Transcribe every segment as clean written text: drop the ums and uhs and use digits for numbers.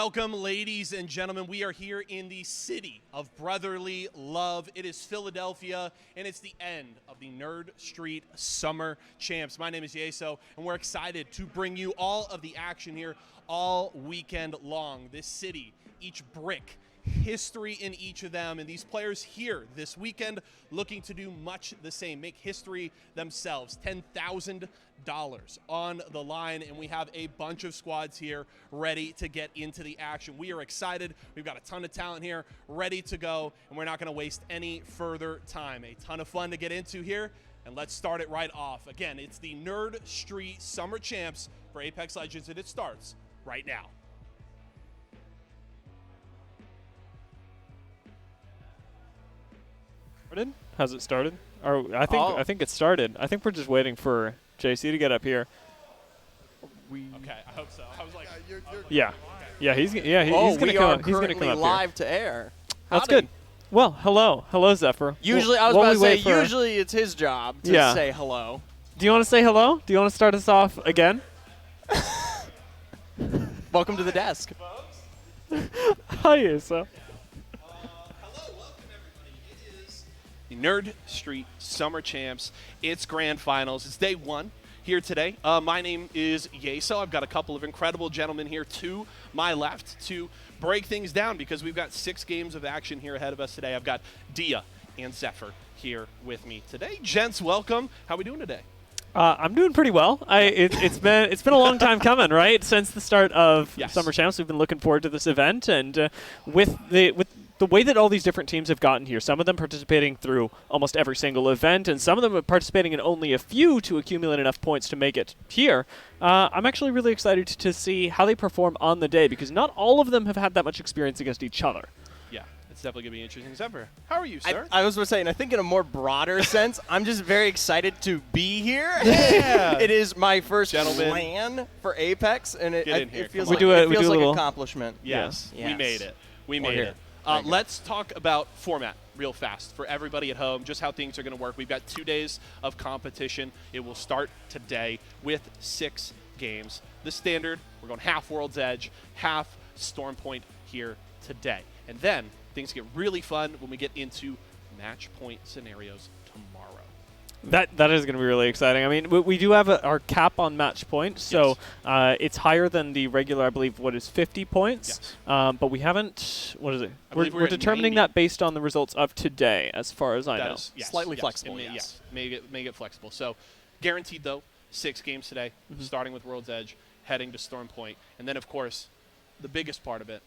Welcome, ladies and gentlemen. We are here in the city of brotherly love. It is Philadelphia, and it's the end of the Nerd Street Summer Champs. My name is Yeso, and we're excited to bring you all of the action here all weekend long. This city, each brick, history in each of them, and these players here this weekend looking to do much the same, make history themselves. $10,000 on the line, and we have a bunch of squads here ready to get into the action. We are excited. We've got a ton of talent here ready to go, and we're not going to waste any further time. A ton of fun to get into here, and let's start it right off. Again, it's the Nerd Street Summer Champs for Apex Legends, and it starts right now. Has it started? Or I think it started. I think we're just waiting for JC to get up here. Okay, I hope so. I was like, yeah, he's gonna come. He's gonna come up live here. to air. That's good. Well, hello, Zephyr. Usually, I was about to say, usually it's his job to say hello. Do you want to say hello? Do you want to start us off again? Welcome to the desk. Hi, Asa. Nerd Street Summer Champs. It's grand finals. It's day one here today. My name is Yeso. I've got a couple of incredible gentlemen here to my left to break things down because we've got 6 games of action here ahead of us today. I've got Dia and Zephyr here with me today. Gents, welcome. How are we doing today? I'm doing pretty well. It's been a long time coming, right? Since the start of Summer Champs, we've been looking forward to this event, and with the way that all these different teams have gotten here, some of them participating through almost every single event, and some of them are participating in only a few to accumulate enough points to make it here. I'm actually really excited to see how they perform on the day, because not all of them have had that much experience against each other. Yeah, it's definitely going to be interesting. Zephyr, how are you, sir? I was going to say, and I think in a more broader sense, I'm just very excited to be here. Yeah. It is my first LAN for Apex, and it feels like an accomplishment. Yes, we made it. We made it. Let's talk about format real fast for everybody at home, just how things are going to work. We've got 2 days of competition. It will start today with 6 games. The standard, we're going half World's Edge, half Storm Point here today. And then things get really fun when we get into match point scenarios tomorrow. That is going to be really exciting. I mean, we do have our cap on match point, so it's higher than the regular, I believe, 50 points. Yes. But we haven't, what is it? We're determining 90. that based on the results of today, as far as I know. Slightly flexible, Make it flexible. So guaranteed, though, 6 games today, starting with World's Edge, heading to Storm Point. And then, of course, the biggest part of it,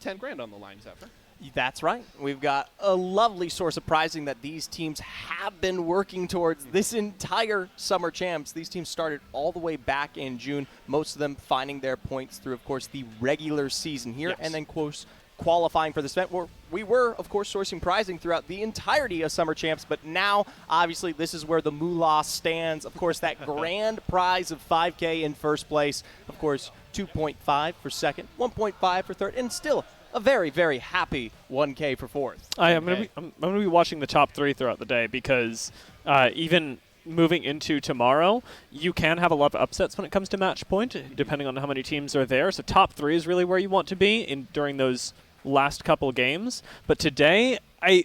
10 grand on the line, Zephyr. That's right. We've got a lovely source of prizing that these teams have been working towards this entire Summer Champs. These teams started all the way back in June, most of them finding their points through, of course, the regular season here, and then, of course, qualifying for this event. We were, of course, sourcing prizing throughout the entirety of Summer Champs, but now, obviously, this is where the moolah stands. Of course, that grand prize of $5K in first place. Of course, 2.5 for second, 1.5 for third, and still a very, very happy 1K for fourth. I'm going to be watching the top 3 throughout the day because even moving into tomorrow, you can have a lot of upsets when it comes to match point, depending on how many teams are there. So top 3 is really where you want to be during those last couple games. But today,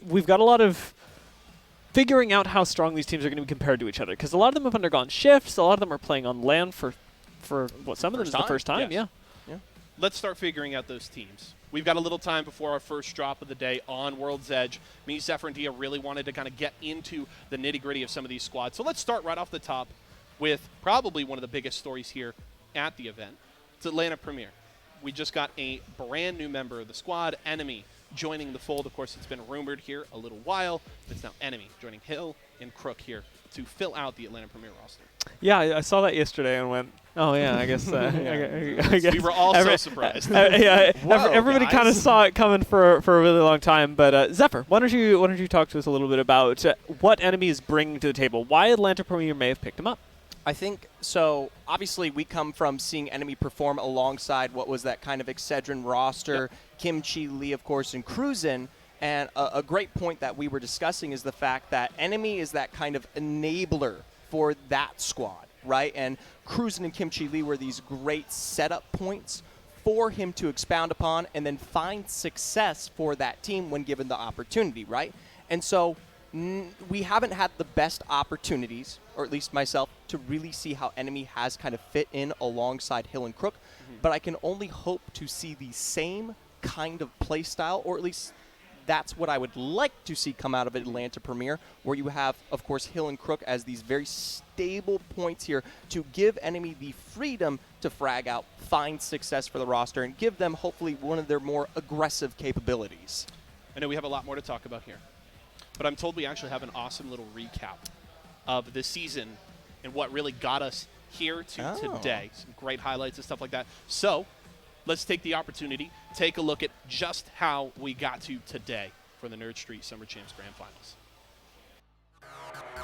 we've got a lot of figuring out how strong these teams are going to be compared to each other, because a lot of them have undergone shifts. A lot of them are playing on LAN for what some of them is the first time. Yes. Yeah. Let's start figuring out those teams. We've got a little time before our first drop of the day on World's Edge. Me, Zephyr, and Dia really wanted to kind of get into the nitty-gritty of some of these squads. So let's start right off the top with probably one of the biggest stories here at the event. It's Atlanta Premier. We just got a brand new member of the squad, Enemy, joining the fold. Of course, it's been rumored here a little while. It's now Enemy joining Hill and Crook here to fill out the Atlanta Premier roster. Yeah, I saw that yesterday and went, oh, yeah, I guess. I guess we were all so surprised. Everybody kind of saw it coming for a really long time. But Zephyr, why don't you talk to us a little bit about what Enemy is bringing to the table? Why Atlanta Premier may have picked him up? I think so. Obviously, we come from seeing Enemy perform alongside what was that kind of Excedrin roster, Kim Chi Lee, of course, and Cruisin'. And a great point that we were discussing is the fact that Enemy is that kind of enabler for that squad, right? And Cruisin' and Kim Chi Lee were these great setup points for him to expound upon and then find success for that team when given the opportunity, right? And so we haven't had the best opportunities, or at least myself, to really see how Enemy has kind of fit in alongside Hill and Crook. But I can only hope to see the same kind of play style, or at least that's what I would like to see come out of Atlanta Premier, where you have, of course, Hill and Crook as these very stable points here to give Enemy the freedom to frag out, find success for the roster, and give them hopefully one of their more aggressive capabilities. I know we have a lot more to talk about here, but I'm told we actually have an awesome little recap of the season and what really got us here to today. Some great highlights and stuff like that. So let's take the opportunity, take a look at just how we got to today for the Nerd Street Summer Champs Grand Finals.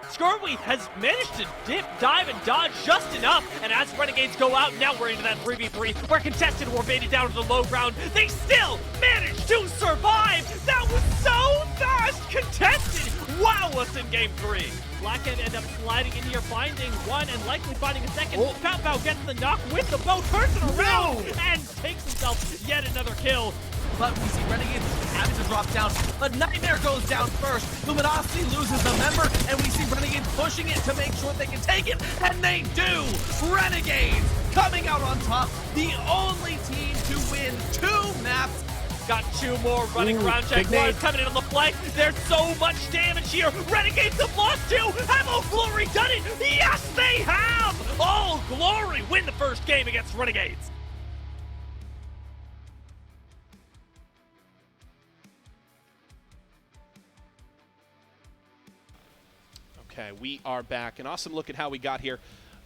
Scarweed has managed to dip, dive, and dodge just enough, and as Renegades go out, now we're into that 3v3, where contested were baited down to the low ground. They still managed to survive! That was so fast contested! Wow, us in Game 3! Blackhead end up sliding in here, finding one, and likely finding a second. Pow Pow gets the knock with the bow, turns it around, and takes himself yet another kill. But we see Renegades having to drop down, but Nightmare goes down first. Luminosity loses a member, and we see Renegades pushing it to make sure they can take it, and they do! Renegades coming out on top, the only team to win 2 maps. Got 2 more running around. Jaguars coming in on the flank. There's so much damage here. Renegades have lost 2. Have All Glory done it? Yes, they have! All Glory win the first game against Renegades. Okay, we are back. An awesome look at how we got here.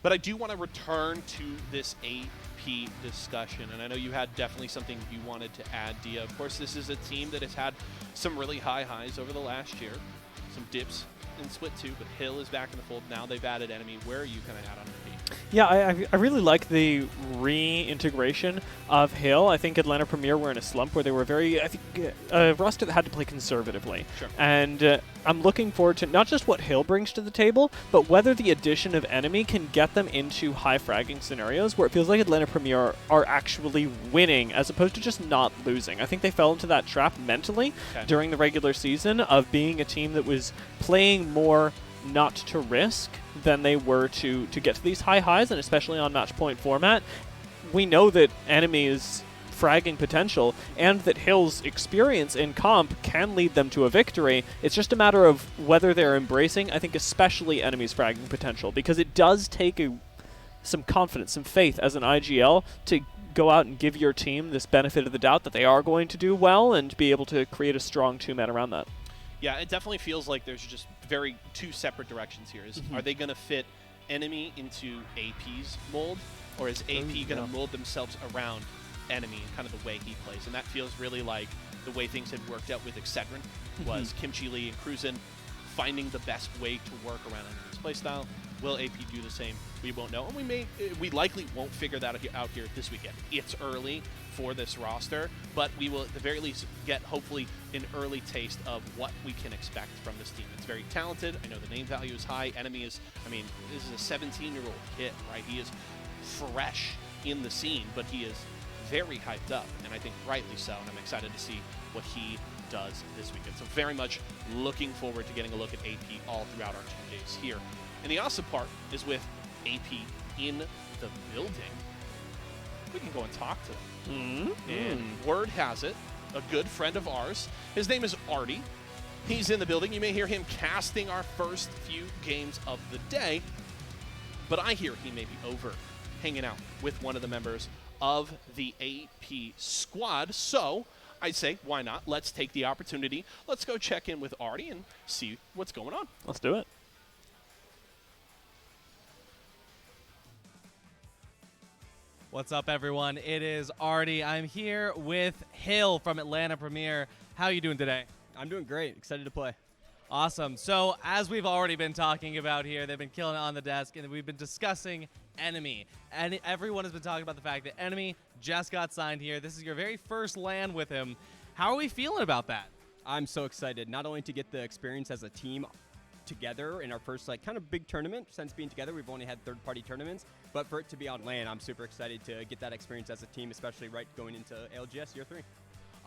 But I do want to return to this AP discussion, and I know you had definitely something you wanted to add, Dia. Of course, this is a team that has had some really high highs over the last year, some dips in Split 2, but Hill is back in the fold. Now they've added Enemy. Where are you kind of at on AP? Yeah, I really like the reintegration of Hill. I think Atlanta Premier were in a slump where they were very, I think, a roster that had to play conservatively. Sure. And I'm looking forward to not just what Hill brings to the table, but whether the addition of Enemy can get them into high fragging scenarios where it feels like Atlanta Premier are actually winning as opposed to just not losing. I think they fell into that trap mentally during the regular season of being a team that was playing more not to risk than they were to get to these high highs, and especially on match point format. We know that Enemy's fragging potential and that Hill's experience in comp can lead them to a victory. It's just a matter of whether they're embracing, I think especially Enemy's fragging potential, because it does take some confidence, some faith as an IGL to go out and give your team this benefit of the doubt that they are going to do well and be able to create a strong two-man around that. Yeah, it definitely feels like there's just two separate directions here. Are they going to fit Enemy into AP's mold, or is AP going to mold themselves around Enemy and kind of the way he plays? And that feels really like the way things had worked out with Excedrin was Kimchi Lee and Cruisin finding the best way to work around Enemy's playstyle. Will AP do the same? We won't know, and we likely won't figure that out here this weekend. It's early for this roster, but we will at the very least get hopefully an early taste of what we can expect from this team. It's very talented. I know the name value is high. Enemy is, I mean, this is a 17-year-old kid, right? He is fresh in the scene, but he is very hyped up, and I think rightly so, and I'm excited to see what he does this weekend. So very much looking forward to getting a look at AP all throughout our 2 days here. And the awesome part is with AP in the building, we can go and talk to them. And word has it, a good friend of ours, his name is Artie. He's in the building. You may hear him casting our first few games of the day, but I hear he may be over hanging out with one of the members of the AP squad. So I say, why not? Let's take the opportunity. Let's go check in with Artie and see what's going on. Let's do it. What's up, everyone? It is Artie. I'm here with Hill from Atlanta Premier. How are you doing today? I'm doing great. Excited to play. Awesome. So, as we've already been talking about here, they've been killing it on the desk, and we've been discussing Enemy. And everyone has been talking about the fact that Enemy just got signed here. This is your very first LAN with him. How are we feeling about that? I'm so excited, not only to get the experience as a team together in our first like kind of big tournament since being together. We've only had third-party tournaments, but for it to be on LAN, I'm super excited to get that experience as a team, especially right going into ALGS year 3.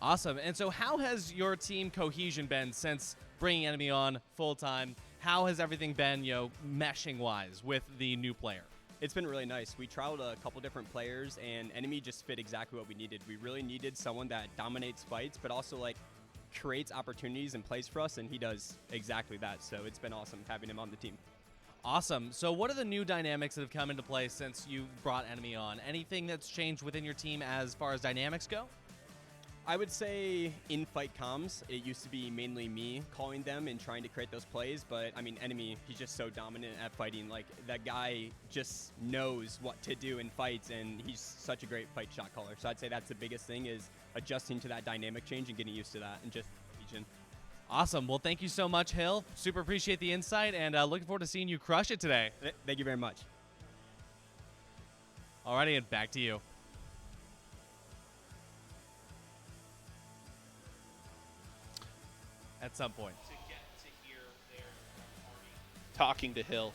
Awesome. And so how has your team cohesion been since bringing Enemy on full-time? How has everything been, meshing-wise with the new player? It's been really nice. We trialed a couple different players, and Enemy just fit exactly what we needed. We really needed someone that dominates fights, but also like creates opportunities and plays for us, and he does exactly that. So it's been awesome having him on the team. Awesome. So what are the new dynamics that have come into play since you brought Enemy on? Anything that's changed within your team as far as dynamics go? I would say in fight comms, it used to be mainly me calling them and trying to create those plays, but I mean, Enemy, he's just so dominant at fighting. Like, that guy just knows what to do in fights, and he's such a great fight shot caller. So I'd say that's the biggest thing, is adjusting to that dynamic change and getting used to that and just region. Awesome. Well, thank you so much, Hill. Super appreciate the insight, and looking forward to seeing you crush it today. Thank you very much. Alrighty, and back to you. At some point. To get to hear their talking to Hill,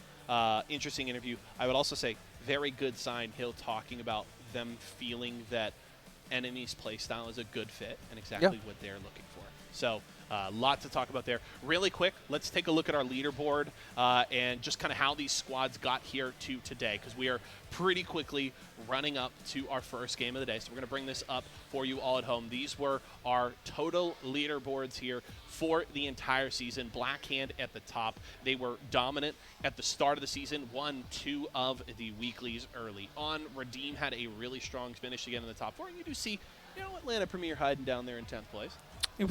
interesting interview. I would also say very good sign, Hill talking about them feeling that Enemy's playstyle is a good fit and exactly what they're looking for. So lot to talk about there. Really quick, let's take a look at our leaderboard and just kind of how these squads got here to today, because we are pretty quickly running up to our first game of the day. So we're going to bring this up for you all at home. These were our total leaderboards here for the entire season. Blackhand at the top. They were dominant at the start of the season, won 2 of the weeklies early on. Redeem had a really strong finish again in the top 4. And you do see, Atlanta Premier hiding down there in 10th place. It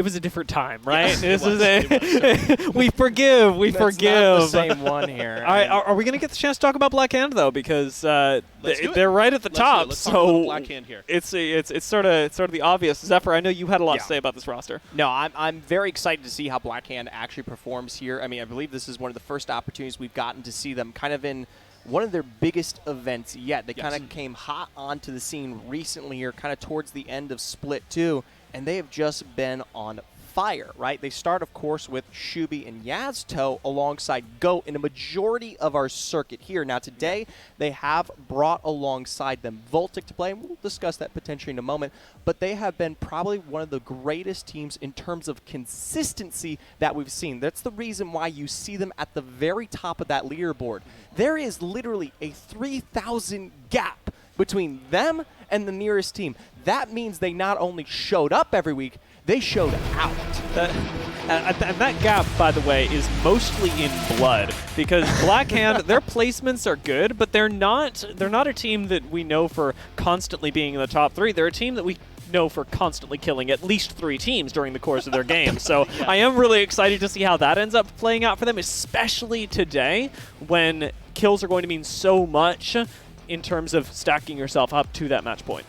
was a different time, right? Yes, This was we forgive. We That's forgive. not the same one here. All right, are we going to get the chance to talk about Blackhand though? Because they're right at the top. Let's talk about so Blackhand here. it's sort of the obvious. Zephyr, I know you had a lot to say about this roster. No, I'm very excited to see how Blackhand actually performs here. I mean, I believe this is one of the first opportunities we've gotten to see them kind of in one of their biggest events yet. They kind of came hot onto the scene recently here, kind of towards the end of Split 2, and they have just been on fire, right? They start, of course, with Shubi and Yazto alongside Goat in a majority of our circuit here. Now, today, they have brought alongside them Voltic to play, and we'll discuss that potentially in a moment, but they have been probably one of the greatest teams in terms of consistency that we've seen. That's the reason why you see them at the very top of that leaderboard. There is literally a 3,000 gap between them and the nearest team. That means they not only showed up every week, they showed out. And that gap, by the way, is mostly in blood, because Blackhand, their placements are good, but they're not a team that we know for constantly being in the top 3. They're a team that we know for constantly killing at least 3 teams during the course of their game. So I am really excited to see how that ends up playing out for them, especially today when kills are going to mean so much in terms of stacking yourself up to that match point.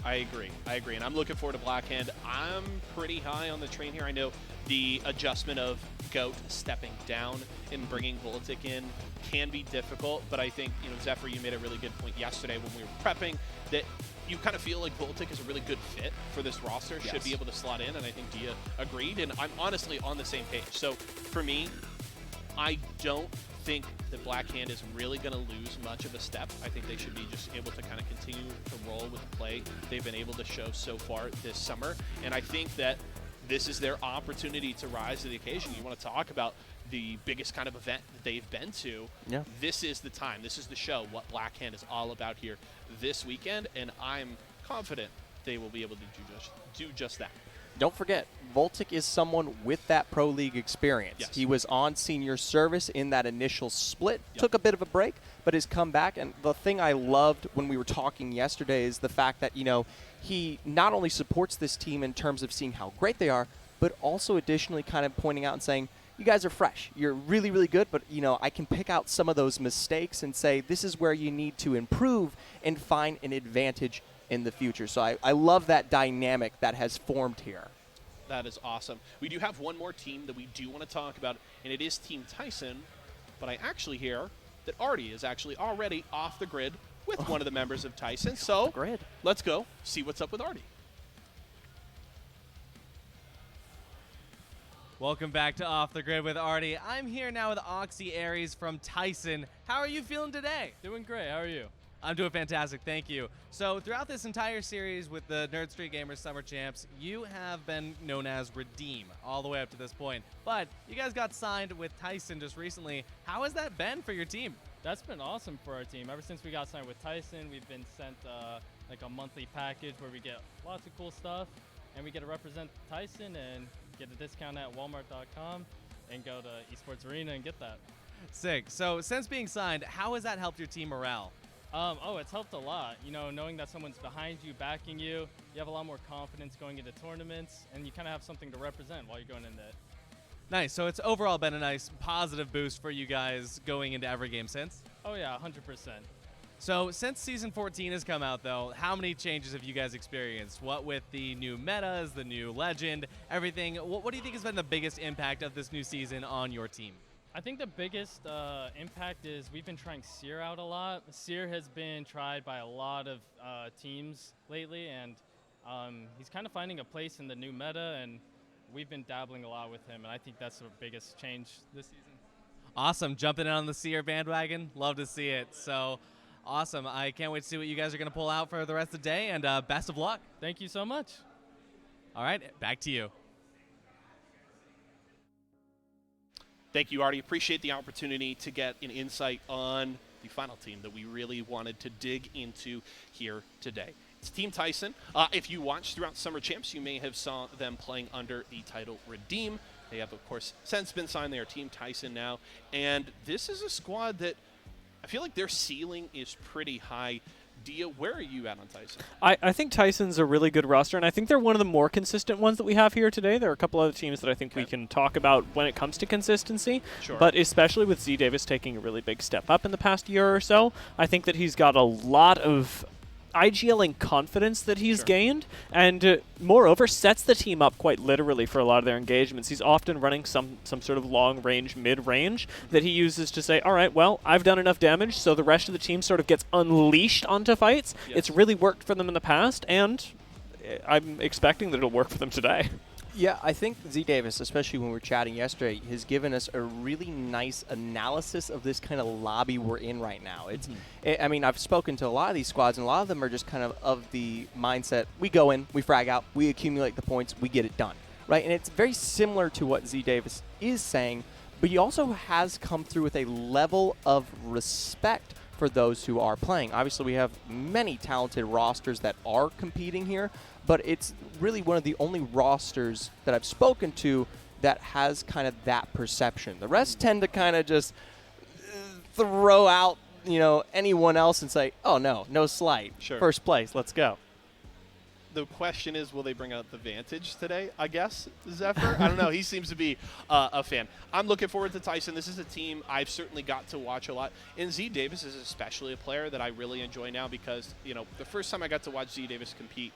I agree, and I'm looking forward to Blackhand. I'm pretty high on the train here. I know the adjustment of Goat stepping down and bringing Voltic in can be difficult, but I think, Zephyr, you made a really good point yesterday when we were prepping that you kind of feel like Voltic is a really good fit for this roster, should be able to slot in, and I think Dia agreed, and I'm honestly on the same page. So for me, I don't think that Blackhand is really going to lose much of a step. I think they should be just able to kind of continue to roll with the play they've been able to show so far this summer. And I think that this is their opportunity to rise to the occasion. You want to talk about the biggest kind of event that they've been to. Yeah. This is the time. This is the show, what Blackhand is all about here this weekend. And I'm confident they will be able to do just that. Don't forget, Voltic is someone with that Pro League experience. Yes. He was on senior service in that initial split, took a bit of a break, but has come back. And the thing I loved when we were talking yesterday is the fact that, he not only supports this team in terms of seeing how great they are, but also additionally kind of pointing out and saying, you guys are fresh. You're really, really good, but, I can pick out some of those mistakes and say this is where you need to improve and find an advantage in the future. So I love that dynamic that has formed here. That is awesome. We do have one more team that we do want to talk about, and it is Team Tyson, but I actually hear that Artie is actually already off the grid with one of the members of Tyson. So let's go see what's up with Artie. Welcome back to Off the Grid with Artie. I'm here now with Oxy Aries from Tyson. How are you feeling today? Doing great. How are you? I'm doing fantastic, thank you. So throughout this entire series with the Nerd Street Gamers Summer Champs, you have been known as Redeem all the way up to this point. But you guys got signed with Tyson just recently. How has that been for your team? That's been awesome for our team. Ever since we got signed with Tyson, we've been sent like a monthly package where we get lots of cool stuff, and we get to represent Tyson and get a discount at Walmart.com and go to Esports Arena and get that. Sick. So since being signed, how has that helped your team morale? It's helped a lot. You know, knowing that someone's behind you, backing you, you have a lot more confidence going into tournaments, and you kind of have something to represent while you're going into it. Nice. So it's overall been a nice positive boost for you guys going into every game since? Oh yeah, 100%. So since Season 14 has come out, though, how many changes have you guys experienced? What with the new metas, the new legend, everything? What do you think has been the biggest impact of this new season on your team? I think the biggest impact is we've been trying Seer out a lot. Seer has been tried by a lot of teams lately, and he's kind of finding a place in the new meta, and we've been dabbling a lot with him, and I think that's the biggest change this season. Awesome. Jumping in on the Seer bandwagon. Love to see it. So awesome. I can't wait to see what you guys are going to pull out for the rest of the day, and best of luck. Thank you so much. All right, back to you. Thank you, Artie. Appreciate the opportunity to get an insight on the final team that we really wanted to dig into here today. It's Team Tyson. If you watched throughout Summer Champs, you may have saw them playing under the title Redeem. They have, of course, since been signed. They are Team Tyson now. And this is a squad that I feel like their ceiling is pretty high. Dia, where are you at on Tyson? I think Tyson's a really good roster, and I think they're one of the more consistent ones that we have here today. There are a couple other teams that I think we can talk about when it comes to consistency, but especially with Z Davis taking a really big step up in the past year or so, I think that he's got a lot of IGLing confidence that he's gained, and moreover sets the team up quite literally for a lot of their engagements. He's often running some sort of long-range, mid-range that he uses to say, all right, well, I've done enough damage, so the rest of the team sort of gets unleashed onto fights. It's really worked for them in the past, and I'm expecting that it'll work for them today. Yeah, I think Z Davis, especially when we were chatting yesterday, has given us a really nice analysis of this kind of lobby we're in right now. It's, I mean, I've spoken to a lot of these squads, and a lot of them are just kind of the mindset, we go in, we frag out, we accumulate the points, we get it done, right? And it's very similar to what Z Davis is saying, but he also has come through with a level of respect for those who are playing. Obviously, we have many talented rosters that are competing here, but it's really one of the only rosters that I've spoken to that has kind of that perception. The rest tend to kind of just throw out, you know, anyone else and say, oh, no slight. First place, let's go. The question is, will they bring out the Vantage today, I guess, Zephyr? I don't know. He seems to be a fan. I'm looking forward to Tyson. This is a team I've certainly got to watch a lot. And Z Davis is especially a player that I really enjoy now because, you know, the first time I got to watch Z Davis compete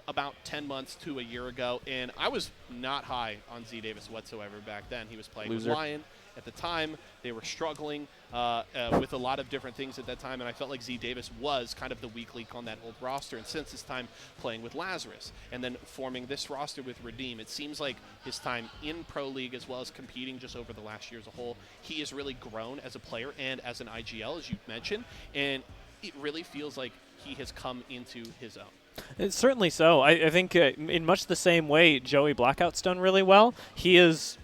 about 10 months to a year ago, and I was not high on Z Davis whatsoever back then. He was playing with Lion. At the time, they were struggling with a lot of different things at that time, and I felt like Z Davis was kind of the weak link on that old roster. And since his time playing with Lazarus and then forming this roster with Redeem, it seems like his time in Pro League as well as competing just over the last year as a whole, he has really grown as a player and as an IGL, as you mentioned, and it really feels like he has come into his own. It's certainly so. I think in much the same way Joey Blackout's done really well. He is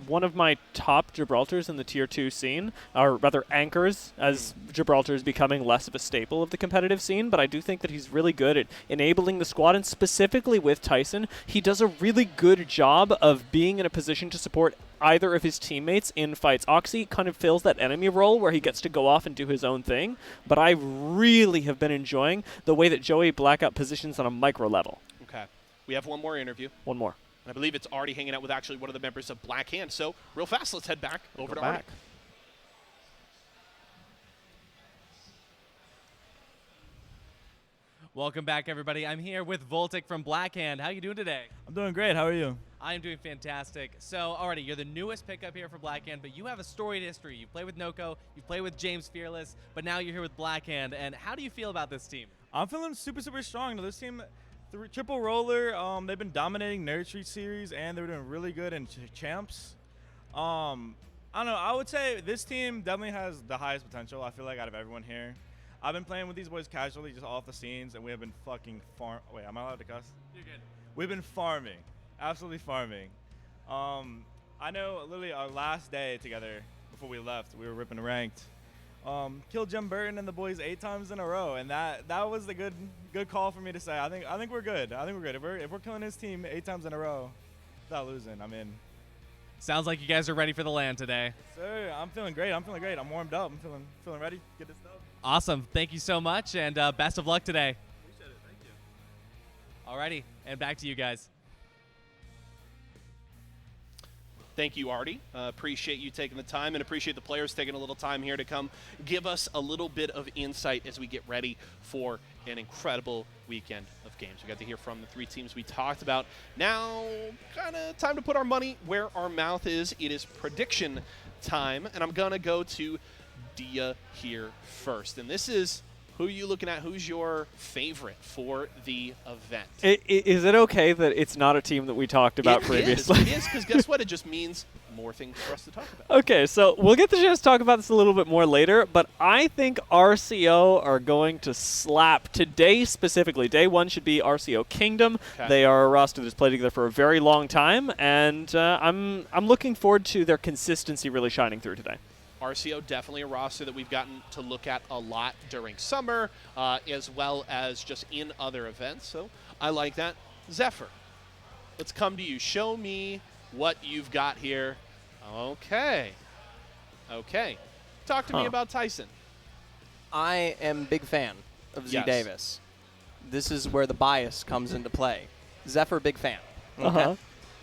one of my top Gibraltars in the Tier 2 scene, or rather anchors, as Gibraltar is becoming less of a staple of the competitive scene, but I do think that he's really good at enabling the squad, and specifically with Tyson, he does a really good job of being in a position to support either of his teammates in fights. Oxy kind of fills that enemy role where he gets to go off and do his own thing, but I really have been enjoying the way that Joey Blackout positions on a micro level. Okay. We have one more interview. One more. And I believe it's Artie hanging out with actually one of the members of Black Hand. So real fast, let's head back over to Artie. Welcome back, everybody. I'm here with Voltic from Blackhand. How are you doing today? I'm doing great. How are you? I am doing fantastic. So, already, you're the newest pickup here for Blackhand, but you have a storied history. You play with Noko, you play with James Fearless, but now you're here with Blackhand. And how do you feel about this team? I'm feeling super, super strong. This team Triple roller. They've been dominating Nerd Street series, and they're doing really good in champs. I don't know. I would say this team definitely has the highest potential. I feel like out of everyone here. I've been playing with these boys casually, just off the scenes, and we have been fucking Wait, am I allowed to cuss? You're good. We've been farming, absolutely farming. I know literally our last day together before we left, we were ripping ranked. Killed Jim Burton and the boys 8 times in a row, and that was the good call for me to say. I think we're good. I think we're good. If we're killing his team 8 times in a row, without losing, I'm in. Sounds like you guys are ready for the LAN today. Sir, I'm feeling great. I'm warmed up. I'm feeling ready. Get this done. Awesome. Thank you so much, and best of luck today. Appreciate it. Thank you. Alrighty, and back to you guys. Thank you, Artie. Appreciate you taking the time and appreciate the players taking a little time here to come give us a little bit of insight as we get ready for an incredible weekend of games. We got to hear from the 3 teams we talked about. Now, kind of time to put our money where our mouth is. It is prediction time, and I'm going to go to Dia here first. And this is who are you looking at? Who's your favorite for the event? Is it okay that it's not a team that we talked about previously? It is, because guess what? It just means more things for us to talk about. Okay, so we'll get the chance to talk about this a little bit more later, but I think RCO are going to slap today specifically. Day 1 should be RCO Kingdom. Okay. They are a roster that's played together for a very long time, and I'm looking forward to their consistency really shining through today. RCO, definitely a roster that we've gotten to look at a lot during summer, as well as just in other events. So I like that. Zephyr, let's come to you. Show me what you've got here. Okay. Talk to me about Tyson. I am a big fan of Z Yes. Davis. This is where the bias comes into play. Zephyr, big fan. Uh-huh.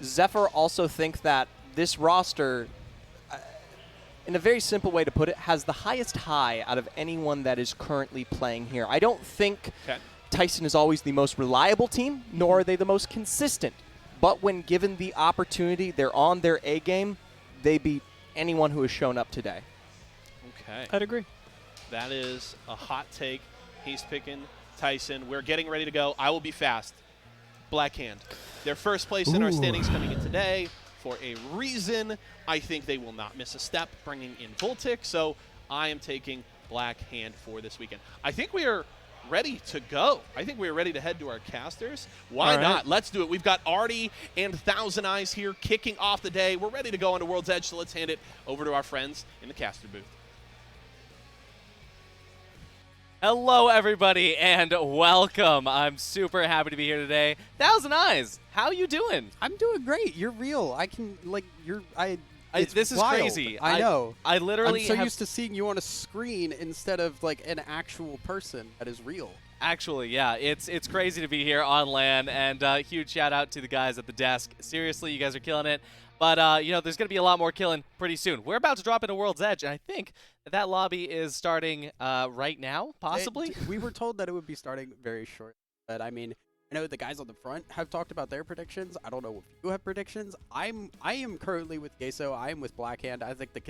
Zephyr also think that this roster, in a very simple way to put it, has the highest high out of anyone that is currently playing here. I don't think Tyson is always the most reliable team, nor are they the most consistent. But when given the opportunity, they're on their A game, they beat anyone who has shown up today. Okay. I'd agree. That is a hot take. He's picking Tyson. We're getting ready to go. I will be fast. Black Hand. They're first place in our standings coming in today. For a reason, I think they will not miss a step bringing in Voltic, so I am taking Black Hand for this weekend. I think we are ready to go. I think we are ready to head to our casters. Why not? Let's do it. We've got Artie and Thousand Eyes here kicking off the day. We're ready to go onto World's Edge, so let's hand it over to our friends in the caster booth. Hello, everybody, and welcome. I'm super happy to be here today. Thousand Eyes, how you doing? I'm doing great. You're real. I can, like, it's this is wild. crazy. I know. I literally I'm so have used to seeing you on a screen instead of, like, an actual person that is real. Actually, yeah, it's crazy to be here on LAN, and huge shout out to the guys at the desk. Seriously, you guys are killing it. But, you know, there's going to be a lot more killing pretty soon. We're about to drop into World's Edge, and I think that lobby is starting right now, possibly. We were told that it would be starting very short. But, I mean, I know the guys on the front have talked about their predictions. I don't know if you have predictions. I am currently with Geso. I am with Blackhand. I think the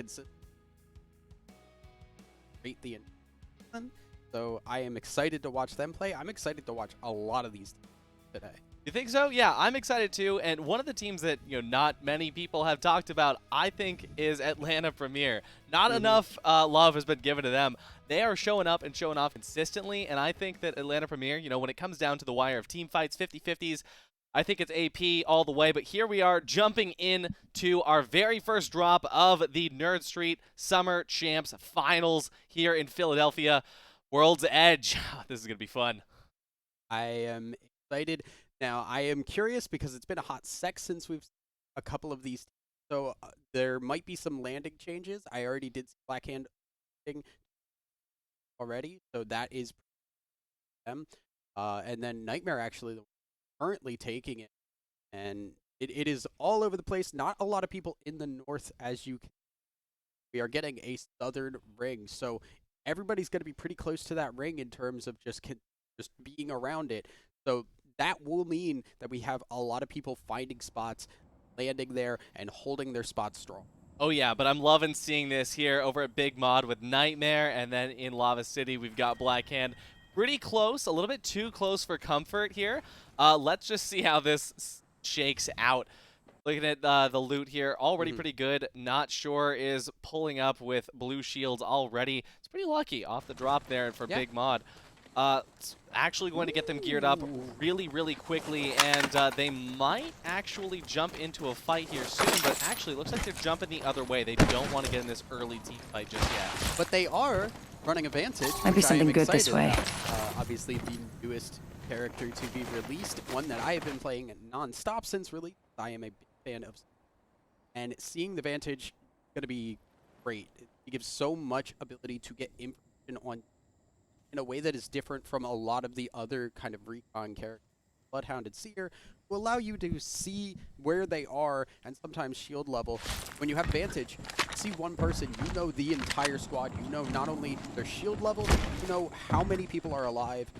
so I am excited to watch them play. I'm excited to watch a lot of these today. You think so? Yeah, I'm excited too. And one of the teams that not many people have talked about, I think, is Atlanta Premier. Not enough love has been given to them. They are showing up and showing off consistently, and I think that Atlanta Premier, when it comes down to the wire of team fights, 50-50s, I think it's AP all the way. But here we are jumping in to our very first drop of the Nerd Street Summer Champs Finals here in Philadelphia. World's Edge. This is going to be fun. I am excited. Now, I am curious because it's been a hot sec since we've seen a couple of these. So there might be some landing changes. I already did see Blackhand already, so that is them. And then Nightmare actually currently taking it. And it is all over the place. Not a lot of people in the north, as you can. We are getting a southern ring. So everybody's going to be pretty close to that ring in terms of just being around it. So that will mean that we have a lot of people finding spots, landing there, and holding their spots strong. Oh yeah, but I'm loving seeing this here over at Big Mod with Nightmare, and then in Lava City we've got Blackhand. pretty close, a little bit too close for comfort here. Let's just see how this shakes out. Looking at the loot here, already pretty good. Not sure is pulling up with blue shields already. It's pretty lucky off the drop there for Big Mod. It's actually going to get them geared up really, really quickly, and they might actually jump into a fight here soon, but actually looks like they're jumping the other way. They don't want to get in this early team fight just yet. But they are running a Vantage. Might be something good this way. Obviously, the newest character to be released, one that I have been playing non-stop since release. I am a big fan of, and seeing the Vantage going to be great. It gives so much ability to get information on in a way that is different from a lot of the other kind of recon characters. Bloodhounded Seer will allow you to see where they are and sometimes shield level. When you have Vantage, see one person, you know the entire squad. You know not only their shield level, you know how many people are alive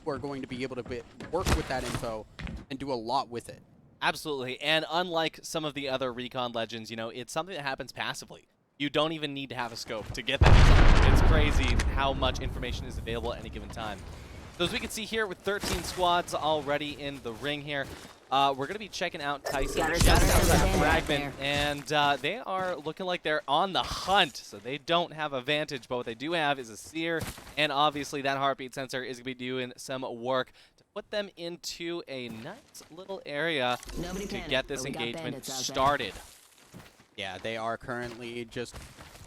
who are going to be able to work with that info and do a lot with it. Absolutely, and unlike some of the other recon legends, you know, it's something that happens passively. You don't even need to have a scope to get that. It's crazy how much information is available at any given time. So as we can see here with 13 squads already in the ring here, we're going to be checking out Tyson just outside Fragment, and they are looking like they're on the hunt, so they don't have a Vantage, but what they do have is a Seer, and obviously that heartbeat sensor is going to be doing some work to put them into a nice little area to get this engagement started. Yeah, they are currently just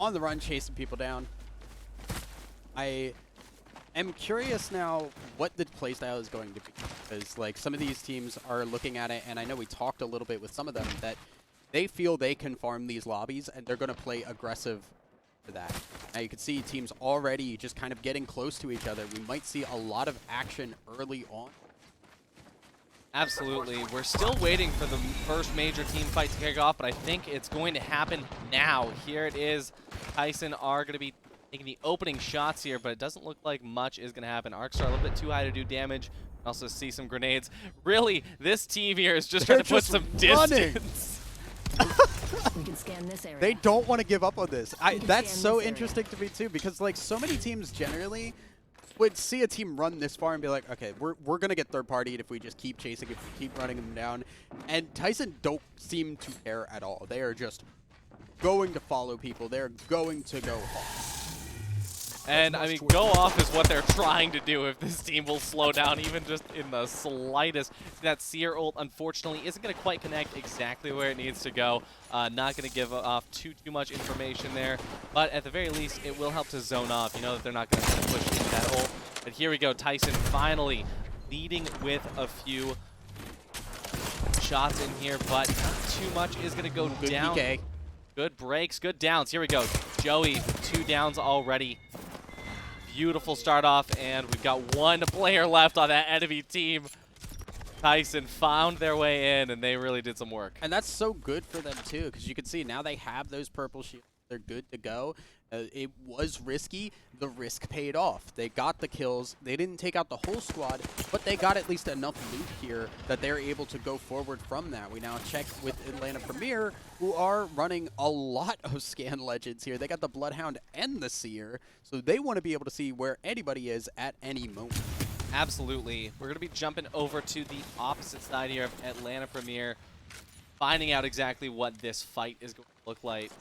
on the run, chasing people down. I am curious now what the playstyle is going to be, because like some of these teams are looking at it, and I know we talked a little bit with some of them that they feel they can farm these lobbies, and they're going to play aggressive for that. Now you can see teams already just kind of getting close to each other. We might see a lot of action early on. Absolutely. We're still waiting for the first major team fight to kick off, but I think it's going to happen now. Here it is. Tyson are going to be taking the opening shots here, but it doesn't look like much is going to happen. Arcs are a little bit too high to do damage. Also see some grenades. Really, this team here is just trying to put some distance. We can scan this area. They don't want to give up on this. That's so interesting to me too, because like so many teams generally would see a team run this far and be like, okay, we're going to get third-partied if we just keep chasing, if we keep running them down. And Tyson don't seem to care at all. They are just going to follow people. They're going to go off. And, I mean, go off is what they're trying to do if this team will slow down even just in the slightest. That Seer ult, unfortunately, isn't going to quite connect exactly where it needs to go. Not going to give off too much information there. But at the very least, it will help to zone off. You know that they're not going to push into that ult. But here we go. Tyson finally leading with a few shots in here, but not too much is going to go down. PK. Good breaks, good downs. Here we go. Joey, 2 downs already. Beautiful start off, and we've got 1 player left on that enemy team. Tyson found their way in, and they really did some work. And that's so good for them, too, because you can see now they have those purple shields. They're good to go. It was risky. The risk paid off. They got the kills. They didn't take out the whole squad, but they got at least enough loot here that they're able to go forward from that. We now check with Atlanta Premier, who are running a lot of scan legends here. They got the Bloodhound and the Seer, so they want to be able to see where anybody is at any moment. Absolutely. We're going to be jumping over to the opposite side here of Atlanta Premier, finding out exactly what this fight is going to look like.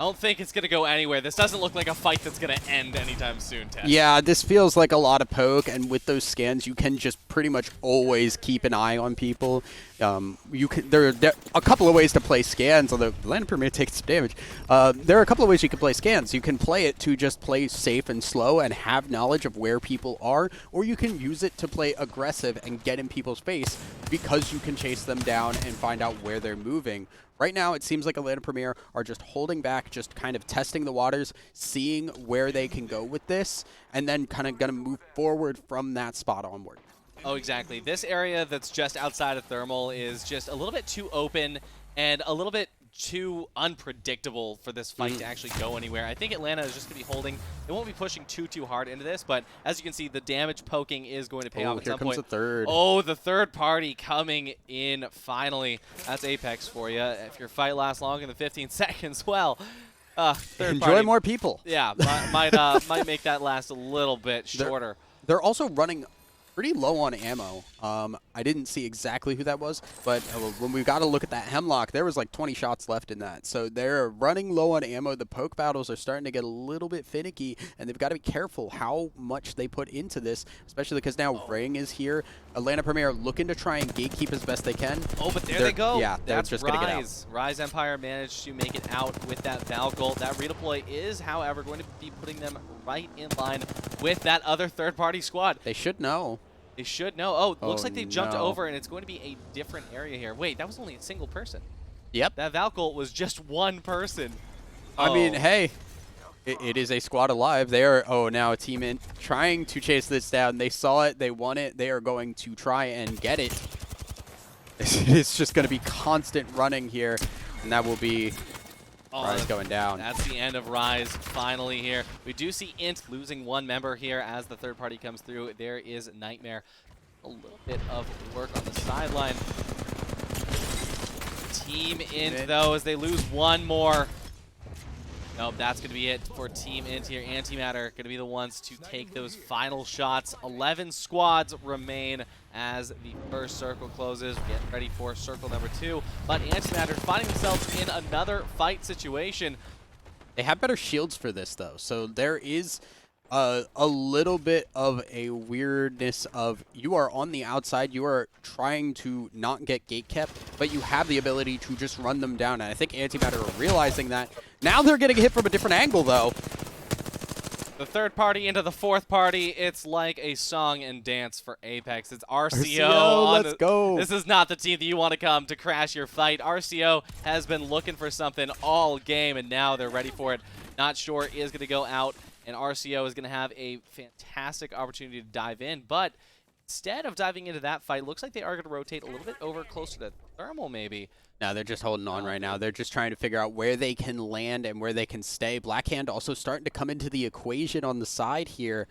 I don't think it's going to go anywhere. This doesn't look like a fight that's going to end anytime soon, Tess. Yeah, this feels like a lot of poke, and with those scans, you can just pretty much always keep an eye on people. There are a couple of ways to play scans, although Atlanta Premier takes some damage. There are a couple of ways you can play scans. You can play it to just play safe and slow and have knowledge of where people are, or you can use it to play aggressive and get in people's face because you can chase them down and find out where they're moving. Right now, it seems like Atlanta Premier are just holding back, just kind of testing the waters, seeing where they can go with this, and then kind of going to move forward from that spot onward. Oh, exactly. This area that's just outside of Thermal is just a little bit too open and a little bit too unpredictable for this fight to actually go anywhere. I think Atlanta is just going to be holding. They won't be pushing too hard into this, but as you can see, the damage poking is going to pay off at some point. Here comes the third. Oh, the third party coming in finally. That's Apex for you. If your fight lasts longer than 15 seconds, well, third Enjoy party, more people. Yeah, might make that last a little bit shorter. they're also running pretty low on ammo. I didn't see exactly who that was, but when we got to look at that Hemlock, there was like 20 shots left in that. So they're running low on ammo. The poke battles are starting to get a little bit finicky, and they've got to be careful how much they put into this, especially because now Ring is here. Atlanta Premier looking to try and gatekeep as best they can. Oh, but there they go. Yeah, they're That's just going to get out. Rise. Rise Empire managed to make it out with that Valgold. That redeploy is, however, going to be putting them right in line with that other third-party squad. They should know. They should know. Oh, looks Oh, like they jumped no. over, and it's going to be a different area here. Wait, that was only a single person. Yep. That Valgold was just one person. I mean, Oh. hey, it is a squad alive. They are, now a team in trying to chase this down. They saw it. They won it. They are going to try and get it. It's just going to be constant running here, and that will be Rise going down. That's the end of Rise finally here. We do see Int losing one member here as the third party comes through. There is Nightmare. A little bit of work on the sideline. Team Int, though, as they lose one more. Nope, that's going to be it for Team Int here. Antimatter going to be the ones to take those final shots. 11 squads remain as the first circle closes. Get ready for circle number 2. But Antimatter finding themselves in another fight situation. They have better shields for this, though. So there is a little bit of a weirdness of you are on the outside. You are trying to not get gate kept, but you have the ability to just run them down. And I think Antimatter are realizing that. Now they're getting hit from a different angle, though. The third party into the fourth party. It's like a song and dance for Apex. It's RCO. Let's go. This is not the team that you want to come to crash your fight. RCO has been looking for something all game, and now they're ready for it. Not sure is going to go out, and RCO is going to have a fantastic opportunity to dive in. But instead of diving into that fight, looks like they are going to rotate a little bit over closer to Thermal, maybe. No, they're just holding on right now. They're just trying to figure out where they can land and where they can stay. Blackhand also starting to come into the equation on the side here.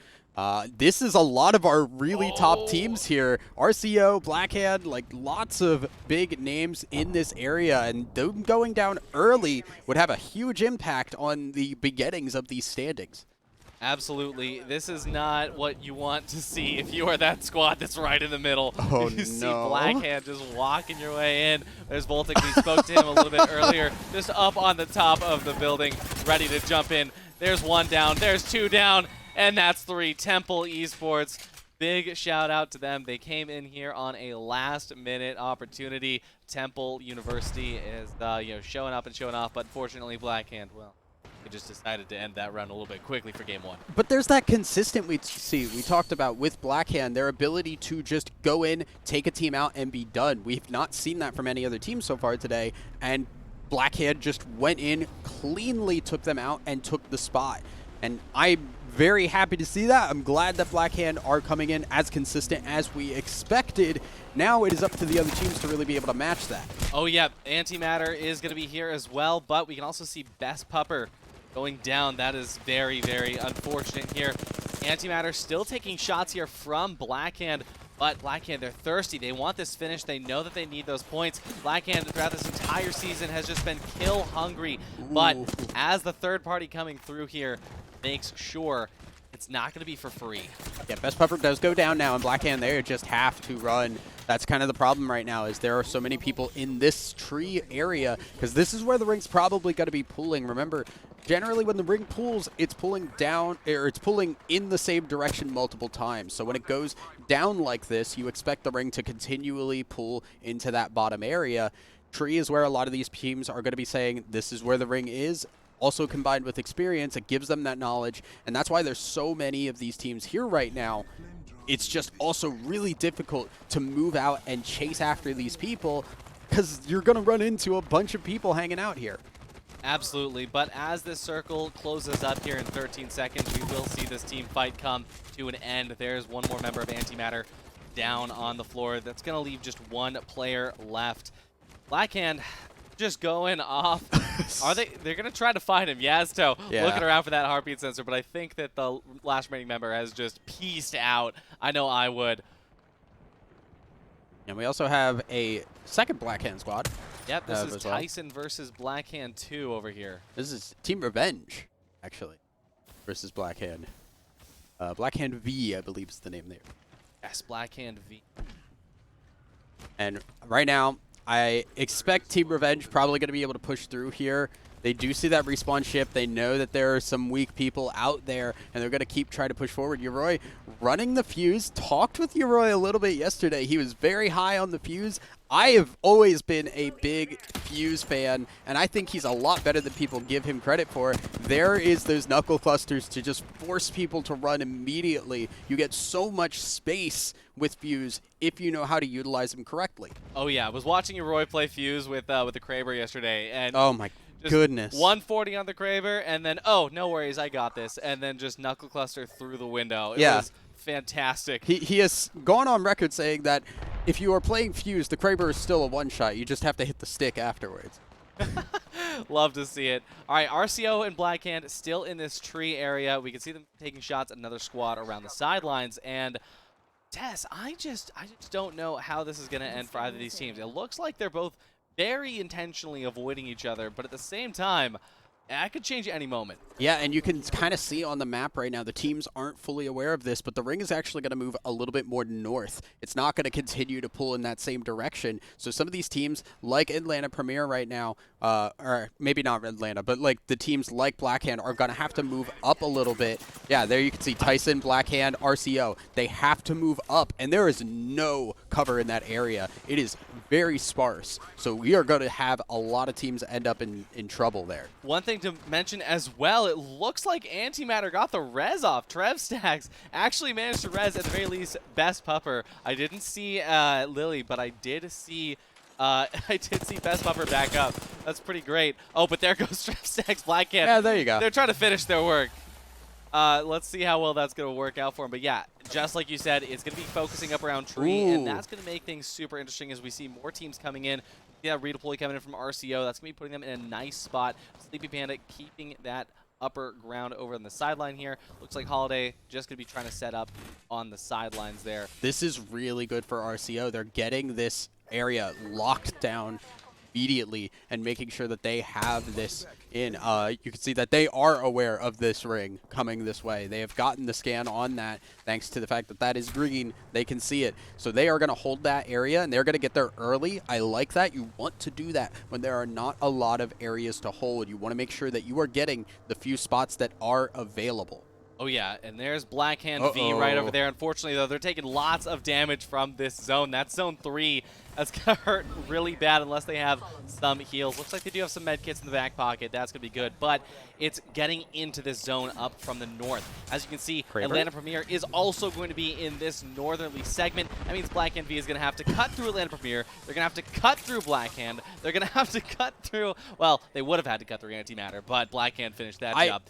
This is a lot of our really top teams here. RCO, Blackhand, like lots of big names in this area, and them going down early would have a huge impact on the beginnings of these standings. Absolutely. This is not what you want to see if you are that squad that's right in the middle. Oh, you see no. Blackhand just walking your way in. There's Voltic. We spoke to him a little bit earlier, just up on the top of the building, ready to jump in. There's one down. There's two down. And that's 3. Temple Esports. Big shout out to them. They came in here on a last-minute opportunity. Temple University is showing up and showing off, but fortunately Blackhand, well, they just decided to end that round a little bit quickly for game 1. But there's that consistent we talked about with Blackhand, their ability to just go in, take a team out, and be done. We've not seen that from any other team so far today, and Blackhand just went in, cleanly took them out, and took the spot. And I'm very happy to see that. I'm glad that Blackhand are coming in as consistent as we expected. Now it is up to the other teams to really be able to match that. Oh yeah, Antimatter is going to be here as well, but we can also see Best Pupper going down. That is very, very unfortunate here. Antimatter still taking shots here from Blackhand, but Blackhand, they're thirsty. They want this finish. They know that they need those points. Blackhand, throughout this entire season, has just been kill hungry. But as the third party coming through here makes sure it's not going to be for free. Yeah, Best Puffer does go down now, and Blackhand, they just have to run. That's kind of the problem right now, is there are so many people in this tree area, because this is where the ring's probably going to be pulling. Remember, generally when the ring pulls, it's pulling down, or it's pulling in the same direction multiple times. So when it goes down like this, you expect the ring to continually pull into that bottom area. Tree is where a lot of these teams are going to be saying, this is where the ring is. Also combined with experience, it gives them that knowledge, and that's why there's so many of these teams here right now. It's just also really difficult to move out and chase after these people, because you're going to run into a bunch of people hanging out here. Absolutely, but as this circle closes up here in 13 seconds, we will see this team fight come to an end. There's one more member of Antimatter down on the floor. That's going to leave just one player left. Blackhand just going off. They're going to try to find him. Yazto looking around for that heartbeat sensor, but I think that the last remaining member has just pieced out. I know I would. And we also have a second Blackhand squad. Yep, this is Tyson versus Blackhand 2 over here. This is Team Revenge, actually, versus Blackhand. Blackhand V, I believe is the name there. Yes, Blackhand V. And right now, I expect Team Revenge probably going to be able to push through here. They do see that respawn ship. They know that there are some weak people out there, and they're going to keep trying to push forward. Yoroi running the fuse. Talked with Yoroi a little bit yesterday. He was very high on the fuse. I have always been a big Fuse fan, and I think he's a lot better than people give him credit for. There is those knuckle clusters to just force people to run immediately. You get so much space with Fuse if you know how to utilize them correctly. Oh yeah, I was watching Roy play Fuse with the Kraber yesterday, and oh my goodness. 140 on the Kraber, and then, oh, no worries, I got this, and then just knuckle cluster through the window. It was fantastic. He has gone on record saying that if you are playing Fuse, the Kraber is still a one-shot. You just have to hit the stick afterwards. Love to see it. All right, RCO and Blackhand still in this tree area. We can see them taking shots at another squad around the sidelines, and Tess, I just don't know how this is going to end for either of these teams. It looks like they're both very intentionally avoiding each other, but at the same time, that could change at any moment. Yeah, and you can kind of see on the map right now, the teams aren't fully aware of this, but the ring is actually going to move a little bit more north. It's not going to continue to pull in that same direction. So some of these teams, like Atlanta Premier right now, or maybe not Atlanta, but like the teams like Blackhand are going to have to move up a little bit. Yeah, there you can see Tyson, Blackhand, RCO. They have to move up, and there is no cover in that area. It is very sparse. So we are going to have a lot of teams end up in trouble there. One thing to mention as well, it looks like Antimatter got the res off. Trev Stacks actually managed to res, at the very least, Best Pupper. I didn't see Lily, but I did see Best Pupper back up. That's pretty great. Oh, but there goes Trev Stacks, Blackhand. Yeah, there you go. They're trying to finish their work. Let's see how well that's going to work out for him. But yeah, just like you said, it's going to be focusing up around tree, and that's going to make things super interesting as we see more teams coming in. Yeah, redeploy coming in from RCO. That's going to be putting them in a nice spot. Sleepy Panda keeping that upper ground over on the sideline here. Looks like Holiday just going to be trying to set up on the sidelines there. This is really good for RCO. They're getting this area locked down immediately and making sure that they have this in. You can see that they are aware of this ring coming this way. They have gotten the scan on that thanks to the fact that that is green. They can see it. So they are going to hold that area, and they're going to get there early. I like that. You want to do that when there are not a lot of areas to hold. You want to make sure that you are getting the few spots that are available. Oh yeah, and there's Blackhand V right over there. Unfortunately, though, they're taking lots of damage from this zone. That's zone 3. That's going to hurt really bad unless they have some heals. Looks like they do have some med kits in the back pocket. That's going to be good. But it's getting into this zone up from the north. As you can see, Kraber? Atlanta Premier is also going to be in this northerly segment. That means Blackhand V is going to have to cut through Atlanta Premier. They're going to have to cut through Blackhand. They're going to have to cut through, well, they would have had to cut through Antimatter, but Blackhand finished that job.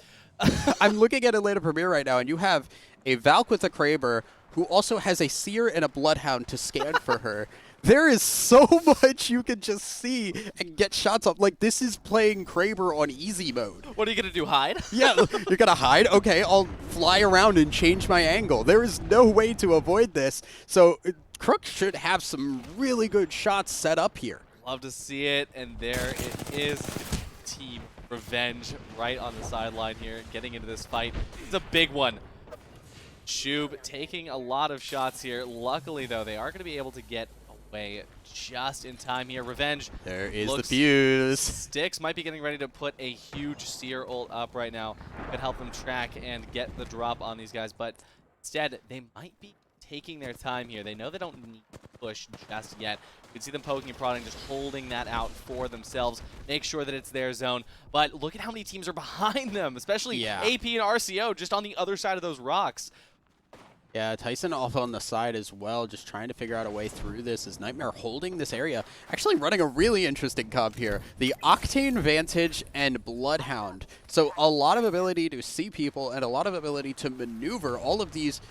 I'm looking at Atlanta Premier right now, and you have a Valk with a Kraber who also has a Seer and a Bloodhound to scan for her. There is so much you can just see and get shots up. Like, this is playing Kraber on easy mode. What are you going to do, hide? Yeah, you're going to hide? Okay, I'll fly around and change my angle. There is no way to avoid this. So Crook should have some really good shots set up here. Love to see it, and there it is. Team Revenge right on the sideline here, getting into this fight. It's a big one. Shub taking a lot of shots here. Luckily, though, they are going to be able to get away just in time here. Revenge. There is the fuse. Styx might be getting ready to put a huge Seer ult up right now. Could help them track and get the drop on these guys, but instead, they might be taking their time here. They know they don't need to push just yet. You can see them poking and prodding, just holding that out for themselves. Make sure that it's their zone. But look at how many teams are behind them, especially AP and RCO just on the other side of those rocks. Yeah, Tyson off on the side as well, just trying to figure out a way through this. Is Nightmare holding this area? Actually running a really interesting comp here. The Octane Vantage and Bloodhound. So a lot of ability to see people and a lot of ability to maneuver. All of these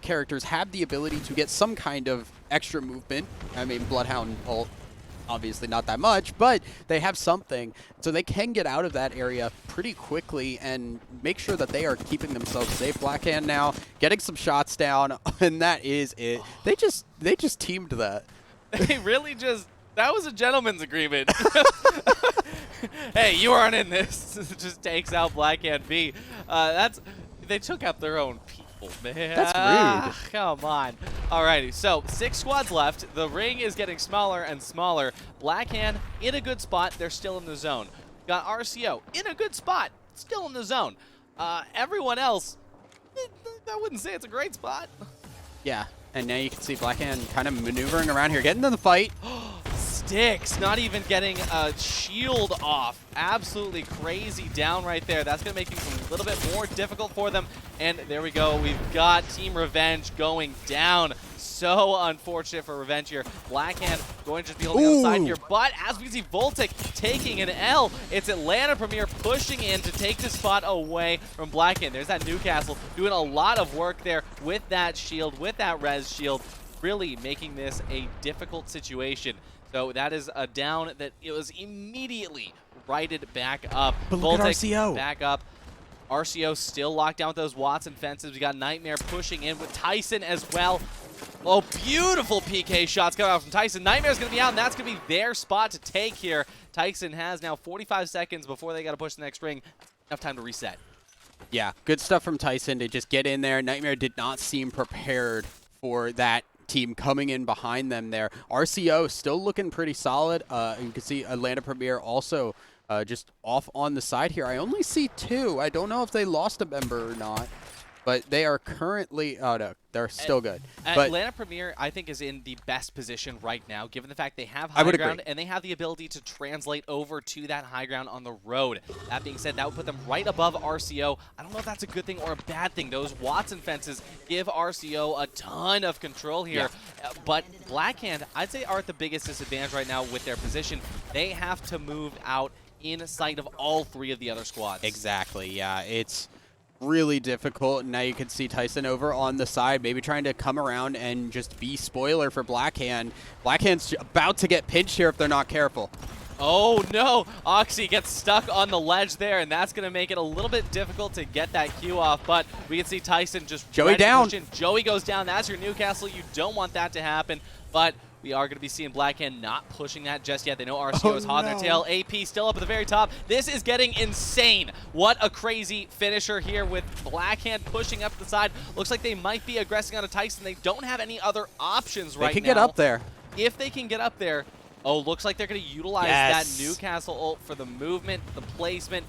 characters have the ability to get some kind of extra movement. I mean, Bloodhound obviously not that much, but they have something. So they can get out of that area pretty quickly and make sure that they are keeping themselves safe. Blackhand now getting some shots down, and that is it. They just teamed that. They really just, that was a gentleman's agreement. Hey, you aren't in this. Just takes out Blackhand V. They took out their own Oh, man. That's rude. Come on. Alrighty, so 6 squads left. The ring is getting smaller and smaller. Blackhand in a good spot. They're still in the zone. Got RCO in a good spot. Still in the zone. Everyone else, I wouldn't say it's a great spot. Yeah, and now you can see Blackhand kind of maneuvering around here, getting to the fight. Sticks, not even getting a shield off. Absolutely crazy down right there. That's going to make things a little bit more difficult for them. And there we go. We've got Team Revenge going down. So unfortunate for Revenge here. Blackhand going to just be on the other side here. But as we can see Voltic taking an L, it's Atlanta Premier pushing in to take the spot away from Blackhand. There's that Newcastle doing a lot of work there with that shield, with that res shield, really making this a difficult situation. So that is a down that it was immediately righted back up. But look at Voltic RCO. back up. RCO still locked down with those Watson fences. We got Nightmare pushing in with Tyson as well. Oh, beautiful PK shots coming out from Tyson. Nightmare's going to be out, and that's going to be their spot to take here. Tyson has now 45 seconds before they got to push the next ring. Enough time to reset. Yeah, good stuff from Tyson to just get in there. Nightmare did not seem prepared for that team coming in behind them there. RCO still looking pretty solid. You can see Atlanta Premier also just off on the side here. I only see 2. I don't know if they lost a member or not, but they are currently, oh no, they're still good. But Atlanta Premier, I think, is in the best position right now, given the fact they have I high would ground agree. and they have the ability to translate over to that high ground on the road. That being said, that would put them right above RCO. I don't know if that's a good thing or a bad thing. Those Watson fences give RCO a ton of control here. Yeah. But Blackhand, I'd say, are at the biggest disadvantage right now with their position. They have to move out in sight of all 3 of the other squads. exactly, yeah, it's really difficult. Now you can see Tyson over on the side, maybe trying to come around and just be spoiler for Blackhand. Blackhand's about to get pinched here if they're not careful. Oh no, Oxy gets stuck on the ledge there, and that's going to make it a little bit difficult to get that Q off, but we can see Tyson just Joey down. pushing. Joey goes down. That's your Newcastle. You don't want that to happen, but we are going to be seeing Blackhand not pushing that just yet. They know RCO is hot on their tail. AP still up at the very top. This is getting insane. What a crazy finisher here with Blackhand pushing up the side. Looks like they might be aggressing on a Tyson. They don't have any other options right now. They can get up there. If they can get up there, oh, looks like they're going to utilize that Newcastle ult for the movement, the placement,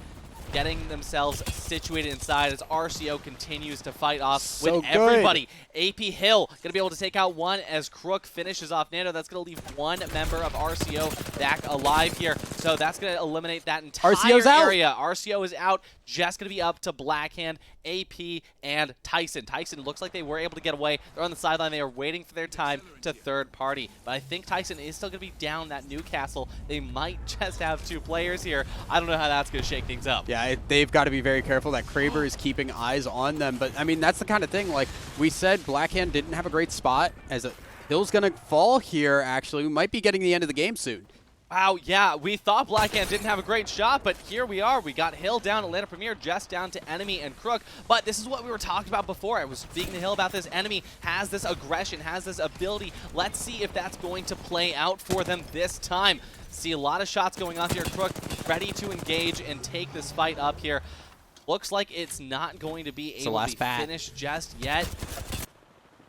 getting themselves situated inside as RCO continues to fight off with everybody. AP Hill going to be able to take out one as Crook finishes off Nano. That's going to leave 1 member of RCO back alive here. So that's going to eliminate that entire area. RCO is out. Just going to be up to Blackhand, AP, and Tyson. Tyson looks like they were able to get away. They're on the sideline. They are waiting for their time to third party. But I think Tyson is still going to be down that Newcastle. They might just have 2 players here. I don't know how that's going to shake things up. Yeah, they've got to be very careful that Kraber is keeping eyes on them. But, I mean, that's the kind of thing, like we said, Blackhand didn't have a great spot. As Hill's going to fall here, actually. We might be getting the end of the game soon. Wow, yeah, we thought Blackhand didn't have a great shot, but here we are. We got Hill down, Atlanta Premier just down to Enemy and Crook. But this is what we were talking about before. I was speaking to Hill about this. Enemy has this aggression, has this ability. Let's see if that's going to play out for them this time. See a lot of shots going off here. Crook ready to engage and take this fight up here. Looks like it's not going to be able to be finished just yet.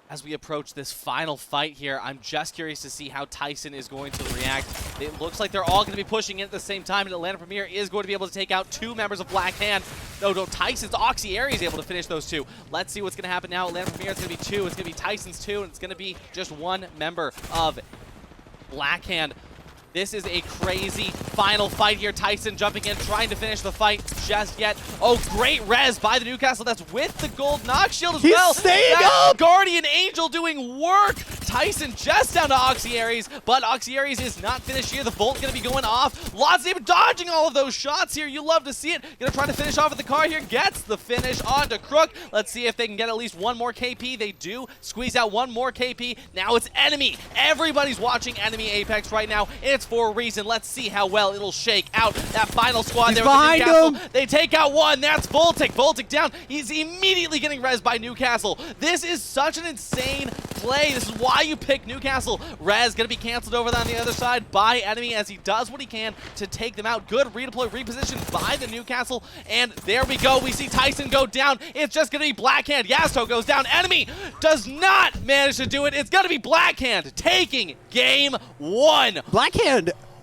As we approach this final fight here, I'm just curious to see how Tyson is going to react. It looks like they're all going to be pushing in at the same time, and Atlanta Premier is going to be able to take out 2 members of Blackhand. No, Tyson's Oxyeri is able to finish those 2. Let's see what's going to happen now. Atlanta Premier, it's going to be 2. It's going to be Tyson's 2, and it's going to be just 1 member of Blackhand. This is a crazy final fight here. Tyson jumping in, trying to finish the fight just yet. Oh, great res by the Newcastle. That's with the gold knock shield as well. He's staying up! Guardian Angel doing work. Tyson just down to Oxyaries, but Oxyaries is not finished here. The Volt's going to be going off. Lots even dodging all of those shots here. You love to see it. Going to try to finish off with the car here. Gets the finish onto Crook. Let's see if they can get at least 1 more KP. They do. Squeeze out 1 more KP. Now it's Enemy. Everybody's watching Enemy Apex right now. It's It's for a reason. Let's see how well it'll shake out. That final squad He's there with the behind Newcastle. him. They take out one. That's Voltic. Voltic down. He's immediately getting rezzed by Newcastle. This is such an insane play. This is why you pick Newcastle. Rez going to be canceled over on the other side by enemy as he does what he can to take them out. Good redeploy, reposition by the Newcastle. And there we go. We see Tyson go down. It's just going to be Blackhand. Yasto goes down. Enemy does not manage to do it. It's going to be Blackhand taking game 1. Blackhand.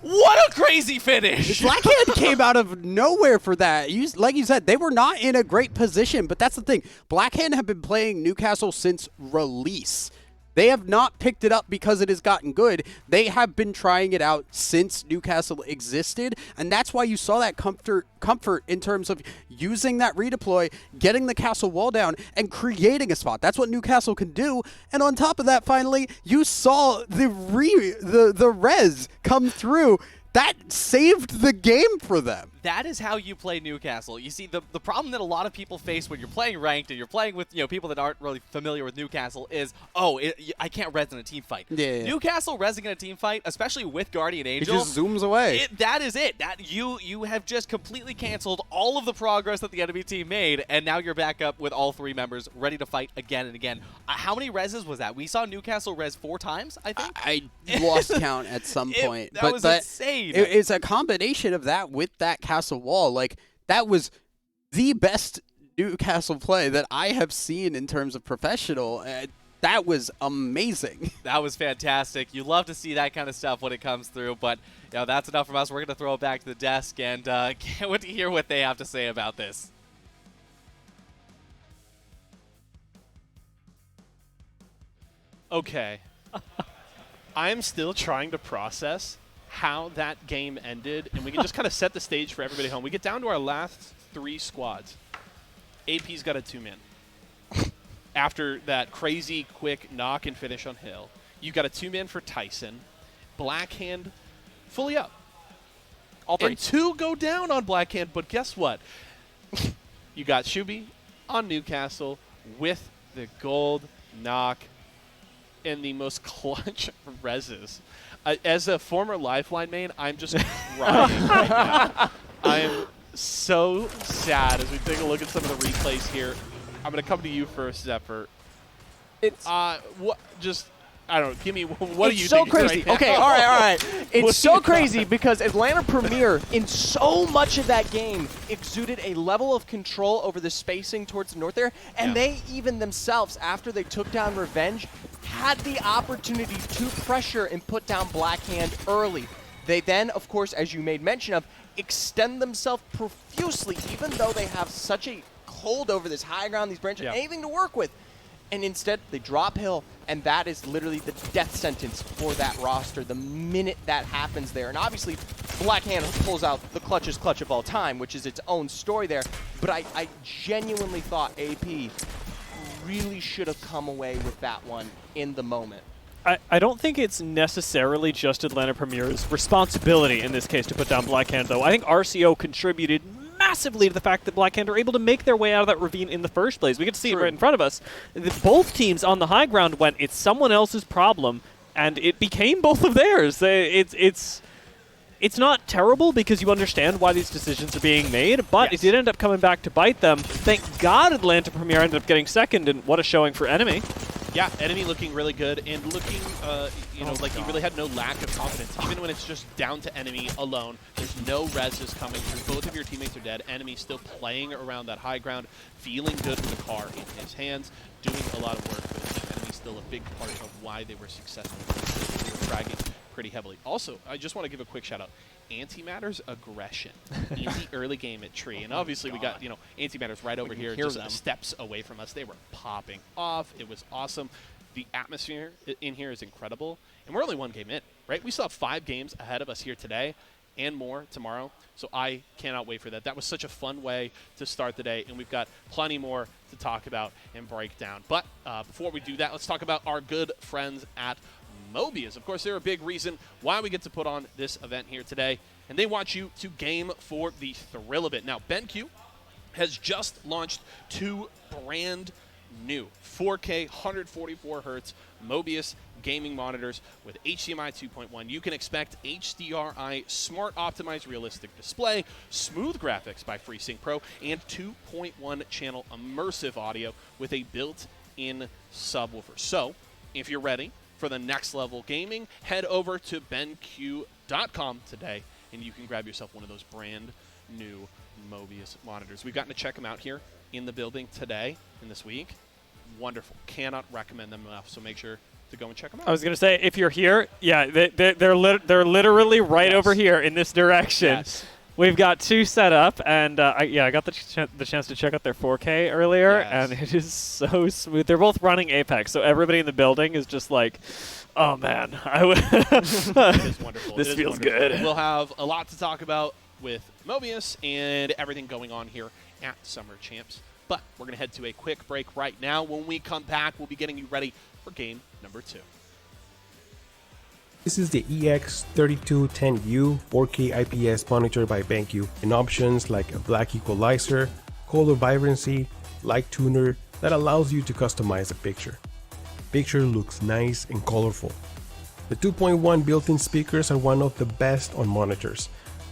What a crazy finish. Blackhand came out of nowhere for that. Like you said, they were not in a great position, but that's the thing. Blackhand have been playing Newcastle since release. They have not picked it up because it has gotten good. They have been trying it out since Newcastle existed, and that's why you saw that comfort in terms of using that redeploy, getting the castle wall down, and creating a spot. That's what Newcastle can do. And on top of that, finally, you saw the res come through. That saved the game for them. That is how you play Newcastle. You see, the problem that a lot of people face when you're playing ranked and you're playing with people that aren't really familiar with Newcastle is, I can't res in a team fight. Yeah. Newcastle resing in a team fight, especially with Guardian Angel, It just zooms away. That is it. That you have just completely canceled all of the progress that the enemy team made, and now you're back up with all 3 members ready to fight again and again. How many reses was that? We saw Newcastle res 4 times, I think. I lost count at some point. That was insane. It's a combination of that with that castle wall. Like, that was the best Newcastle play that I have seen in terms of professional. That was amazing. That was fantastic. You love to see that kind of stuff when it comes through, but that's enough from us. We're going to throw it back to the desk, and can't wait to hear what they have to say about this. Okay. I'm still trying to process how that game ended, and we can just kind of set the stage for everybody home. We get down to our last 3 squads. AP's got a 2-man. After that crazy quick knock and finish on Hill, you've got a 2-man for Tyson. Blackhand fully up. All 3. And 2 go down on Blackhand, but guess what? You got Shubi on Newcastle with the gold knock and the most clutch reses. As a former Lifeline main, I'm just crying right now. I am so sad as we take a look at some of the replays here. I'm going to come to you first, Zephyr. It's I don't know. Give me, what do you so think? crazy. Right now? Okay, all right. It's What do so you crazy because Atlanta Premier, in so much of that game, exuded a level of control over the spacing towards the north there, and they even themselves, after they took down Revenge, had the opportunity to pressure and put down Blackhand early. They then, of course, as you made mention of, extend themselves profusely, even though they have such a hold over this high ground, these branches, anything to work with. And instead, they drop Hill, and that is literally the death sentence for that roster the minute that happens there. And obviously, Blackhand pulls out the clutchest clutch of all time, which is its own story there. But I genuinely thought AP really should have come away with that one in the moment. I don't think it's necessarily just Atlanta Premier's responsibility in this case to put down Blackhand, though. I think RCO contributed massively to the fact that Blackhand are able to make their way out of that ravine in the first place. We get to see it right in front of us. Both teams on the high ground went, it's someone else's problem, and it became both of theirs. It's not terrible because you understand why these decisions are being made, but it did end up coming back to bite them. Thank God Atlanta Premier ended up getting second, and what a showing for Enemy. Yeah, Enemy looking really good and looking, like he really had no lack of confidence. Even when it's just down to Enemy alone, there's no reses coming through. Both of your teammates are dead. Enemy still playing around that high ground, feeling good with the car in his hands, doing a lot of work for the team. Enemy's still a big part of why they were successful. They were fragging pretty heavily. Also, I just want to give a quick shout out. Antimatter's aggression in the early game at Tree. And obviously we got, Antimatter's right over here, just steps away from us. They were popping off. It was awesome. The atmosphere in here is incredible. And we're only 1 game in, right? We still have 5 games ahead of us here today and more tomorrow. So I cannot wait for that. That was such a fun way to start the day. And we've got plenty more to talk about and break down. But before we do that, let's talk about our good friends at Mobius. Of course, they're a big reason why we get to put on this event here today, and they want you to game for the thrill of it. Now, BenQ has just launched 2 brand new 4K 144 hertz Mobius gaming monitors with HDMI 2.1. You can expect HDRI smart optimized realistic display, smooth graphics by FreeSync Pro, and 2.1 channel immersive audio with a built-in subwoofer. So, if you're ready for the next level gaming, head over to benq.com today and you can grab yourself one of those brand new Mobius monitors. We've gotten to check them out here in the building today and this week. Wonderful. Cannot recommend them enough, so make sure to go and check them out. I was going to say, if you're here, yeah, they're literally right over here in this direction. Yes. We've got 2 set up, and I got the chance to check out their 4K earlier, Yes. and it is so smooth. They're both running Apex, so everybody in the building is just like, oh man, It is wonderful. This It is feels wonderful. good. We'll have a lot to talk about with Mobius and everything going on here at Summer Champs. But we're going to head to a quick break right now. When we come back, we'll be getting you ready for game number 2. This is the EX3210U 4K IPS monitor by BenQ, and options like a black equalizer, color vibrancy, light tuner that allows you to customize a picture. Picture looks nice and colorful. The 2.1 built-in speakers are one of the best on monitors.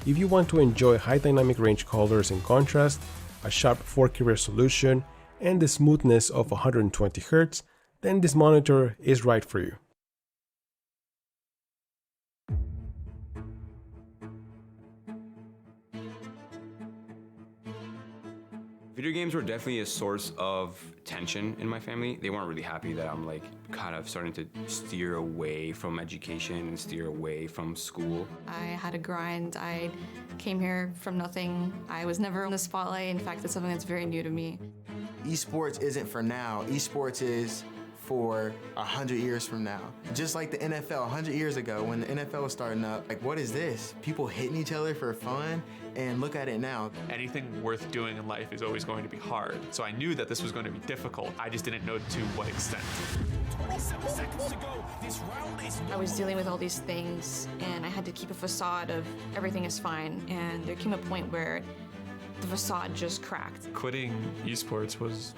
If you want to enjoy high dynamic range colors and contrast, a sharp 4K resolution, and the smoothness of 120 Hz, then this monitor is right for you. Video games were definitely a source of tension in my family. They weren't really happy that I'm like kind of starting to steer away from education and steer away from school. I had a grind. I came here from nothing. I was never in the spotlight. In fact, it's something that's very new to me. Esports isn't for now. Esports is for 100 years from now. Just like the NFL 100 years ago when the NFL was starting up, like what is this? People hitting each other for fun, and look at it now. Anything worth doing in life is always going to be hard. So I knew that this was going to be difficult. I just didn't know to what extent. 27 seconds to go. This round is I was dealing with all these things, and I had to keep a facade of everything is fine. And there came a point where the facade just cracked. Quitting esports was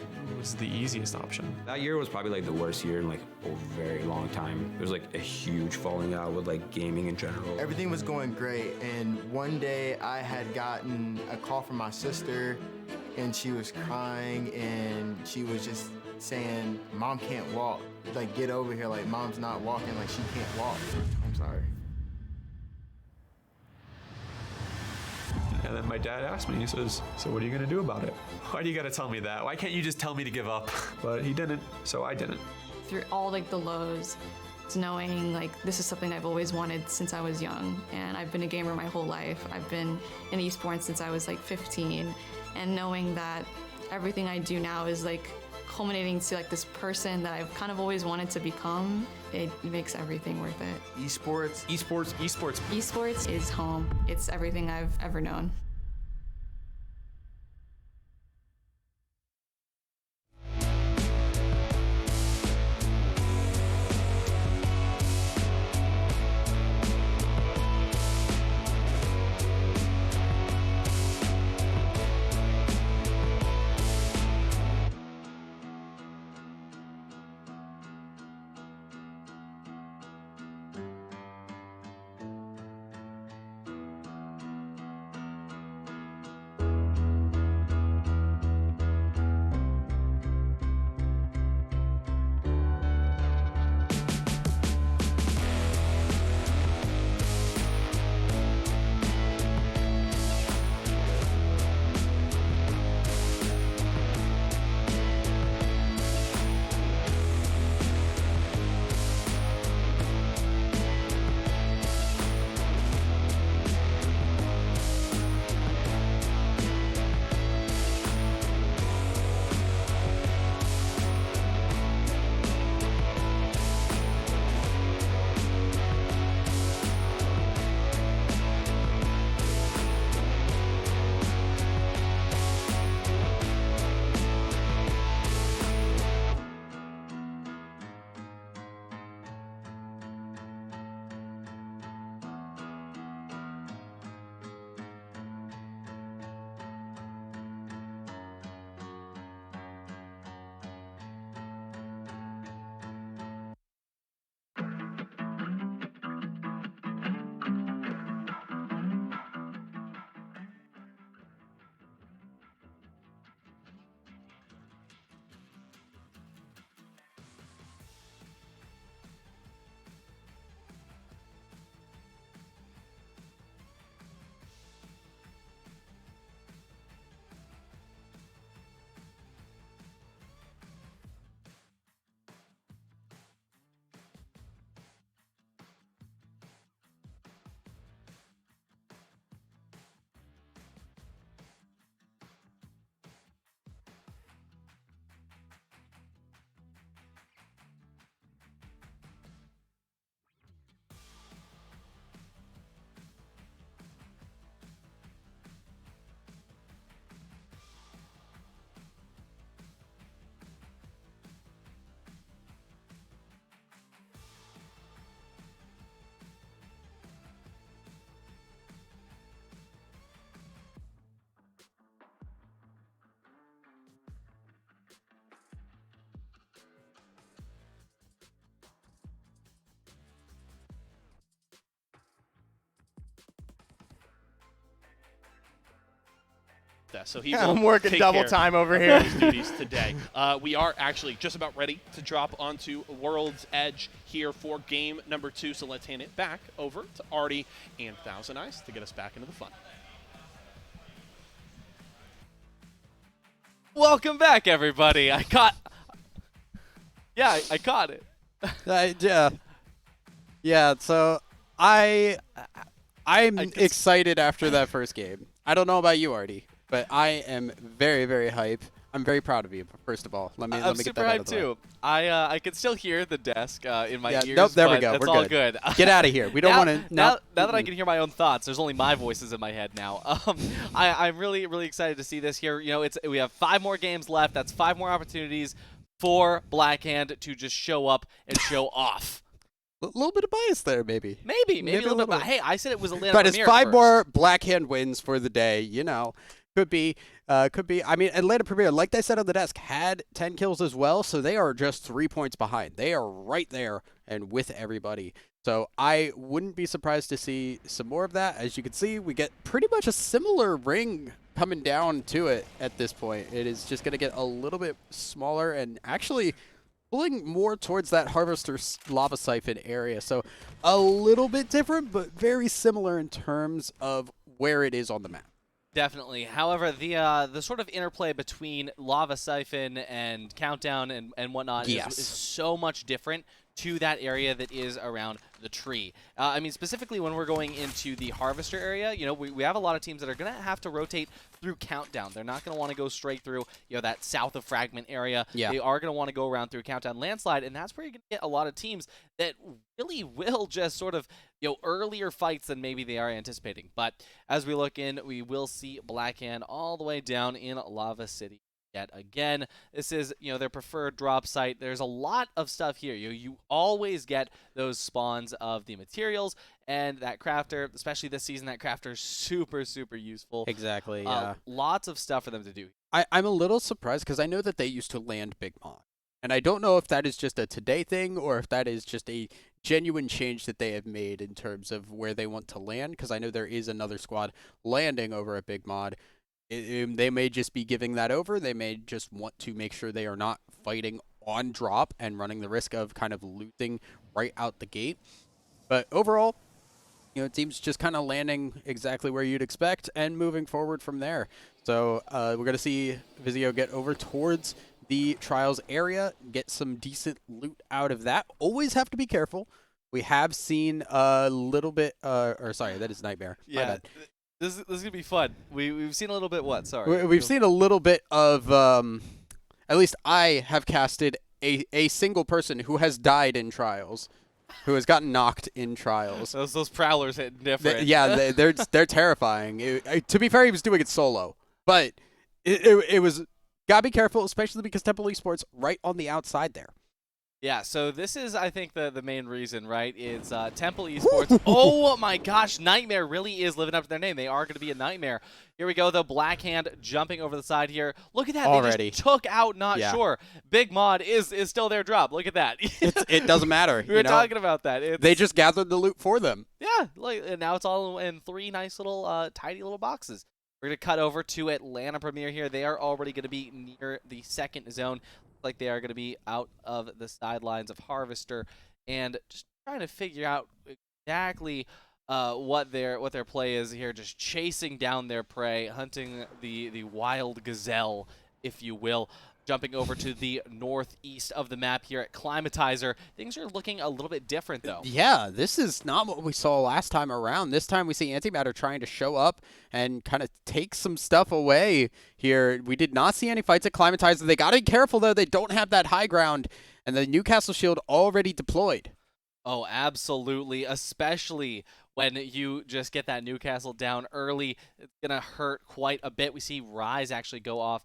the easiest option. That year was probably like the worst year in like a very long time. There was like a huge falling out with like gaming in general. Everything was going great, and one day I had gotten a call from my sister, and she was crying, and she was just saying, "Mom can't walk. Like, get over here. Like, Mom's not walking. Like, she can't walk." I'm sorry. And then my dad asked me, he says, "So what are you gonna do about it? Why do you gotta tell me that? Why can't you just tell me to give up?" But he didn't, so I didn't. Through all like the lows, it's knowing like this is something I've always wanted since I was young, and I've been a gamer my whole life. I've been in esports since I was like 15, and knowing that everything I do now is like culminating to like this person that I've kind of always wanted to become, it makes everything worth it. Esports. Esports is home. It's everything I've ever known. this, so he I'm will working take double care time over of here. his duties today. We are actually just about ready to drop onto World's Edge here for game number 2, so let's hand it back over to Artie and Thousand Eyes to get us back into the fun. Welcome back, everybody. I caught it. Yeah, so I'm excited after that first game. I don't know about you, Artie, but I am very, very hype. I'm very proud of you, first of all. Let me I'm get super that out hyped of the way. too. I can still hear the desk in my ears. Nope, there we but go. It's We're all good. good. Get out of here. We don't want to. Now that I can hear my own thoughts, there's only my voices in my head now. I'm really, really excited to see this here. You know, we have 5 more games left. That's 5 more opportunities for Blackhand to just show up and show off. A little bit of bias there, maybe. Maybe a little bit. But hey, I said it was a LAN But it's premiere 5 first. more Blackhand wins for the day. You know, could be. I mean, Atlanta Premier, like I said on the desk, had 10 kills as well, so they are just 3 points behind. They are right there and with everybody. So I wouldn't be surprised to see some more of that. As you can see, we get pretty much a similar ring coming down to it at this point. It is just going to get a little bit smaller and actually pulling more towards that Harvester Lava Siphon area. So a little bit different, but very similar in terms of where it is on the map. Definitely. However, the sort of interplay between Lava Siphon and Countdown and whatnot is so much different to that area that is around the tree. I mean, specifically when we're going into the Harvester area, you know, we have a lot of teams that are going to have to rotate through Countdown. They're not going to want to go straight through, you know, that south of Fragment area. Yeah. They are going to want to go around through Countdown Landslide, and that's where you're going to get a lot of teams that really will just sort of, you know, earlier fights than maybe they are anticipating. But as we look in, we will see Blackhand all the way down in Lava City. Yet again, this is, you know, their preferred drop site. There's a lot of stuff here. You always get those spawns of the materials, and that crafter, especially this season, that crafter is super, super useful. Exactly, yeah. Lots of stuff for them to do. I'm a little surprised because I know that they used to land Big Mod. And I don't know if that is just a today thing or if that is just a genuine change that they have made in terms of where they want to land, because I know there is another squad landing over at Big Mod. They may just be giving that over. They may just want to make sure they are not fighting on drop and running the risk of kind of losing right out the gate. But overall, you know, it seems just kind of landing exactly where you'd expect and moving forward from there. So we're going to see Vizio get over towards the Trials area, get some decent loot out of that. Always have to be careful. We have seen a little bit, sorry, that is Nightmare. Yeah. My bad. This is going to be fun. We've seen a little bit what? Sorry. We've seen a little bit of, at least I have casted a single person who has died in Trials, who has gotten knocked in Trials. Those Prowlers hit different. They're terrifying. To be fair, he was doing it solo, but it was, gotta be careful, especially because Temple Esports right on the outside there. Yeah, so this is, I think, the main reason, right? It's Temple Esports. Oh my gosh, Nightmare really is living up to their name. They are going to be a Nightmare. Here we go, though. Blackhand jumping over the side here. Look at that. Already. They just took out Not Sure. Big Mod is still their drop. Look at that. It doesn't matter. We were talking about that. They just gathered the loot for them. Yeah, and now it's all in 3 nice little, tidy little boxes. We're going to cut over to Atlanta Premier here. They are already going to be near the second zone. Like they are going to be out of the sidelines of Harvester, and just trying to figure out exactly what their play is here. Just chasing down their prey, hunting the wild gazelle, if you will. Jumping over to the northeast of the map here at Climatizer. Things are looking a little bit different, though. Yeah, this is not what we saw last time around. This time we see Antimatter trying to show up and kind of take some stuff away here. We did not see any fights at Climatizer. They got to be careful, though. They don't have that high ground, and the Newcastle Shield already deployed. Oh, absolutely, especially when you just get that Newcastle down early. It's going to hurt quite a bit. We see Rise actually go off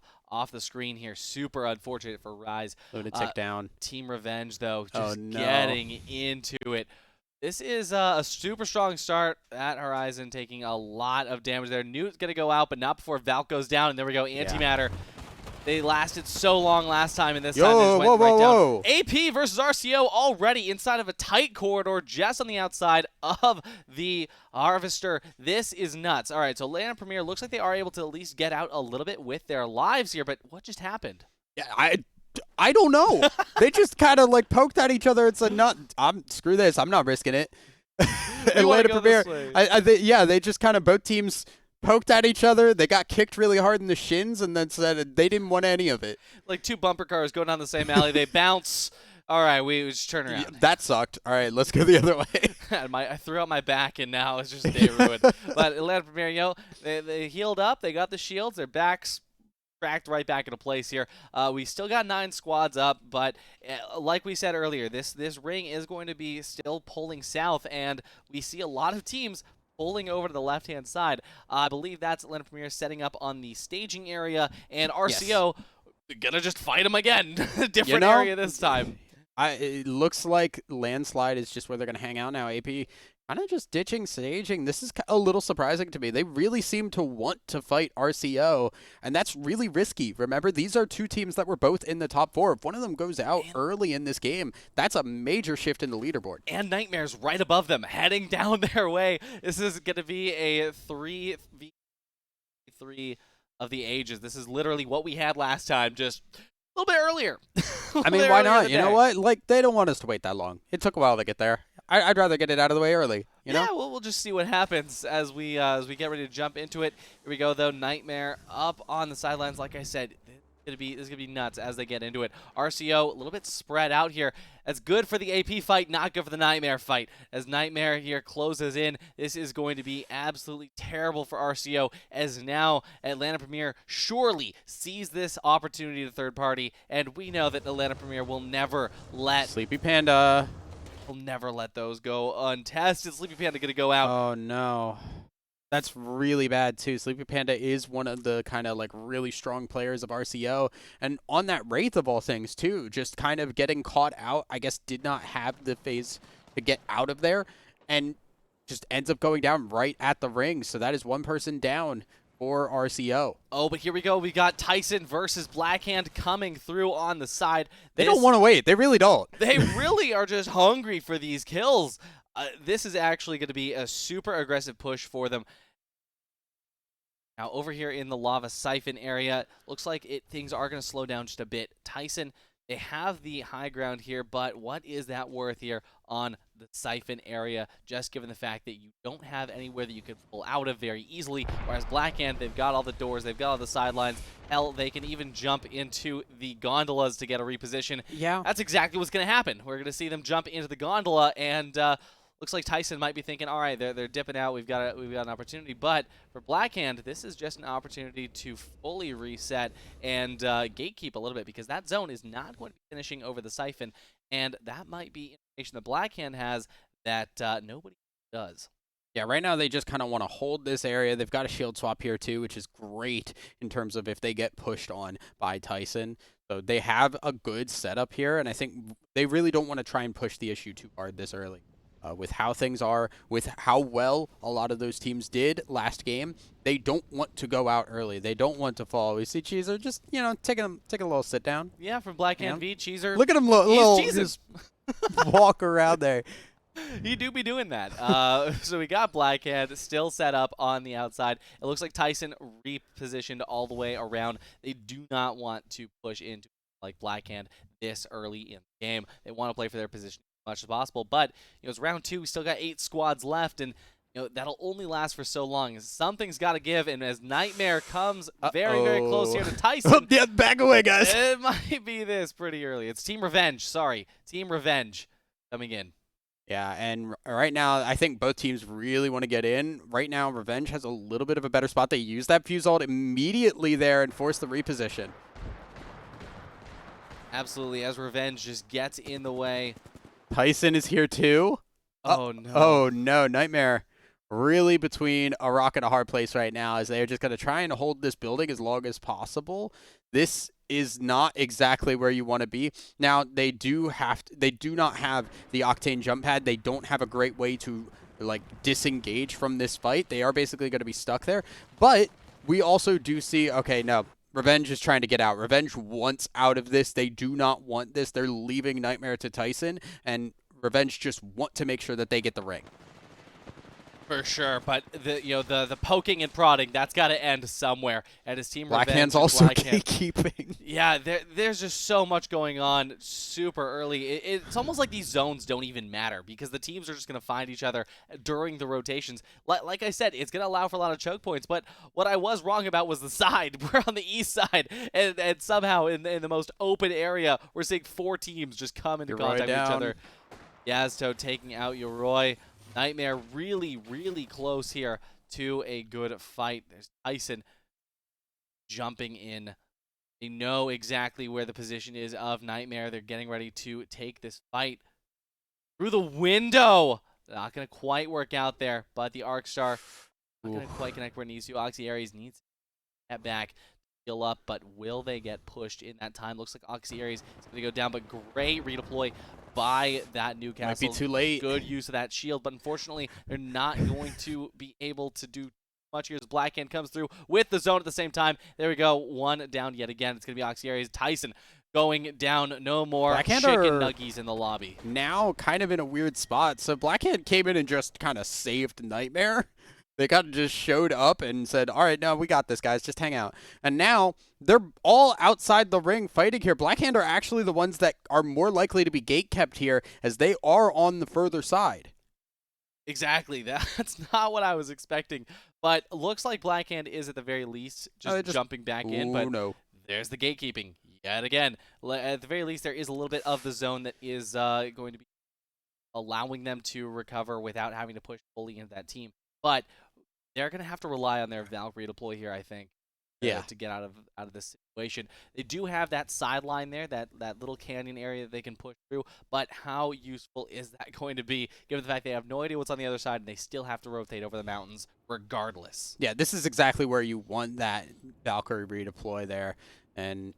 the screen here. Super unfortunate for Rise. Going to tick down. Team Revenge, though, just getting into it. This is a super strong start at Horizon, taking a lot of damage there. Newt's going to go out, but not before Valk goes down. And there we go, Antimatter. They lasted so long last time, and this time Yo, they just went whoa. down. AP versus RCO already inside of a tight corridor just on the outside of the Harvester. This is nuts. All right, so LAN Premier looks like they are able to at least get out a little bit with their lives here, but what just happened? Yeah, I don't know. They just kind of like poked at each other and said, screw this. I'm not risking it. Atlanta Premier. They just kind of both teams poked at each other. They got kicked really hard in the shins and then said they didn't want any of it. Like two bumper cars going down the same alley. They bounce. All right, we just turn around. Yeah, that sucked. All right, let's go the other way. I threw out my back, and now it's just day ruined. But Atlanta Premier, they healed up. They got the shields. Their backs cracked right back into place here. We still got 9 squads up, but like we said earlier, this ring is going to be still pulling south, and we see a lot of teams pulling over to the left-hand side. I believe that's Atlanta Premier setting up on the staging area, and RCO gonna just fight them again. Different area this time. It looks like Landslide is just where they're going to hang out now. AP kind of just ditching staging. This is a little surprising to me. They really seem to want to fight RCO, and that's really risky. Remember, these are 2 teams that were both in the top 4. If one of them goes out early in this game, that's a major shift in the leaderboard. And Nightmare's right above them, heading down their way. This is going to be a 3v3 of the ages. This is literally what we had last time, just a little bit earlier. I mean, why not? You know what? Like, they don't want us to wait that long. It took a while to get there. I'd rather get it out of the way early. You know? Yeah, we'll just see what happens as we get ready to jump into it. Here we go, though. Nightmare up on the sidelines. Like I said, this is gonna be nuts as they get into it. RCO a little bit spread out here. That's good for the AP fight, not good for the Nightmare fight. As Nightmare here closes in, this is going to be absolutely terrible for RCO, as now Atlanta Premier surely sees this opportunity to third party, and we know that Atlanta Premier will never let Sleepy Panda. We'll never let those go untested. Sleepy Panda gonna go out. Oh no. That's really bad too. Sleepy Panda is one of the kind of like really strong players of RCO, and on that Wraith of all things too, just kind of getting caught out, I guess did not have the phase to get out of there and just ends up going down right at the ring. So that is one person down for RCO. Oh, but here we go. We got Tyson versus Blackhand coming through on the side. They don't want to wait. They really don't. They really are just hungry for these kills. This is actually going to be a super aggressive push for them. Now, over here in the Lava Siphon area, looks like things are going to slow down just a bit. Tyson, they have the high ground here, but what is that worth here on the Siphon area, just given the fact that you don't have anywhere that you could pull out of very easily, whereas Blackhand, they've got all the doors, they've got all the sidelines. Hell, they can even jump into the gondolas to get a reposition. Yeah. That's exactly what's going to happen. We're going to see them jump into the gondola, and looks like Tyson might be thinking, all right, they're dipping out. We've got an opportunity. But for Blackhand, this is just an opportunity to fully reset and gatekeep a little bit, because that zone is not going to be finishing over the Siphon, and that might be information that Blackhand has that nobody does. Yeah, right now they just kind of want to hold this area. They've got a shield swap here too, which is great in terms of if they get pushed on by Tyson. So they have a good setup here, and I think they really don't want to try and push the issue too hard this early. With how things are, with how well a lot of those teams did last game, they don't want to go out early. They don't want to fall. We see Cheezer just, taking a little sit down. Yeah, from Blackhand V, Cheezer. Look at him just walk around there. He do be doing that. So we got Blackhand still set up on the outside. It looks like Tyson repositioned all the way around. They do not want to push into like Blackhand this early in the game. They want to play for their position as much as possible, but it's round 2. We still got 8 squads left, and that'll only last for so long. Something's got to give, and as Nightmare comes very, very close here to Tyson. Yeah, back away, guys. It might be this pretty early. It's Team Revenge. Sorry, Team Revenge coming in. Yeah, and right now, I think both teams really want to get in. Right now, Revenge has a little bit of a better spot. They use that fuse ult immediately there and force the reposition. Absolutely, as Revenge just gets in the way. Tyson is here too. Oh, no. Oh, no. Nightmare really between a rock and a hard place right now, as they're just going to try and hold this building as long as possible. This is not exactly where you want to be. Now, they do not have the Octane jump pad. They don't have a great way to disengage from this fight. They are basically going to be stuck there. But we also do see, okay, no, Revenge is trying to get out. Revenge wants out of this. They do not want this. They're leaving Nightmare to Tyson, and Revenge just want to make sure that they get the ring. For sure, but the poking and prodding, that's got to end somewhere. And his team Blackhand's Revenge also Blackhand, gatekeeping. Yeah, there's just so much going on super early. It's almost like these zones don't even matter because the teams are just going to find each other during the rotations. Like I said, it's going to allow for a lot of choke points, but what I was wrong about was the side. We're on the east side, and somehow in the most open area, we're seeing 4 teams just come into contact with each other. Yazto taking out Yoroi. Nightmare really, really close here to a good fight. There's Tyson jumping in. They know exactly where the position is of Nightmare. They're getting ready to take this fight through the window. Not going to quite work out there, but the Arc Star not going to quite connect where it needs to. Oxy Aries needs to get back, heal up, but will they get pushed in that time? Looks like Oxy Aries is going to go down, but great redeploy by that Newcastle. Might be too late. Good use of that shield, but unfortunately, they're not going to be able to do much here as Blackhand comes through with the zone at the same time. There we go. One down yet again. It's going to be Oxyaries. Tyson going down. No more Blackhand chicken nuggies in the lobby. Now kind of in a weird spot. So Blackhand came in and just kind of saved Nightmare. They kind of just showed up and said, all right, no, we got this, guys. Just hang out. And now they're all outside the ring fighting here. Blackhand are actually the ones that are more likely to be gatekept here as they are on the further side. Exactly. That's not what I was expecting. But looks like Blackhand is at the very least just jumping back in. But no. There's the gatekeeping yet again. At the very least, there is a little bit of the zone that is going to be allowing them to recover without having to push fully into that team. But they're going to have to rely on their Valkyrie deploy here, I think, to get out of this situation. They do have that sideline there, that little canyon area that they can push through, but how useful is that going to be, given the fact they have no idea what's on the other side, and they still have to rotate over the mountains regardless? Yeah, this is exactly where you want that Valkyrie redeploy there, and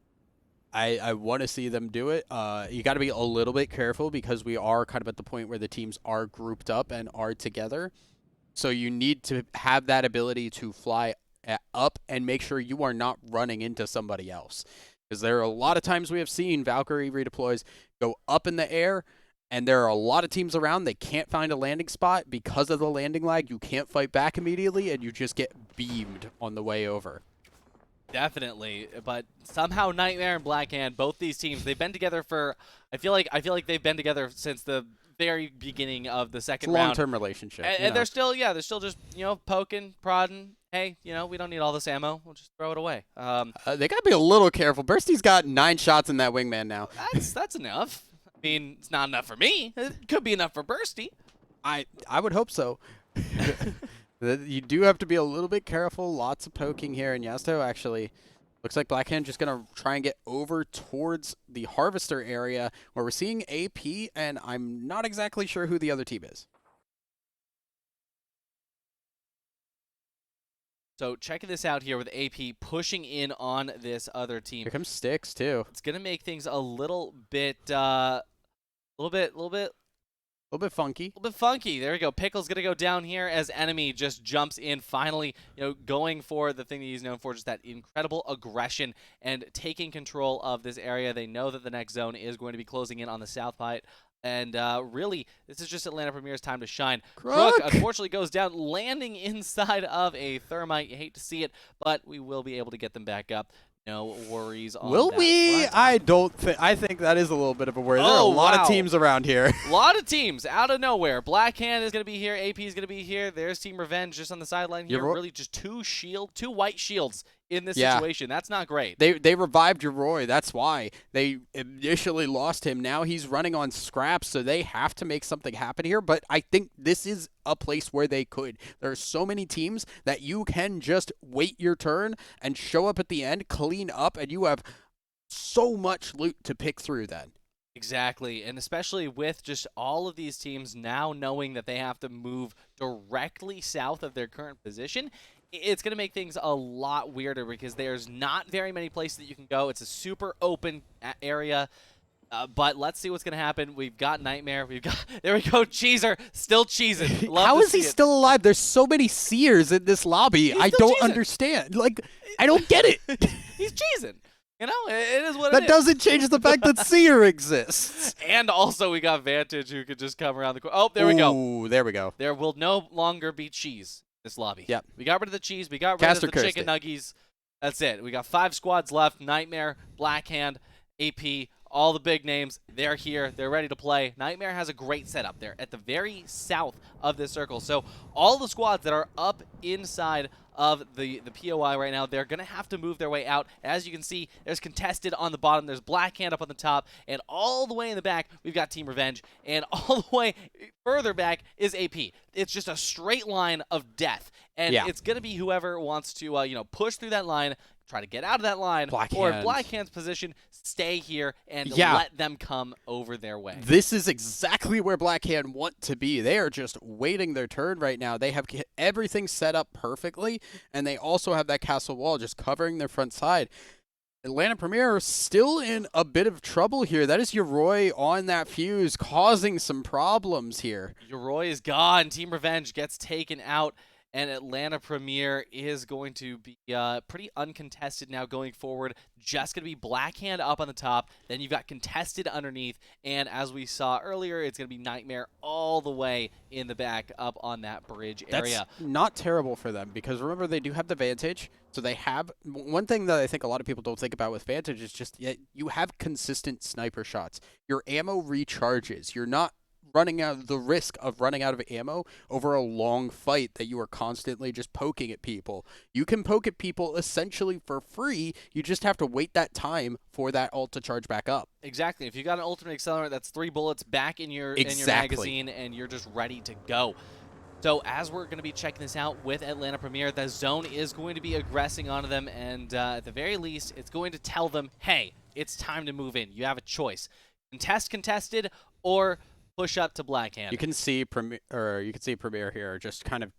I want to see them do it. You got to be a little bit careful because we are kind of at the point where the teams are grouped up and are together. So you need to have that ability to fly up and make sure you are not running into somebody else. Because there are a lot of times we have seen Valkyrie redeploys go up in the air, and there are a lot of teams around. They can't find a landing spot because of the landing lag. You can't fight back immediately, and you just get beamed on the way over. Definitely, but somehow Nightmare and Blackhand, both these teams, they've been together for, I feel like they've been together since the very beginning of the second round. Long-term relationship. And they're still just, poking, prodding. Hey, we don't need all this ammo. We'll just throw it away. They got to be a little careful. Bursty's got 9 shots in that wingman now. That's enough. I mean, it's not enough for me. It could be enough for Bursty. I would hope so. You do have to be a little bit careful. Lots of poking here. And Yazto actually looks like Blackhand just going to try and get over towards the Harvester area where we're seeing AP, and I'm not exactly sure who the other team is. So checking this out here with AP pushing in on this other team. Here comes Styx too. It's going to make things a little bit funky. There we go. Pickle's going to go down here as Enemy just jumps in, finally, going for the thing that he's known for, just that incredible aggression and taking control of this area. They know that the next zone is going to be closing in on the south side. And really, this is just Atlanta Premier's time to shine. Crook unfortunately goes down, landing inside of a Thermite. You hate to see it, but we will be able to get them back up. No worries on Will that we? front. I don't think. I think that is a little bit of a worry. There are a lot of teams around here. A lot of teams out of nowhere. Blackhand is going to be here. AP is going to be here. There's Team Revenge just on the sideline here. Really just two white shields in this situation. That's not great. They revived Yoroi. That's why they initially lost him. Now he's running on scraps, so they have to make something happen here. But I think this is a place where they could. There are so many teams that you can just wait your turn and show up at the end, clean up, and you have so much loot to pick through then. Exactly, and especially with just all of these teams now knowing that they have to move directly south of their current position, it's going to make things a lot weirder because there's not very many places that you can go. It's a super open area. But let's see what's going to happen. We've got Nightmare. There we go, Cheeser. Still cheesing. How is he still alive? There's so many seers in this lobby. I don't understand. Like, I don't get it. He's cheesing. You know, it is what it is. That doesn't change the fact that seer exists. And also we got Vantage who could just come around the corner. Oh, there we go. Ooh, there we go. There will no longer be cheese in this lobby. Yep. We got rid of the cheese. We got rid Caster of the cursed chicken it. nuggies. That's it. We got 5 squads left. Nightmare, Blackhand, AP, all the big names. They're here. They're ready to play. Nightmare has a great setup there at the very south of this circle. So all the squads that are up inside of the POI right now, they're going to have to move their way out. As you can see, there's Contested on the bottom, there's Blackhand up on the top, and all the way in the back, we've got Team Revenge, and all the way further back is AP. It's just a straight line of death, and it's going to be whoever wants to, push through that line, try to get out of that line, or in Blackhand's position, stay here and let them come over their way. This is exactly where Blackhand want to be. They are just waiting their turn right now. They have everything set up perfectly, and they also have that castle wall just covering their front side. Atlanta Premier still in a bit of trouble here. That is Yoroi on that fuse, causing some problems here. Yoroi is gone. Team Revenge gets taken out. And Atlanta Premier is going to be pretty uncontested now going forward. Just going to be Blackhand up on the top. Then you've got Contested underneath. And as we saw earlier, it's going to be Nightmare all the way in the back up on that bridge area. That's not terrible for them because remember, they do have the Vantage. So they have one thing that I think a lot of people don't think about with Vantage is just you have consistent sniper shots. Your ammo recharges. You're not running out the risk of running out of ammo over a long fight that you are constantly just poking at people. You can poke at people essentially for free. You just have to wait that time for that ult to charge back up. Exactly. If you got an ultimate accelerant, that's 3 bullets back in your magazine, and you're just ready to go. So as we're going to be checking this out with Atlanta Premier, the zone is going to be aggressing onto them, and at the very least, it's going to tell them, hey, it's time to move in. You have a choice. Contested, or push up to Blackhand. You can see Premier here just kind of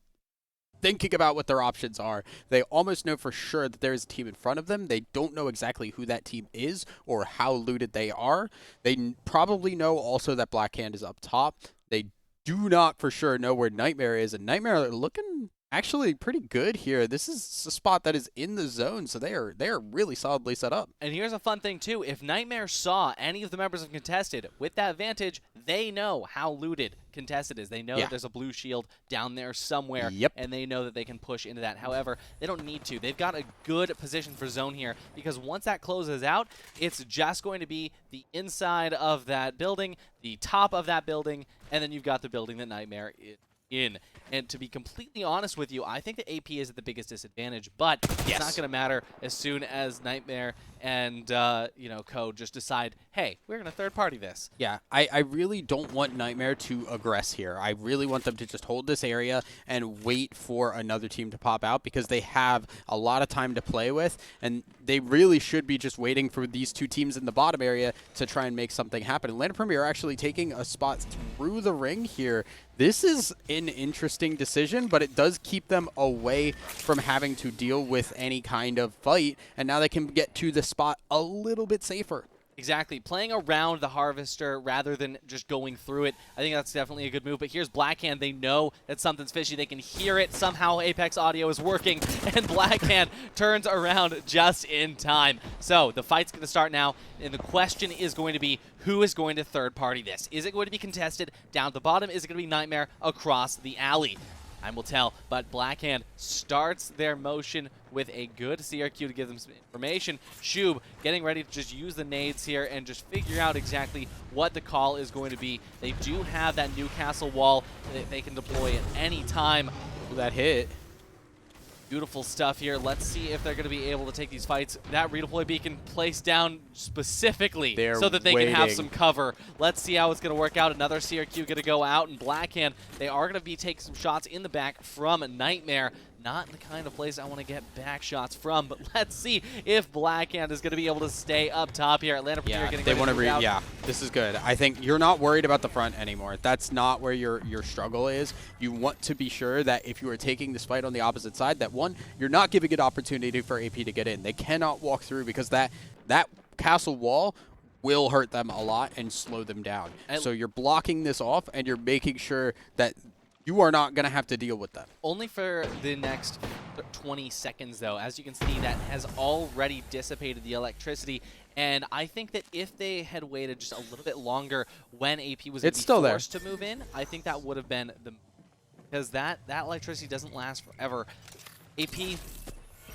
thinking about what their options are. They almost know for sure that there is a team in front of them. They don't know exactly who that team is or how looted they are. They probably know also that Blackhand is up top. They do not for sure know where Nightmare is, and Nightmare looking actually pretty good here. This is a spot that is in the zone, so they are really solidly set up. And here's a fun thing too. If Nightmare saw any of the members of Contested with that Vantage, they know how looted Contested is. They know that there's a blue shield down there somewhere, and they know that they can push into that. However, they don't need to. They've got a good position for zone here because once that closes out, it's just going to be the inside of that building, the top of that building, and then you've got the building that Nightmare is in. And to be completely honest with you, I think that AP is at the biggest disadvantage, but it's not going to matter as soon as Nightmare and Co just decide, hey, we're going to third party this. Yeah, I really don't want Nightmare to aggress here. I really want them to just hold this area and wait for another team to pop out because they have a lot of time to play with, and they really should be just waiting for these two teams in the bottom area to try and make something happen. Atlanta Premier actually taking a spot through the ring here. This is an interesting decision, but it does keep them away from having to deal with any kind of fight, and now they can get to the spot a little bit safer. Exactly. Playing around the Harvester rather than just going through it, I think that's definitely a good move. But here's Blackhand. They know that something's fishy. They can hear it. Somehow Apex audio is working, and Blackhand turns around just in time. So the fight's going to start now, and the question is going to be, who is going to third party this? Is it going to be Contested down at the bottom? Is it going to be Nightmare across the alley? Time will tell, but Blackhand starts their motion with a good CRQ to give them some information. Shub getting ready to just use the nades here and just figure out exactly what the call is going to be. They do have that Newcastle wall that they can deploy at any time. That hit. Beautiful stuff here. Let's see if they're going to be able to take these fights. That redeploy beacon placed down specifically so that they can have some cover. Let's see how it's going to work out. Another CRQ going to go out, and Blackhand, they are going to be taking some shots in the back from Nightmare. Not the kind of place I want to get back shots from, but let's see if Blackhand is going to be able to stay up top here. Atlanta Premier getting ready to move out. Yeah, this is good. I think you're not worried about the front anymore. That's not where your struggle is. You want to be sure that if you are taking this fight on the opposite side, that one, you're not giving it opportunity for AP to get in. They cannot walk through because that castle wall will hurt them a lot and slow them down. So you're blocking this off, and you're making sure that you are not going to have to deal with them. Only for the next 20 seconds, though. As you can see, that has already dissipated the electricity. And I think that if they had waited just a little bit longer when AP was forced to move in, I think that would have been the... Because that electricity doesn't last forever. AP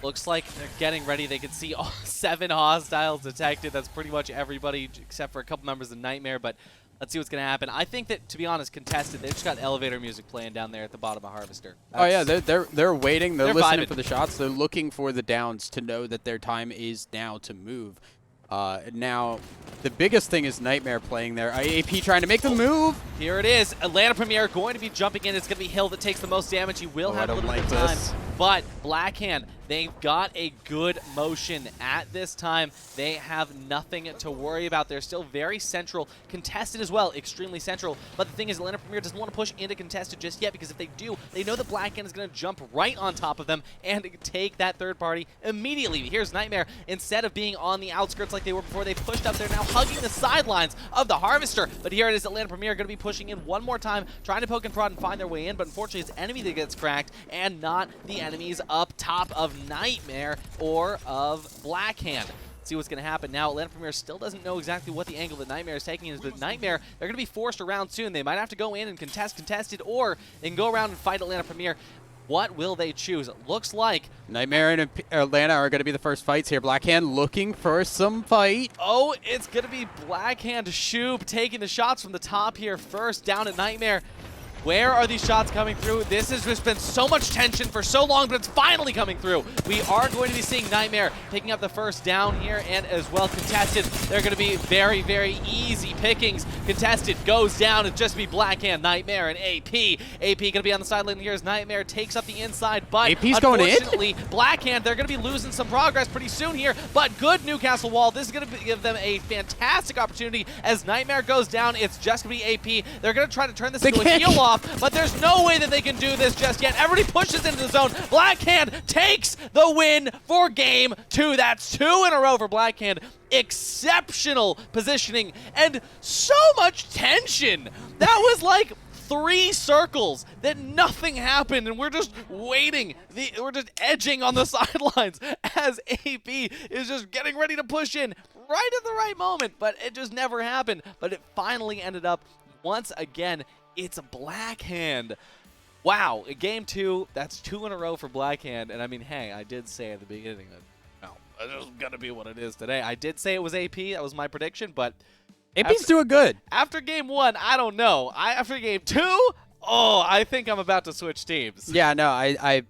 looks like they're getting ready. They can see all 7 hostiles detected. That's pretty much everybody except for a couple members of Nightmare. But let's see what's going to happen. I think that, to be honest, contested, they've just got elevator music playing down there at the bottom of Harvester. Oh yeah, they're waiting. They're listening vibing for the shots. They're looking for the downs to know that their time is now to move. Now, the biggest thing is Nightmare playing there. AP trying to make the move. Here it is. Atlanta Premier going to be jumping in. It's going to be Hill that takes the most damage. He will have a little bit of time. But Blackhand, they've got a good motion at this time. They have nothing to worry about. They're still very central. Contested as well, extremely central. But the thing is, Atlanta Premier doesn't want to push into contested just yet, because if they do, they know that Blackhand is going to jump right on top of them and take that third party immediately. Here's Nightmare. Instead of being on the outskirts like they were before, they pushed up there, now hugging the sidelines of the Harvester. But here it is, Atlanta Premier going to be pushing in one more time, trying to poke and prod and find their way in. But unfortunately, it's enemy that gets cracked and not the enemies up top of Nightmare or of Blackhand. See what's going to happen now. Atlanta Premier still doesn't know exactly what the angle that Nightmare is taking is, but Nightmare, they're going to be forced around soon. They might have to go in and contested, or they can go around and fight Atlanta Premier. What will they choose? It looks like Nightmare and Atlanta are going to be the first fights here. Blackhand looking for some fight. Oh, it's going to be Blackhand Shoob taking the shots from the top here first, down at Nightmare. Where are these shots coming through? This has just been so much tension for so long, but it's finally coming through. We are going to be seeing Nightmare picking up the first down here, and as well contested. They're going to be very, very easy pickings. Contested goes down. It'll just be Blackhand, Nightmare, and AP. AP going to be on the sideline here as Nightmare takes up the inside, but AP's going in? unfortunately, Blackhand, they're going to be losing some progress pretty soon here, but good Newcastle wall. This is going to give them a fantastic opportunity as Nightmare goes down. It's just going to be AP. They're going to try to turn this into a heal off, but there's no way that they can do this just yet. Everybody pushes into the zone. Blackhand takes the win for game 2. That's 2 in a row for Blackhand. Exceptional positioning and so much tension. That was like 3 circles that nothing happened, and we're just waiting. We're just edging on the sidelines as AP is just getting ready to push in right at the right moment, but it just never happened. But it finally ended up once again. It's a Blackhand. Wow, game 2, that's 2 in a row for Blackhand. And I mean, hey, I did say at the beginning that, no, it's just going to be what it is today. I did say it was AP. That was my prediction, but AP's doing good. After game 1, I don't know. After game 2, oh, I think I'm about to switch teams. Yeah, no, I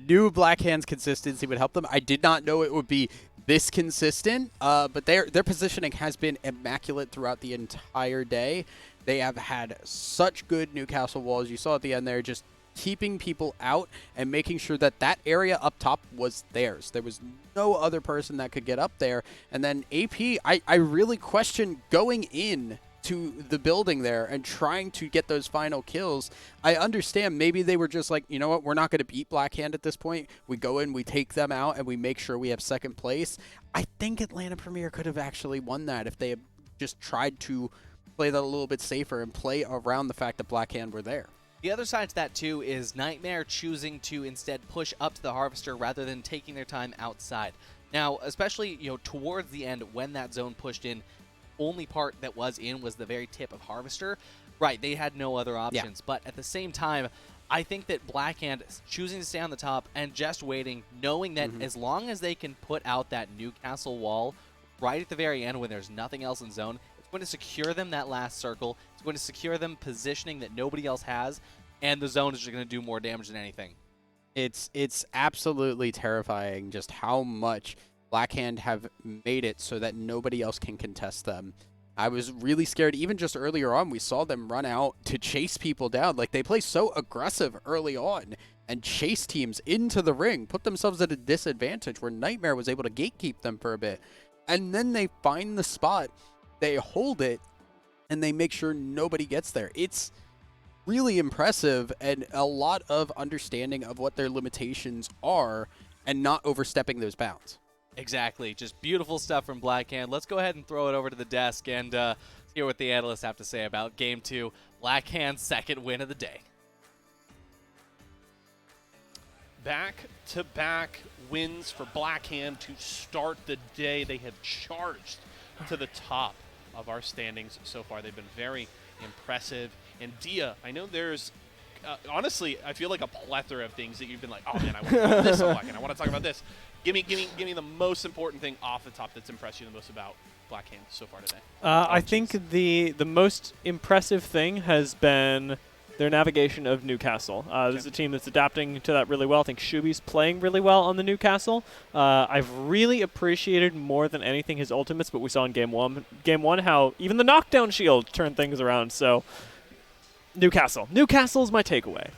knew Blackhand's consistency would help them. I did not know it would be this consistent, but their positioning has been immaculate throughout the entire day. They have had such good Newcastle walls. You saw at the end there, just keeping people out and making sure that that area up top was theirs. There was no other person that could get up there. And then AP, I really question going in to the building there and trying to get those final kills. I understand maybe they were just like, you know what, we're not going to beat Blackhand at this point. We go in, we take them out, and we make sure we have second place. I think Atlanta Premier could have actually won that if they had just tried to play that a little bit safer and play around the fact that Blackhand were there. The other side to that, too, is Nightmare choosing to instead push up to the Harvester rather than taking their time outside. Now, especially, towards the end when that zone pushed in, only part that was in was the very tip of Harvester. Right, they had no other options. Yeah. But at the same time, I think that Blackhand choosing to stay on the top and just waiting, knowing that as long as they can put out that Newcastle wall right at the very end when there's nothing else in zone, it's going to secure them that last circle. It's going to secure them positioning that nobody else has, and the zone is just going to do more damage than anything. It's absolutely terrifying just how much Blackhand have made it so that nobody else can contest them. I was really scared. Even just earlier on, we saw them run out to chase people down. Like, they play so aggressive early on and chase teams into the ring, put themselves at a disadvantage where Nightmare was able to gatekeep them for a bit. And then they find the spot, they hold it, and they make sure nobody gets there. It's really impressive and a lot of understanding of what their limitations are and not overstepping those bounds. Exactly. Just beautiful stuff from Blackhand. Let's go ahead and throw it over to the desk and hear what the analysts have to say about Game 2. Blackhand's second win of the day. Back-to-back wins for Blackhand to start the day. They have charged to the top of our standings so far. They've been very impressive. And Dia, I know there's honestly, I feel like a plethora of things that you've been like, oh man, I want to talk about this on Blackhand. I want to talk about this. Give me the most important thing off the top that's impressed you the most about Blackhand so far today. I think the most impressive thing has been their navigation of Newcastle. This is a team that's adapting to that really well. I think Shubi's playing really well on the Newcastle. I've really appreciated more than anything his ultimates, but we saw in Game 1 how even the knockdown shield turned things around. So Newcastle is my takeaway.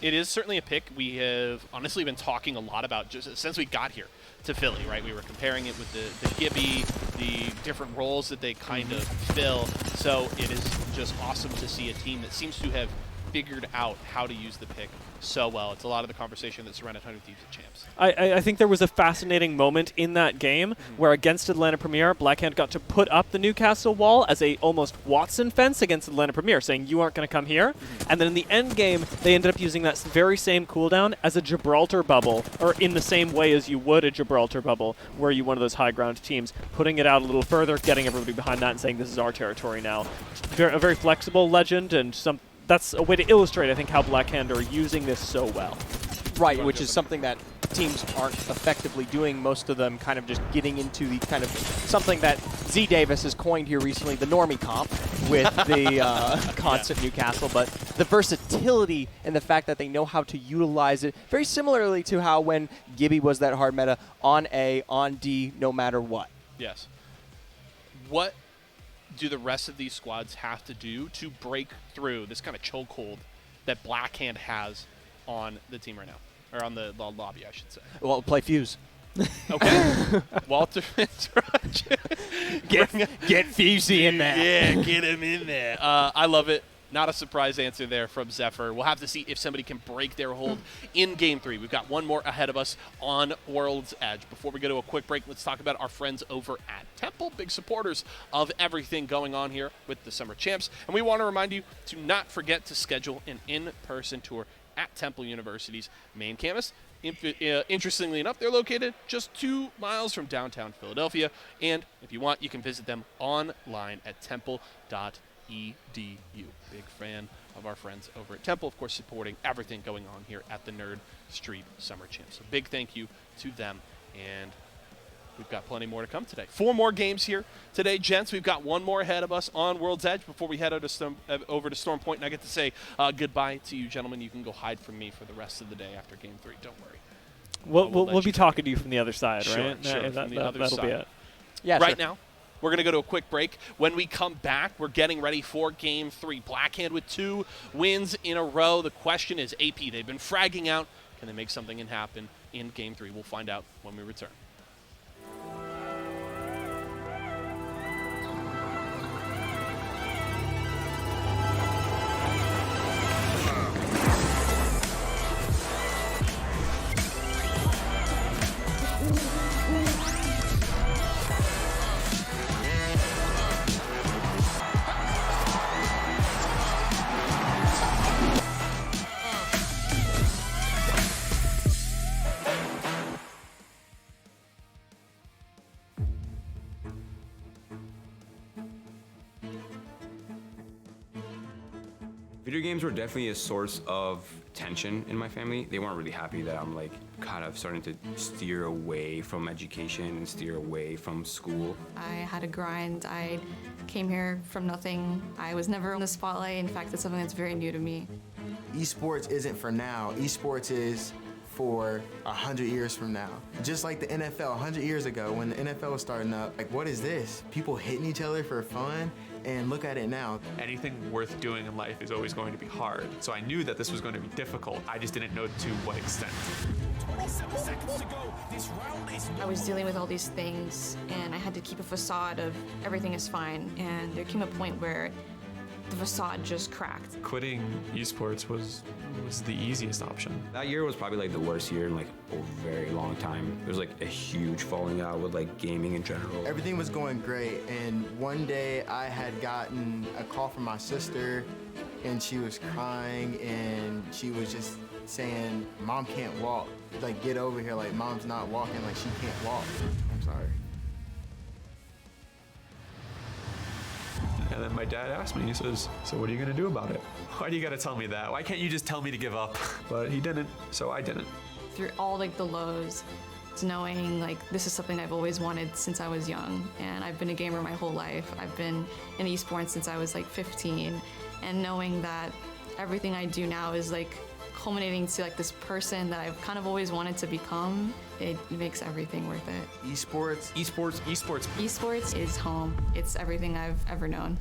It is certainly a pick we have honestly been talking a lot about just since we got here to Philly, right? We were comparing it with the Gibby, the different roles that they kind of fill. So it is just awesome to see a team that seems to have figured out how to use the pick so well. It's a lot of the conversation that surrounded 100 Thieves at Champs. I think there was a fascinating moment in that game where against Atlanta Premier, Blackhand got to put up the Newcastle wall as a almost Watson fence against Atlanta Premier, saying you aren't going to come here. And then in the end game, they ended up using that very same cooldown as a Gibraltar bubble, or in the same way as you would a Gibraltar bubble, where you one of those high ground teams, putting it out a little further, getting everybody behind that and saying this is our territory now. A very flexible legend, and that's a way to illustrate, I think, how Blackhand are using this so well. Right, which is something that teams aren't effectively doing, most of them kind of just getting into the kind of something that Z Davis has coined here recently, the normie comp with the constant Newcastle, but the versatility and the fact that they know how to utilize it, very similarly to how when Gibby was that hard meta on A, on D, no matter what. Yes. What do the rest of these squads have to do to break through this kind of chokehold that Blackhand has on the team right now? Or on the lobby, I should say. Well, play Fuse. Okay. Walter get Fusey in there. Yeah, get him in there. I love it. Not a surprise answer there from Zephyr. We'll have to see if somebody can break their hold in Game 3. We've got one more ahead of us on World's Edge. Before we go to a quick break, let's talk about our friends over at Temple, big supporters of everything going on here with the Summer Champs. And we want to remind you to not forget to schedule an in-person tour at Temple University's main campus. Interestingly enough, they're located just 2 miles from downtown Philadelphia. And if you want, you can visit them online at temple.edu. Big fan of our friends over at Temple, of course, supporting everything going on here at the Nerd Street Summer Champs. So big thank you to them, and we've got plenty more to come today. 4 more games here today, gents. We've got one more ahead of us on World's Edge before we head over to Storm Point, and I get to say goodbye to you, gentlemen. You can go hide from me for the rest of the day after Game 3. Don't worry. We'll be talking to you from the other side, right? Sure, That'll be it. Yeah, right now, we're going to go to a quick break. When we come back, we're getting ready for Game 3. Blackhand with 2 wins in a row. The question is, AP, they've been fragging out. Can they make something happen in Game 3? We'll find out when we return. Video games were definitely a source of tension in my family. They weren't really happy that I'm like kind of starting to steer away from education and steer away from school. I had a grind. I came here from nothing. I was never in the spotlight. In fact, it's something that's very new to me. Esports isn't for now. Esports is for 100 years from now. Just like the NFL 100 years ago when the NFL was starting up, like what is this? People hitting each other for fun? And look at it now. Anything worth doing in life is always going to be hard. So I knew that this was going to be difficult. I just didn't know to what extent. 27 seconds to go. This round is I was dealing with all these things, and I had to keep a facade of everything is fine. And there came a point where the facade just cracked. Quitting esports was the easiest option. That year was probably like the worst year in like a very long time. There was like a huge falling out with like gaming in general. Everything was going great, and one day I had gotten a call from my sister, and she was crying, and she was just saying, "Mom can't walk. Like, get over here. Like, Mom's not walking. Like, she can't walk." I'm sorry. And then my dad asked me, he says, "So what are you gonna do about it? Why do you gotta tell me that? Why can't you just tell me to give up?" But he didn't, so I didn't. Through all like the lows, it's knowing like this is something I've always wanted since I was young, and I've been a gamer my whole life. I've been in esports since I was like 15, and knowing that everything I do now is like culminating to like this person that I've kind of always wanted to become, it makes everything worth it. Esports. Esports is home. It's everything I've ever known.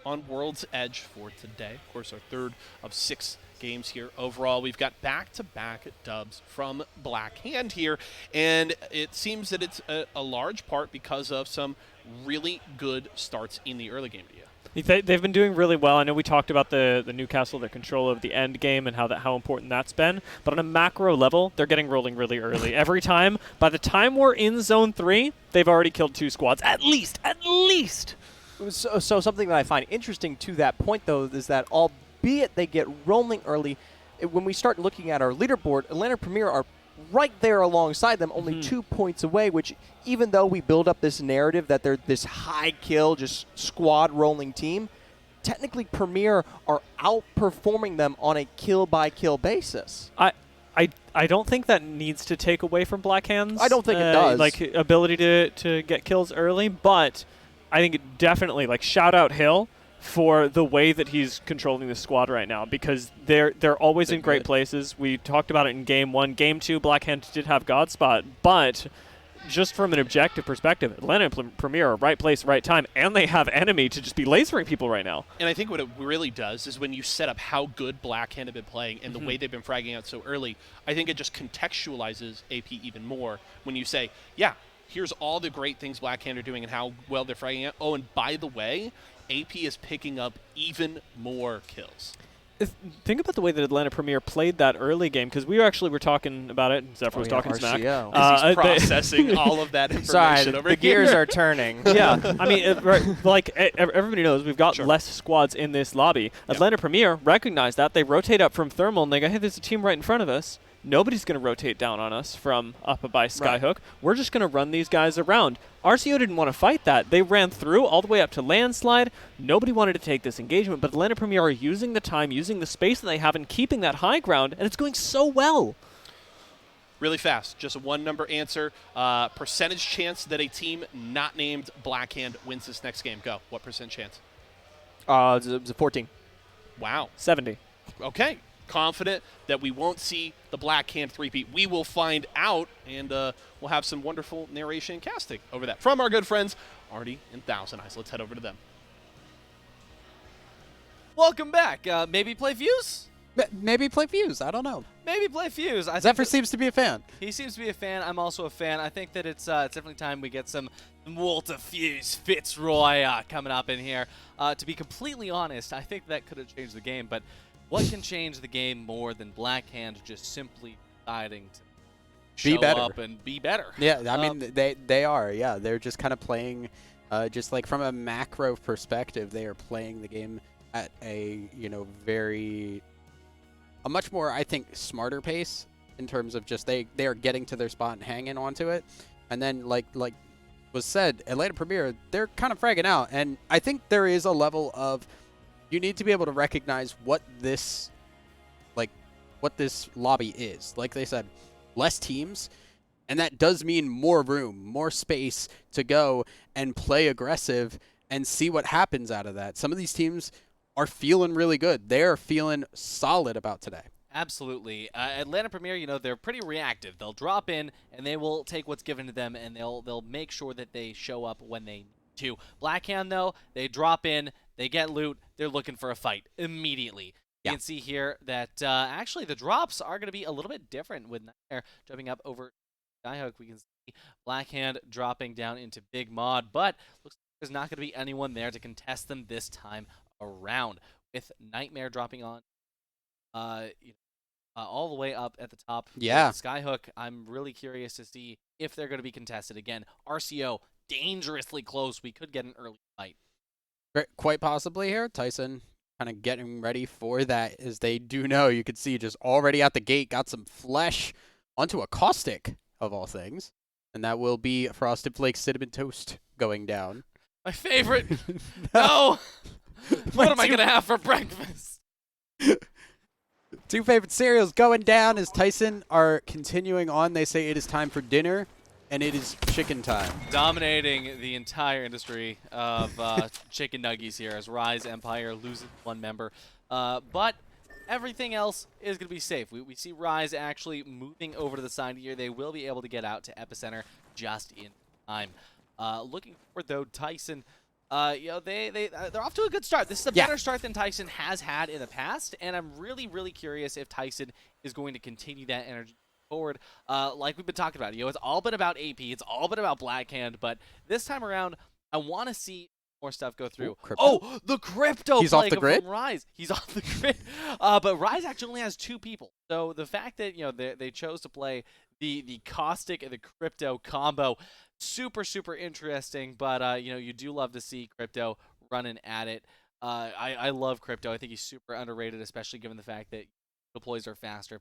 On World's Edge for today. Of course, our third of 6 games here overall. We've got back-to-back dubs from Black Hand here, and it seems that it's a large part because of some really good starts in the early game to you. They've been doing really well. I know we talked about the Newcastle, their control of the end game and how important that's been. But on a macro level, they're getting rolling really early. Every time, by the time we're in Zone 3, they've already killed 2 squads. At least! So something that I find interesting to that point, though, is that albeit they get rolling early, when we start looking at our leaderboard, Atlanta Premier are right there alongside them, only 2 points away, which even though we build up this narrative that they're this high kill, just squad rolling team, technically Premier are outperforming them on a kill-by-kill basis. I don't think that needs to take away from Black Hand's I don't think it does. like ability to get kills early, but I think it definitely, like, shout out Hill for the way that he's controlling the squad right now, because they're always in great places. We talked about it in Game 1. Game 2, Black Hand did have Godspot, but just from an objective perspective, Atlanta Premier are right place, right time, and they have enemy to just be lasering people right now. And I think what it really does is when you set up how good Black Hand have been playing and the way they've been fragging out so early, I think it just contextualizes AP even more when you say, yeah, here's all the great things Black Hand are doing and how well they're fragging out. Oh, and by the way, AP is picking up even more kills. Think about the way that Atlanta Premier played that early game, because we were talking about it. Zephyr was talking smack. He's processing all of that information. Sorry, over the gears are turning. Yeah, I mean, like everybody knows, we've got less squads in this lobby. Atlanta Premier recognize that. They rotate up from Thermal, and they go, hey, there's a team right in front of us. Nobody's going to rotate down on us from up by Skyhook. We're just going to run these guys around. RCO didn't want to fight that. They ran through all the way up to Landslide. Nobody wanted to take this engagement, but Atlanta Premier are using the time, using the space that they have, and keeping that high ground, and it's going so well. Really fast, just a 1-number answer. Percentage chance that a team not named Black Hand wins this next game. Go. What % chance? It's a 14. Wow. 70. Okay. Confident that we won't see the Black Hand three-peat. We will find out, and we'll have some wonderful narration and casting over that from our good friends Artie and Thousand Eyes. Let's head over to them. Welcome back. Maybe play Fuse? Maybe play Fuse. I don't know. Maybe play Fuse. Zephyr seems to be a fan. He seems to be a fan. I'm also a fan. I think that it's definitely time we get some Walter Fuse Fitzroy coming up in here. To be completely honest, I think that could have changed the game, but what can change the game more than Blackhand just simply deciding to Be show better. up and be better? Yeah, I mean, they are. Yeah, they're just kind of playing, just like from a macro perspective, they are playing the game at a, a much more, I think, smarter pace in terms of just they are getting to their spot and hanging onto it. And then, like was said, Atlanta Premier, they're kind of fragging out. And I think there is a level of you need to be able to recognize what this lobby is. Like they said, less teams, and that does mean more room, more space to go and play aggressive and see what happens out of that. Some of these teams are feeling really good. They're feeling solid about today. Absolutely. Atlanta Premier, they're pretty reactive. They'll drop in and they will take what's given to them, and they'll make sure that they show up when they need to. Blackhand, though, they drop in, they get loot, they're looking for a fight immediately. You can see here that actually the drops are going to be a little bit different with Nightmare jumping up over Skyhook. We can see Blackhand dropping down into Big Mod, but looks like there's not going to be anyone there to contest them this time around. With Nightmare dropping on all the way up at the top. Yeah. Skyhook, I'm really curious to see if they're going to be contested again. RCO, dangerously close. We could get an early fight. Quite possibly here. Tyson kind of getting ready for that, as they do know. You can see just already out the gate, got some flesh onto a caustic, of all things. And that will be Frosted Flakes Cinnamon Toast going down. My favorite. No. What am I going to have for breakfast? Two favorite cereals going down as Tyson are continuing on. They say it is time for dinner, and it is chicken time. Dominating the entire industry of chicken nuggies here as Rise Empire loses one member. But everything else is going to be safe. We see Rise actually moving over to the side here. They will be able to get out to Epicenter just in time. Looking forward, though, Tyson... they're off to a good start. This is a better start than Tyson has had in the past, and I'm really, really curious if Tyson is going to continue that energy forward. Like we've been talking about, it's all been about AP, it's all been about Blackhand, but this time around, I want to see more stuff go through. Crypto? The crypto He's off the grid? from Rise. He's off the grid. But Rise actually only has 2 people. So the fact that they chose to play the caustic and the crypto combo, super, super interesting. But you do love to see crypto running at it. I love crypto. I think he's super underrated, especially given the fact that deploys are faster.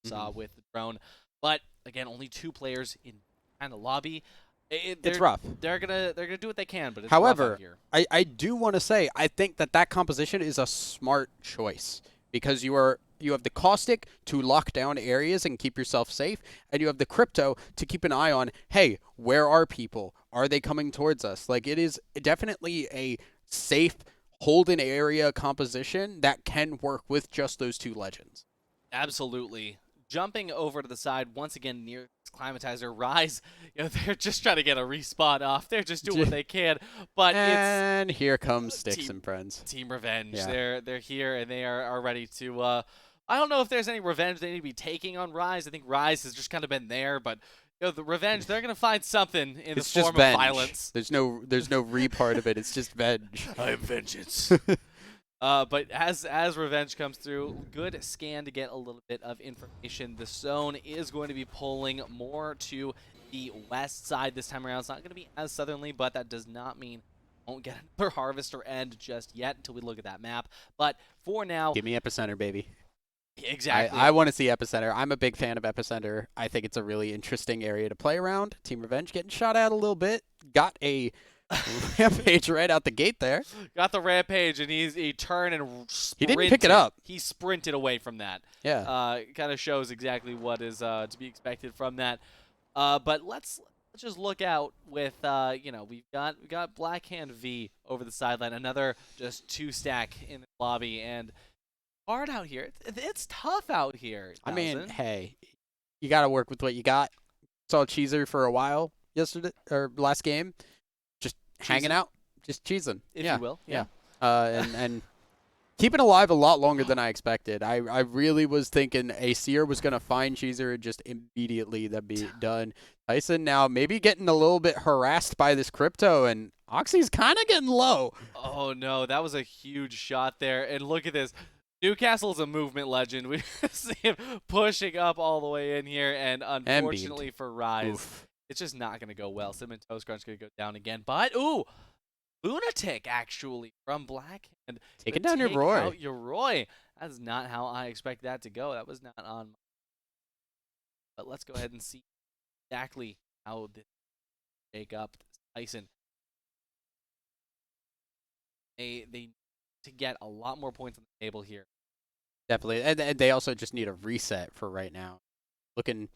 Saw with the drone, but again, only 2 players in kind of lobby. It's rough. They're gonna do what they can, but it's However, rough out here. I do want to say I think that composition is a smart choice, because you have the caustic to lock down areas and keep yourself safe, and you have the crypto to keep an eye on, hey, where are people? Are they coming towards us? Like, it is definitely a safe hold an area composition that can work with just those 2 legends. Absolutely. Jumping over to the side once again near this Climatizer. Rise, they're just trying to get a respawn off. They're just doing what they can, but and here comes Sticks and Friends. Team Revenge. Yeah. They're here and they are ready to. I don't know if there's any revenge they need to be taking on Rise. I think Rise has just kind of been there, but the revenge, they're gonna find something in the form of violence. There's no re-part of it. It's just venge. I am vengeance. But as Revenge comes through, good scan to get a little bit of information. The zone is going to be pulling more to the west side this time around. It's not going to be as southerly, but that does not mean we won't get another Harvester end just yet until we look at that map. But for now... Give me Epicenter, baby. Exactly. I want to see Epicenter. I'm a big fan of Epicenter. I think it's a really interesting area to play around. Team Revenge getting shot at a little bit. Got a... rampage right out the gate there. Got the rampage, and he turned and sprinted. He didn't pick it up. He sprinted away from that. Yeah. Kind of shows exactly what is to be expected from that. But let's just look out with we've got Blackhand V over the sideline. Another just 2-stack in the lobby, and hard out here. It's tough out here. I mean, hey, you got to work with what you got. Saw Cheezer for a while yesterday or last game. Hanging out, just cheesing, if you will. And keeping alive a lot longer than I expected. I really was thinking a Seer was going to find Cheezer and just immediately that'd be done. Tyson now maybe getting a little bit harassed by this crypto, and Oxy's kind of getting low. Oh, no, that was a huge shot there. And look at this. Newcastle's a movement legend. We see him pushing up all the way in here, and unfortunately for Rise, it's just not going to go well. Cinnamon Toast Crunch going to go down again. But, ooh, Lunatic, actually, from Blackhand. Taking down your Roy. Out your Roy. That's not how I expect that to go. That was not on. But let's go ahead and see exactly how this shake up. Tyson. They need to get a lot more points on the table here. Definitely. And they also just need a reset for right now. Looking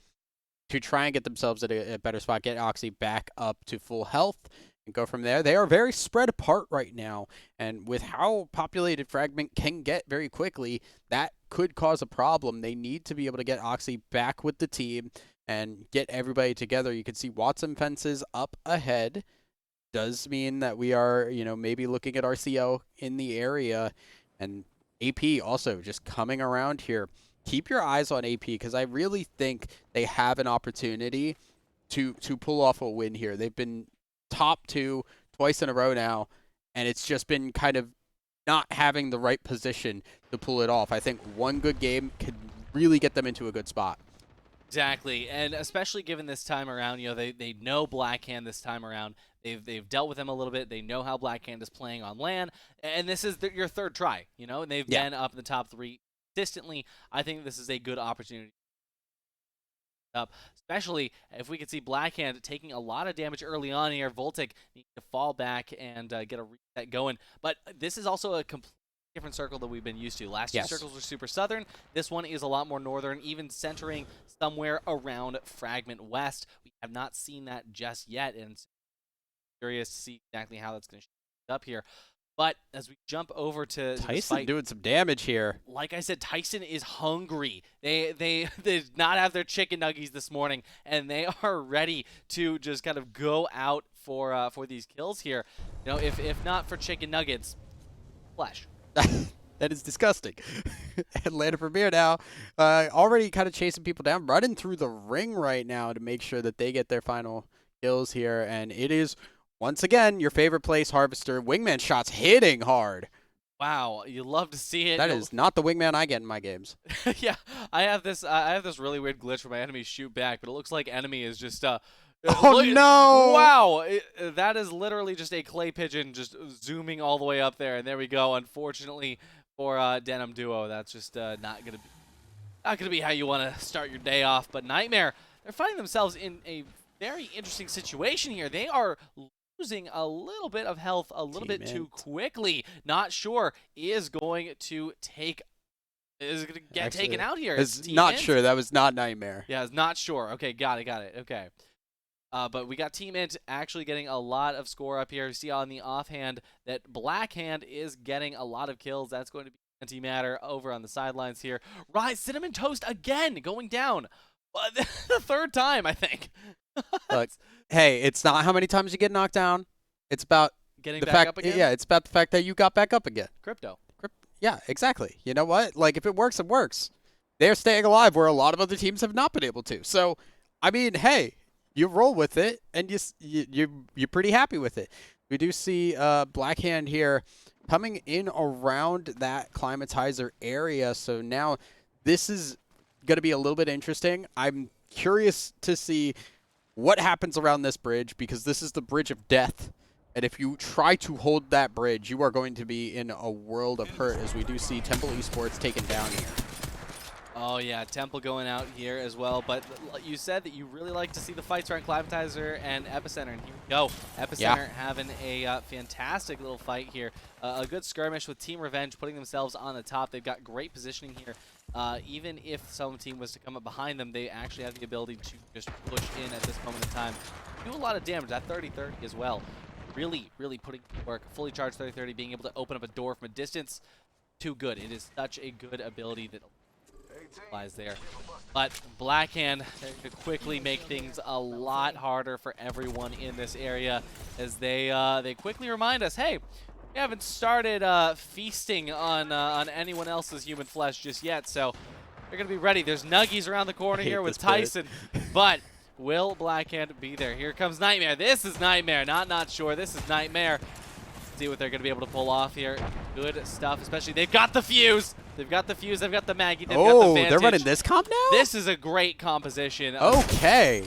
to try and get themselves at a better spot, get Oxy back up to full health, and go from there. They are very spread apart right now, and with how populated Fragment can get very quickly, that could cause a problem. They need to be able to get Oxy back with the team and get everybody together. You can see Watson Fences up ahead. Does mean that we are, maybe looking at RCO in the area, and AP also just coming around here. Keep your eyes on AP, because I really think they have an opportunity to pull off a win here. They've been top 2 twice in a row now, and it's just been kind of not having the right position to pull it off. I think one good game could really get them into a good spot. Exactly, and especially given this time around, they know Blackhand this time around. They've dealt with them a little bit. They know how Blackhand is playing on LAN, and this is your third try, and they've been up in the top 3 consistently. I think this is a good opportunity. Especially if we could see Blackhand taking a lot of damage early on here. Voltic needs to fall back and get a reset going, but this is also a complete different circle that we've been used to. Last two circles were super southern. This one is a lot more northern, even centering somewhere around Fragment West. We have not seen that just yet, and curious to see exactly how that's going to shape up here. But as we jump over to Tyson fight, doing some damage here. like I said, Tyson is hungry. They did not have their chicken nuggies this morning, and they are ready to just kind of go out for these kills here. If not for chicken nuggets, flesh. That is disgusting. Atlanta Premier now already kind of chasing people down, running through the ring right now to make sure that they get their final kills here. And it is, once again, your favorite place, Harvester. Wingman shots hitting hard. Wow, you love to see it. That is not the wingman I get in my games. Yeah, I have this really weird glitch where my enemies shoot back, but it looks like enemy is just oh no! Wow, that is literally just a clay pigeon just zooming all the way up there, and there we go. Unfortunately for Denim Duo, that's just not gonna be how you want to start your day off. But Nightmare, they're finding themselves in a very interesting situation here. They are losing a little bit of health a little bit too quickly. Not sure is going to get taken out here. Is not sure. That was not Nightmare. Yeah, it's not sure. Okay, got it. Okay. But we got Team Int actually getting a lot of score up here. You see on the offhand that Blackhand is getting a lot of kills. That's going to be Antimatter over on the sidelines here. Rise Cinnamon Toast again going down. The third time, I think. Look, hey, it's not how many times you get knocked down. It's about getting the back fact, up again? Yeah, it's about the fact that you got back up again. Crypto. Yeah, exactly. You know what? Like, if it works, it works. They're staying alive where a lot of other teams have not been able to. So, I mean, hey, you roll with it, and you're pretty happy with it. We do see Blackhand here coming in around that climatizer area. So now this is going to be a little bit interesting. I'm curious to see what happens around this bridge, because this is the bridge of death. And if you try to hold that bridge, you are going to be in a world of hurt, as we do see Temple Esports taken down here. Oh, yeah, Temple going out here as well. But you said that you really like to see the fights around Climatizer and Epicenter. And here we go. Epicenter having a fantastic little fight here. A good skirmish with Team Revenge putting themselves on the top. They've got great positioning here. Even if some team was to come up behind them, they actually have the ability to just push in at this moment in time. Do a lot of damage. That 30-30 as well. Really putting work. Fully charged 30-30, being able to open up a door from a distance. Too good. It is such a good ability that lies there. But Blackhand could quickly make things a lot harder for everyone in this area, as they quickly remind us, hey, We haven't started feasting on anyone else's human flesh just yet, so they're going to be ready. There's Nuggies around the corner here with Tyson, but will Blackhand be there? Here comes Nightmare. This is Nightmare, not sure. This is Nightmare. See what they're going to be able to pull off here. Good stuff, especially they've got the fuse. They've got the fuse, they've got the Maggie, they've got the Vantage. They're running this comp now? This is a great composition. Okay.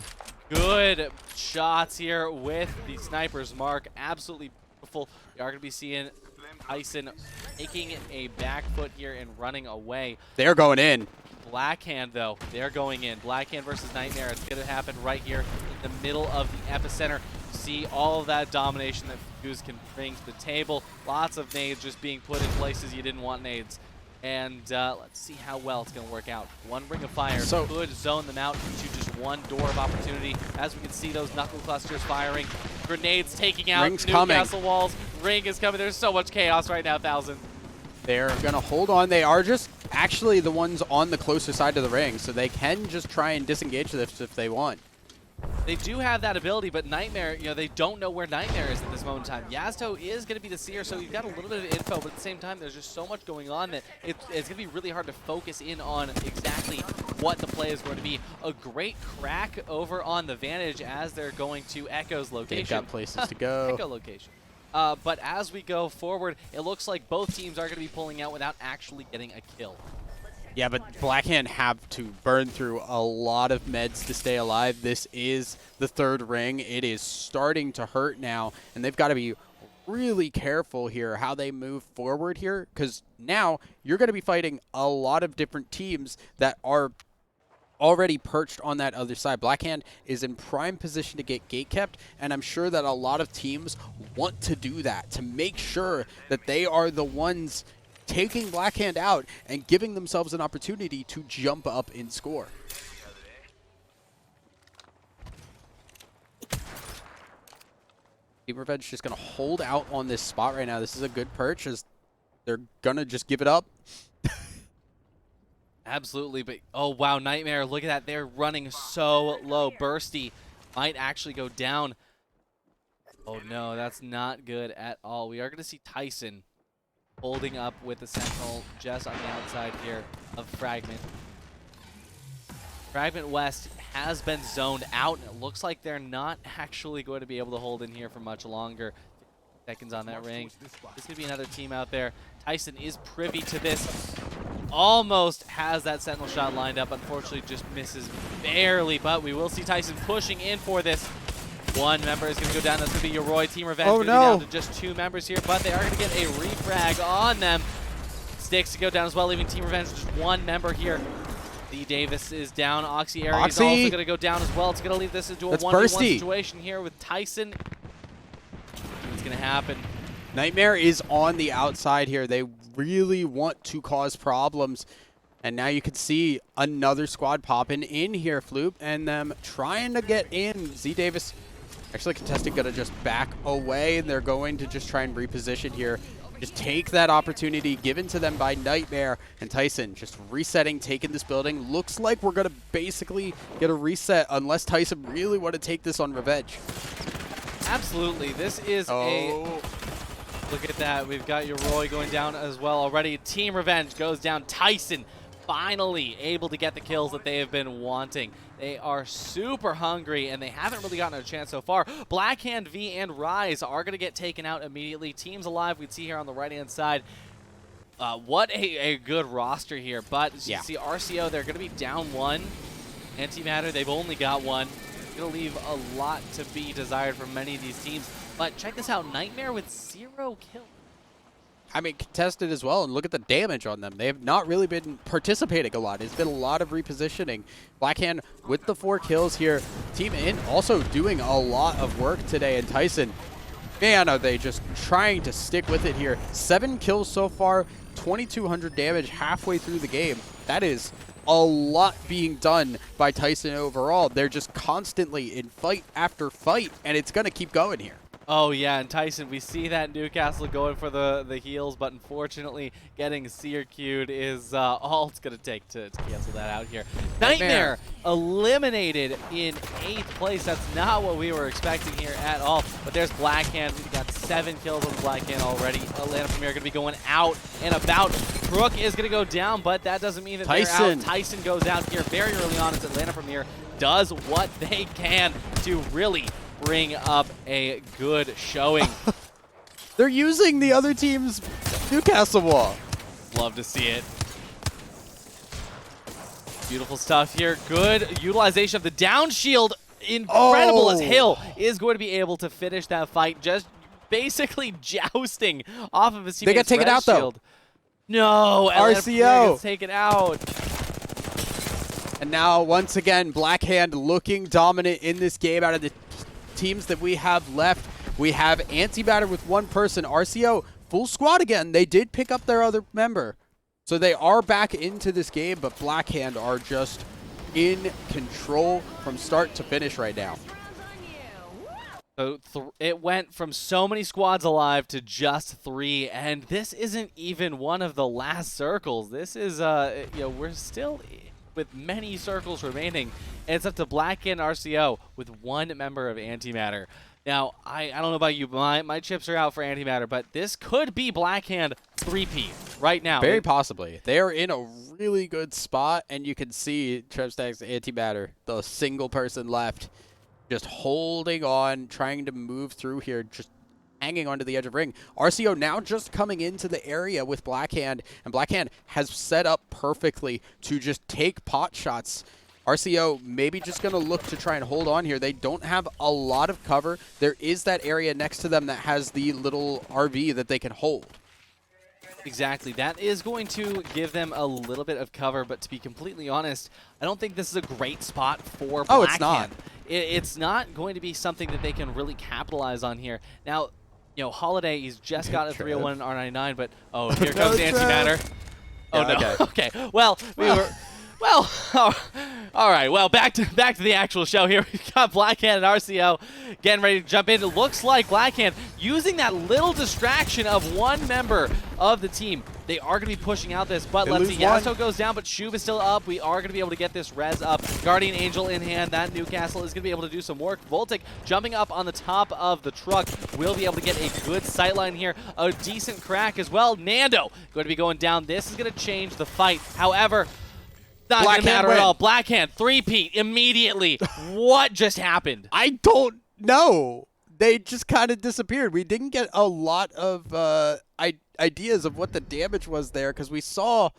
Good shots here with the sniper's mark. Absolutely beautiful. We are going to be seeing Tyson taking a back foot here and running away. They're going in. Blackhand, though, they're going in. Blackhand versus Nightmare. It's going to happen right here in the middle of the epicenter. See all of that domination that Fuse can bring to the table. Lots of nades just being put in places you didn't want nades. And let's see how well it's going to work out. One ring of fire could zone them out into just one door of opportunity. As we can see, those knuckle clusters firing. Grenades taking out Newcastle walls. Ring is coming. There's so much chaos right now, 1000. They're going to hold on. They are just actually the ones on the closer side of the ring, so they can just try and disengage this if they want. They do have that ability, but Nightmare, they don't know where Nightmare is at this moment in time. Yazto is going to be the seer, so you've got a little bit of info, but at the same time, there's just so much going on that it's going to be really hard to focus in on exactly what the play is going to be. A great crack over on the Vantage as they're going to Echo's location. They've got places to go. Echo location. But as we go forward, it looks like both teams are going to be pulling out without actually getting a kill. Yeah, but Blackhand have to burn through a lot of meds to stay alive. This is the third ring. It is starting to hurt now, and they've got to be really careful here how they move forward here, because now you're going to be fighting a lot of different teams that are already perched on that other side. Blackhand is in prime position to get gatekept, and I'm sure that a lot of teams want to do that to make sure that they are the ones taking Blackhand out and giving themselves an opportunity to jump up in score. Team Revenge just going to hold out on this spot right now. This is a good perch as they're going to just give it up. Absolutely, but oh wow, Nightmare, look at that. They're running so low. Bursty might actually go down. Oh no, that's not good at all. We are going to see Tyson holding up with the Sentinel just on the outside here of Fragment. Fragment West has been zoned out, and it looks like they're not actually going to be able to hold in here for much longer. Seconds on that ring. There's going to be another team out there. Tyson is privy to this. Almost has that Sentinel shot lined up. Unfortunately, just misses barely, but we will see Tyson pushing in for this. One member is going to go down. That's going to be Yoroi. Team Revenge going to be down to just 2 members here, but they are going to get a refrag on them. Sticks to go down as well, leaving Team Revenge just 1 member here. Lee Davis is down. Oxy Aries is also going to go down as well. It's going to leave this into a 1v1 situation here with Tyson. It's going to happen. Nightmare is on the outside here. They really want to cause problems. And now you can see another squad popping in here, Floop, and them trying to get in. Z Davis actually contested, going to just back away, and they're going to just try and reposition here. Just take that opportunity given to them by Nightmare, and Tyson just resetting, taking this building. Looks like we're going to basically get a reset unless Tyson really want to take this on Revenge. Absolutely. This is a... Look at that. We've got Yoroi going down as well already. Team Revenge goes down. Tyson finally able to get the kills that they have been wanting. They are super hungry, and they haven't really gotten a chance so far. Blackhand V and Rise are going to get taken out immediately. Teams alive, we'd see here on the right-hand side. What a good roster here. But as you see, RCO, they're going to be down 1. Antimatter, they've only got 1. It's going to leave a lot to be desired from many of these teams. But check this out, Nightmare with 0 kills. I mean, contested as well, and look at the damage on them. They have not really been participating a lot. It's been a lot of repositioning. Blackhand with the 4 kills here. Team In also doing a lot of work today. And Tyson, man, are they just trying to stick with it here. 7 kills so far, 2,200 damage halfway through the game. That is a lot being done by Tyson overall. They're just constantly in fight after fight, and it's going to keep going here. Oh yeah, and Tyson, we see that Newcastle going for the heals, but unfortunately getting Seer queued is all it's going to take to cancel that out here. Nightmare eliminated in 8th place. That's not what we were expecting here at all. But there's Blackhand. We've got 7 kills on Blackhand already. Atlanta Premier going to be going out and about. Crook is going to go down, but that doesn't mean that Tyson. they're out. Tyson goes out here very early on as Atlanta Premier does what they can to really bring up a good showing. They're using the other team's Newcastle wall. Love to see it. Beautiful stuff here. Good utilization of the down shield. Incredible as Hill is going to be able to finish that fight, just basically jousting off of his teammate's They get taken out, though. shield. No, RCO gets taken out. And now, once again, Blackhand looking dominant in this game. Out of the teams that we have left, we have Antimatter with 1 person. RCO, full squad again. They did pick up their other member. So they are back into this game, but Blackhand are just in control from start to finish right now. So it went from so many squads alive to just 3, and this isn't even one of the last circles. This is, we're still with many circles remaining, and it's up to Black and RCO with 1 member of Antimatter. Now, I don't know about you, but my chips are out for Antimatter, but this could be Blackhand 3P right now. Very possibly. They are in a really good spot, and you can see Trevstack's Antimatter, the single person left, just holding on, trying to move through here, just hanging onto the edge of ring. RCO now just coming into the area with Blackhand, and Blackhand has set up perfectly to just take pot shots. RCO maybe just going to look to try and hold on here. They don't have a lot of cover. There is that area next to them that has the little RV that they can hold. Exactly. That is going to give them a little bit of cover, but to be completely honest, I don't think this is a great spot for Blackhand. Oh, it's not. It's not going to be something that they can really capitalize on here. Now, Holiday, he's just got a 301 and R99, but here comes Antimatter. Oh no. Okay. Well, we were. Well, all right. Well, back to the actual show here. We've got Blackhand and RCO getting ready to jump in. It looks like Blackhand using that little distraction of 1 member of the team. They are going to be pushing out this, but let's see. Yasuo goes down, but Shub is still up. We are going to be able to get this res up. Guardian Angel in hand. That Newcastle is going to be able to do some work. Voltic jumping up on the top of the truck. Will be able to get a good sightline here. A decent crack as well. Nando going to be going down. This is going to change the fight. However, not going to matter at all. Blackhand, 3-peat immediately. What just happened? I don't know. They just kind of disappeared. We didn't get a lot of ideas of what the damage was there, because we saw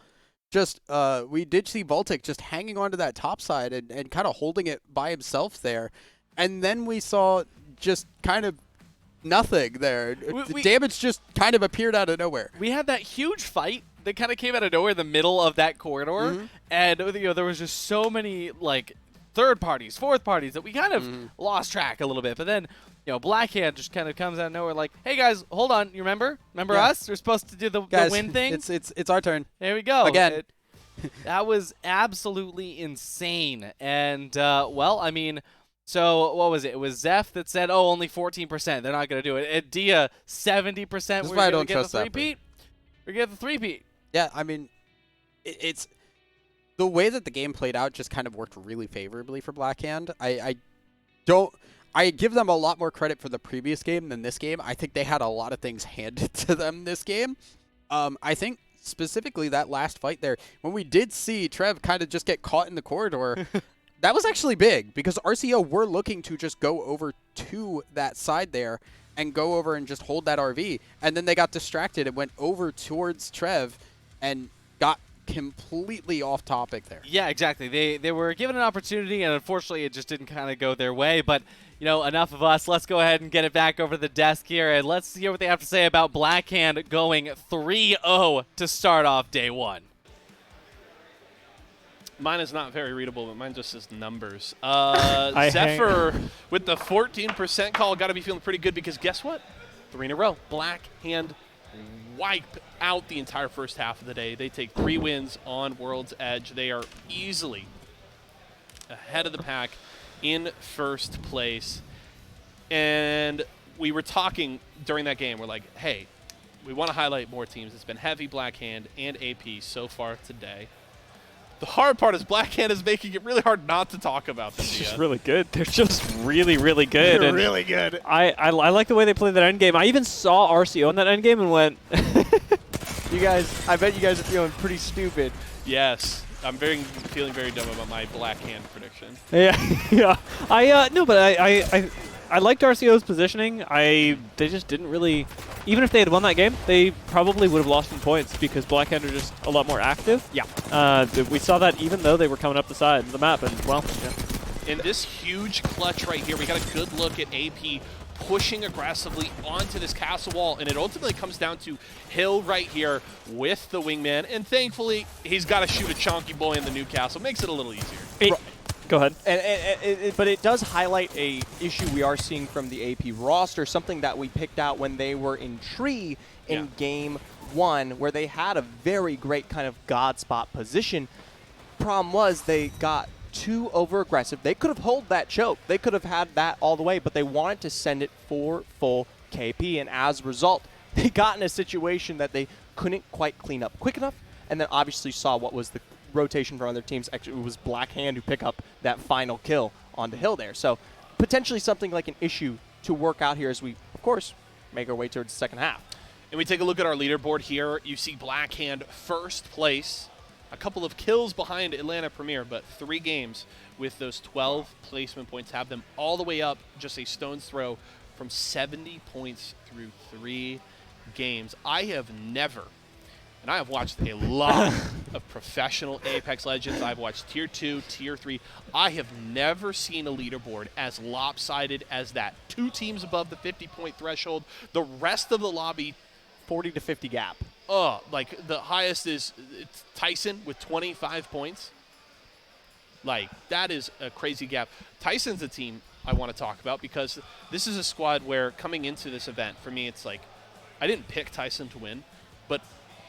just, we did see Voltic just hanging onto that top side and kind of holding it by himself there. And then we saw just kind of nothing there. The damage just kind of appeared out of nowhere. We had that huge fight that kind of came out of nowhere in the middle of that corridor, and there was just so many third parties, fourth parties that we kind of lost track a little bit. But then Blackhand just kind of comes out of nowhere like, hey guys, hold on, you remember us? We're supposed to do the win thing. It's our turn. There we go again. That was absolutely insane. And well, I mean, so what was it? It was Zeph that said, "Oh, only 14%. They're not going to do it." And Dia, 70%. That's why I don't trust that. We get the 3-peat. Yeah, I mean, it's the way that the game played out just kind of worked really favorably for Blackhand. I give them a lot more credit for the previous game than this game. I think they had a lot of things handed to them this game. I think specifically that last fight there, when we did see Trev kind of just get caught in the corridor, that was actually big, because RCO were looking to just go over to that side there and go over and just hold that RV. And then they got distracted and went over towards Trev and got completely off topic there. Yeah, exactly. They were given an opportunity, and unfortunately it just didn't kind of go their way. But, enough of us. Let's go ahead and get it back over the desk here, and let's hear what they have to say about Blackhand going 3-0 to start off day 1. Mine is not very readable, but mine just says numbers. Zephyr with the 14% call, got to be feeling pretty good, because guess what? 3 in a row. Blackhand wipe out the entire first half of the day. They take 3 wins on World's Edge. They are easily ahead of the pack in first place. And we were talking during that game. We're like, hey, we want to highlight more teams. It's been heavy Blackhand and AP so far today. The hard part is Blackhand is making it really hard not to talk about them. It's just really good. They're just really, really good. They're and really good. I like the way they play that end game. I even saw RCO in that end game and went. You guys, I bet you guys are feeling pretty stupid. Yes, I'm feeling very dumb about my Blackhand prediction. Yeah, yeah. No, but I liked RCO's positioning. They just didn't really. Even if they had won that game, they probably would have lost in points because Blackhand are just a lot more active. Yeah. We saw that even though they were coming up the side of the map, and well, yeah. In this huge clutch right here, we got a good look at AP pushing aggressively onto this castle wall, and it ultimately comes down to Hill right here with the wingman, and thankfully he's got to shoot a chonky boy in the new castle. Makes it a little easier. Go ahead. But it does highlight a issue we are seeing from the AP roster, something that we picked out when they were in Tree in Game 1, where they had a very great kind of God spot position. Problem was they got too over-aggressive. They could have held that choke. They could have had that all the way, but they wanted to send it for full KP, and as a result, they got in a situation that they couldn't quite clean up quick enough, and then obviously saw what was the rotation for other teams. Actually, it was Blackhand who picked up that final kill on the hill there. So potentially something like an issue to work out here as we, of course, make our way towards the second half. And we take a look at our leaderboard here. You see Blackhand first place, a couple of kills behind Atlanta Premier, but 3 games with those 12 placement points have them all the way up just a stone's throw from 70 points through 3 games. I have never, and I have watched a lot of professional Apex Legends. I've watched Tier 2, Tier 3. I have never seen a leaderboard as lopsided as that. 2 teams above the 50-point threshold. The rest of the lobby, 40 to 50 gap. Like the highest is Tyson with 25 points. Like, that is a crazy gap. Tyson's a team I want to talk about because this is a squad where coming into this event, for me, it's like, I didn't pick Tyson to win, but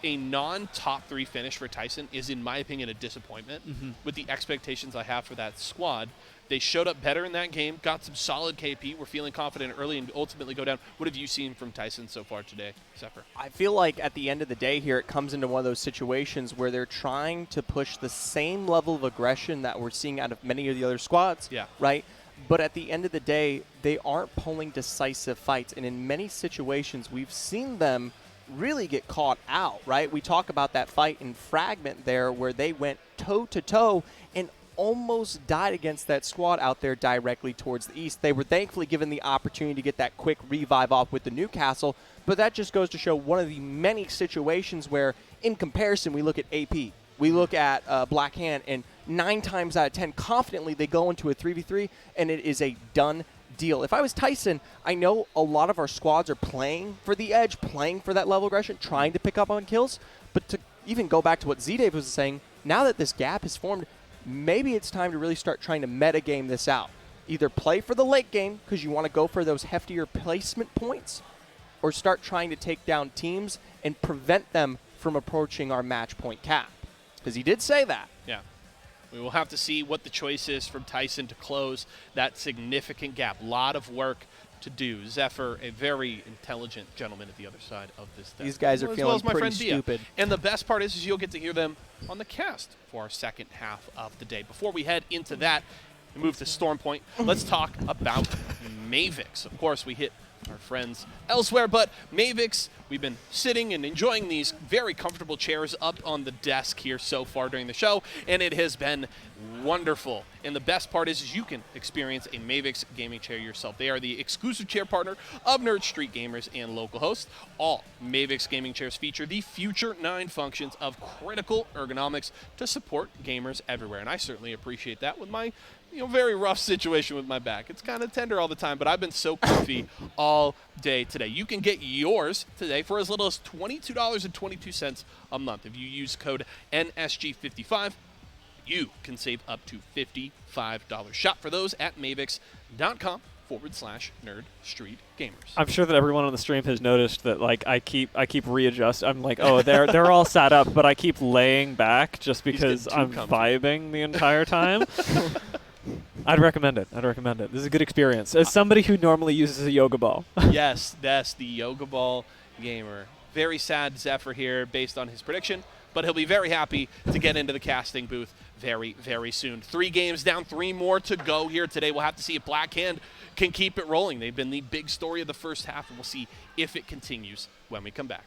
a non-top 3 finish for Tyson is, in my opinion, a disappointment with the expectations I have for that squad. They showed up better in that game, got some solid KP, were feeling confident early and ultimately go down. What have you seen from Tyson so far today, Zephyr? I feel like at the end of the day here, it comes into one of those situations where they're trying to push the same level of aggression that we're seeing out of many of the other squads, right? But at the end of the day, they aren't pulling decisive fights. And in many situations, we've seen them really get caught out, right? We talk about that fight in Fragment there where they went toe-to-toe and almost died against that squad out there directly towards the east. They were thankfully given the opportunity to get that quick revive off with the Newcastle, but that just goes to show one of the many situations where, in comparison, we look at AP, we look at Blackhand, and 9 times out of 10, confidently they go into a 3v3, and it is a done deal. If I was Tyson, I know a lot of our squads are playing for the edge, playing for that level of aggression, trying to pick up on kills, but to even go back to what Z-Dave was saying, now that this gap is formed, maybe it's time to really start trying to metagame this out. Either play for the late game because you want to go for those heftier placement points, or start trying to take down teams and prevent them from approaching our match point cap. Because he did say that. Yeah. We will have to see what the choice is from Tyson to close that significant gap. A lot of work to do. Zephyr, a very intelligent gentleman at the other side of this thing. These guys are feeling pretty stupid. And the best part is you'll get to hear them on the cast for our second half of the day. Before we head into that and move to Storm Point, let's talk about Mavix. Of course, we hit our friends elsewhere, but Mavix, we've been sitting and enjoying these very comfortable chairs up on the desk here so far during the show, and it has been wonderful. And the best part is you can experience a Mavix gaming chair yourself. They are the exclusive chair partner of Nerd Street Gamers and local hosts. All Mavix gaming chairs feature the Future 9 functions of critical ergonomics to support gamers everywhere, and I certainly appreciate that with my very rough situation with my back. It's kind of tender all the time, but I've been so comfy all day today. You can get yours today for as little as $22.22 a month. If you use code NSG55, you can save up to $55. Shop for those at mavix.com/Nerd Street Gamers. I'm sure that everyone on the stream has noticed that, like, I keep readjust. I'm like, oh, they're all sat up, but I keep laying back just because I'm vibing the entire time. I'd recommend it. This is a good experience. As somebody who normally uses a yoga ball. Yes, that's the yoga ball gamer. Very sad Zephyr here based on his prediction, but he'll be very happy to get into the casting booth very, very soon. 3 games down, 3 more to go here today. We'll have to see if Blackhand can keep it rolling. They've been the big story of the first half, and we'll see if it continues when we come back.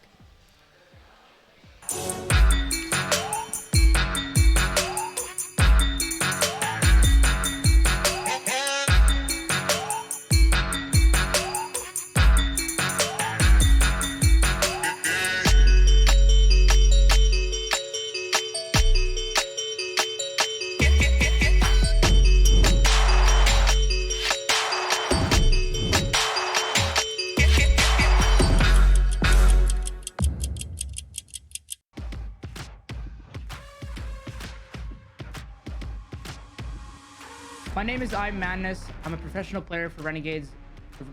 My name is Madness. I'm a professional player for Renegades.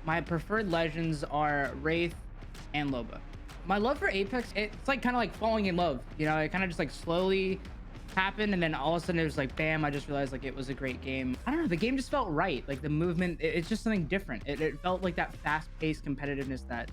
My preferred legends are Wraith and Loba. My love for Apex, it's like kind of like falling in love. You know, it kind of just like slowly happened, and then all of a sudden it was like, bam, I just realized like it was a great game. I don't know, the game just felt right. Like the movement, it's just something different. It felt like that fast-paced competitiveness that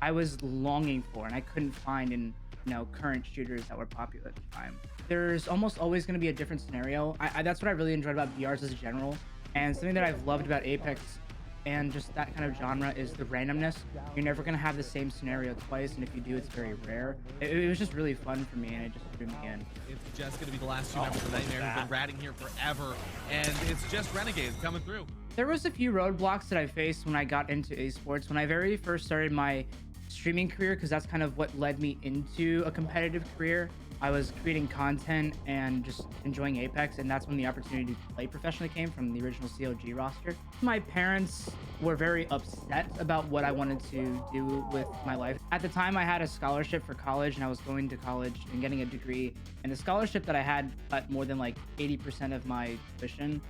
I was longing for, and I couldn't find in, you know, current shooters that were popular at the time. There's almost always going to be a different scenario. That's what I really enjoyed about BRs as a general, and something that I've loved about Apex and just that kind of genre is the randomness. You're never going to have the same scenario twice, and if you do, it's very rare. It was just really fun for me, and it just drew me in. It's just going to be the last 2 members of Nightmare who've been ratting here forever, and it's just Renegades coming through. There was a few roadblocks that I faced when I got into esports. When I very first started my streaming career, because that's kind of what led me into a competitive career, I was creating content and just enjoying Apex, and that's when the opportunity to play professionally came from the original COG roster. My parents were very upset about what I wanted to do with my life. At the time, I had a scholarship for college, and I was going to college and getting a degree, and the scholarship that I had cut more than like 80% of my tuition.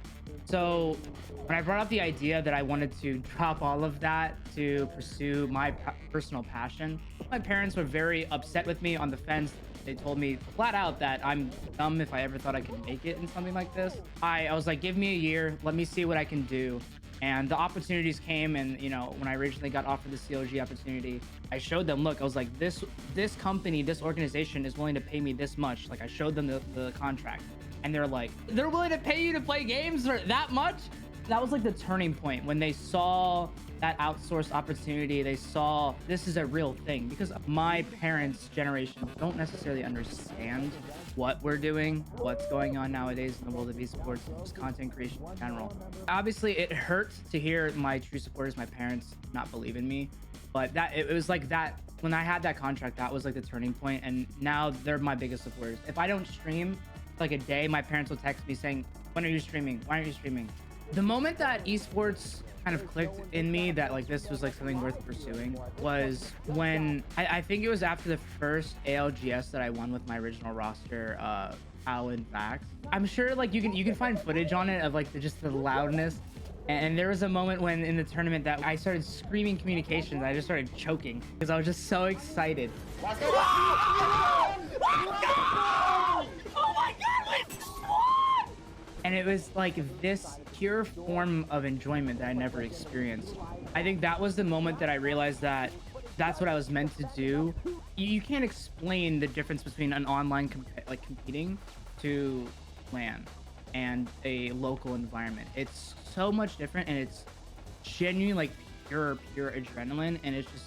So when I brought up the idea that I wanted to drop all of that to pursue my personal passion, my parents were very upset with me, on the fence. They told me flat out that I'm dumb if I ever thought I could make it in something like this. I was like, give me a year, let me see what I can do. And the opportunities came, and you know, when I originally got offered the COG opportunity, I showed them, look, I was like, this company, this organization is willing to pay me this much. Like, I showed them the contract, and they're like, they're willing to pay you to play games for that much? That was like the turning point when they saw that outsourced opportunity. They saw this is a real thing, because my parents' generation don't necessarily understand what we're doing, what's going on nowadays in the world of esports, just content creation in general. Obviously, it hurts to hear my true supporters, my parents, not believe in me, but that it was like that. When I had that contract, that was like the turning point, and now they're my biggest supporters. If I don't stream like a day, my parents will text me saying, when are you streaming? Why aren't you streaming? The moment that esports kind of clicked in me that like this was like something worth pursuing was when I think it was after the first ALGS that I won with my original roster, Al and Vax. I'm sure like you can find footage on it of like just the loudness. And there was a moment when in the tournament that I started screaming communications. I just started choking because I was just so excited. Let's go! Oh my god, let's squad! And it was like this pure form of enjoyment that I never experienced. I think that was the moment that I realized that that's what I was meant to do. You can't explain the difference between an online competing to LAN and a local environment. It's so much different, and it's genuine, like pure adrenaline, and it's just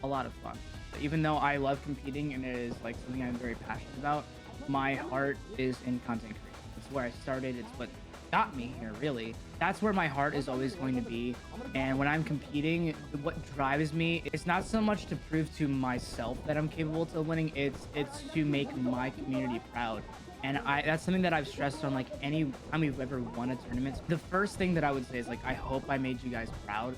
a lot of fun. Even though I love competing and it is like something I'm very passionate about, my heart is in content creation. It's where I started. It's what got me here, really. That's where my heart is always going to be. And when I'm competing, what drives me, it's not so much to prove to myself that I'm capable of winning, it's to make my community proud. And that's something that I've stressed on like any time we've ever won a tournament. The first thing that I would say is like, I hope I made you guys proud.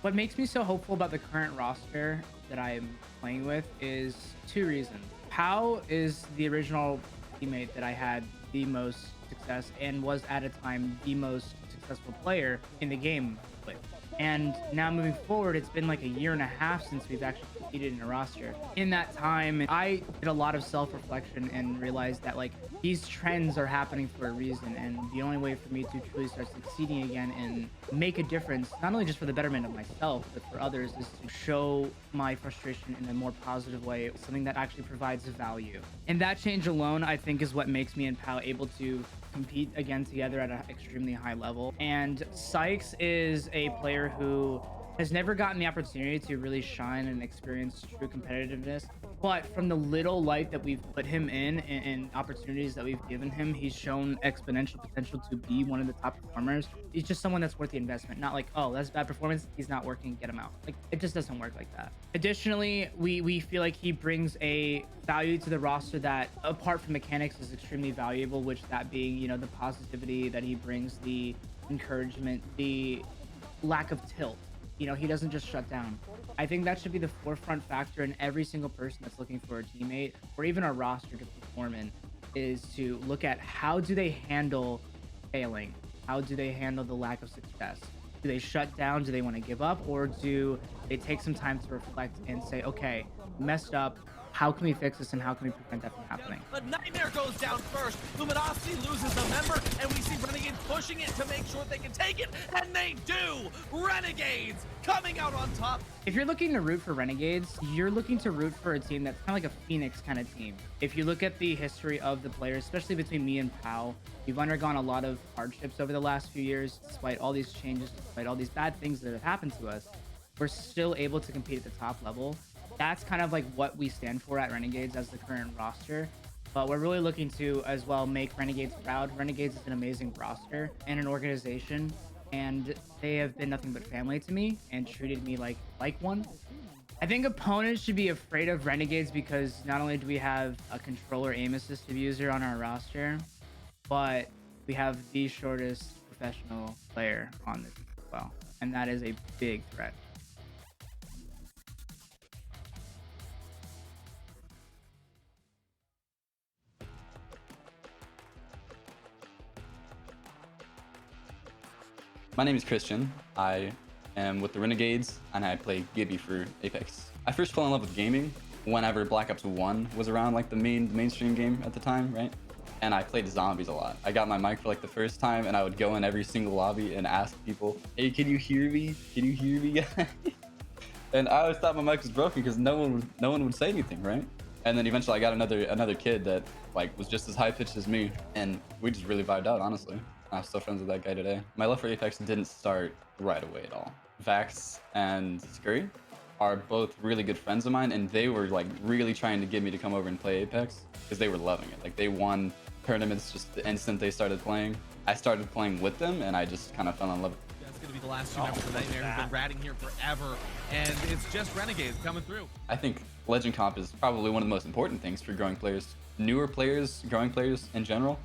What makes me so hopeful about the current roster that I'm playing with is 2 reasons. Pao is the original teammate that I had the most success and was at a time the most successful player in the game with. And now moving forward, it's been like a year and a half since we've actually competed in a roster. In that time, I did a lot of self-reflection and realized that like these trends are happening for a reason, and the only way for me to truly start succeeding again and make a difference, not only just for the betterment of myself, but for others, is to show my frustration in a more positive way, something that actually provides value. And that change alone, I think, is what makes me and Pal able to compete again together at an extremely high level. And Sykes is a player who has never gotten the opportunity to really shine and experience true competitiveness. But from the little light that we've put him in and opportunities that we've given him, he's shown exponential potential to be one of the top performers. He's just someone that's worth the investment, not like, oh, that's a bad performance, he's not working, get him out. Like, it just doesn't work like that. Additionally, we feel like he brings a value to the roster that, apart from mechanics, is extremely valuable, which that being, you know, the positivity that he brings, the encouragement, the lack of tilt. You know, he doesn't just shut down. I think that should be the forefront factor in every single person that's looking for a teammate or even a roster to perform in, is to look at how do they handle failing? How do they handle the lack of success? Do they shut down? Do they want to give up? Or do they take some time to reflect and say, okay, messed up. How can we fix this and how can we prevent that from happening? But Nightmare goes down first. Luminosity loses a member, and we see Renegades pushing it to make sure they can take it, and they do! Renegades coming out on top. If you're looking to root for Renegades, you're looking to root for a team that's kind of like a Phoenix kind of team. If you look at the history of the players, especially between me and Pal, we've undergone a lot of hardships over the last few years. Despite all these changes, despite all these bad things that have happened to us, we're still able to compete at the top level. That's kind of like what we stand for at Renegades as the current roster. But we're really looking to as well make Renegades proud. Renegades is an amazing roster and an organization, and they have been nothing but family to me and treated me like one. I think opponents should be afraid of Renegades because not only do we have a controller aim assist abuser on our roster, but we have the shortest professional player on this as well. And that is a big threat. My name is Christian. I am with the Renegades, and I play Gibby for Apex. I first fell in love with gaming whenever Black Ops 1 was around, like the mainstream game at the time, right? And I played zombies a lot. I got my mic for like the first time, and I would go in every single lobby and ask people, hey, can you hear me? Can you hear me? And I always thought my mic was broken because no one would say anything, right? And then eventually I got another kid that like was just as high pitched as me, and we just really vibed out, honestly. I'm still friends with that guy today. My love for Apex didn't start right away at all. Vax and Scurry are both really good friends of mine, and they were like really trying to get me to come over and play Apex because they were loving it. Like they won tournaments just the instant they started playing. I started playing with them, and I just kind of fell in love. That's going to be the last two members of Nightmare who've been ratting here forever, and it's just Renegades coming through. I think Legend Comp is probably one of the most important things for growing players. Newer players, growing players in general,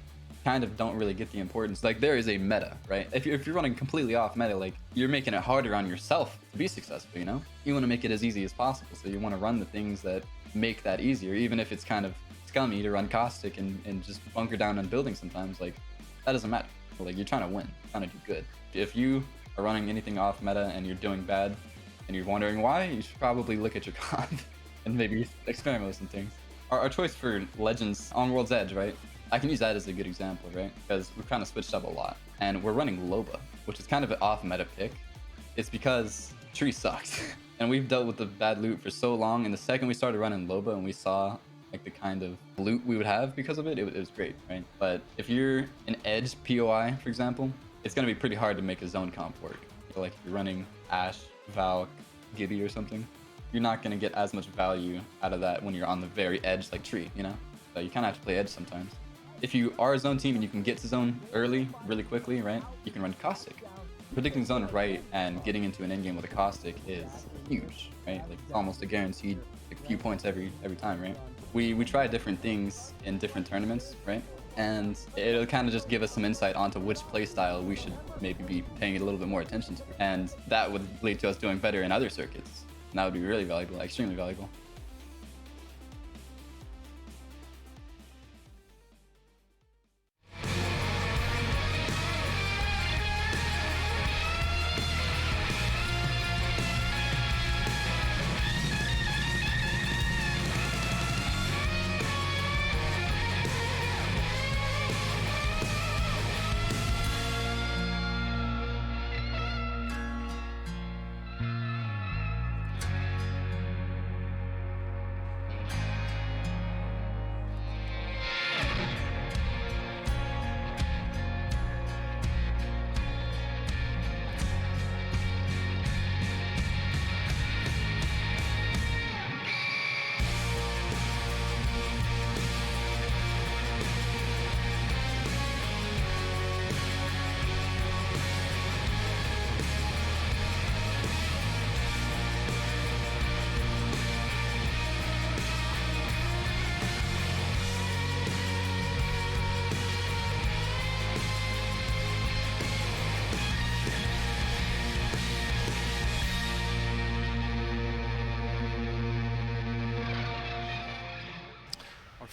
kind of don't really get the importance. Like there is a meta, right? If you're running completely off meta, like you're making it harder on yourself to be successful, you know? You want to make it as easy as possible, so you want to run the things that make that easier, even if it's kind of scummy to run caustic and just bunker down on buildings sometimes. Like that doesn't matter. Like you're trying to win, trying to do good. If you are running anything off meta and you're doing bad and you're wondering why, you should probably look at your comp and maybe experiment with some things. Our choice for Legends on World's Edge, right? I can use that as a good example, right? Because we've kind of switched up a lot. And we're running Loba, which is kind of an off-meta pick. It's because Tree sucks. And we've dealt with the bad loot for so long, and the second we started running Loba and we saw like the kind of loot we would have because of it, it was great, right? But if you're an Edge POI, for example, it's going to be pretty hard to make a zone comp work. Like if you're running Ashe, Valk, Gibby or something, you're not going to get as much value out of that when you're on the very edge like Tree, you know? So you kind of have to play Edge sometimes. If you are a zone team and you can get to zone early, really quickly, right? You can run Caustic. Predicting zone right and getting into an endgame with a Caustic is huge, right? Like it's almost a guaranteed like, few points every time, right? We try different things in different tournaments, right? And it'll kind of just give us some insight onto which play style we should maybe be paying a little bit more attention to. And that would lead to us doing better in other circuits. And that would be really valuable, extremely valuable.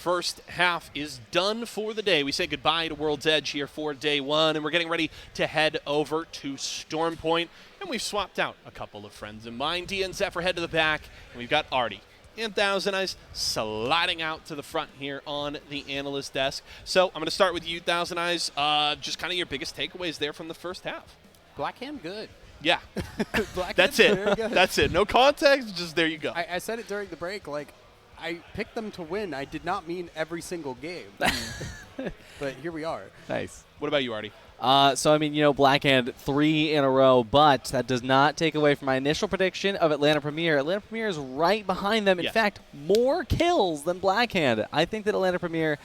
First half is done for the day. We say goodbye to World's Edge here for day one, and we're getting ready to head over to Storm Point. And we've swapped out a couple of friends of mine. Dia and Zephyr head to the back, and we've got Artie and Thousand Eyes sliding out to the front here on the analyst desk. So I'm going to start with you, Thousand Eyes. Just kind of your biggest takeaways there from the first half. Blackhand good. Yeah. That's it. That's it. No context, just there you go. I said it during the break, like, I picked them to win. I did not mean every single game. But here we are. Nice. What about you, Artie? So, I mean, Blackhand 3 in a row, but that does not take away from my initial prediction of Atlanta Premier. Atlanta Premier is right behind them. In fact, more kills than Blackhand. I think that Atlanta Premier,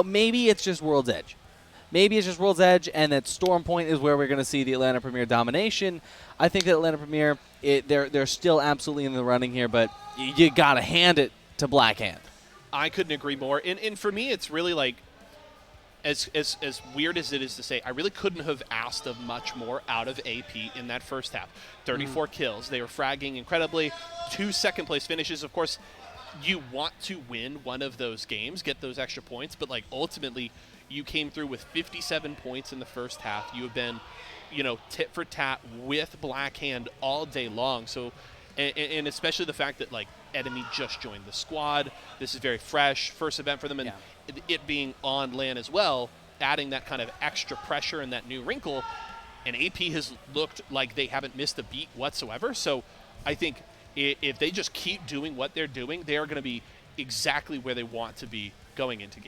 maybe it's just World's Edge. Maybe it's just World's Edge, and that Storm Point is where we're going to see the Atlanta Premier domination. I think that Atlanta Premier, they're still absolutely in the running here, but you got to hand it to Blackhand. I couldn't agree more. And for me, it's really like, as weird as it is to say, I really couldn't have asked of much more out of AP in that first half. 34 kills. They were fragging incredibly. 2 second-place finishes. Of course, you want to win one of those games, get those extra points, but ultimately, you came through with 57 points in the first half. You have been, tit for tat with Blackhand all day long. So, and especially the fact that Enemy just joined the squad. This is very fresh, first event for them, and it being on LAN as well, adding that kind of extra pressure and that new wrinkle. And AP has looked like they haven't missed a beat whatsoever. So, I think if they just keep doing what they're doing, they are going to be exactly where they want to be going into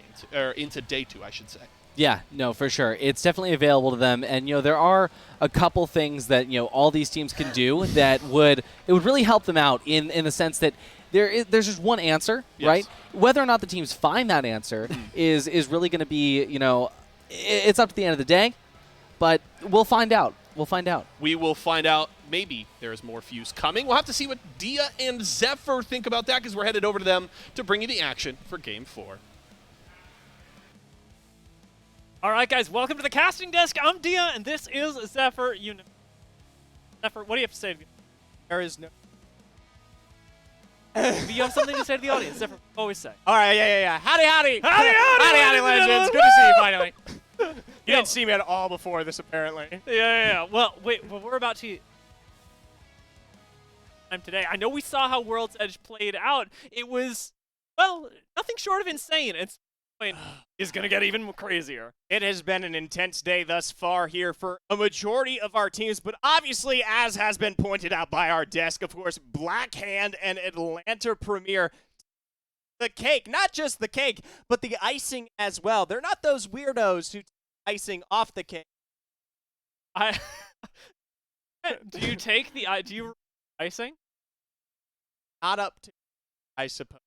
into day 2, I should say. Yeah, no, for sure. It's definitely available to them, and there are a couple things that all these teams can do that would really help them out in the sense that there's just one answer, right? Whether or not the teams find that answer is really going to be it's up to the end of the day, but we'll find out. We will find out. Maybe there's more Fuse coming. We'll have to see what Dia and Zephyr think about that, because we're headed over to them to bring you the action for Game 4. All right, guys, welcome to the casting desk. I'm Dia, and this is Zephyr. Zephyr, what do you have to say to me? There is no... Do you have something to say to the audience? Zephyr, always say. All right, yeah. Howdy. Howdy, legends. Good to see you, finally. You didn't see me at all before this, apparently. Yeah. Well, wait, we're about to... Today. I know we saw how World's Edge played out. It was, nothing short of insane. It's is going to get even crazier. It has been an intense day thus far here for a majority of our teams, but obviously, as has been pointed out by our desk, of course, Blackhand and Atlanta Premier, the cake, not just the cake, but the icing as well. They're not those weirdos who take icing off the cake. Do you take the icing? Not up to, I suppose.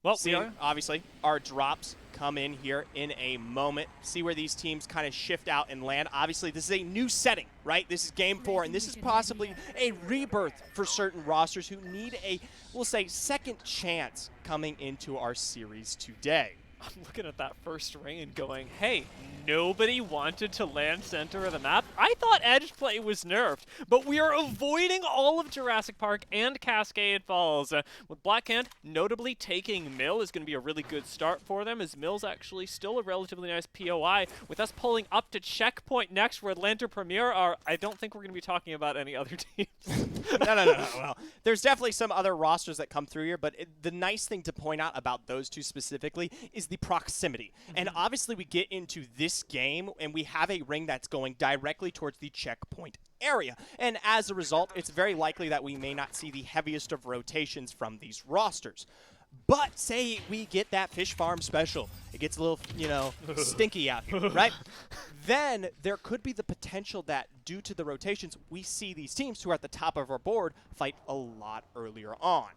Well, obviously, our drops come in here in a moment. See where these teams kind of shift out and land. Obviously, this is a new setting, right? This is Game 4, and this is possibly a rebirth for certain rosters who need a, we'll say, second chance coming into our series today. I'm looking at that first ring and going, hey, nobody wanted to land center of the map. I thought edge play was nerfed, but we are avoiding all of Jurassic Park and Cascade Falls. With Blackhand notably taking Mill is going to be a really good start for them, as Mill's actually still a relatively nice POI. With us pulling up to checkpoint next, where Atlanta Premier are, I don't think we're going to be talking about any other teams. No. Well, there's definitely some other rosters that come through here, but the nice thing to point out about those two specifically is the proximity. And obviously we get into this game and we have a ring that's going directly towards the checkpoint area. And as a result, it's very likely that we may not see the heaviest of rotations from these rosters. But say we get that fish farm special. It gets a little, stinky out here, right? Then there could be the potential that due to the rotations, we see these teams who are at the top of our board fight a lot earlier on.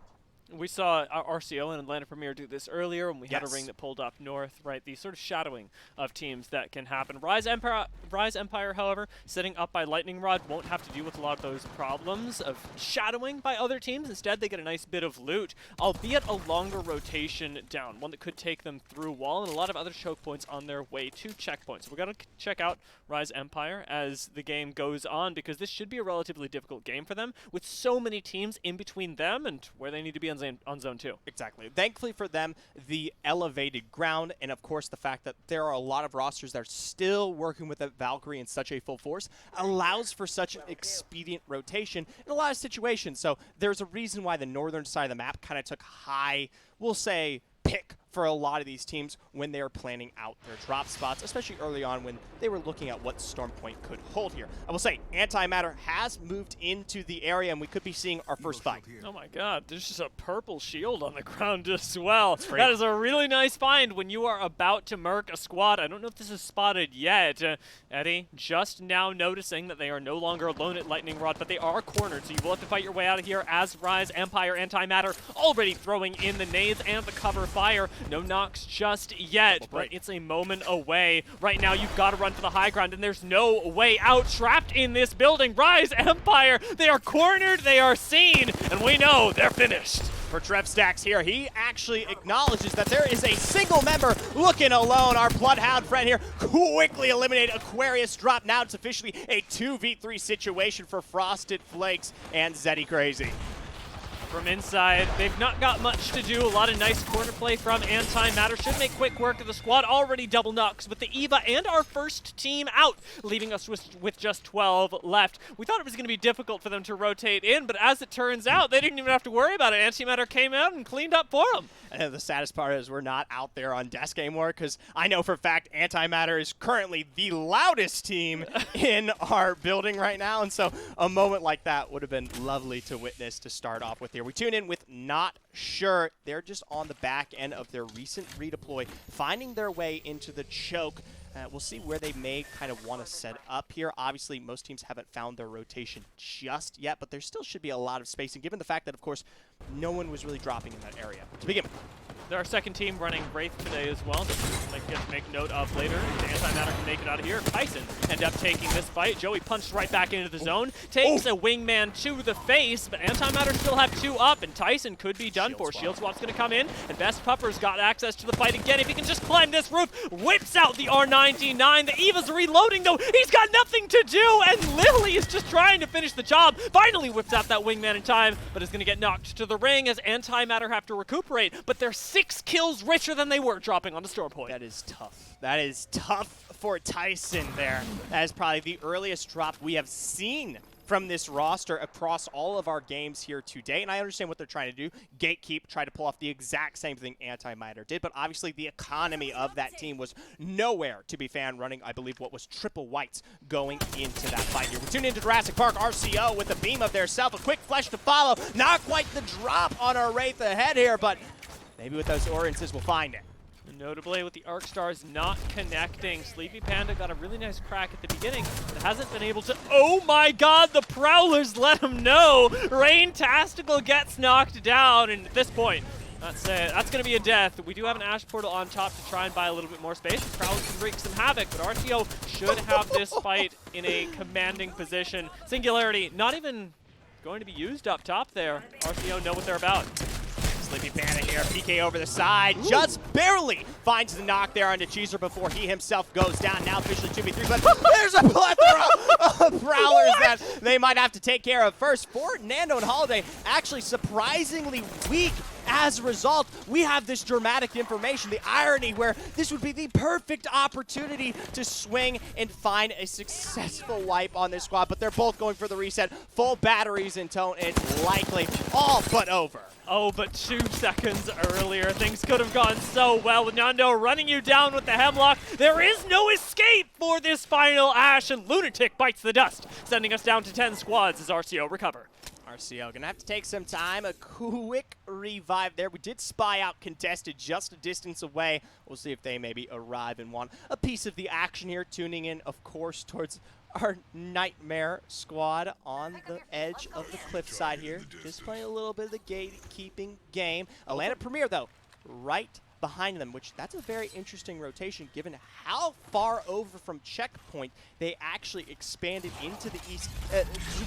We saw RCO and Atlanta Premier do this earlier when we had a ring that pulled up north, right? The sort of shadowing of teams that can happen. Rise Empire, however, setting up by Lightning Rod won't have to deal with a lot of those problems of shadowing by other teams. Instead, they get a nice bit of loot, albeit a longer rotation down, one that could take them through wall and a lot of other choke points on their way to checkpoints. We're going to check out Rise Empire as the game goes on, because this should be a relatively difficult game for them with so many teams in between them and where they need to be on zone 2. Exactly. Thankfully for them, the elevated ground and, of course, the fact that there are a lot of rosters that are still working with the Valkyrie in such a full force allows for such an expedient rotation in a lot of situations. So there's a reason why the northern side of the map kind of took high, we'll say, pick for a lot of these teams when they are planning out their drop spots, especially early on when they were looking at what Stormpoint could hold here. I will say, Antimatter has moved into the area, and we could be seeing our first fight. Oh my god, there's just a purple shield on the ground as well. That is a really nice find when you are about to murk a squad. I don't know if this is spotted yet. Eddie, just now noticing that they are no longer alone at Lightning Rod, but they are cornered, so you will have to fight your way out of here as Rise, Empire, Antimatter already throwing in the nades and the cover fire. No knocks just yet, but it's a moment away. Right now, you've got to run for the high ground, and there's no way out. Trapped in this building, Rise, Empire, they are cornered, they are seen, and we know they're finished. For Trev Stacks here, he actually acknowledges that there is a single member looking alone. Our Bloodhound friend here quickly eliminated Aquarius. Drop. Now it's officially a 2v3 situation for Frosted Flakes and Zeddy Crazy. From inside, they've not got much to do. A lot of nice corner play from Antimatter. Should make quick work of the squad. Already double knocks with the Eva and our first team out, leaving us with just 12 left. We thought it was going to be difficult for them to rotate in, but as it turns out, they didn't even have to worry about it. Antimatter came out and cleaned up for them. And the saddest part is we're not out there on desk anymore, because I know for a fact Antimatter is currently the loudest team in our building right now, and so a moment like that would have been lovely to witness to start off with here. We tune in with Not Sure. They're just on the back end of their recent redeploy, finding their way into the choke. We'll see where they may kind of want to set up here. Obviously, most teams haven't found their rotation just yet, but there still should be a lot of spacing, given the fact that, of course, no one was really dropping in that area to begin with. They're our second team running Wraith today as well. Just make note of later. The Antimatter can make it out of here. Tyson end up taking this fight. Joey punched right back into the zone. Takes a wingman to the face, but Antimatter still have 2 up, and Tyson could be done for. Shield Swap's going to come in, and Best Pupper's got access to the fight again. If he can just climb this roof, whips out the R99. The Eva's reloading, though. He's got nothing to do, and Lily is just trying to finish the job. Finally whips out that wingman in time, but is going to get knocked to the ring as Antimatter have to recuperate, but they're 6 kills richer than they were dropping on the Stormpoint. That is tough. That is tough for Tyson there. That is probably the earliest drop we have seen from this roster across all of our games here today. And I understand what they're trying to do. Gatekeep, try to pull off the exact same thing Antimatter did, but obviously the economy of that team was nowhere to be found, running, I believe, what was triple whites going into that fight here. We're tuned into Jurassic Park. RCO with a beam of their self, a quick flash to follow. Not quite the drop on our Wraith ahead here, but maybe with those Oriences we'll find it. Notably, with the Arc Stars not connecting, Sleepy Panda got a really nice crack at the beginning, but hasn't been able to. Oh my god, the Prowlers let him know! Rain Tastical gets knocked down, and at this point, that's it. That's going to be a death. We do have an Ash Portal on top to try and buy a little bit more space. The Prowlers can wreak some havoc, but RCO should have this fight in a commanding position. Singularity not even going to be used up top there. RCO know what they're about. Sleepy Panda here, PK over the side, just barely finds the knock there onto Cheezer before he himself goes down. Now officially 2v3, but there's a plethora of Prowlers that they might have to take care of first. For Nando and Holiday, actually surprisingly weak. As a result, we have this dramatic information, the irony where this would be the perfect opportunity to swing and find a successful wipe on this squad, but they're both going for the reset. Full batteries in tone, it's likely all but over. Oh, but 2 seconds earlier, things could have gone so well with Nando running you down with the Hemlock. There is no escape for this final Ash, and Lunatic bites the dust, sending us down to 10 squads as RCO recover. RCO gonna have to take some time, a quick revive there. We did spy out Contested just a distance away. We'll see if they maybe arrive and want a piece of the action here. Tuning in, of course, towards our Nightmare squad on the edge of the cliffside here. Just playing a little bit of the gatekeeping game. Atlanta Premier, though, right behind them, which that's a very interesting rotation given how far over from checkpoint they actually expanded into the east,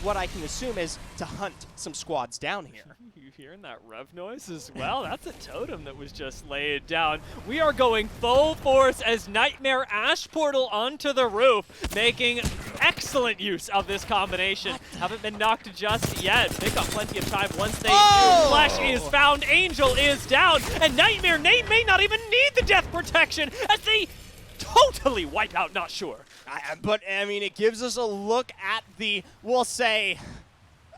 what I can assume is to hunt some squads down here. You hearing that rev noise as well? That's a totem that was just laid down. We are going full force as Nightmare Ash Portal onto the roof, making excellent use of this combination. Haven't been knocked just yet. They've got plenty of time once they do. Flash is found, Angel is down, and Nightmare Nate may not even need the death protection as they totally wipe out Not Sure. But, I mean, it gives us a look at the, we'll say,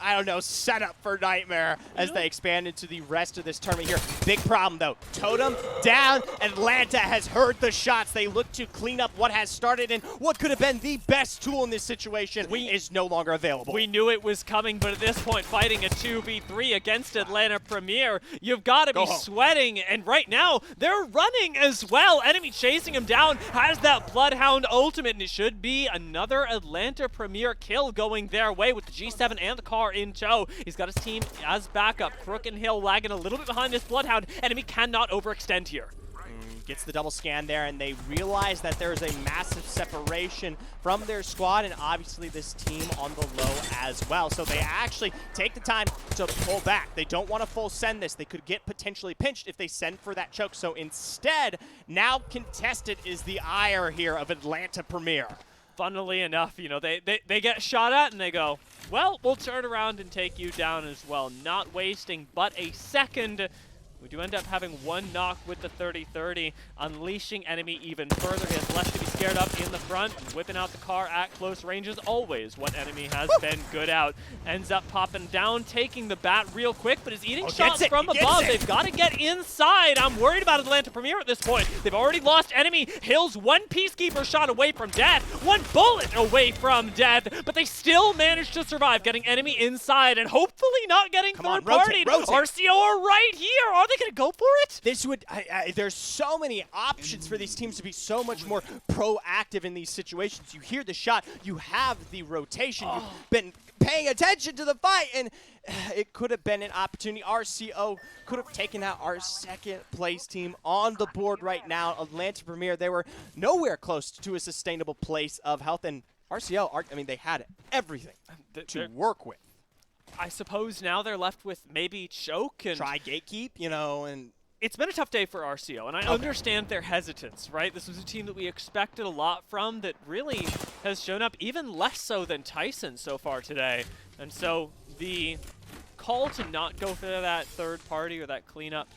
I don't know, setup for Nightmare as they expand into the rest of this tournament here. Big problem, though. Totem down. Atlanta has heard the shots. They look to clean up what has started, and what could have been the best tool in this situation is no longer available. We knew it was coming, but at this point, fighting a 2v3 against Atlanta Premier, you've got to be sweating, and right now, they're running as well. Enemy chasing him down, has that Bloodhound ultimate, and it should be another Atlanta Premier kill going their way with the G7 and the car in tow. He's got his team as backup. Crook and Hill lagging a little bit behind this Bloodhound. Enemy cannot overextend here. Gets the double scan there, and they realize that there is a massive separation from their squad, and obviously this team on the low as well. So they actually take the time to pull back. They don't want to full send this. They could get potentially pinched if they send for that choke. So instead, now contested is the ire here of Atlanta Premier. Funnily enough, you know, they get shot at and they go, well, we'll turn around and take you down as well. Not wasting but a second. We do end up having one knock with the 30-30, unleashing enemy even further. He has less to be scared of in the front, whipping out the car at close ranges, always what enemy has been good out. Ends up popping down, taking the bat real quick, but is eating shots from above. They've got to get inside. I'm worried about Atlanta Premier at this point. They've already lost enemy. Hill's one Peacekeeper shot away from death, one bullet away from death, but they still managed to survive, getting enemy inside and hopefully not getting third-partied. RCO are right here. Are they going to go for it? This would, there's so many options for these teams to be so much more proactive in these situations. You hear the shot, you have the rotation, you've been paying attention to the fight, and it could have been an opportunity. RCO could have taken out our second place team on the board right now. Atlanta Premier, they were nowhere close to a sustainable place of health, and RCO, I mean, they had everything to work with. I suppose now they're left with maybe choke and try gatekeep, you know, and it's been a tough day for RCO, and I understand their hesitance, right? This was a team that we expected a lot from that really has shown up even less so than Tyson so far today. And so the call to not go for that third party or that cleanup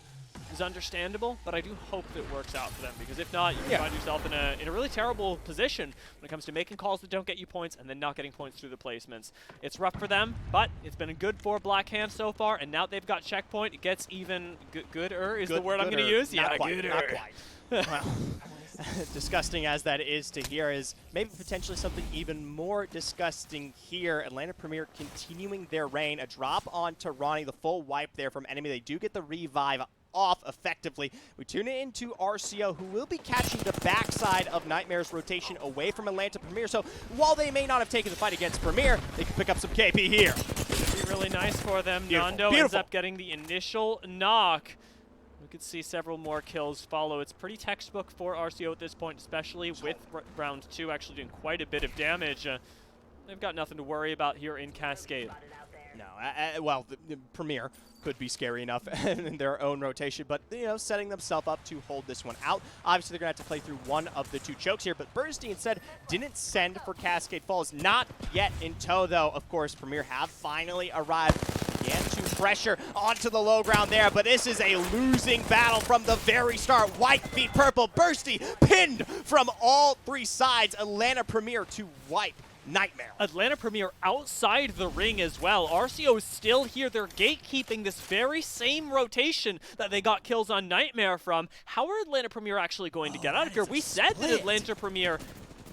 is understandable, but I do hope that it works out for them, because if not, you can find yourself in a really terrible position when it comes to making calls that don't get you points and then not getting points through the placements. It's rough for them, but it's been good for Black Hand so far, and now they've got checkpoint. It gets even gooder is the word I'm going to use. Not quite, not quite. Well, disgusting as that is to hear, is maybe potentially something even more disgusting here. Atlanta Premier continuing their reign. A drop onto Ronnie, the full wipe there from enemy. They do get the revive off effectively. We tune it into RCO, who will be catching the backside of Nightmare's rotation away from Atlanta Premier. So while they may not have taken the fight against Premier, they can pick up some KP here. It'd be really nice for them. Nando ends up getting the initial knock. We could see several more kills follow. It's pretty textbook for RCO at this point, especially with round 2 actually doing quite a bit of damage. They've got nothing to worry about here in Cascade. No, well, the Premier could be scary enough in their own rotation, but, you know, setting themselves up to hold this one out. Obviously, they're going to have to play through one of the two chokes here, but Bursty instead didn't send for Cascade Falls. Not yet in tow, though. Of course, Premier have finally arrived. Again, to pressure onto the low ground there, but this is a losing battle from the very start. White beat purple. Bursty pinned from all three sides. Atlanta Premier to wipe Nightmare. Atlanta Premier outside the ring as well. RCO is still here. They're gatekeeping this very same rotation that they got kills on Nightmare from. How are Atlanta Premier actually going to get out of here? We said that Atlanta Premier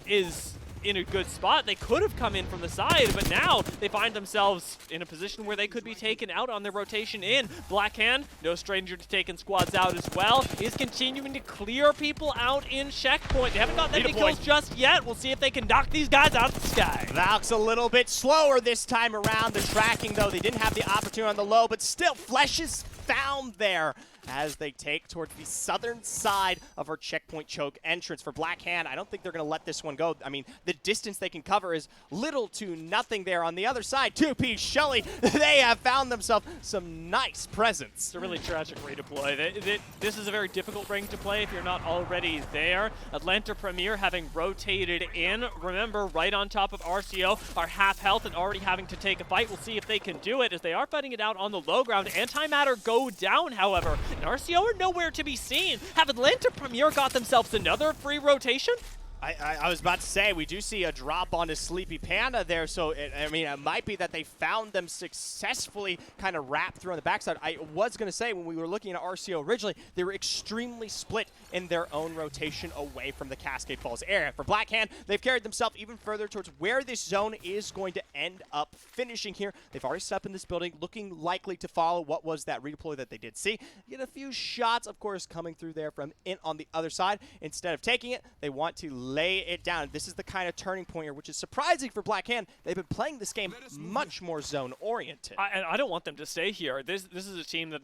is in a good spot. They could have come in from the side, but now they find themselves in a position where they could be taken out on their rotation in. Black Hand, no stranger to taking squads out as well, is continuing to clear people out in checkpoint. They haven't got that many kills just yet. We'll see if they can knock these guys out of the sky. Valk's a little bit slower this time around. The tracking, though, they didn't have the opportunity on the low, but still, Flesh is found there. as they take towards the southern side of our checkpoint choke entrance. For Black Hand, I don't think they're going to let this one go. I mean, the distance they can cover is little to nothing there. On the other side, 2P Shelly, they have found themselves some nice presence. It's a really tragic redeploy. This is a very difficult ring to play if you're not already there. Atlanta Premier having rotated in. Remember, right on top of RCO, are half health and already having to take a fight. We'll see if they can do it as they are fighting it out on the low ground. Antimatter go down, however, and RCO are nowhere to be seen. Have Atlanta Premier got themselves another free rotation? I was about to say, we do see a drop onto Sleepy Panda there, so it might be that they found them successfully kind of wrapped through on the backside. I was going to say, when we were looking at RCO originally, they were extremely split in their own rotation away from the Cascade Falls area. For Black Hand, they've carried themselves even further towards where this zone is going to end up finishing here. They've already set up in this building, looking likely to follow what was that redeploy that they did see. Get a few shots, of course, coming through there from in on the other side. Instead of taking it, they want to lay it down. This is the kind of turning point here, which is surprising for Black Hand. They've been playing this game much more zone-oriented. I don't want them to stay here. This is a team that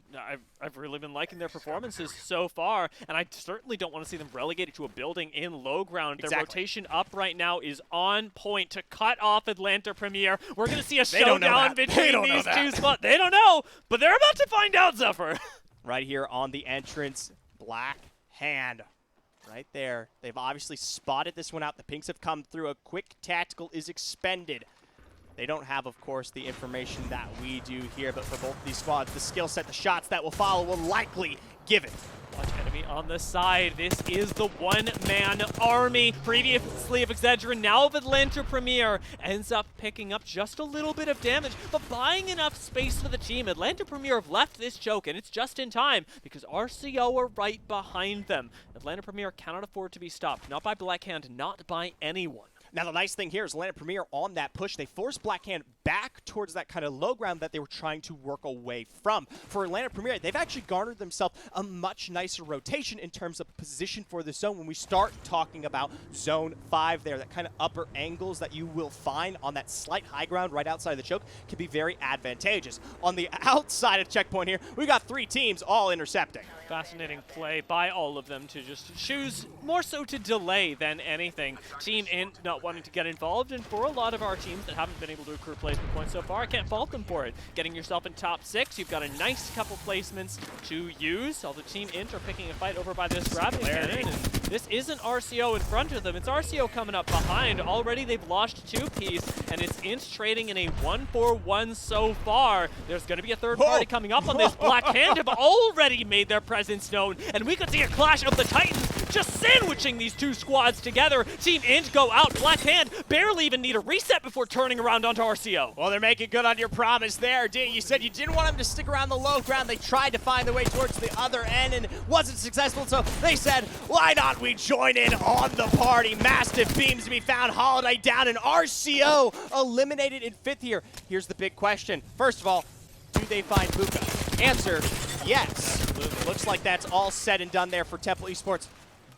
I've really been liking their performances so far, and I certainly don't want to see them relegated to a building in low ground. Their rotation up right now is on point to cut off Atlanta Premier. We're going to see a showdown between these two spots. They don't know, but they're about to find out, Zephyr. Right here on the entrance, Black Hand. Right there. They've obviously spotted this one out. The pinks have come through. A quick tactical is expended. They don't have, of course, the information that we do here, but for both these squads, the skill set, the shots that will follow will likely give it. Watch enemy on the side. This is the one-man army. Previously of Exedrin, now of Atlanta Premier. Ends up picking up just a little bit of damage, but buying enough space for the team. Atlanta Premier have left this choke, and it's just in time because RCO are right behind them. Atlanta Premier cannot afford to be stopped. Not by Black Hand, not by anyone. Now, the nice thing here is Atlanta Premier on that push. They forced Black Hand back towards that kind of low ground that they were trying to work away from. For Atlanta Premier, they've actually garnered themselves a much nicer rotation in terms of position for the zone. When we start talking about Zone 5 there, that kind of upper angles that you will find on that slight high ground right outside of the choke can be very advantageous. On the outside of checkpoint here, we've got 3 teams all intercepting. Fascinating play by all of them to just choose more so to delay than anything. Team Int not wanting to get involved, and for a lot of our teams that haven't been able to accrue placement points so far, I can't fault them for it. Getting yourself in top 6, you've got a nice couple placements to use. Although Team Int are picking a fight over by this gravity cannon, and this isn't RCO in front of them, it's RCO coming up behind. Already they've lost 2-piece, and it's Int trading in a 1-4-1 so far. There's going to be a third party coming up on this. Black Hand have already made their presence known, and we could see a clash of the Titans just sandwiching these two squads together. Team Int go out. Black Hand barely even need a reset before turning around onto RCO. Well, they're making good on your promise there, D. You said you didn't want them to stick around the low ground. They tried to find their way towards the other end and wasn't successful, so they said, why not we join in on the party? Massive beams to be found, Holiday down, and RCO eliminated in 5th here. Here's the big question. First of all, do they find Buka? Answer, yes. Looks like that's all said and done there for Temple Esports.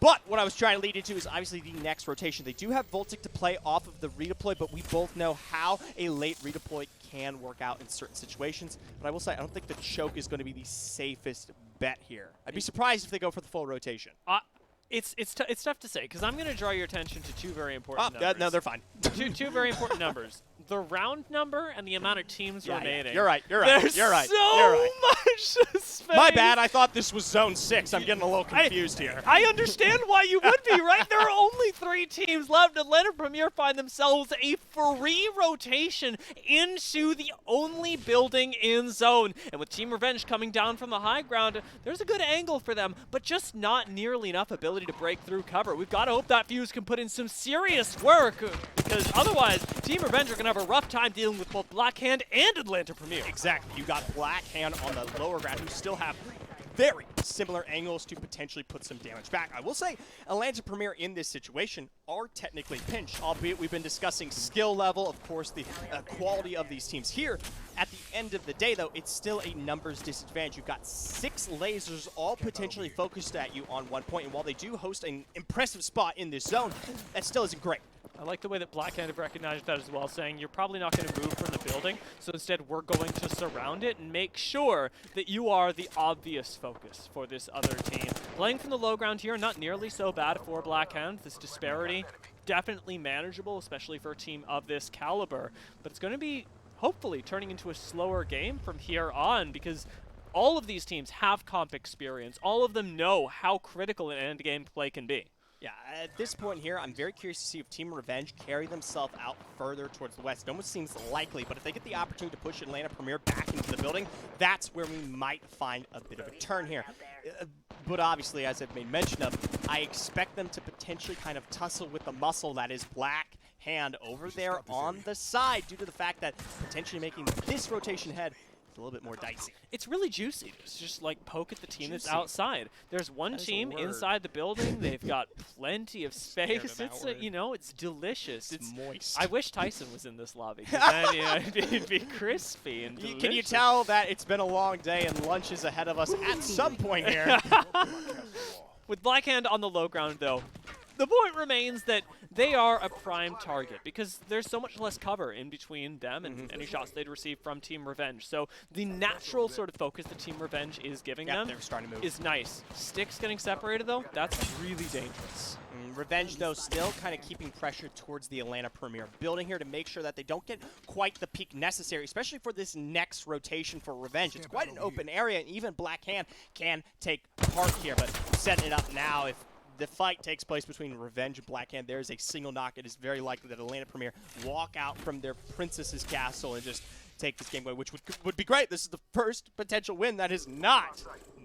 But what I was trying to lead into is obviously the next rotation. They do have Voltic to play off of the redeploy, but we both know how a late redeploy can work out in certain situations. But I will say, I don't think the choke is going to be the safest bet here. I'd be surprised if they go for the full rotation. It's tough to say, because I'm going to draw your attention to 2 very important numbers. No, they're fine. two very important numbers. The round number and the amount of teams remaining. Yeah. You're right. There's You're right. so much space. My bad. I thought this was Zone 6. I'm getting a little confused here. I understand why you would be, right? There are only 3 teams left. Atlanta Premier find themselves a free rotation into the only building in zone. And with Team Revenge coming down from the high ground, there's a good angle for them, but just not nearly enough ability to break through cover. We've got to hope that Fuse can put in some serious work, because otherwise, Team Revenge are going to have a rough time dealing with both Black Hand and Atlanta Premier. Exactly. You got Black Hand on the lower ground, who still have very similar angles to potentially put some damage back. I will say, Atlanta Premier in this situation are technically pinched, albeit we've been discussing skill level, of course, the quality of these teams here. At the end of the day, though, it's still a numbers disadvantage. You've got 6 lasers all potentially focused at you on one point, and while they do host an impressive spot in this zone, that still isn't great. I like the way that Blackhand have recognized that as well, saying you're probably not going to move from the building, so instead we're going to surround it and make sure that you are the obvious focus for this other team. Playing from the low ground here, not nearly so bad for Blackhand. This disparity, definitely manageable, especially for a team of this caliber, but it's going to be hopefully turning into a slower game from here on, because all of these teams have comp experience. All of them know how critical an end game play can be. Yeah, at this point here, I'm very curious to see if Team Revenge carry themselves out further towards the west. It almost seems likely, but if they get the opportunity to push Atlanta Premier back into the building, that's where we might find a bit of a turn here. But obviously, as I've made mention of, I expect them to potentially kind of tussle with the muscle that is Blackhand over there on the side, due to the fact that potentially making this rotation head a little bit more dicey. It's really juicy to just like poke at the team that's outside. There's one team inside the building. They've got plenty of space. It's you know, it's delicious. It's moist. I wish Tyson was in this lobby. Then, you know, it'd be crispy and delicious. Can you tell that it's been a long day and lunch is ahead of us at some point here? With Blackhand on the low ground, though, the point remains that they are a prime target because there's so much less cover in between them and any shots they'd receive from Team Revenge. So the natural sort of focus that Team Revenge is giving them they're starting to move. is nice. Sticks getting separated, though, that's really dangerous. Revenge, though, still kind of keeping pressure towards the Atlanta Premier building here to make sure that they don't get quite the peak necessary, especially for this next rotation for Revenge. It's quite an open area, and even Blackhand can take part here, but setting it up now, if the fight takes place between Revenge and Blackhand, there is a single knock. It is very likely that Atlanta Premier walk out from their princess's castle and just take this game away, which would be great. This is the first potential win that is not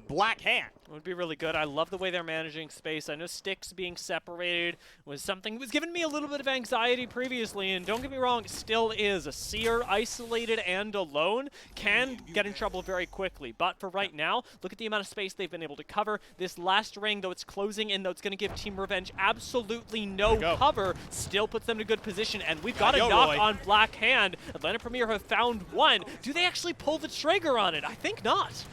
Blackhand. It would be really good. I love the way they're managing space. I know Sticks being separated was something that was giving me a little bit of anxiety previously, and don't get me wrong, it still is. A Seer isolated and alone can get in trouble very quickly, but for right now, look at the amount of space they've been able to cover. This last ring, though it's closing in, though it's going to give Team Revenge absolutely no cover, still puts them in a good position, and we've got a knock on Blackhand. Atlanta Premier have found one. Do they actually pull the trigger on it? I think not.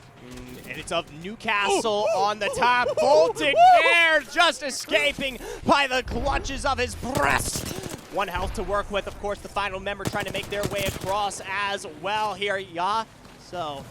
And it's of Newcastle on the top. Bolting there, just escaping by the clutches of his breast. One health to work with. Of course, the final member trying to make their way across as well here. Yeah. So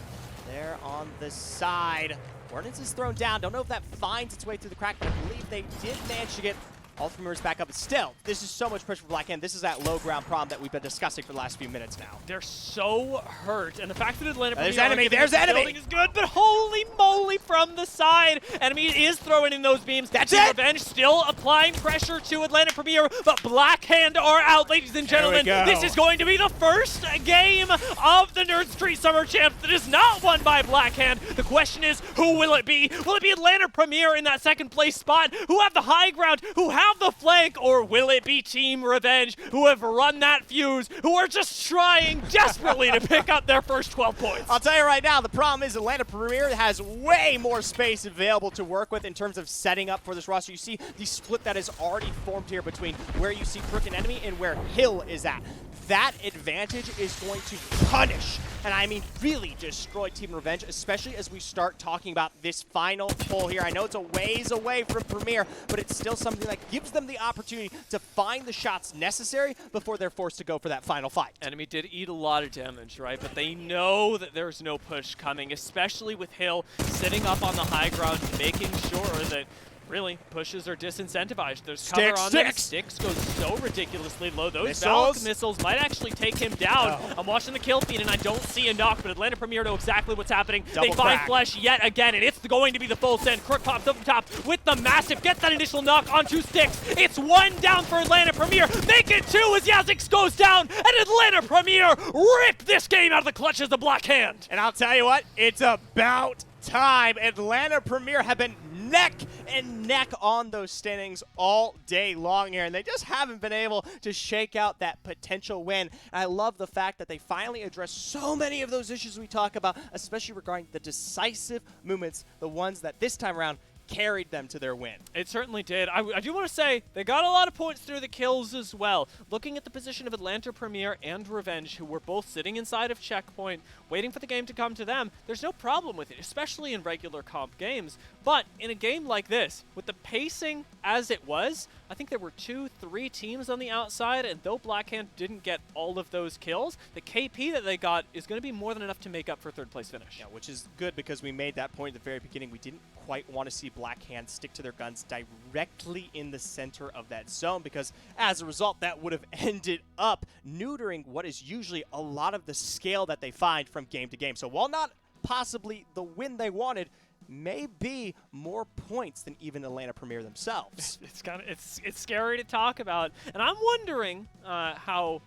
they're on the side. Ordnance is thrown down. Don't know if that finds its way through the crack, but I believe they did manage to get all three members back up. But still, this is so much pressure for Blackhand. This is that low ground problem that we've been discussing for the last few minutes now. They're so hurt, and the fact that Atlanta There's enemy, there's enemy! Is good, but holy moly from the side. Enemy is throwing in those beams. That's Team it! Revenge still applying pressure to Atlanta Premier, but Blackhand are out, ladies and gentlemen. This is going to be the first game of the Nerd Street Summer Champs that is not won by Blackhand. The question is, who will it be? Will it be Atlanta Premier in that second place spot, who have the high ground, who have the flank, or will it be Team Revenge, who have run that fuse, who are just trying desperately to pick up their first 12 points? I'll tell you right now, the problem is Atlanta Premier has way more space available to work with in terms of setting up for this roster. You see the split that is already formed here between where you see Frickin' Enemy and where Hill is at. That advantage is going to punish, and I mean really destroy Team Revenge, especially as we start talking about this final pull here. I know it's a ways away from Premier, but it's still something that gives them the opportunity to find the shots necessary before they're forced to go for that final fight. Enemy did eat a lot of damage, right? But they know that there's no push coming, especially with Hill sitting up on the high ground, making sure that really, pushes are disincentivized. There's cover on them. Sticks goes so ridiculously low. Those Valk missiles might actually take him down. I'm watching the kill feed, and I don't see a knock, but Atlanta Premier know exactly what's happening. They find Flesh yet again, and it's going to be the full send. Crook pops up top with the massive. Gets that initial knock onto Sticks. It's one down for Atlanta Premier. Make it two as Yazix goes down, and Atlanta Premier rip this game out of the clutches of Blackhand. And I'll tell you what, it's about time. Atlanta Premier have been neck and neck on those standings all day long here, and they just haven't been able to shake out that potential win. And I love the fact that they finally address so many of those issues we talk about, especially regarding the decisive movements, the ones that this time around carried them to their win. It certainly did. I do want to say they got a lot of points through the kills as well. Looking at the position of Atlanta Premier and Revenge, who were both sitting inside of checkpoint, waiting for the game to come to them, there's no problem with it, especially in regular comp games. But in a game like this, with the pacing as it was, I think there were 2-3 teams on the outside, and though Blackhand didn't get all of those kills, the KP that they got is going to be more than enough to make up for third place finish. Yeah, which is good because we made that point at the very beginning. We didn't quite want to see Blackhand stick to their guns directly in the center of that zone, because as a result, that would have ended up neutering what is usually a lot of the scale that they find from game to game. So while not possibly the win they wanted, may be more points than even Atlanta Premier themselves. It's scary to talk about, and I'm wondering how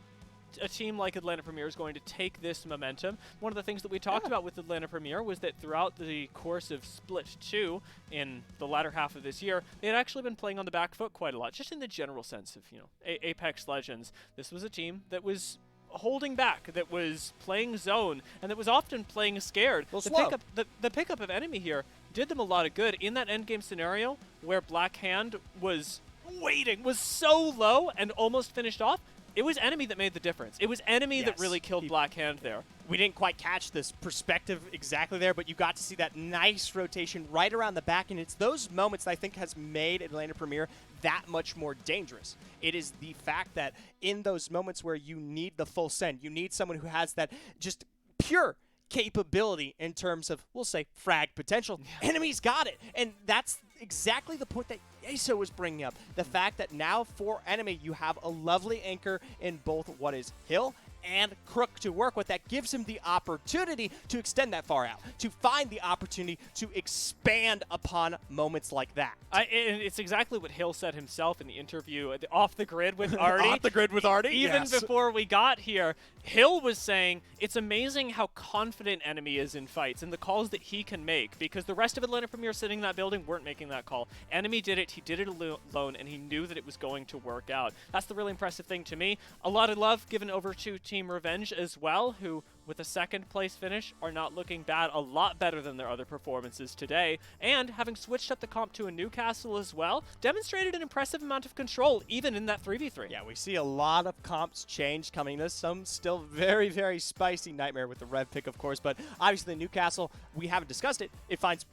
a team like Atlanta Premier is going to take this momentum. One of the things that we talked about with Atlanta Premier was that throughout the course of Split 2 in the latter half of this year, they had actually been playing on the back foot quite a lot, just in the general sense of, Apex Legends. This was a team that was holding back, that was playing zone, and that was often playing scared. The pickup of enemy here did them a lot of good in that endgame scenario where Blackhand was waiting, was so low and almost finished off. It was enemy that made the difference. It was enemy that really killed Blackhand there. We didn't quite catch this perspective exactly there, but you got to see that nice rotation right around the back, and it's those moments that I think has made Atlanta Premier that much more dangerous. It is the fact that in those moments where you need the full send, you need someone who has that just pure capability in terms of, we'll say, frag potential. Enemies got it, and that's exactly the point that Yeso was bringing up. The fact that now for enemy, you have a lovely anchor in both what is Hill and Crook to work with. That gives him the opportunity to extend that far out, to find the opportunity to expand upon moments like that. And it's exactly what Hill said himself in the interview off the grid with Artie. Off the grid with Artie, Even before we got here, Hill was saying it's amazing how confident enemy is in fights and the calls that he can make, because the rest of Atlanta Premier sitting in that building weren't making that call. Enemy did it, he did it alone, and he knew that it was going to work out. That's the really impressive thing to me. A lot of love given over to Team Revenge as well, who with a second place finish are not looking bad, a lot better than their other performances today, and having switched up the comp to a Newcastle as well, demonstrated an impressive amount of control even in that 3v3. Yeah, we see a lot of comps change coming this, some still very, very spicy. Nightmare with the Rev pick, of course, but obviously Newcastle, we haven't discussed it, it finds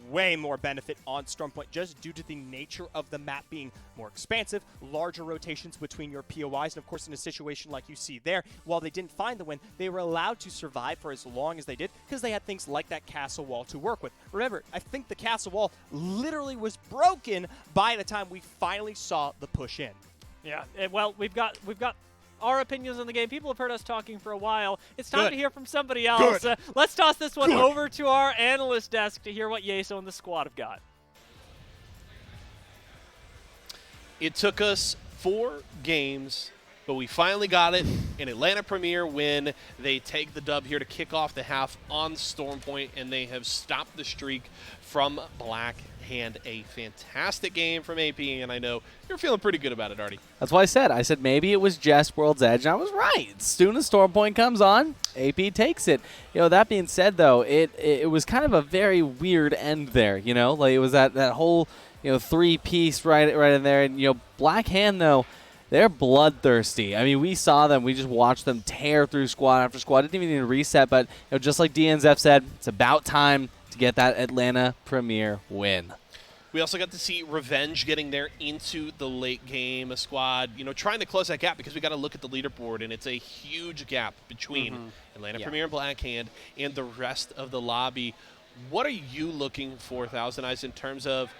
way more benefit on Stormpoint just due to the nature of the map being more expansive, larger rotations between your POIs, and of course in a situation like you see there, while they didn't find the win, they were allowed to survive for as long as they did because they had things like that castle wall to work with. Remember, I think the castle wall literally was broken by the time we finally saw the push in. Yeah, well, we've got our opinions on the game. People have heard us talking for a while. It's time to hear from somebody else. Let's toss this one over to our analyst desk to hear what Yeso and the squad have got. It took us 4 games, but we finally got it. An Atlanta Premier win. They take the dub here to kick off the half on Stormpoint, and they have stopped the streak from Blackhand. A fantastic game from AP, and I know you're feeling pretty good about it, Artie. That's why I said maybe it was just World's Edge, and I was right. As soon as Stormpoint comes on, AP takes it. That being said, though, it was kind of a very weird end there, Like, it was that whole, 3-piece right in there, and, Blackhand, though, they're bloodthirsty. I mean, we saw them. We just watched them tear through squad after squad. Didn't even need a reset, but, just like DNZF said, it's about time to get that Atlanta Premier win. We also got to see Revenge getting there into the late game, a squad, trying to close that gap, because we got to look at the leaderboard, and it's a huge gap between Atlanta Premier and Blackhand and the rest of the lobby. What are you looking for, Thousand Eyes, in terms of,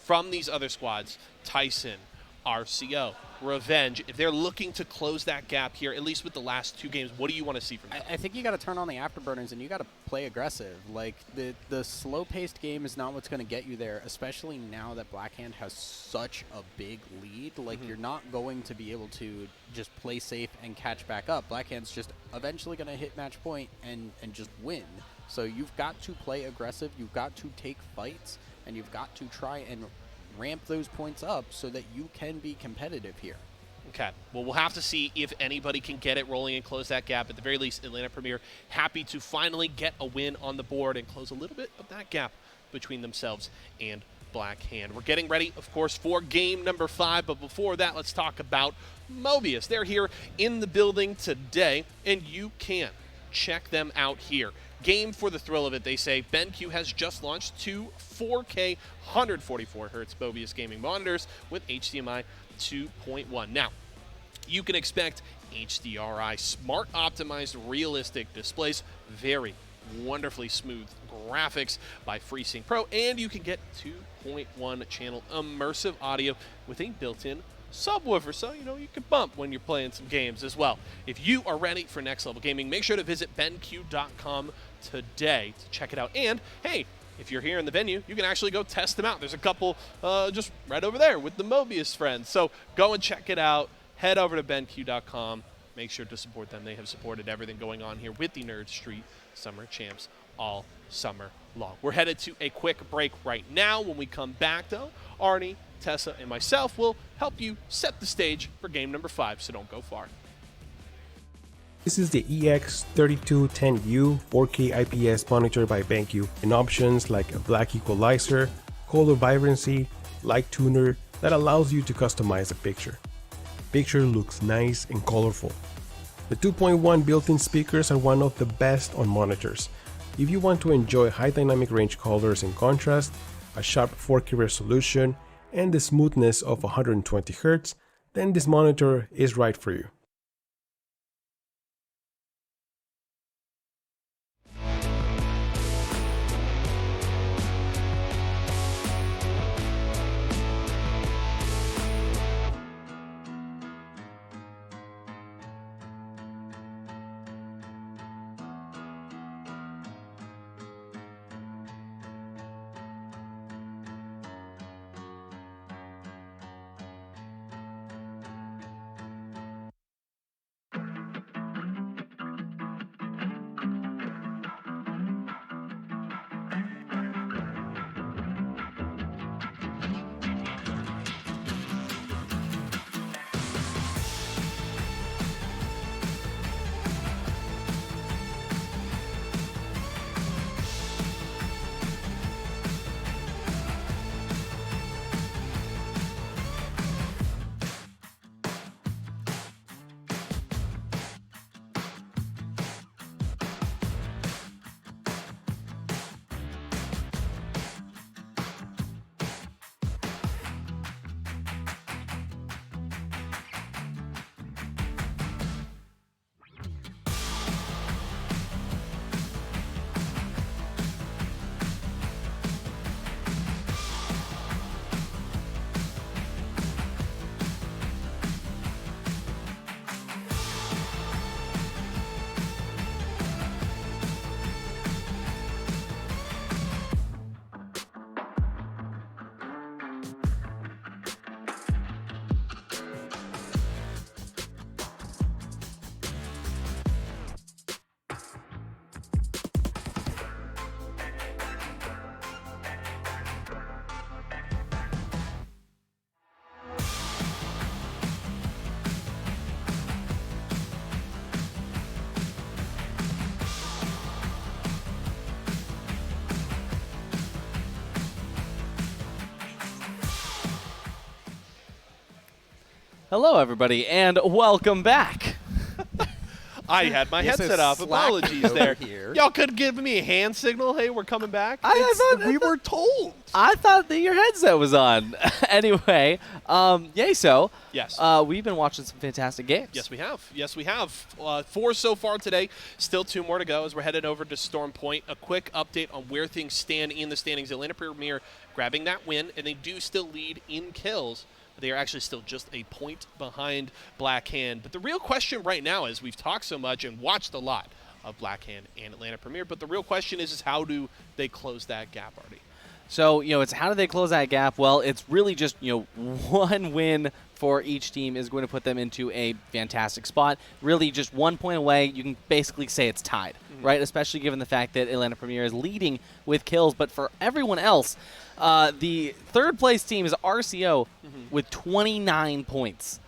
from these other squads, Tyson, RCO, Revenge, if they're looking to close that gap here, at least with the last 2 games, what do you want to see from them? I think you got to turn on the afterburners and you got to play aggressive. Like, the slow-paced game is not what's going to get you there, especially now that Blackhand has such a big lead. Like, you're not going to be able to just play safe and catch back up. Blackhand's just eventually going to hit match point and just win. So you've got to play aggressive, you've got to take fights, and you've got to try and ramp those points up so that you can be competitive here. Okay. Well, we'll have to see if anybody can get it rolling and close that gap. At the very least, Atlanta Premier happy to finally get a win on the board and close a little bit of that gap between themselves and Black Hand. We're getting ready, of course, for game number 5, but before that, let's talk about Mobius. They're here in the building today, and you can check them out here. Game for the thrill of it, they say. BenQ has just launched 2 4K 144 Hz Mobius gaming monitors with HDMI 2.1. Now, you can expect HDRI, smart optimized realistic displays, very wonderfully smooth graphics by FreeSync Pro, and you can get 2.1 channel immersive audio with a built-in subwoofer, so you can bump when you're playing some games as well. If you are ready for next level gaming, make sure to visit benq.com today to check it out. And hey, if you're here in the venue, you can actually go test them out. There's a couple just right over there with the Mobius friends, so go and check it out. Head over to benq.com. Make sure to support them. They have supported everything going on here with the Nerd Street Summer Champs all summer long. We're headed to a quick break right now. When we come back, though, Arnie, Tessa, and myself will help you set the stage for game number 5, so don't go far. This is the EX3210U 4K IPS monitor by BenQ, and options like a black equalizer, color vibrancy, light tuner that allows you to customize a picture. Picture looks nice and colorful. The 2.1 built-in speakers are one of the best on monitors. If you want to enjoy high dynamic range colors and contrast, a sharp 4K resolution, and the smoothness of 120 Hz, then this monitor is right for you. Hello, everybody, and welcome back. I had my headset off. Apologies there. Y'all could give me a hand signal. Hey, we're coming back. I thought we were told. I thought that your headset was on. Anyway, so yes, we've been watching some fantastic games. Yes, we have. Yes, we have. 4 so far today. Still 2 more to go as we're headed over to Storm Point. A quick update on where things stand in the standings. Atlanta Premier grabbing that win, and they do still lead in kills. They are actually still just a point behind Black Hand. But the real question right now is, we've talked so much and watched a lot of Black Hand and Atlanta Premier, but the real question is how do they close that gap, Artie? So, it's how do they close that gap? Well, it's really just, one win for each team is going to put them into a fantastic spot. Really just 1 point away. You can basically say it's tied, right? Especially given the fact that Atlanta Premier is leading with kills. But for everyone else, the third place team is RCO with 29 points.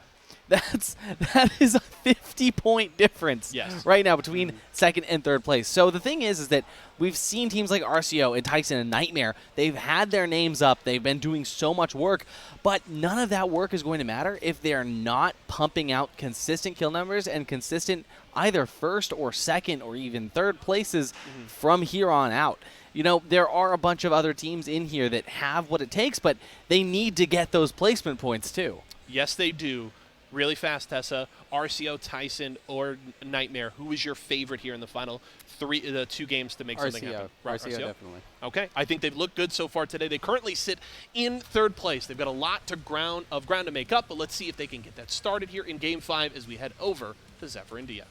That is a 50-point difference right now between second and third place. So the thing is that we've seen teams like RCO and Tyson and Nightmare. They've had their names up. They've been doing so much work, but none of that work is going to matter if they're not pumping out consistent kill numbers and consistent either first or second or even third places from here on out. You know, there are a bunch of other teams in here that have what it takes, but they need to get those placement points too. Yes, they do. Really fast, Tessa. RCO, Tyson, or Nightmare. Who is your favorite here in the final two games to make something happen? RCO, definitely. Okay. I think they've looked good so far today. They currently sit in third place. They've got a lot of ground to make up, but let's see if they can get that started here in Game 5 as we head over to Zephyr India.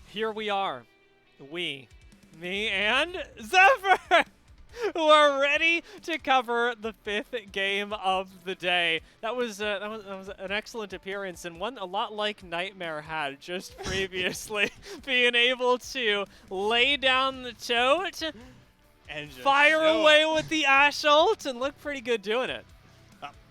Here we are. Me and Zephyr, who are ready to cover the 5th game of the day. That was an excellent appearance, and one a lot like Nightmare had just previously, being able to lay down the tote and just fire away with the Ash ult and look pretty good doing it.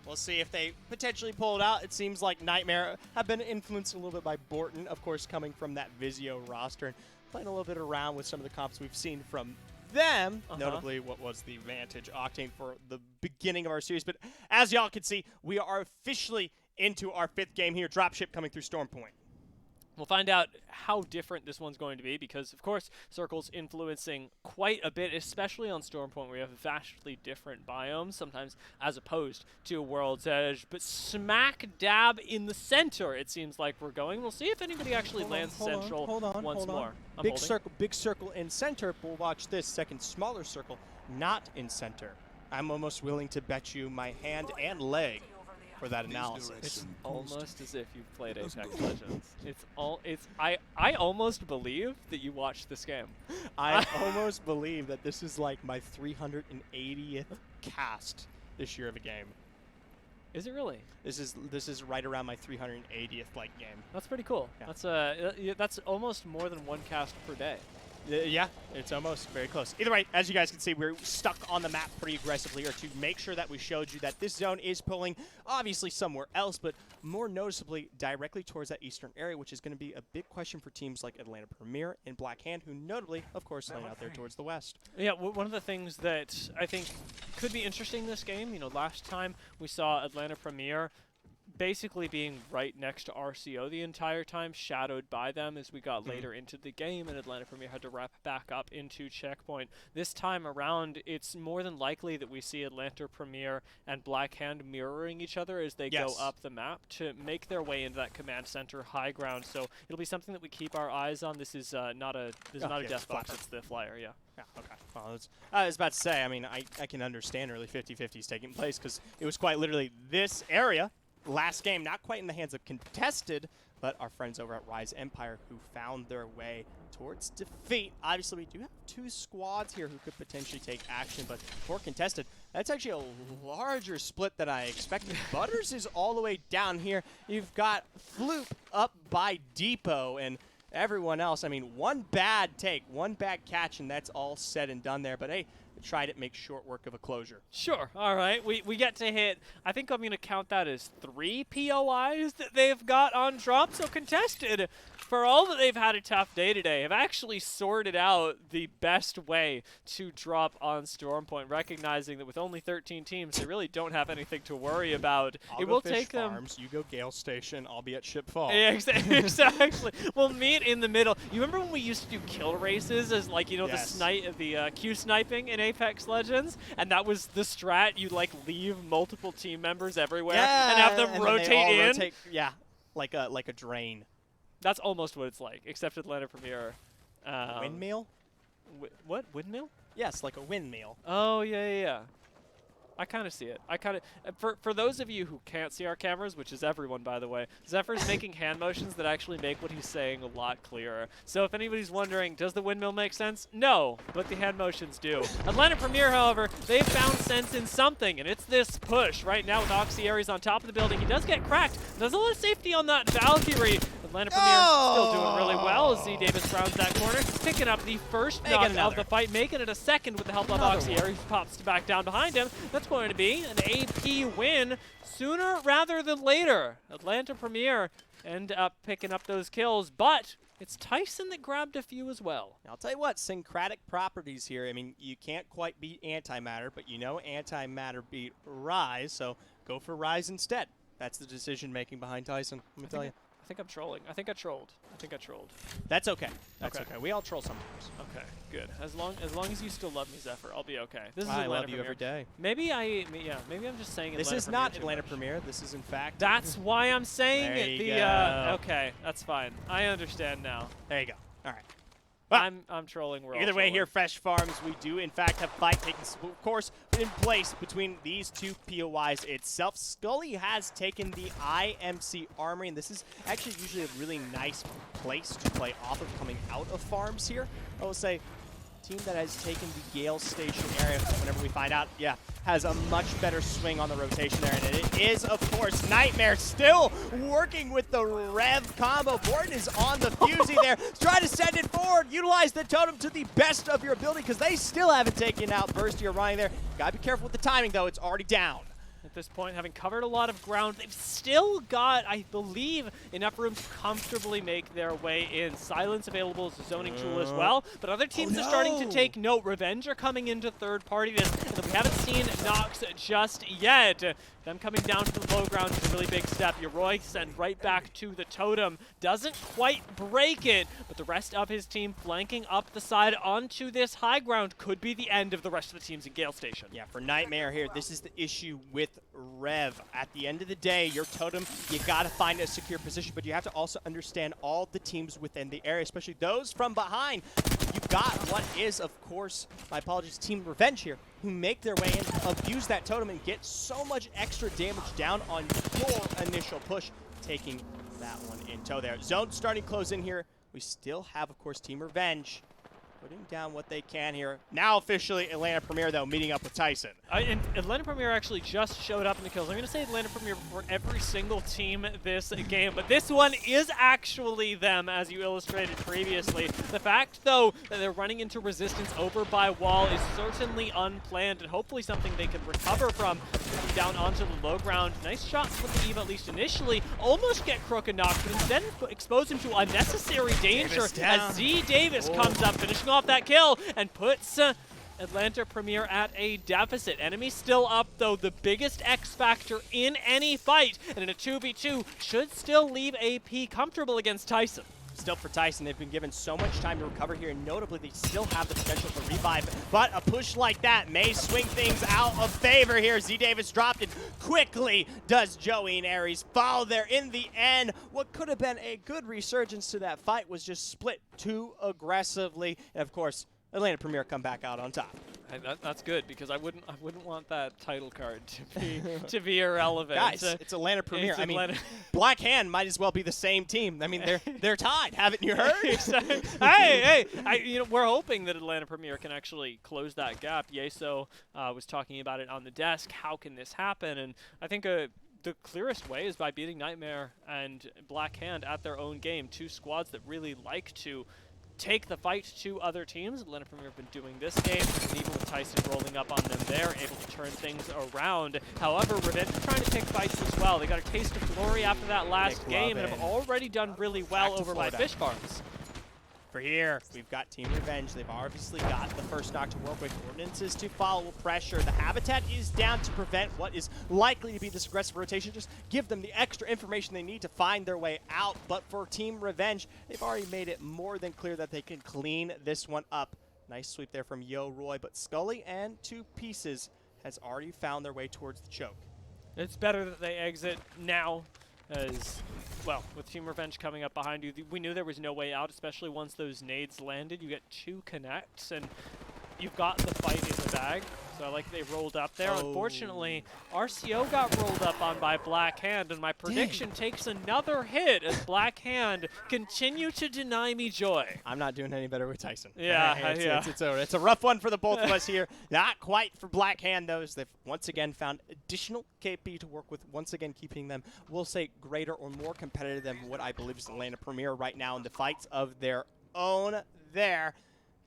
We'll see if they potentially pull it out. It seems like Nightmare have been influenced a little bit by Borton, of course, coming from that Vizio roster and playing a little bit around with some of the comps we've seen from them, notably what was the Vantage Octane for the beginning of our series. But as y'all can see, we are officially into our 5th game here. Dropship coming through Storm Point. We'll find out how different this one's going to be because, of course, Circle's influencing quite a bit, especially on Storm Point, where we have vastly different biomes, sometimes as opposed to World's Edge. But smack dab in the center, it seems like we're going. We'll see if anybody actually lands central once more. Big circle in center, but we'll watch this second smaller circle not in center. I'm almost willing to bet you my hand and leg for that analysis. It's almost as if you've played Apex Legends. I almost believe that you watched this game. I almost believe that this is like my 380th cast this year of a game. Is it really? This is right around my 380th like game. That's pretty cool. Yeah. That's almost more than one cast per day. Yeah, it's almost very close. Either way, as you guys can see, we're stuck on the map pretty aggressively here to make sure that we showed you that this zone is pulling obviously somewhere else, but more noticeably directly towards that eastern area, which is going to be a big question for teams like Atlanta Premier and Black Hand, who notably, of course, laying out there towards the west. Yeah, one of the things that I think could be interesting this game, you know, last time we saw Atlanta Premier basically being right next to RCO the entire time, shadowed by them as we got later into the game, and Atlanta Premier had to wrap back up into checkpoint. This time around, it's more than likely that we see Atlanta Premier and Black Hand mirroring each other as they go up the map to make their way into that command center high ground. So it'll be something that we keep our eyes on. This is not a death box, it's the flyer, yeah. Yeah, okay. Well, I was about to say, I mean, I can understand early 50-50s taking place because it was quite literally this area. Last game, not quite in the hands of Contested, but our friends over at Rise Empire who found their way towards defeat. Obviously, we do have 2 squads here who could potentially take action, but for Contested, that's actually a larger split than I expected. Butters is all the way down here. You've got Floop up by Depot, and everyone else, I mean, one bad take, one bad catch, and that's all said and done there. But hey, try to make short work of a closure. Sure. All right. We get to hit, I think I'm going to count that as 3 POIs that they've got on drop. So Contested, for all that they've had a tough day today, have actually sorted out the best way to drop on Storm Point, recognizing that with only 13 teams, they really don't have anything to worry about. It will take them. You go Gale Station, I'll be at Ship Fall. Yeah, exactly. We'll meet in the middle. You remember when we used to do kill races as, like, you know, the Q sniping in Apex Legends, and that was the strat. You'd like leave multiple team members everywhere and have them rotate in. Yeah, like a drain. That's almost what it's like, except Atlanta Premier. Windmill? What? Windmill? Yes, like a windmill. Oh yeah. I kind of see it. For those of you who can't see our cameras, which is everyone, by the way, Zephyr's making hand motions that actually make what he's saying a lot clearer. So if anybody's wondering, does the windmill make sense? No, but the hand motions do. Atlanta Premier, however, they've found sense in something, and it's this push right now with Oxy Aries on top of the building. He does get cracked. There's a lot of safety on that Valkyrie. Atlanta Premier still doing really well as Z Davis rounds that corner, picking up the first knock of the fight, making it a second with the help of Oxy. He pops back down behind him. That's going to be an AP win sooner rather than later. Atlanta Premier end up picking up those kills, but it's Tyson that grabbed a few as well. I'll tell you what, syncretic properties here. I mean, you can't quite beat Antimatter, but you know Antimatter beat Rise, so go for Rise instead. That's the decision making behind Tyson, let me tell you. I think I'm trolling. I think I trolled. That's okay. That's okay. We all troll sometimes. Okay, good. As long as you still love me, Zephyr, I'll be okay. This is I Atlanta love you Premier. every day. Maybe I'm just saying This Atlanta is Premier not too Atlanta much. Premier. This is in fact. That's why I'm saying There it. you The go. okay, that's fine. I understand now. There you go. All right. Well, I'm trolling. We're all Either way, trolling. here, Fresh Farms, we do in fact have fight taking, of course, in place between these two POIs itself. Scully has taken the IMC Armory, and this is actually usually a really nice place to play off of coming out of farms here. I will say, team that has taken the Gale Station area, whenever we find out, has a much better swing on the rotation there, and it is, of course, Nightmare still working with the Rev combo. Borden is on the fusey there, try to send it forward, utilize the totem to the best of your ability, because they still haven't taken out Bursty or Ryan there. Gotta be careful with the timing, though, it's already down. At this point, having covered a lot of ground, they've still got, I believe, enough room to comfortably make their way in. Silence available as a zoning tool as well, but other teams are starting to take note. Revenge are coming into third party, and we haven't seen Nox just yet. Them coming down to the low ground is a really big step. Yoroi sent right back to the totem. Doesn't quite break it, but the rest of his team flanking up the side onto this high ground could be the end of the rest of the teams in Gale Station. Yeah, for Nightmare here, this is the issue with Rev. At the end of the day, your totem, you gotta find a secure position, but you have to also understand all the teams within the area, especially those from behind. You've got what is, of course, my apologies, Team Revenge here, who make their way in, abuse that totem, and get so much extra damage down on your initial push, taking that one in tow there. Zone starting to close in here. We still have, of course, Team Revenge putting down what they can here. Now officially Atlanta Premier, though, meeting up with Tyson. And Atlanta Premier actually just showed up in the kills. I'm going to say Atlanta Premier for every single team this game, but this one is actually them, as you illustrated previously. The fact, though, that they're running into resistance over by wall is certainly unplanned, and hopefully something they can recover from. Down onto the low ground. Nice shots with the Eve, at least initially. Almost get Crook knocked, but instead expose him to unnecessary danger as Z Davis comes up, finishing off that kill, and puts Atlanta Premier at a deficit. Enemy still up, though, the biggest X factor in any fight, and in a 2v2 should still leave AP comfortable against Tyson. Still for Tyson, they've been given so much time to recover here, and notably they still have the potential for revive, but a push like that may swing things out of favor here. Z Davis dropped it quickly. Does Joey and Aries follow there in the end? What could have been a good resurgence to that fight was just split too aggressively, and of course Atlanta Premier come back out on top. And that's good, because I wouldn't want that title card to be irrelevant. Guys, it's Atlanta Premier. It's I mean, Atlanta. Black Hand might as well be the same team. I mean, they're tied. Haven't you heard? hey, we're hoping that Atlanta Premier can actually close that gap. Yeso was talking about it on the desk. How can this happen? And I think the clearest way is by beating Nightmare and Black Hand at their own game. Two squads that really like to take the fight to other teams. Atlanta Premier have been doing this game, and even with Tyson rolling up on them there, able to turn things around. However, Revenge are trying to pick fights as well. They got a taste of glory after that last game and have already done really well over by Fish Farms. For here, we've got Team Revenge. They've obviously got the first knock to work with. Ordinances to follow, pressure. The habitat is down to prevent what is likely to be this aggressive rotation. Just give them the extra information they need to find their way out. But for Team Revenge, they've already made it more than clear that they can clean this one up. Nice sweep there from Yoroi, but Scully and Two Pieces has already found their way towards the choke. It's better that they exit now, as well, with Team Revenge coming up behind you, we knew there was no way out, especially once those nades landed. You get two connects, and you've got the fight in the bag. So I like they rolled up there. Unfortunately, RCO got rolled up on by Black Hand, and my prediction takes another hit as Black Hand continue to deny me joy. I'm not doing any better with Tyson. Yeah, It's a rough one for the both of us here. Not quite for Black Hand, though, as they've once again found additional KP to work with, once again keeping them, we'll say, greater or more competitive than what I believe is the LAN Premier right now in the fights of their own there.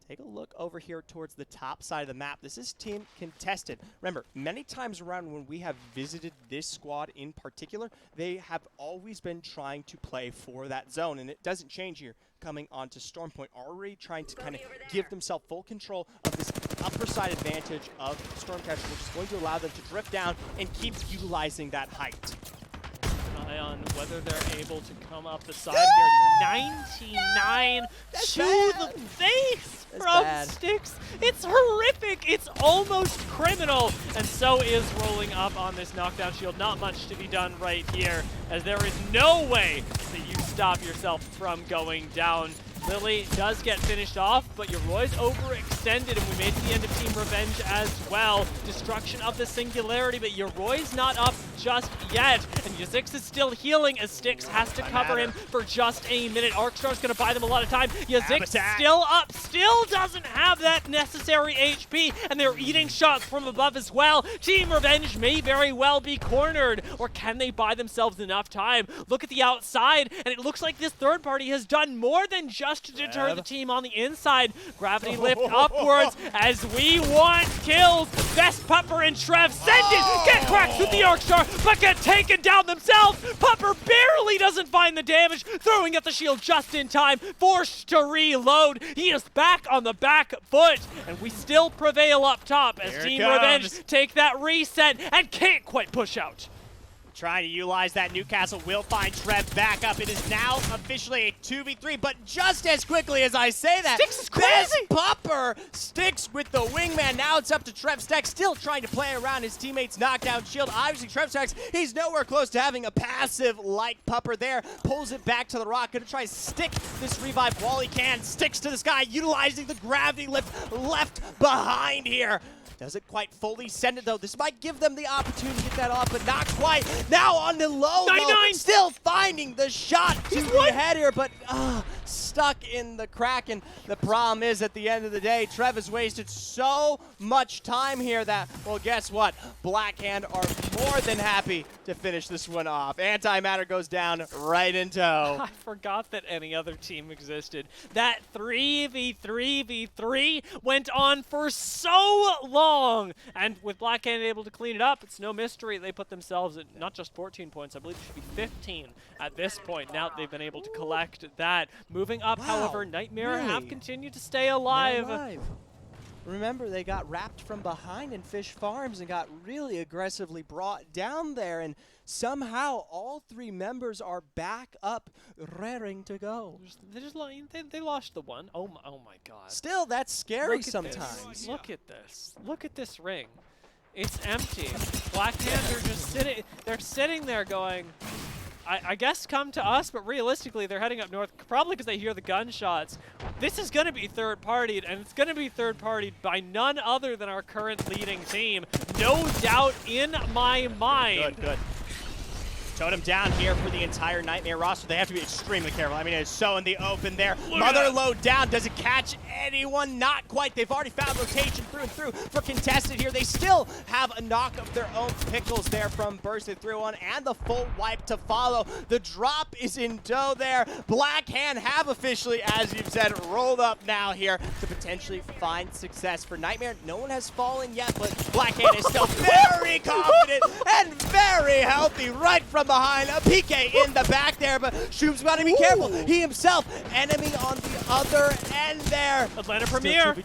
Take a look over here towards the top side of the map. This is team contested. Remember, many times around when we have visited this squad in particular, they have always been trying to play for that zone, and it doesn't change here. Coming onto Stormpoint, already trying to kind of give themselves full control of this upper side advantage of Stormcatcher, which is going to allow them to drift down and keep utilizing that height. On whether they're able to come up the side here. 99 to the face from Styx. It's horrific. It's almost criminal. And so is rolling up on this knockdown shield. Not much to be done right here, as there is no way that you stop yourself from going down. Lily does get finished off, but Yoroi overextended, and we made it to the end of Team Revenge as well. Destruction of the Singularity, but Yoroi's not up just yet, and Yazix is still healing as Styx has to cover him for just a minute. Arcstar's going to buy them a lot of time. Yazix still up, still doesn't have that necessary HP, and they're eating shots from above as well. Team Revenge may very well be cornered, or can they buy themselves enough time? Look at the outside, and it looks like this third party has done more than just to deter the team on the inside. Gravity lift upwards as we want kills. Best Pupper and Trev send it! Get cracked with the Arcstar, but get taken down themselves! Pupper barely doesn't find the damage, throwing at the shield just in time, forced to reload. He is back on the back foot, and we still prevail up top as Team Revenge take that reset and can't quite push out. Trying to utilize that Newcastle will find Trev back up. It is now officially a 2v3, but just as quickly as I say that, Styx is crazy! Best Pupper sticks with the wingman. Now it's up to Trev Stacks, still trying to play around his teammate's knockdown shield. Obviously, Trev Stacks, he's nowhere close to having a passive like Pupper there. Pulls it back to the rock, gonna try to stick this revive while he can. Sticks to the sky, utilizing the gravity lift left behind here. Doesn't quite fully send it, though. This might give them the opportunity to get that off, but not quite. Now on the low, though, still finding the shot to the head here, but stuck in the crack. And the problem is, at the end of the day, Trev has wasted so much time here that, well, guess what? Black Hand are more than happy to finish this one off. Antimatter goes down right in tow. I forgot that any other team existed. That 3v3v3 went on for so long. And with Black Hand able to clean it up, it's no mystery they put themselves at not just 14 points, I believe it should be 15 at this point. Now that they've been able to collect that. Moving up, however, Nightmare have continued to stay alive. Remember, they got wrapped from behind in Fish Farms and got really aggressively brought down there, and somehow all three members are back up, raring to go. They lost the one. Oh my God. Still, that's scary sometimes. Look at this. Look at this ring. It's empty. Black Hand are just sitting. They're sitting there going, I guess come to us, but realistically they're heading up north, probably because they hear the gunshots. This is going to be third-partied, and it's going to be third-partied by none other than our current leading team. No doubt in my mind. Good. Totem down here for the entire Nightmare roster. They have to be extremely careful. I mean, it's so in the open there. Mother load down. Does it catch anyone? Not quite. They've already found rotation through and through for contested here. They still have a knock of their own. Pickles there from bursted through one, and the full wipe to follow. The drop is in tow there. Black Hand have officially, as you've said, rolled up now here to potentially find success for Nightmare. No one has fallen yet, but Black Hand is still very confident and very healthy right from behind. A PK in the back there, but Shoob's got to be careful. He himself, enemy on the other end there. Atlanta Premier.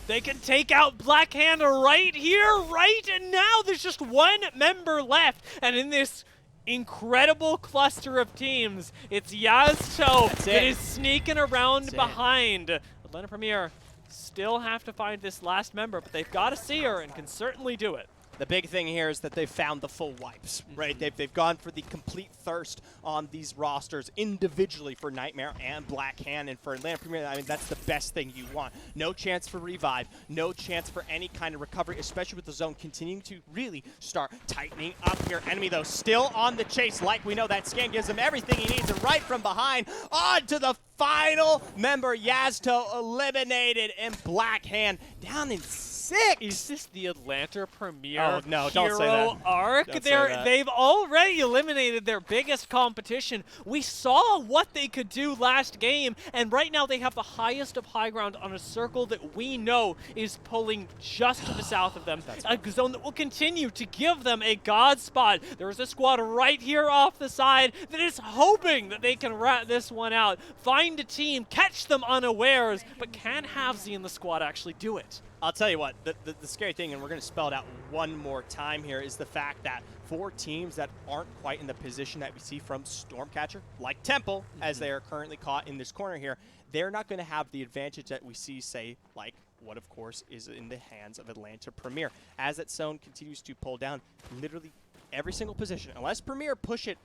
They can take out Black Hand right here, right and now. There's just one member left, and in this incredible cluster of teams, it's Yazto that is sneaking around behind. Atlanta Premier still have to find this last member, but they've got a seer and can certainly do it. The big thing here is that they've found the full wipes, right? They've gone for the complete thirst on these rosters individually for Nightmare and Black Hand, and for Atlanta Premier, I mean, that's the best thing you want. No chance for revive, no chance for any kind of recovery, especially with the zone continuing to really start tightening up here. Enemy, though, still on the chase. Like we know, that scan gives him everything he needs, and right from behind, on to the final member, Yazto eliminated, and Black Hand down in 6. Is this the Atlanta Premier Oh, no, don't say hero that. arc? Don't say that. They've already eliminated their biggest competition. We saw what they could do last game, and right now they have the highest of high ground on a circle that we know is pulling just to the south of them. A zone that will continue to give them a god spot. There is a squad right here off the side that is hoping that they can rat this one out, find a team, catch them unawares, but can Havsy and the squad actually do it? I'll tell you what, the scary thing, and we're going to spell it out one more time here, is the fact that for teams that aren't quite in the position that we see from Stormcatcher, like Temple, as they are currently caught in this corner here, they're not going to have the advantage that we see, say, like what, of course, is in the hands of Atlanta Premier. As that zone continues to pull down literally every single position, unless Premier push it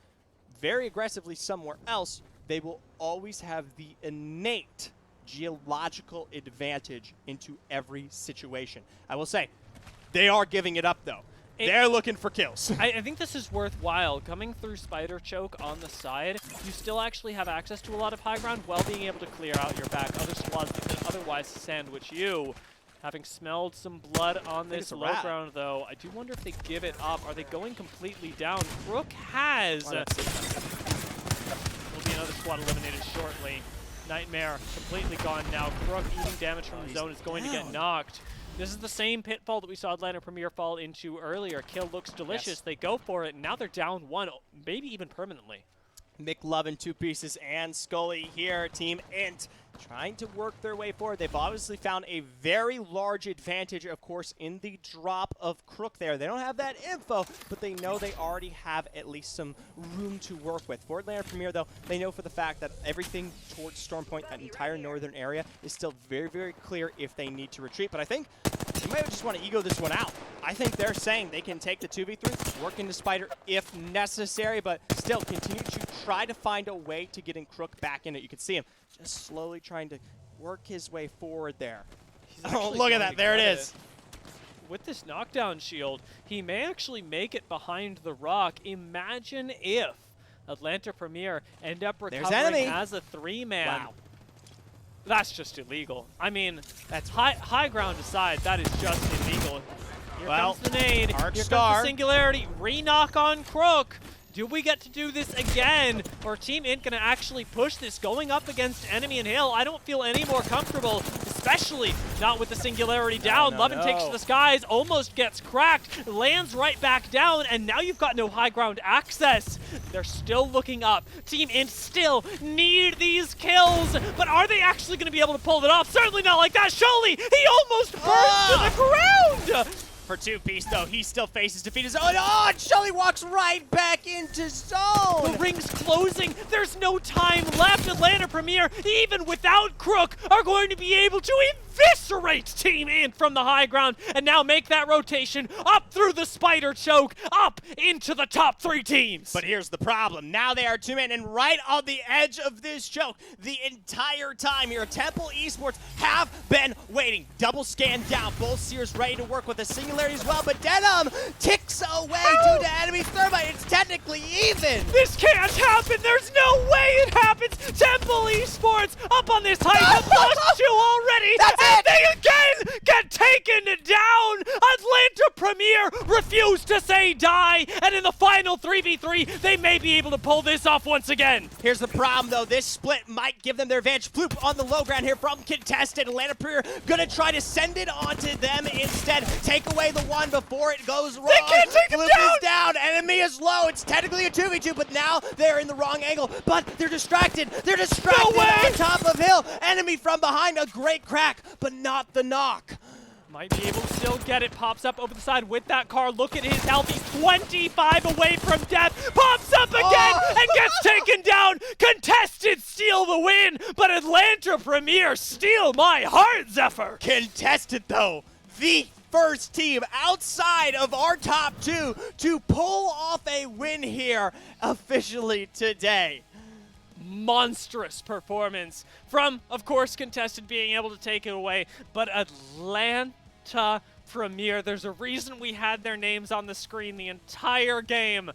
very aggressively somewhere else, they will always have the innate geological advantage into every situation. I will say, they are giving it up, though. They're looking for kills. I think this is worthwhile. Coming through Spider Choke on the side, you still actually have access to a lot of high ground while being able to clear out your back. Other squads that could otherwise sandwich you. Having smelled some blood on this low ground, though, I do wonder if they give it up. Are they going completely down? Crook has. Will be another squad eliminated shortly. Nightmare completely gone now. Crook eating damage from the zone is going to get knocked. This is the same pitfall that we saw Atlanta Premier fall into earlier. Kill looks delicious. Yes. They go for it, and now they're down 1, maybe even permanently. McLovin 2 pieces and Scully here. Team Int trying to work their way forward. They've obviously found a very large advantage, of course, in the drop of Crook there. They don't have that info, but they know they already have at least some room to work with. For Atlanta Premier, though, they know for the fact that everything towards Storm Point, that entire northern area, is still very, very clear if they need to retreat. But I think they might just want to ego this one out. I think they're saying they can take the 2v3, work into Spider if necessary, but still continue to try to find a way to getting Crook back in it. You can see him just slowly trying to work his way forward there. Oh, look at that. There it is. With this knockdown shield, he may actually make it behind the rock. Imagine if Atlanta Premier end up recovering as a 3-man. Wow. That's just illegal. I mean, that's high ground aside, that is just illegal. Here comes the nade. Here comes the singularity. Re-knock on Crook. Do we get to do this again? Or Team Int gonna actually push this going up against Enemy and Hill? I don't feel any more comfortable, especially not with the singularity down. Lovin takes to the skies, almost gets cracked, lands right back down, and now you've got no high ground access. They're still looking up. Team Int still need these kills, but are they actually gonna be able to pull it off? Certainly not like that. Sholly, he almost burns to the ground! For 2 piece, though, he still faces defeat his own. Oh, and Shelly walks right back into zone. The ring's closing. There's no time left. Atlanta Premier, even without Crook, are going to be able to eviscerate Team Int from the high ground and now make that rotation up through the Spider Choke, up into the top 3 teams. But here's the problem. Now they are 2-man and right on the edge of this choke the entire time here. Temple Esports have been waiting. Double scan down. Both Sears ready to work with a singularity as well, but Denim ticks away due to enemy thermite. It's technically even. This can't happen. There's no way it happens. Temple Esports up on this height have lost 2 already. That's and they again get taken down. Atlanta Premier refuse to say die, and in the final 3v3, they may be able to pull this off once again. Here's the problem, though. This split might give them their advantage. Floop on the low ground here from Contested. Atlanta Premier gonna try to send it onto them instead. Take away the one before it goes wrong. They can't take him down! Floop is down. Enemy is low. It's technically a 2v2, but now they're in the wrong angle. But they're distracted. They're distracted on top of Hill. Enemy from behind. A great crack, but not the knock. Might be able to still get it. Pops up over the side with that car. Look at his health. He's 25 away from death. Pops up again and gets taken down. Contested steal the win, but Atlanta Premier steal my heart, Zephyr. Contested, though. The first team outside of our top 2 to pull off a win here officially today. Monstrous performance from, of course, Contested being able to take it away, but Atlanta Premier, there's a reason we had their names on the screen the entire game.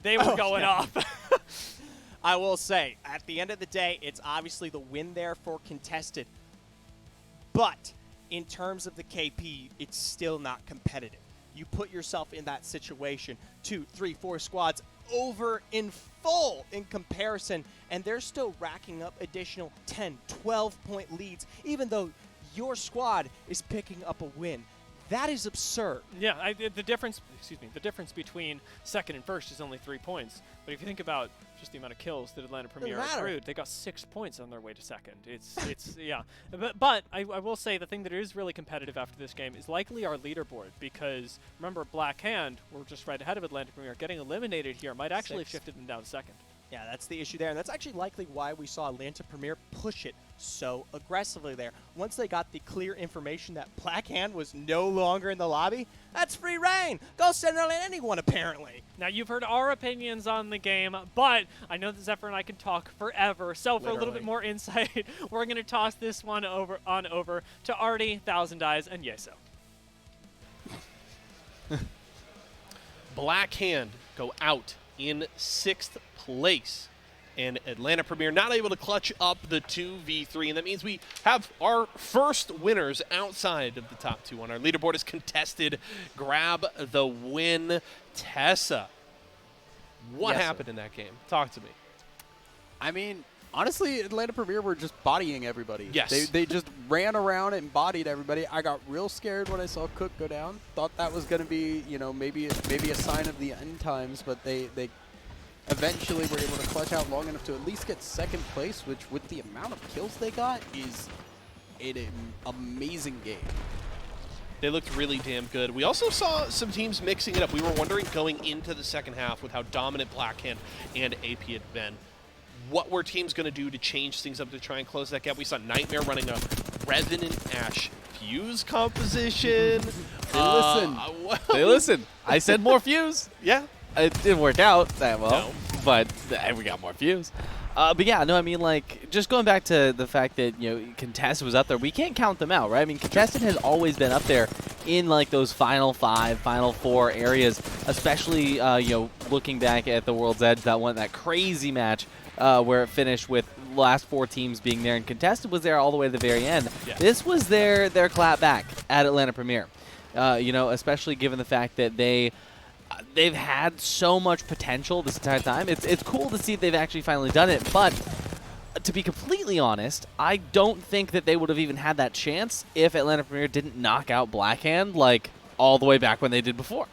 They were going off. I will say, at the end of the day, it's obviously the win there for Contested. But in terms of the KP, it's still not competitive. You put yourself in that situation, 2, 3, 4 squads over in full in comparison, and they're still racking up additional 10, 12-point leads, even though your squad is picking up a win. That is absurd. Yeah, the difference between second and first is only 3 points. But if you think about just the amount of kills that Atlanta Premier accrued, they got 6 points on their way to second. It's yeah. But I will say the thing that is really competitive after this game is likely our leaderboard, because remember, Black Hand were just right ahead of Atlanta Premier. Getting eliminated here might actually have shifted them down to second. Yeah, that's the issue there, and that's actually likely why we saw Atlanta Premier push it so aggressively there. Once they got the clear information that Black Hand was no longer in the lobby, that's free reign. Go send on anyone, apparently. Now, you've heard our opinions on the game, but I know that Zephyr and I can talk forever. So for a little bit more insight, we're going to toss this one over to Artie, Thousand Eyes, and Yeso. Black Hand go out in 6th place, and Atlanta Premier not able to clutch up the 2v3, and that means we have our first winners outside of the top 2 on our leaderboard as Contested grab the win. Tessa, what happened in that game? Talk to me. I mean, honestly, Atlanta Premier were just bodying everybody. Yes. They just ran around and bodied everybody. I got real scared when I saw Cook go down. Thought that was going to be, maybe a sign of the end times, but they eventually were able to clutch out long enough to at least get second place, which with the amount of kills they got is an amazing game. They looked really damn good. We also saw some teams mixing it up. We were wondering going into the second half with how dominant Black Hand and AP had been, what were teams going to do to change things up to try and close that gap? We saw Nightmare running a Revenant Ash Fuse composition. They listen. I said more Fuse. Yeah. It didn't work out that well, but we got more Fuse. But yeah, no, I mean, like, just going back to the fact that, Contested was up there, we can't count them out, right? I mean, Contested has always been up there in, like, those Final 5, Final 4 areas, especially, looking back at the World's Edge, that crazy match where it finished with the last 4 teams being there, and Contested was there all the way to the very end. Yeah. This was their clap back at Atlanta Premier, especially given the fact that they've had so much potential this entire time. It's cool to see they've actually finally done it, but to be completely honest, I don't think that they would have even had that chance if Atlanta Premier didn't knock out Black Hand, like, all the way back when they did before.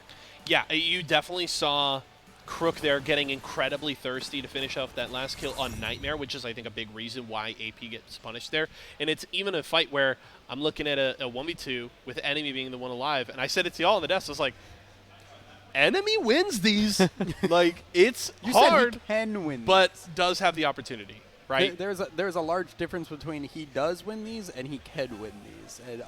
Yeah, you definitely saw Crook there getting incredibly thirsty to finish off that last kill on Nightmare, which is, I think, a big reason why AP gets punished there. And it's even a fight where I'm looking at a 1v2 with Enemy being the one alive, and I said it to y'all on the desk, I was like, Enemy wins these. Like, it's hard, said he can win but does have the opportunity, right? There's a large difference between he does win these and he can win these. And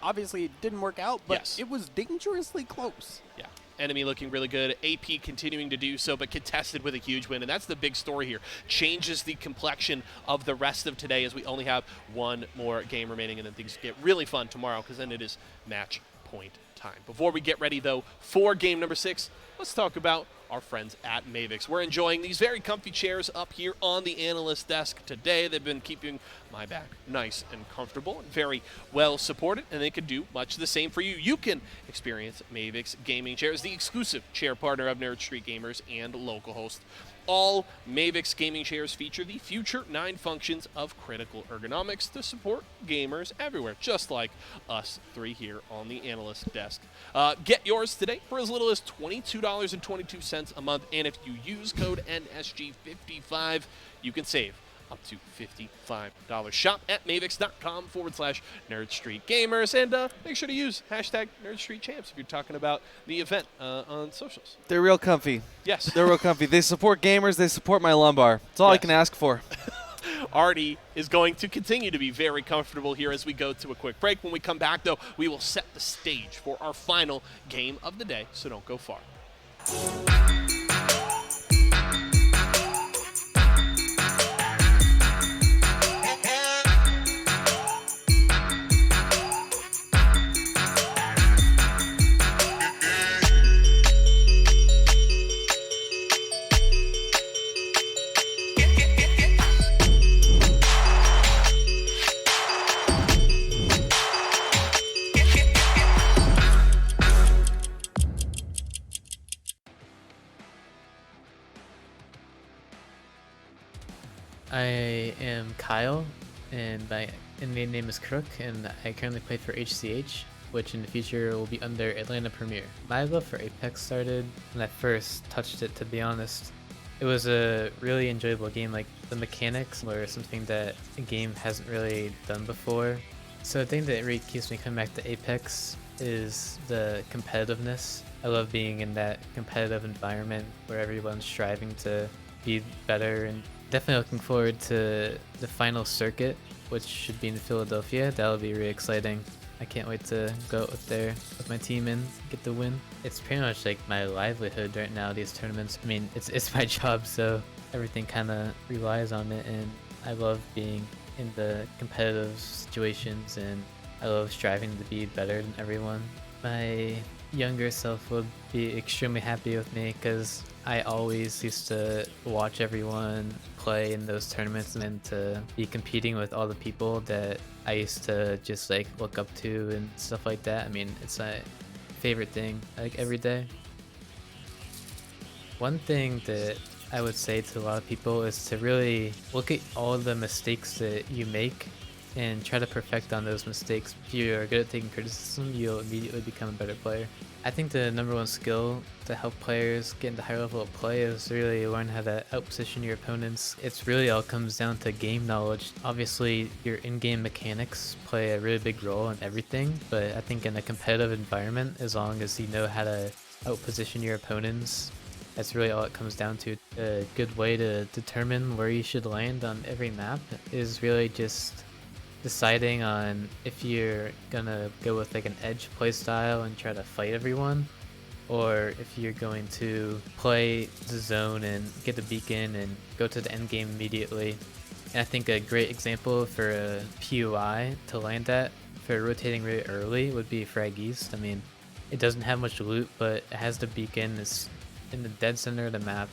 obviously it didn't work out, but it was dangerously close. Yeah. Enemy looking really good. AP continuing to do so, but Contested with a huge win. And that's the big story here. Changes the complexion of the rest of today as we only have one more game remaining, and then things get really fun tomorrow because then it is match point time. Before we get ready, though, for game number 6, let's talk about our friends at Mavix. We're enjoying these very comfy chairs up here on the analyst desk today. They've been keeping my back nice and comfortable and very well supported, and they could do much the same for you. You can experience Mavix gaming chairs, the exclusive chair partner of Nerd Street Gamers and localhost. All Mavix gaming chairs feature the Future 9 functions of critical ergonomics to support gamers everywhere, just like us 3 here on the analyst desk. Get yours today for as little as $22.22 a month, and if you use code NSG55, you can save up to $55. Shop at mavix.com/Nerd Street Gamers, and make sure to use hashtag Nerd Street Champs if you're talking about the event on socials. They're real comfy. Yes. They're real comfy. They support gamers. They support my lumbar. That's all I can ask for. Artie is going to continue to be very comfortable here as we go to a quick break. When we come back, though, we will set the stage for our final game of the day, so don't go far. I am Kyle, and my in-game name is Crook, and I currently play for HCH, which in the future will be under Atlanta Premier. My love for Apex started when I first touched it, to be honest. It was a really enjoyable game. Like, the mechanics were something that a game hasn't really done before. So the thing that really keeps me coming back to Apex is the competitiveness. I love being in that competitive environment where everyone's striving to be better, and definitely looking forward to the final circuit, which should be in Philadelphia. That'll be really exciting. I can't wait to go out there with my team and get the win. It's pretty much like my livelihood right now, these tournaments. I mean, it's my job, so everything kind of relies on it, and I love being in the competitive situations, and I love striving to be better than everyone. My younger self would be extremely happy with me because I always used to watch everyone play in those tournaments and to be competing with all the people that I used to just like look up to and stuff like that. I mean, it's my favorite thing, like, every day. One thing that I would say to a lot of people is to really look at all the mistakes that you make and try to perfect on those mistakes. If you are good at taking criticism, you'll immediately become a better player. I think the #1 skill to help players get into higher level of play is to really learn how to outposition your opponents. It's really all comes down to game knowledge. Obviously, your in-game mechanics play a really big role in everything, but I think in a competitive environment, as long as you know how to outposition your opponents, that's really all it comes down to. A good way to determine where you should land on every map is really just deciding on if you're gonna go with like an edge playstyle and try to fight everyone, or if you're going to play the zone and get the beacon and go to the end game immediately. And I think a great example for a POI to land at for rotating really early would be Frag East. I mean, it doesn't have much loot, but it has the beacon. It's in the dead center of the map.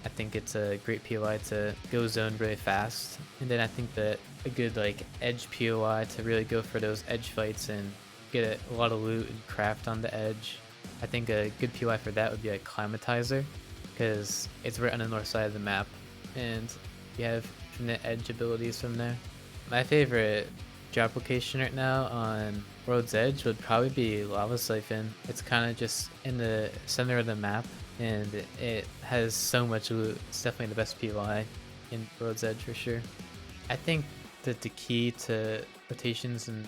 I think it's a great POI to go zone really fast. And then I think that a good like edge POI to really go for those edge fights and get a lot of loot and craft on the edge. I think a good POI for that would be like Climatizer, because it's right on the north side of the map and you have infinite edge abilities from there. My favorite job location right now on World's Edge would probably be Lava Siphon. It's kind of just in the center of the map, and it has so much loot. It's definitely the best POI in World's Edge for sure. I think that the key to rotations in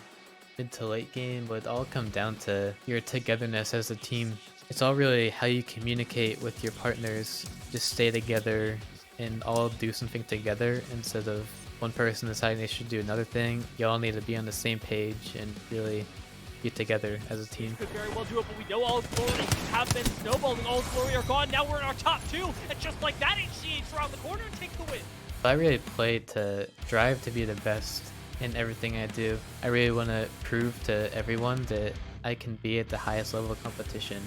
mid to late game would all come down to your togetherness as a team. It's all really how you communicate with your partners. Just stay together and all do something together instead of one person deciding they should do another thing. You all need to be on the same page and really be together as a team. Could very well do it, but we know All's Glory have been snowballed and All's Glory are gone. Now we're in our top two, and just like that, HCH around the corner and take the win. I really play to drive to be the best in everything I do. I really want to prove to everyone that I can be at the highest level of competition.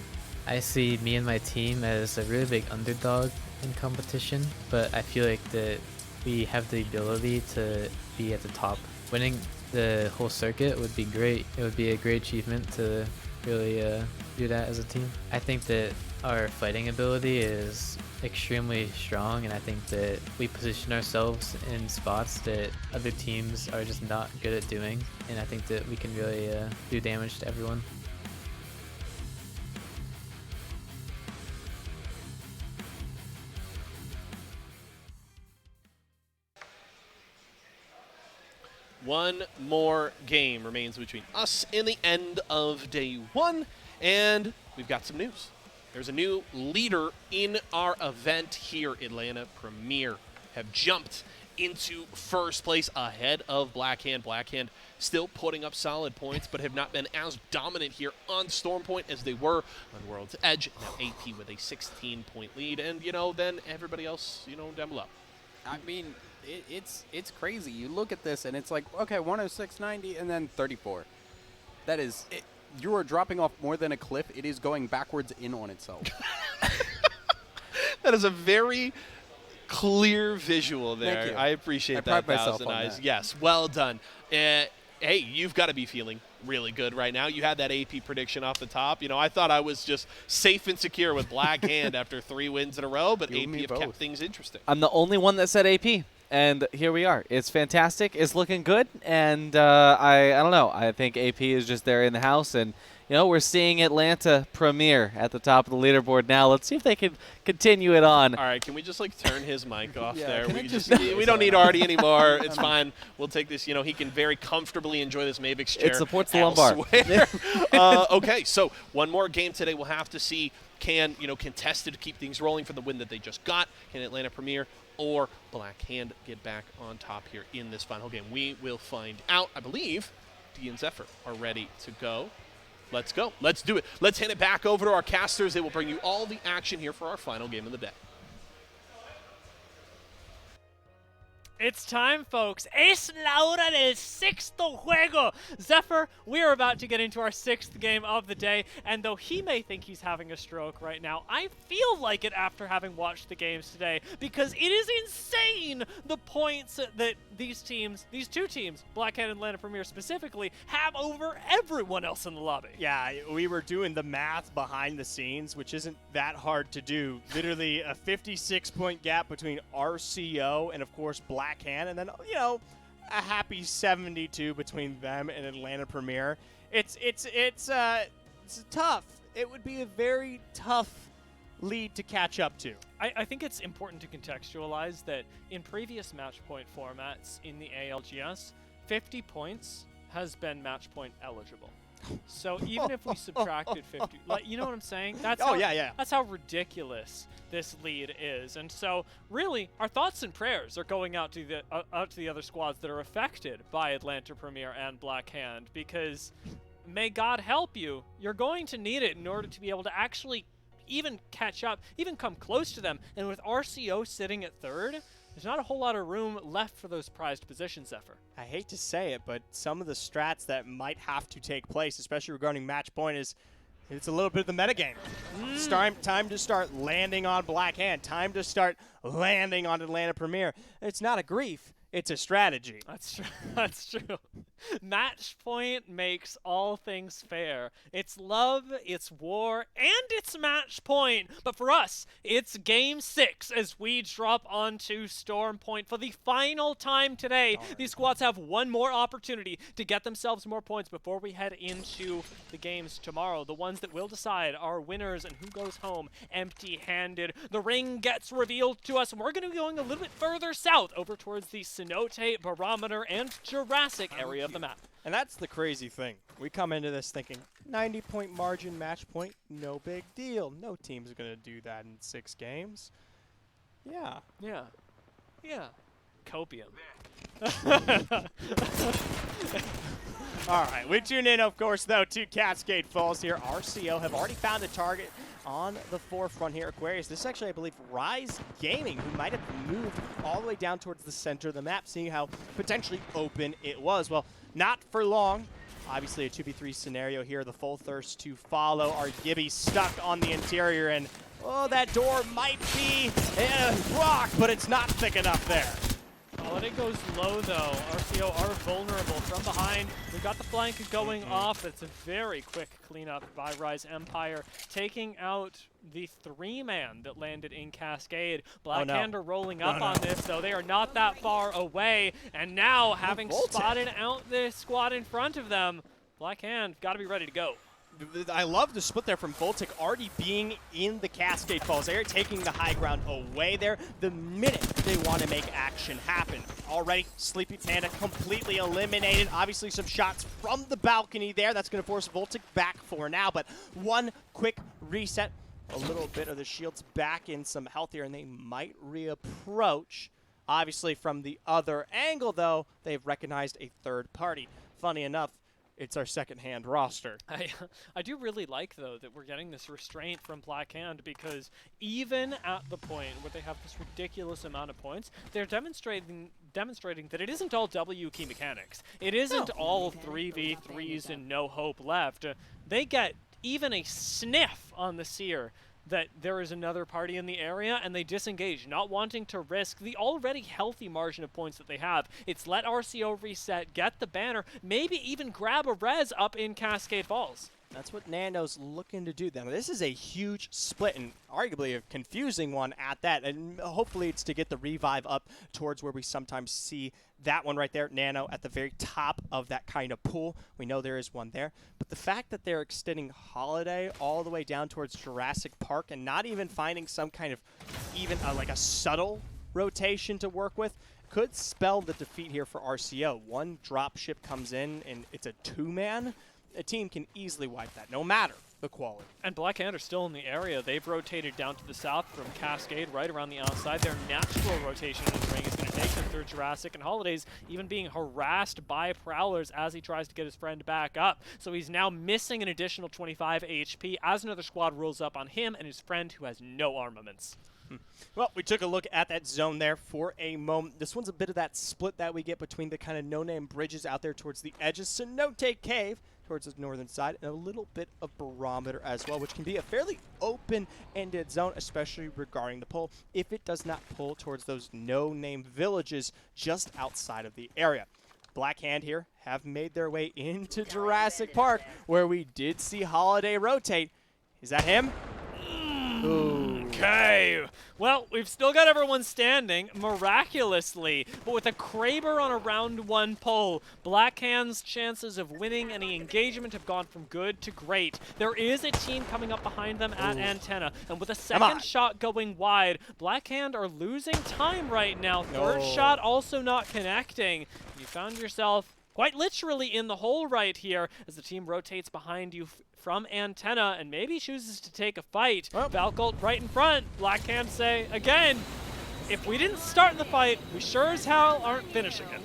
I see me and my team as a really big underdog in competition, but I feel like that we have the ability to be at the top. Winning the whole circuit would be great. It would be a great achievement to really do that as a team. I think that our fighting ability is extremely strong, and I think that we position ourselves in spots that other teams are just not good at doing, and I think that we can really do damage to everyone. One more game remains between us and the end of day one, and we've got some news. There's a new leader in our event here. Atlanta Premier have jumped into first place ahead of Blackhand. Blackhand still putting up solid points, but have not been as dominant here on Stormpoint as they were on World's Edge. Now AP with a 16-point lead, and, then everybody else, down below. I mean, it's crazy. You look at this, and it's like, okay, 106.90, and then 34. That is, you are dropping off more than a cliff. It is going backwards in on itself. That is a very clear visual there. Thank you. I appreciate I that, pride myself 1,000 on eyes. that. Yes, well done. Hey, you've got to be feeling really good right now. You had that AP prediction off the top. I thought I was just safe and secure with Black Hand after 3 wins in a row, but AP have kept things interesting. I'm the only one that said AP, and here we are. It's fantastic. It's looking good, and I don't know. I think AP is just there in the house, and we're seeing Atlanta premiere at the top of the leaderboard now. Let's see if they can continue it on. All right, can we just turn his mic off there? can We it just just- we don't need Artie anymore. It's fine. We'll take this. He can very comfortably enjoy this Mavix chair. It supports the lumbar. elsewhere. Okay, so one more game today. We'll have to see can Contested keep things rolling for the win that they just got. Can Atlanta premiere or Black Hand get back on top here in this final game? We will find out. I believe D and Zephyr are ready to go. Let's go. Let's do it. Let's hand it back over to our casters. They will bring you all the action here for our final game of the day. It's time, folks. Es la hora del sexto juego. Zephyr, we are about to get into our 6th game of the day, and though he may think he's having a stroke right now, I feel like it after having watched the games today, because it is insane the points that these two teams, Blackhand and Atlanta Premier specifically, have over everyone else in the lobby. Yeah, we were doing the math behind the scenes, which isn't that hard to do. Literally a 56-point gap between RCO and, of course, Blackhand, and then, a happy 72 between them and Atlanta Premier. It's tough. It would be a very tough lead to catch up to. I think it's important to contextualize that in previous match point formats in the ALGS, 50 points has been match point eligible. So even if we subtracted 50, you know what I'm saying? That's That's how ridiculous this lead is. And so really, our thoughts and prayers are going out to the other squads that are affected by Atlanta Premier and Black Hand, because may God help you. You're going to need it in order to be able to actually even catch up, even come close to them. And with RCO sitting at 3rd, there's not a whole lot of room left for those prized positions, Zephyr. I hate to say it, but some of the strats that might have to take place, especially regarding match point, is it's a little bit of the metagame. It's time to start landing on Black Hand. Time to start landing on Atlanta Premier. It's not a grief. It's a strategy. That's true. That's true. Match point makes all things fair. It's love, it's war, and it's match point. But for us, it's game 6 as we drop onto Storm Point for the final time today. These squads have one more opportunity to get themselves more points before we head into the games tomorrow. The ones that will decide our winners and who goes home empty-handed. The ring gets revealed to us, and we're going to be going a little bit further south over towards the Cenote, Barometer, and Jurassic area of the map. And that's the crazy thing. We come into this thinking 90-point margin match point, no big deal. No team's going to do that in 6 games. Yeah. Copium. All right, we tune in, of course, though, to Cascade Falls here. RCO have already found a target on the forefront here. Aquarius, this is actually, I believe, Rise Gaming, who might have moved all the way down towards the center of the map, seeing how potentially open it was. Well, not for long. Obviously, a 2v3 scenario here. The full thirst to follow. Our Gibby stuck on the interior, and, oh, that door might be rock, but it's not thick enough there. Oh, and it goes low, though. RCO are vulnerable from behind. We've got the flank going off. It's a very quick cleanup by Rise Empire, taking out the 3-man that landed in Cascade. Blackhand are rolling up on this, though. They are not that far away. And now, having spotted out the squad in front of them, Blackhand got to be ready to go. I love the split there from Voltic already being in the Cascade Falls. They're taking the high ground away there the minute they want to make action happen. Already, Sleepy Panda completely eliminated. Obviously, some shots from the balcony there. That's going to force Voltic back for now, but one quick reset. A little bit of the shields back in some health here, and they might reapproach. Obviously, from the other angle, though, they've recognized a third party. Funny enough, it's our second-hand roster. I do really like, though, that we're getting this restraint from Black Hand, because even at the point where they have this ridiculous amount of points, they're demonstrating that it isn't all W key mechanics. It isn't all 3v3s and no hope left. They get even a sniff on the Seer that there is another party in the area, and they disengage, not wanting to risk the already healthy margin of points that they have. It's let RCO reset, get the banner, maybe even grab a res up in Cascade Falls. That's what Nando's looking to do. Now, this is a huge split, and arguably a confusing one at that, and hopefully it's to get the revive up towards where we sometimes see that one right there, Nano, at the very top of that kind of pool. We know there is one there, but the fact that they're extending Holiday all the way down towards Jurassic Park and not even finding some kind of even like a subtle rotation to work with could spell the defeat here for RCO. One dropship comes in, and it's a two-man. A team can easily wipe that, no matter the quality. And Black Hand are still in the area. They've rotated down to the south from Cascade, right around the outside. Their natural rotation in the ring is going to take them through Jurassic, and Holiday's even being harassed by Prowlers as he tries to get his friend back up. So he's now missing an additional 25 HP as another squad rolls up on him and his friend, who has no armaments. Well, we took a look at that zone there for a moment. This one's a bit of that split that we get between the kind of no-name bridges out there towards the edges. Cenote Cave towards the northern side, and a little bit of Barometer as well, which can be a fairly open-ended zone, especially regarding the pull, if it does not pull towards those no-name villages just outside of the area. Black Hand here have made their way into Jurassic Park, where we did see Holiday rotate. Is that him? Okay. Well, we've still got everyone standing, miraculously, but with a Kraber on a round 1 pull, Black Hand's chances of winning any engagement have gone from good to great. There is a team coming up behind them at Antenna, and with a second shot going wide, Black Hand are losing time right now. Third shot also not connecting. You found yourself quite literally in the hole right here as the team rotates behind you from Antenna and maybe chooses to take a fight. Valcolt right in front. Black Hand say, again, if we didn't start the fight, we sure as hell aren't finishing it.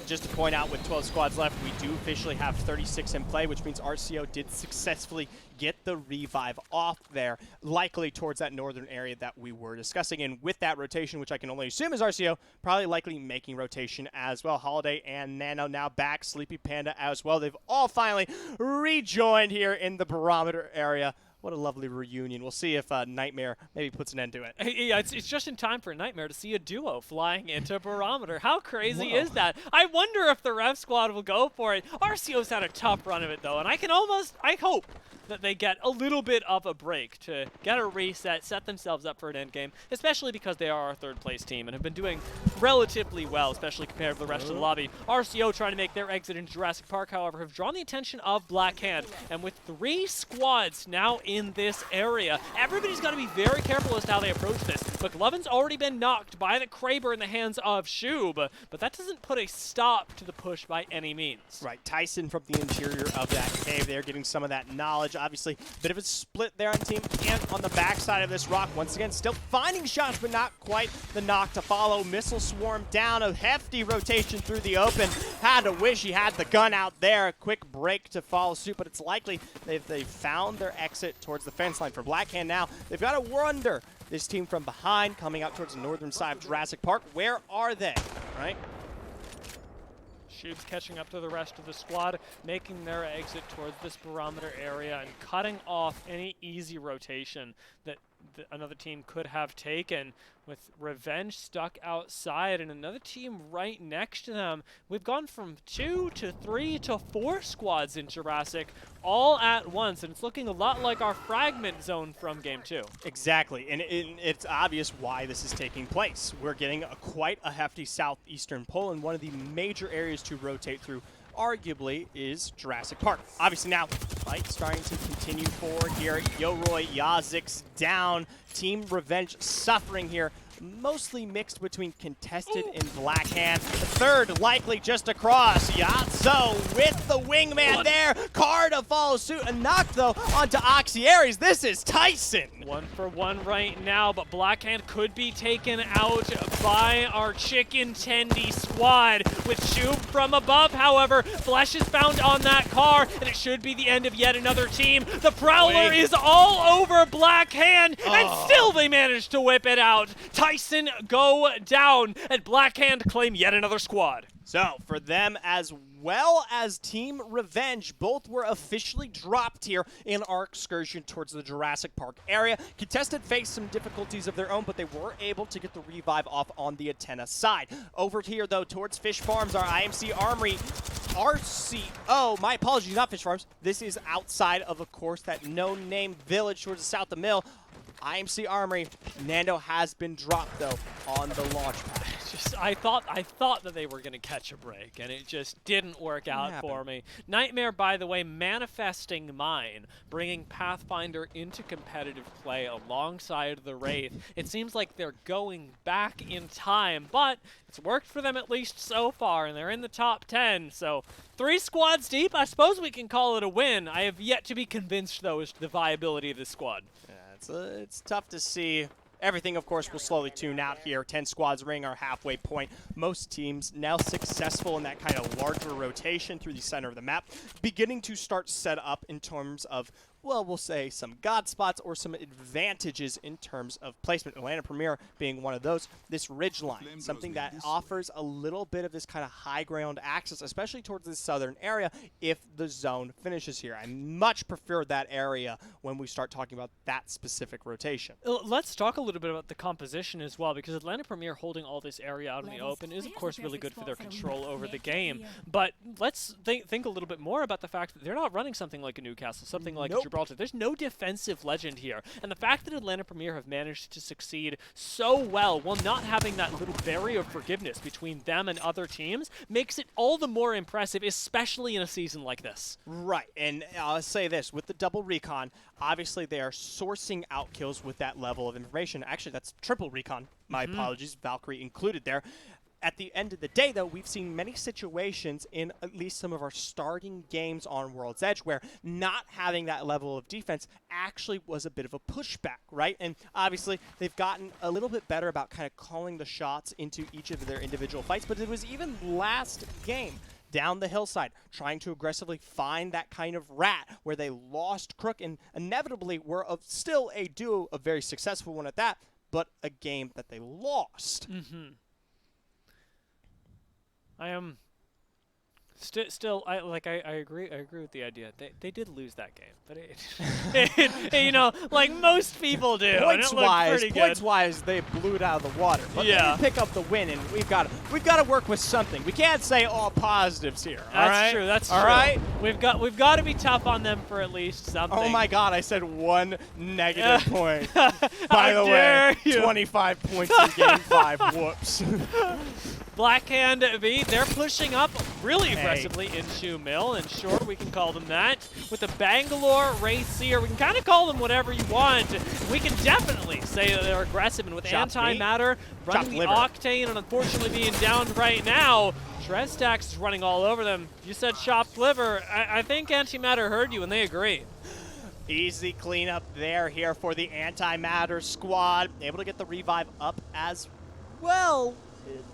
Just to point out, with 12 squads left, we do officially have 36 in play, which means RCO did successfully get the revive off there, likely towards that northern area that we were discussing. And with that rotation, which I can only assume is RCO, probably likely making rotation as well. Holiday and Nano now back, Sleepy Panda as well. They've all finally rejoined here in the Barometer area. What a lovely reunion. We'll see if Nightmare maybe puts an end to it. Yeah, it's just in time for Nightmare to see a duo flying into Barometer. How crazy is that? I wonder if the Rev Squad will go for it. RCO's had a tough run of it, though, and I hope that they get a little bit of a break to get a reset, set themselves up for an end game, especially because they are our third-place team and have been doing relatively well, especially compared to the rest of the lobby. RCO trying to make their exit into Jurassic Park, however, have drawn the attention of Black Hand, and with 3 squads now in this area, everybody's got to be very careful as to how they approach this. McLovin's already been knocked by the Kraber in the hands of Shub, but that doesn't put a stop to the push by any means. Right, Tyson from the interior of that cave there, getting some of that knowledge. Obviously, a bit of a split there on team and on the backside of this rock. Once again, still finding shots, but not quite the knock to follow. Missile swarm down, a hefty rotation through the open. Had to wish he had the gun out there. A quick break to follow suit, but it's likely they've found their exit towards the fence line. For Black Hand now, they've got to wonder, this team from behind coming out towards the northern side of Jurassic Park, where are they, right? Shub's catching up to the rest of the squad, making their exit towards this Barometer area and cutting off any easy rotation that another team could have taken. With Revenge stuck outside and another team right next to them, we've gone from 2 to 3 to 4 squads in Jurassic all at once, and it's looking a lot like our fragment zone from Game 2. Exactly, and it's obvious why this is taking place. We're getting quite a hefty southeastern pull, and one of the major areas to rotate through arguably is Jurassic Park. Obviously now, fight starting to continue forward here. Yoroi, Yazik's down. Team Revenge suffering here. mostly mixed between contested and Black Hand. The third likely just across. Yatso with the wingman there. Carda follows suit. A knock, though, onto Oxyaries. This is Tyson. 1 for 1 right now, but Black Hand could be taken out by our Chicken Tendy squad. With Shub from above, however, Flesh is found on that car, and it should be the end of yet another team. The Prowler is all over Black Hand, and still they managed to whip it out. Tyson go down, and Black Hand claim yet another squad. So, for them as well as Team Revenge, both were officially dropped here in our excursion towards the Jurassic Park area. Contested faced some difficulties of their own, but they were able to get the revive off on the Atenna side. Over here, though, towards Fish Farms, our IMC Armory, my apologies, not Fish Farms. This is outside of course, that no-name village towards the south of Mill. IMC Armory, Nando has been dropped, though, on the launch pad. I thought that they were going to catch a break, and it just didn't work out for me. Nightmare, by the way, manifesting mine, bringing Pathfinder into competitive play alongside the Wraith. It seems like they're going back in time, but it's worked for them at least so far, and they're in the top 10. So 3 squads deep, I suppose we can call it a win. I have yet to be convinced, though, as to the viability of this squad. It's tough to see. Everything, of course, will slowly tune out here. 10 squads ring our halfway point. Most teams now successful in that kind of larger rotation through the center of the map, beginning to start set up in terms of, well, we'll say some god spots or some advantages in terms of placement. Atlanta Premier being one of those. This ridge line, something that offers a little bit of this kind of high ground access, especially towards the southern area if the zone finishes here. I much prefer that area when we start talking about that specific rotation. Let's talk a little bit about the composition as well, because Atlanta Premier holding all this area out in the open is, of course, really good for their control over the game. But let's think a little bit more about the fact that they're not running something like a Newcastle, something like a Gibraltar. There's no defensive legend here. And the fact that Atlanta Premier have managed to succeed so well while not having that little barrier of forgiveness between them and other teams makes it all the more impressive, especially in a season like this. Right, and I'll say this, with the double recon, obviously they are sourcing out kills with that level of information. Actually, that's triple recon. My apologies, Valkyrie included there. At the end of the day, though, we've seen many situations in at least some of our starting games on World's Edge where not having that level of defense actually was a bit of a pushback, right? And obviously, they've gotten a little bit better about kind of calling the shots into each of their individual fights, but it was even last game down the hillside, trying to aggressively find that kind of rat where they lost Crook and inevitably were still a duo, a very successful one at that, but a game that they lost. I am still I agree with the idea. They did lose that game, but you know, like most people do. Points wise, they blew it out of the water. But they did pick up the win, and we've got to work with something. We can't say all positives here. That's true. That's true. All right. We've got to be tough on them for at least something. Oh my God! I said 1 negative point. By the way, 25 points in Game 5. Whoops. Black Hand V, they're pushing up really aggressively into Mill, and sure, we can call them that. With the Bangalore Racer, we can kind of call them whatever you want. We can definitely say that they're aggressive, and with Antimatter running the Octane and unfortunately being downed right now, Drestax is running all over them. You said chopped liver. I think Antimatter heard you, and they agree. Easy cleanup there here for the Antimatter squad. Able to get the revive up as well. It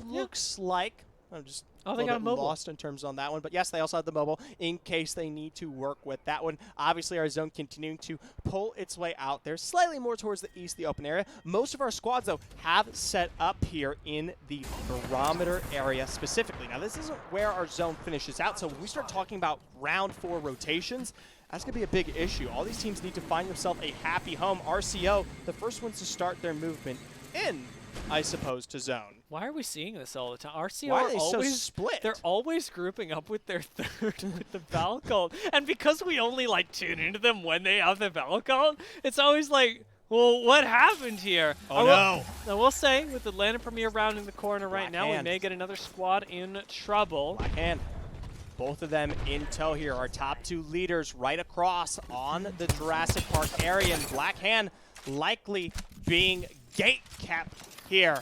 looks like. I'm just they got a mobile. Lost in terms on that one. But yes, they also have the mobile in case they need to work with that one. Obviously, our zone continuing to pull its way out there, slightly more towards the east, the open area. Most of our squads, though, have set up here in the barometer area specifically. Now, this isn't where our zone finishes out. So when we start talking about round 4 rotations, that's going to be a big issue. All these teams need to find themselves a happy home. RCO, the first ones to start their movement in, I suppose, to zone. Why are we seeing this all the time? RCO Why are are they always so split? They're always grouping up with their third with the Valcult. And because we only tune into them when they have the Valcult, it's always like, well, what happened here? Oh, no. I will say, with Atlanta Premier rounding the corner right now, we may get another squad in trouble. Black Hand. Both of them in tow here. Our top 2 leaders right across on the Jurassic Park area. And Black Hand likely being gate kept here.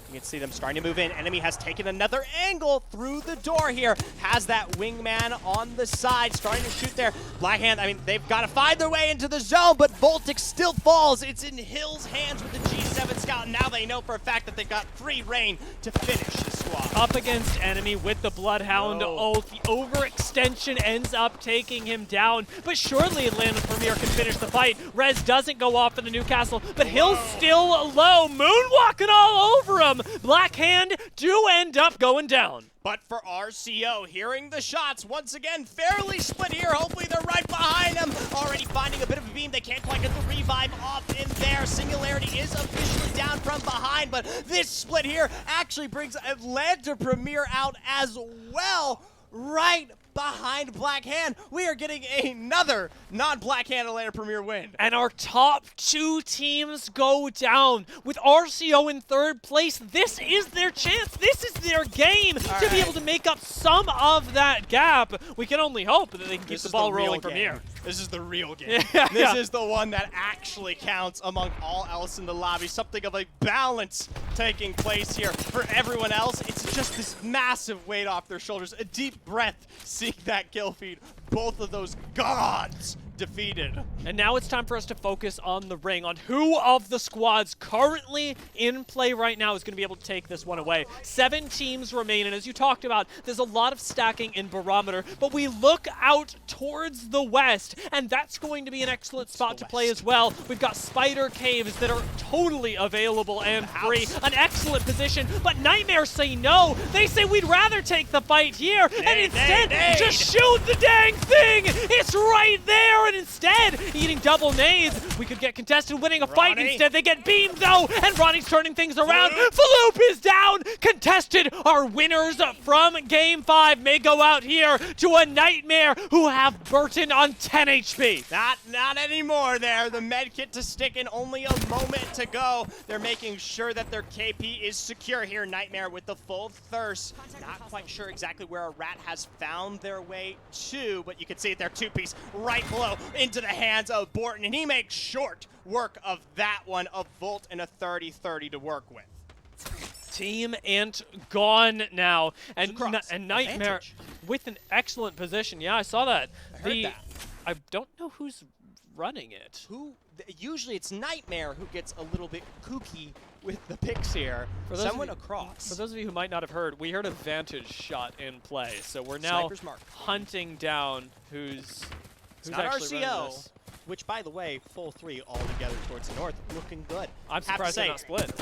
You can see them starting to move in. Enemy has taken another angle through the door here. Has that wingman on the side, starting to shoot there. Blackhand, I mean, they've got to find their way into the zone, but Voltic still falls. It's in Hill's hands with the G7 Scout. Now they know for a fact that they've got free reign to finish the squad. Up against enemy with the Bloodhound ult. The overextension ends up taking him down, but surely Atlanta Premier can finish the fight. Rez doesn't go off for the Newcastle, but Hill's still low, moonwalking all over him. Blackhand do end up going down. But for RCO, hearing the shots, once again, fairly split here. Hopefully they're right behind them. Already finding a bit of a beam. They can't quite get the revive off in there. Singularity is officially down from behind, but this split here actually brings Atlanta Premier out as well. Right behind Blackhand. We are getting another non-Blackhand Atlanta Premier win. And our top 2 teams go down. With RCO in 3rd place, this is their chance. This is their game to be able to make up some of that gap. We can only hope that they can keep the ball rolling from here. This is the real game. This is the one that actually counts among all else in the lobby. Something of a balance taking place here. For everyone else, it's just this massive weight off their shoulders. A deep breath seeing that kill feed. Both of those gods defeated. And now it's time for us to focus on the ring, on who of the squads currently in play right now is going to be able to take this one away. 7 teams remain, and as you talked about, there's a lot of stacking in Barometer, but we look out towards the west, and that's going to be an excellent spot to play as well. We've got Spider Caves that are totally available and free. An excellent position, but Nightmare say no. They say we'd rather take the fight here, and instead just shoot the dang thing. It's right there. And instead, eating double nades, we could get contested winning a fight. Instead, they get beamed, though, and Ronnie's turning things around. Faloop is down. Contested are winners from Game 5. May go out here to a Nightmare who have Burton on 10 HP. Not anymore there. The med kit to stick in, only a moment to go. They're making sure that their KP is secure here. Nightmare with the full thirst. Not quite sure exactly where a rat has found their way to, but you can see it there, 2-piece right below into the hands of Borton, and he makes short work of that one. A Volt and a 30-30 to work with. Team Ant gone now, and Nightmare Advantage. with an excellent position. Yeah, I saw that. I heard that. I don't know who's running it. Usually it's Nightmare who gets a little bit kooky with the picks here. Someone across. For those of you who might not have heard, we heard a Vantage shot in play, so we're now hunting down who's not actually running RCO, this. which, by the way, full 3 all together towards the north, looking good. I'm surprised they're not split.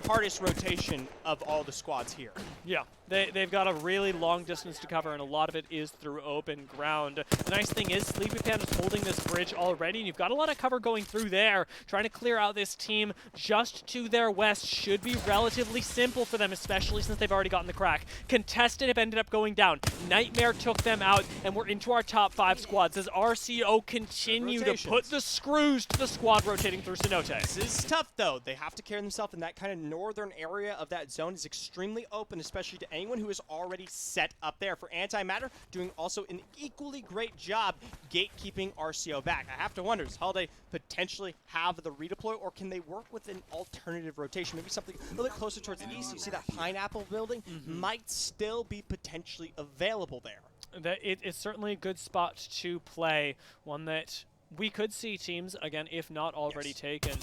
Hardest rotation of all the squads here. Yeah, they've got a really long distance to cover, and a lot of it is through open ground. The nice thing is Sleepy Panda's holding this bridge already, and you've got a lot of cover going through there. Trying to clear out this team just to their west should be relatively simple for them, especially since they've already gotten the crack. Contested have ended up going down. Nightmare took them out, and we're into our top 5 squads as RCO continue to put the screws to the squad rotating through Cenote. This is tough, though. They have to carry themselves in that kind of northern area of that zone. Is extremely open, especially to anyone who is already set up there. For Antimatter, doing also an equally great job gatekeeping RCO back. I have to wonder, does Holiday potentially have the redeploy, or can they work with an alternative rotation? Maybe something a little bit closer towards the east. You see that Pineapple building might still be potentially available there. It's certainly a good spot to play, one that we could see teams, again, if not already taken,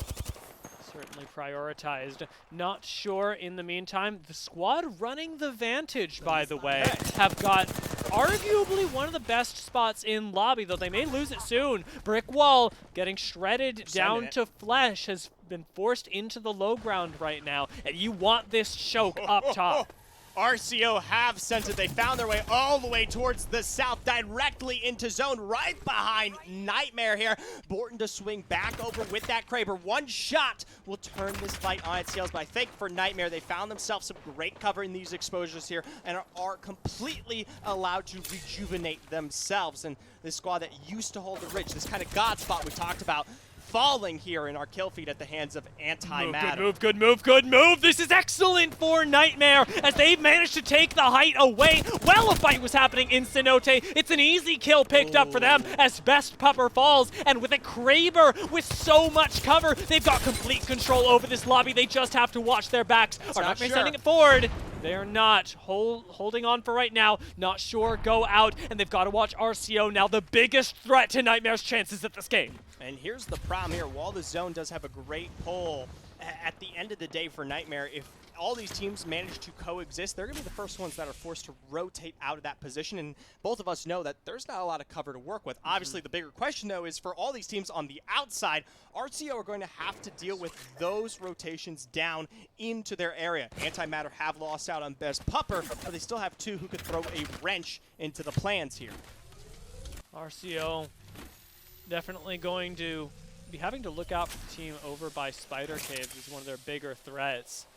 certainly prioritized. Not sure in the meantime. The squad running the Vantage, by the way, have got arguably one of the best spots in lobby, though they may lose it soon. Brick Wall getting shredded down to flesh has been forced into the low ground right now, and you want this choke up top. RCO have sent it. They found their way all the way towards the south, directly into zone, right behind Nightmare here. Borton to swing back over with that Kraber. One shot will turn this fight on its heels, but I think for Nightmare, they found themselves some great cover in these exposures here and are completely allowed to rejuvenate themselves. And this squad that used to hold the ridge, this kind of god spot we talked about, falling here in our kill feed at the hands of Antimatter. Good move. This is excellent for Nightmare as they've managed to take the height away while a fight was happening in Cenote. It's an easy kill picked up for them as Best Pupper falls, and with a Kraber with so much cover, they've got complete control over this lobby. They just have to watch their backs. Are Nightmare sending it forward? They're not. Holding on for right now. Not sure. Go out, and they've got to watch RCO now, the biggest threat to Nightmare's chances at this game. And here's the problem here. While the zone does have a great pull, at the end of the day for Nightmare, if all these teams manage to coexist, they're going to be the first ones that are forced to rotate out of that position. And both of us know that there's not a lot of cover to work with. Obviously, the bigger question, though, is for all these teams on the outside, RCO are going to have to deal with those rotations down into their area. Antimatter have lost out on Best Pupper, but they still have two who could throw a wrench into the plans here. RCO definitely going to be having to look out for the team over by Spider Caves as one of their bigger threats.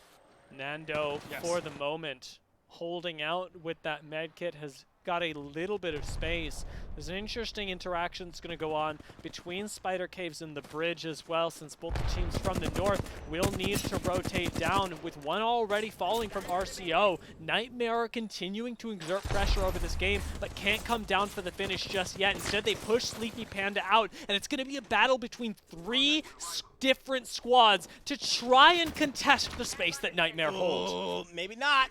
Nando, for the moment, holding out with that med kit, has got a little bit of space. There's an interesting interaction that's going to go on between Spider Caves and the bridge as well, since both the teams from the north will need to rotate down, with one already falling from RCO. Nightmare are continuing to exert pressure over this game, but can't come down for the finish just yet. Instead, they push Sleepy Panda out, and it's going to be a battle between three different squads to try and contest the space that Nightmare holds. Oh, maybe not.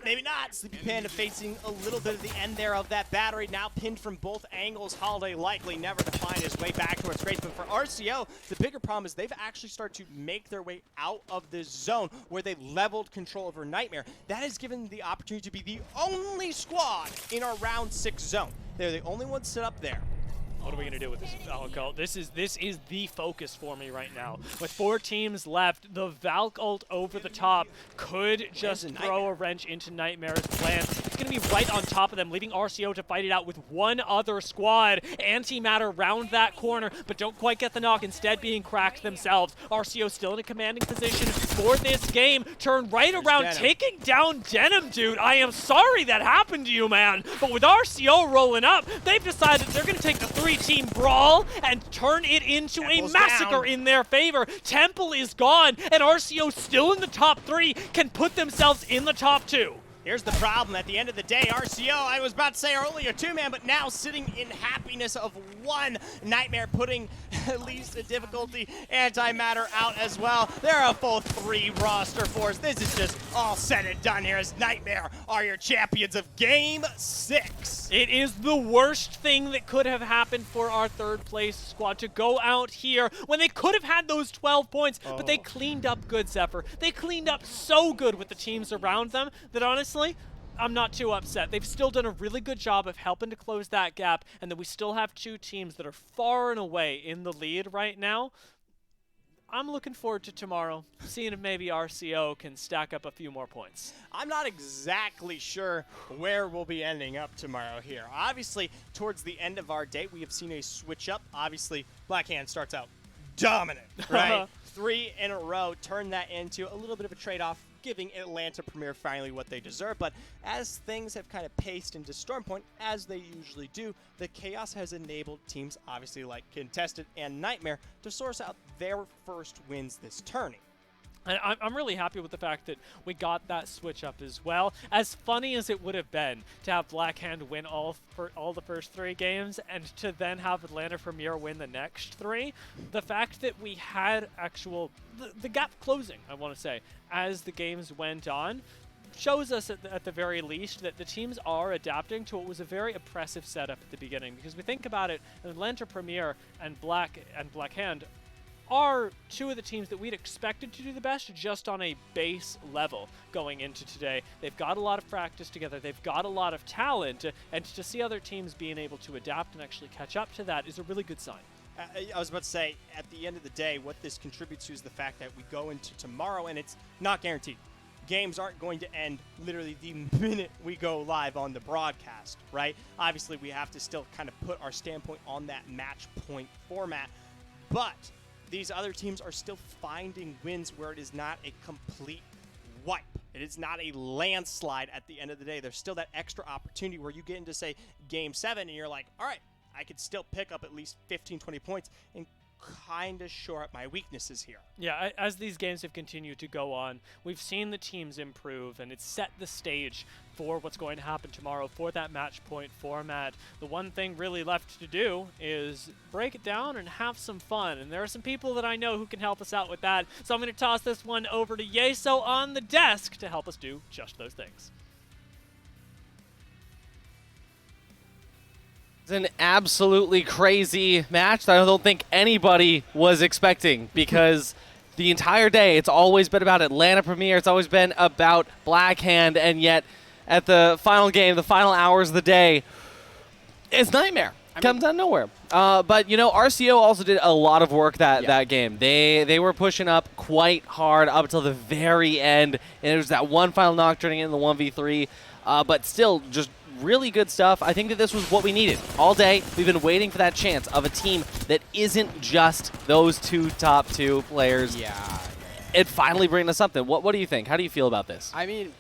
Sleepy Panda facing a little bit of the end there of that battery, now pinned from both angles. Holiday likely never to find his way back towards Grace, but for RCO, the bigger problem is they've actually started to make their way out of this zone where they leveled control over Nightmare. That has given them the opportunity to be the only squad in our round 6 zone. They're the only ones set up there. What are we going to do with this Valk ult? This is the focus for me right now. With 4 teams left, the Valk ult over the top could just throw a wrench into Nightmare's plans. It's going to be right on top of them, leaving RCO to fight it out with one other squad. Antimatter round that corner, but don't quite get the knock, instead being cracked themselves. RCO still in a commanding position for this game. Turn right around, taking down Denim, dude. I am sorry that happened to you, man. But with RCO rolling up, they've decided they're going to take the 3-team brawl and turn it into a massacre in their favor. Temple is gone, and RCO still in the top 3, can put themselves in the top 2. Here's the problem. At the end of the day, RCO, I was about to say earlier 2-man, but now sitting in happiness of 1. Nightmare putting at least a difficulty. Antimatter out as well. They're a full 3 roster force. This is just all said and done here as Nightmare are your champions of Game 6. It is the worst thing that could have happened for our 3rd place squad to go out here when they could have had those 12 points, but they cleaned up good, Zephyr. They cleaned up so good with the teams around them that honestly, I'm not too upset. They've still done a really good job of helping to close that gap, and then we still have 2 teams that are far and away in the lead right now. I'm looking forward to tomorrow, seeing if maybe RCO can stack up a few more points. I'm not exactly sure where we'll be ending up tomorrow here. Obviously, towards the end of our day, we have seen a switch up. Obviously, Blackhand starts out dominant, right? 3 in a row, turn that into a little bit of a trade-off, giving Atlanta Premier finally what they deserve. But as things have kind of paced into Stormpoint, as they usually do, the chaos has enabled teams, obviously like Contested and Nightmare, to source out their first wins this tourney. And I'm really happy with the fact that we got that switch up as well. As funny as it would have been to have Blackhand win all the first 3 games and to then have Atlanta Premier win the next 3, the fact that we had the gap closing, I want to say, as the games went on, shows us at the very least that the teams are adapting to what was a very oppressive setup at the beginning. Because we think about it, Atlanta Premier and Blackhand are 2 of the teams that we'd expected to do the best just on a base level going into today. They've got a lot of practice together. They've got a lot of talent. And to see other teams being able to adapt and actually catch up to that is a really good sign. I was about to say, at the end of the day, what this contributes to is the fact that we go into tomorrow, and it's not guaranteed. Games aren't going to end literally the minute we go live on the broadcast, right? Obviously, we have to still kind of put our standpoint on that match point format, but these other teams are still finding wins where it is not a complete wipe. It is not a landslide at the end of the day. There's still that extra opportunity where you get into, say, Game 7, and you're like, all right, I could still pick up at least 15, 20 points and kind of shore up my weaknesses here. Yeah, as these games have continued to go on, we've seen the teams improve, and it's set the stage for what's going to happen tomorrow for that match point format. The one thing really left to do is break it down and have some fun, and there are some people that I know who can help us out with that, so I'm going to toss this one over to Yeso on the desk to help us do just those things. It's an absolutely crazy match that I don't think anybody was expecting, because the entire day it's always been about Atlanta Premier, it's always been about Blackhand, and yet at the final game, the final hours of the day, it's Nightmare. Comes out of nowhere. But, you know, RCO also did a lot of work that game. They were pushing up quite hard up until the very end, and it was that one final knock turning into the 1v3. But still, just really good stuff. I think that this was what we needed. All day, we've been waiting for that chance of a team that isn't just those top two players. Yeah. It finally bringing us something. What do you think? How do you feel about this? I mean,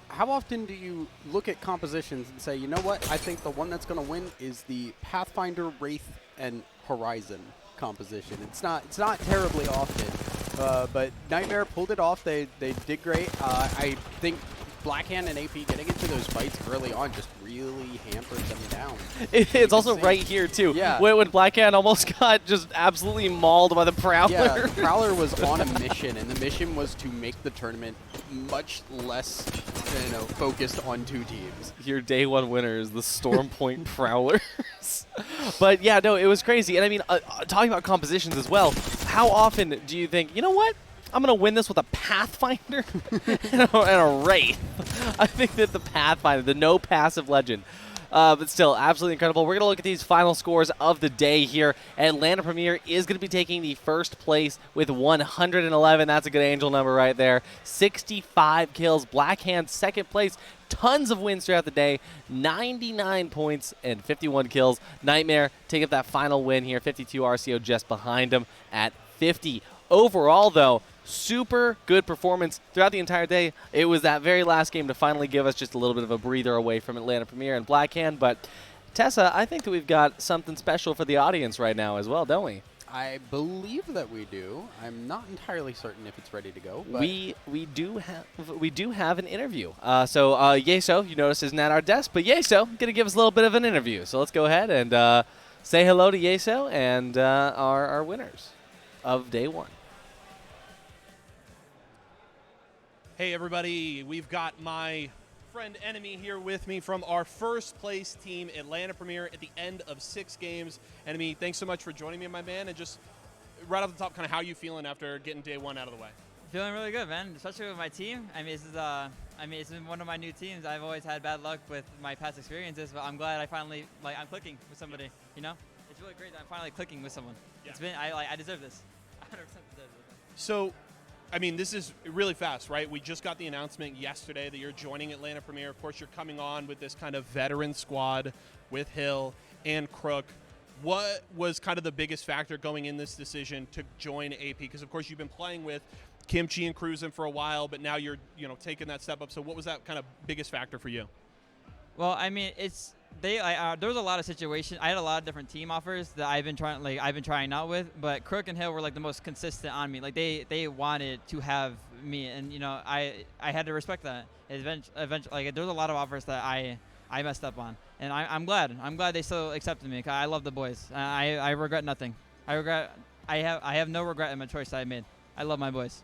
how often do you look at compositions and say, you know what, I think the one that's going to win is the Pathfinder, Wraith, and Horizon composition. It's not terribly often, but Nightmare pulled it off. They did great. I think Blackhand and AP getting into those fights early on just really hampered them down. It's also right here, too. Yeah. When Blackhand almost got just absolutely mauled by the Prowler. Yeah, the Prowler was on a mission, and the mission was to make the tournament much less, focused on two teams. Your day one winner is the Storm Point Prowlers. But, yeah, no, it was crazy. And, I mean, talking about compositions as well, how often do you think, you know what? I'm going to win this with a Pathfinder and a Wraith. I think that the Pathfinder, the no passive legend, but still absolutely incredible. We're going to look at these final scores of the day here. Atlanta Premier is going to be taking the first place with 111. That's a good angel number right there. 65 kills. Blackhand second place. Tons of wins throughout the day. 99 points and 51 kills. Nightmare take up that final win here. 52 RCO just behind him at 50. Overall, though, super good performance throughout the entire day. It was that very last game to finally give us just a little bit of a breather away from Atlanta Premier and Blackhand. But, Tessa, I think that we've got something special for the audience right now as well, don't we? I believe that we do. I'm not entirely certain if it's ready to go. But We do have an interview. So Yeso, you notice, isn't at our desk, but Yeso gonna give us a little bit of an interview. So let's go ahead and say hello to Yeso and our winners of day one. Hey everybody, we've got my friend Enemy here with me from our first place team, Atlanta Premier, at the end of 6 games. Enemy, thanks so much for joining me, my man, and just right off the top, kind of how you feeling after getting day one out of the way? Feeling really good, man, especially with my team. I mean, it's been one of my new teams. I've always had bad luck with my past experiences, but I'm glad I finally, I'm clicking with somebody, you know? It's really great that I'm finally clicking with someone. Yeah. It's been, I deserve this. 100% deserve this. So, I mean, this is really fast, right? We just got the announcement yesterday that you're joining Atlanta Premier. Of course, you're coming on with this kind of veteran squad with Hill and Crook. What was kind of the biggest factor going in this decision to join AP? Because, of course, you've been playing with Kimchi and Cruisin for a while, but now you're, taking that step up. So what was that kind of biggest factor for you? Well, I mean, there was a lot of situations. I had a lot of different team offers that I've been trying out with, but Crook and Hill were like the most consistent on me. Like they wanted to have me, and I had to respect that. Eventually, there was a lot of offers that I messed up on, and I'm glad. I'm glad they still accepted me. 'Cause I love the boys. I regret nothing. I have no regret in my choice that I made. I love my boys.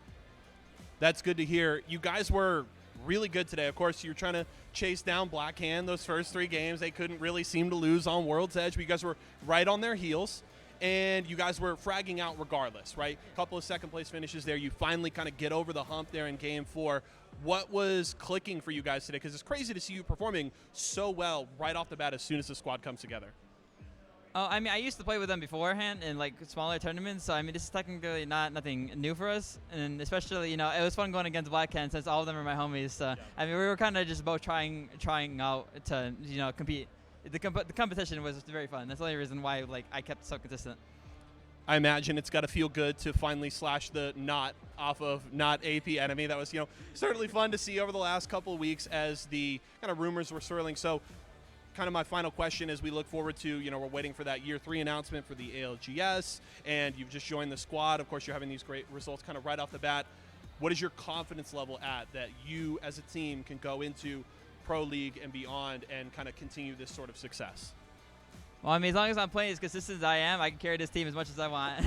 That's good to hear. You guys were really good today. Of course, you're trying to chase down Blackhand those first 3 games. They couldn't really seem to lose on World's Edge, but you guys were right on their heels, and you guys were fragging out regardless, right? A couple of second-place finishes there. You finally kind of get over the hump there in Game 4. What was clicking for you guys today? Because it's crazy to see you performing so well right off the bat as soon as the squad comes together. Oh, I mean, I used to play with them beforehand in smaller tournaments, so I mean, this is technically nothing new for us, and especially it was fun going against Blackhand since all of them are my homies. So yeah. I mean, we were kind of just both trying out to compete. The competition was very fun. That's the only reason why I kept so consistent. I imagine it's got to feel good to finally slash the knot off of not AP Enemy. That was certainly fun to see over the last couple of weeks as the kind of rumors were swirling. So, kind of my final question as we look forward to, we're waiting for that year 3 announcement for the ALGS, and you've just joined the squad. Of course, you're having these great results kind of right off the bat. What is your confidence level at that you as a team can go into Pro League and beyond and kind of continue this sort of success? Well, I mean, as long as I'm playing as consistent as I am, I can carry this team as much as I want.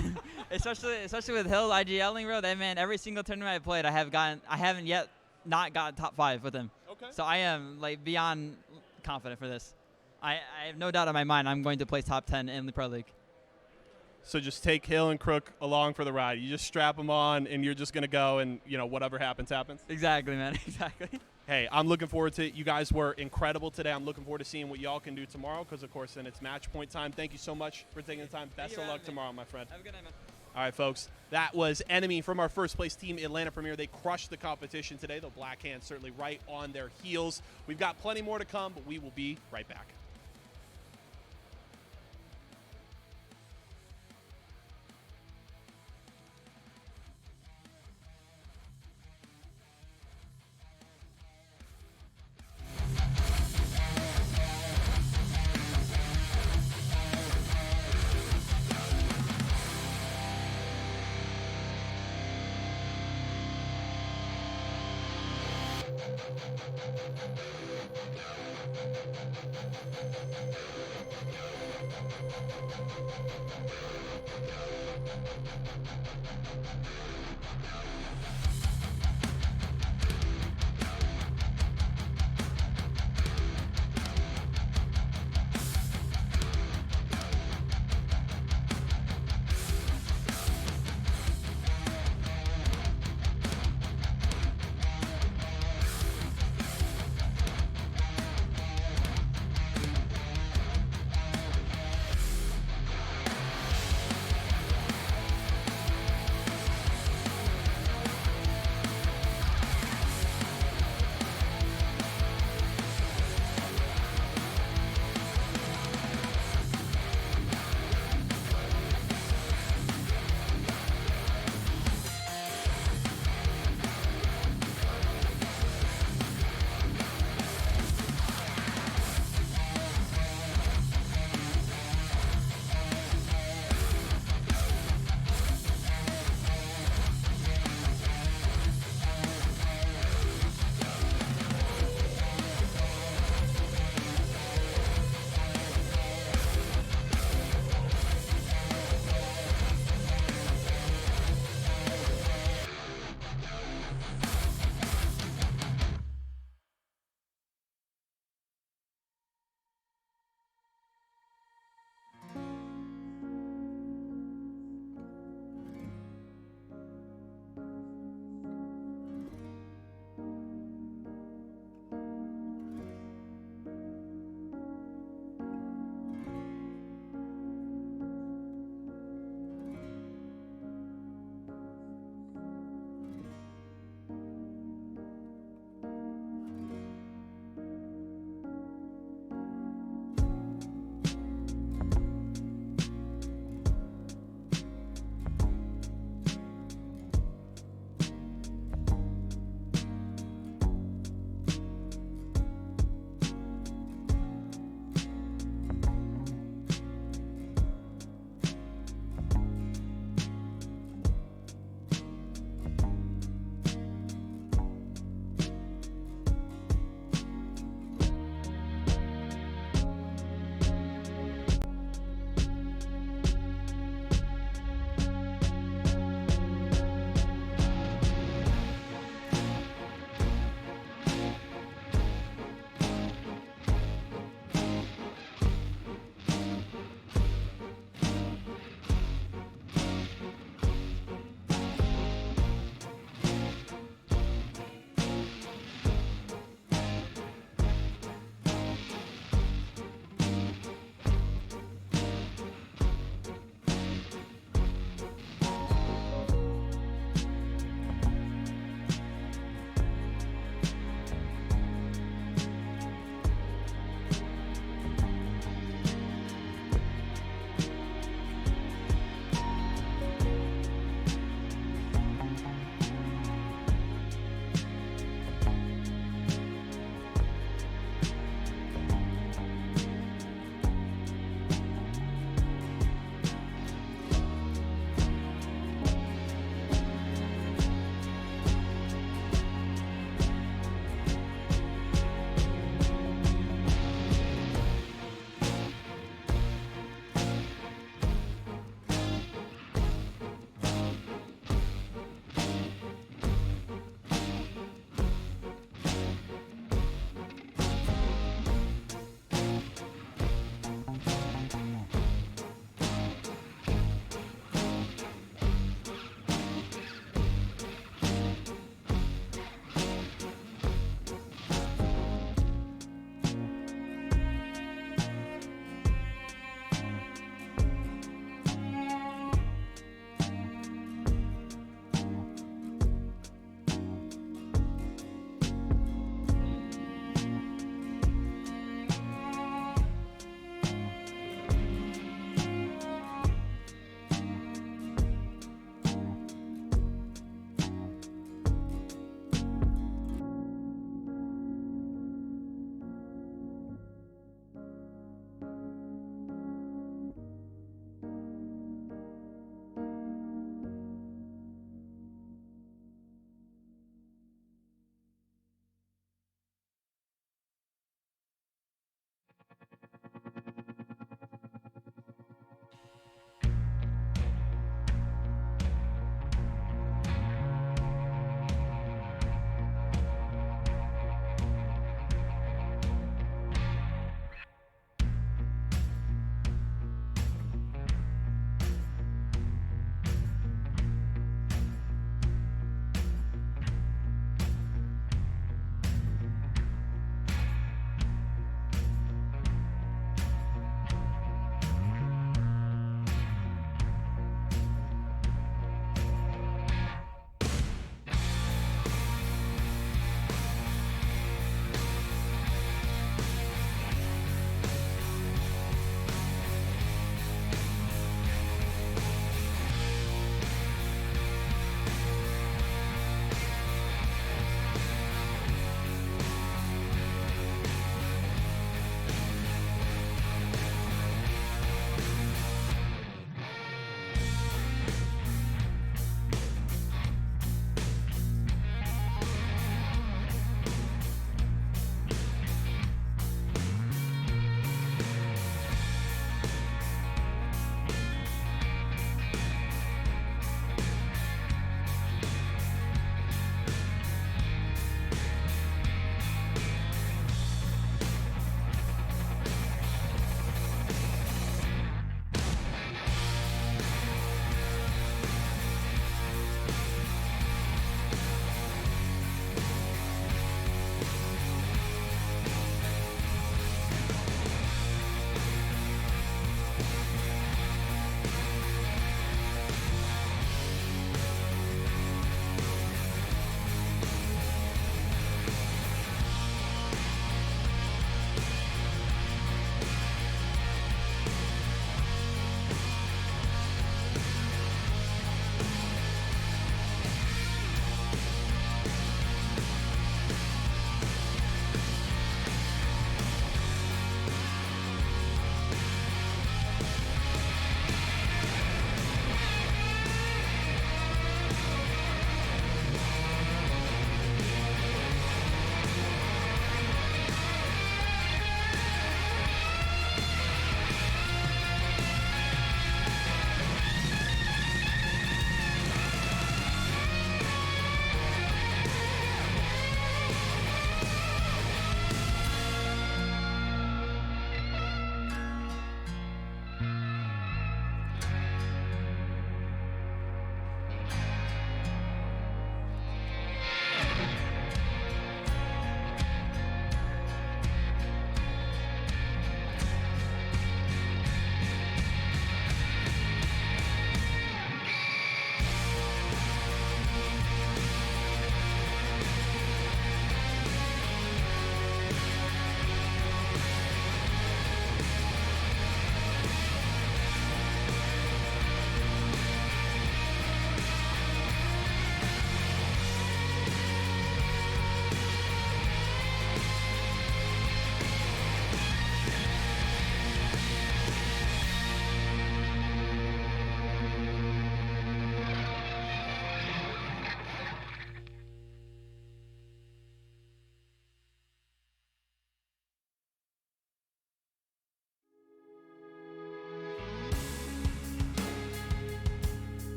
especially with Hill IGLing, bro. That man, every single tournament I played, I haven't yet not gotten top 5 with him. Okay. So I am beyond confident for this. I have no doubt in my mind I'm going to place top 10 in the Pro League. So just take Hill and Crook along for the ride. You just strap them on, and you're just going to go, and, whatever happens, happens. Exactly, man. Exactly. Hey, I'm looking forward to it. You guys were incredible today. I'm looking forward to seeing what y'all can do tomorrow because, of course, then it's match point time. Thank you so much for taking the time. Best of luck tomorrow, my friend. Have a good night, man. All right, folks. That was Enemy from our first-place team, Atlanta Premier. They crushed the competition today. The Black Hands certainly right on their heels. We've got plenty more to come, but we will be right back.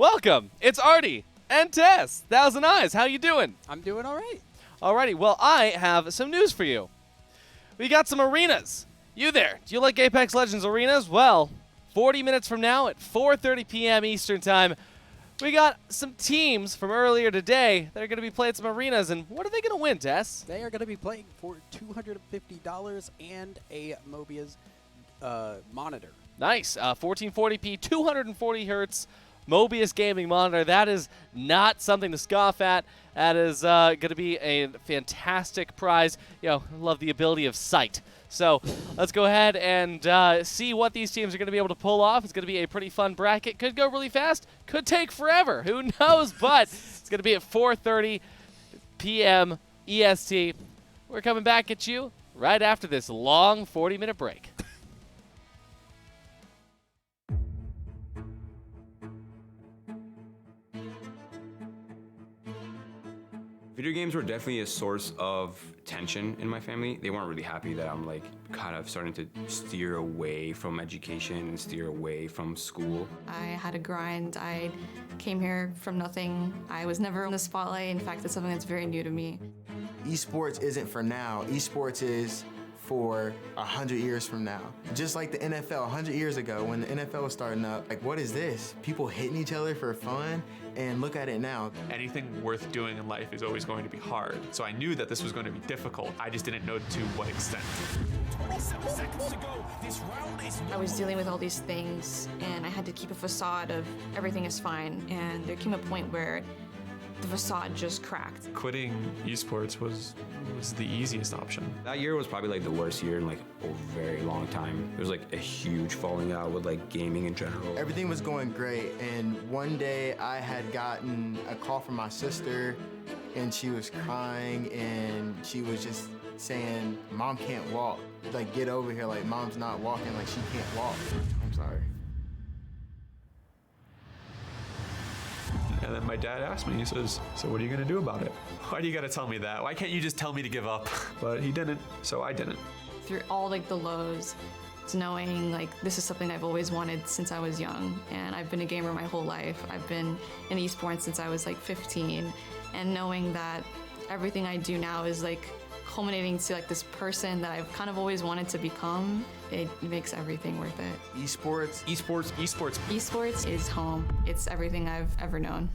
welcome. It's Artie and Tess. Thousand Eyes. How you doing? I'm doing all right. Alrighty. Well, I have some news for you. We got some arenas. You there? Do you like Apex Legends arenas? Well, 40 minutes from now at 4:30 p.m. Eastern Time, we got some teams from earlier today that are going to be playing some arenas. And what are they going to win, Tess? They are going to be playing for $250 and a Mobius monitor. Nice. 1440p, 240 hertz Mobius gaming monitor. That is not something to scoff at. That is going to be a fantastic prize. You know, love the ability of sight. So let's go ahead and see what these teams are going to be able to pull off. It's going to be a pretty fun bracket. Could go really fast. Could take forever. Who knows? But it's going to be at 4:30 p.m. EST. We're coming back at you right after this long 40-minute break. Video games were definitely a source of tension in my family. They weren't really happy that I'm like kind of starting to steer away from education and steer away from school. I had a grind. I came here from nothing. I was never in the spotlight. In fact, it's something that's very new to me. Esports isn't for now. Esports is for 100 years from now. Just like the NFL 100 years ago when the NFL was starting up, like, what is this? People hitting each other for fun, and look at it now. Anything worth doing in life is always going to be hard. So I knew that this was going to be difficult. I just didn't know to what extent. 27 seconds to go. This round is I was dealing with all these things, and I had to keep a facade of everything is fine. And there came a point where the facade just cracked. Quitting esports was the easiest option. That year was probably like the worst year in like a very long time. There was like a huge falling out with like gaming in general. Everything was going great, and one day I had gotten a call from my sister, and she was crying, and she was just saying, "Mom can't walk. Like, get over here. Like, Mom's not walking. Like, she can't walk." I'm sorry. And then my dad asked me, he says, "So what are you going to do about it? Why do you got to tell me that? Why can't you just tell me to give up?" But he didn't, so I didn't. Through all like the lows, to knowing like this is something I've always wanted since I was young, and I've been a gamer my whole life. I've been in esports since I was like 15, and knowing that everything I do now is like culminating to like this person that I've kind of always wanted to become, it makes everything worth it. Esports. Esports is home. It's everything I've ever known.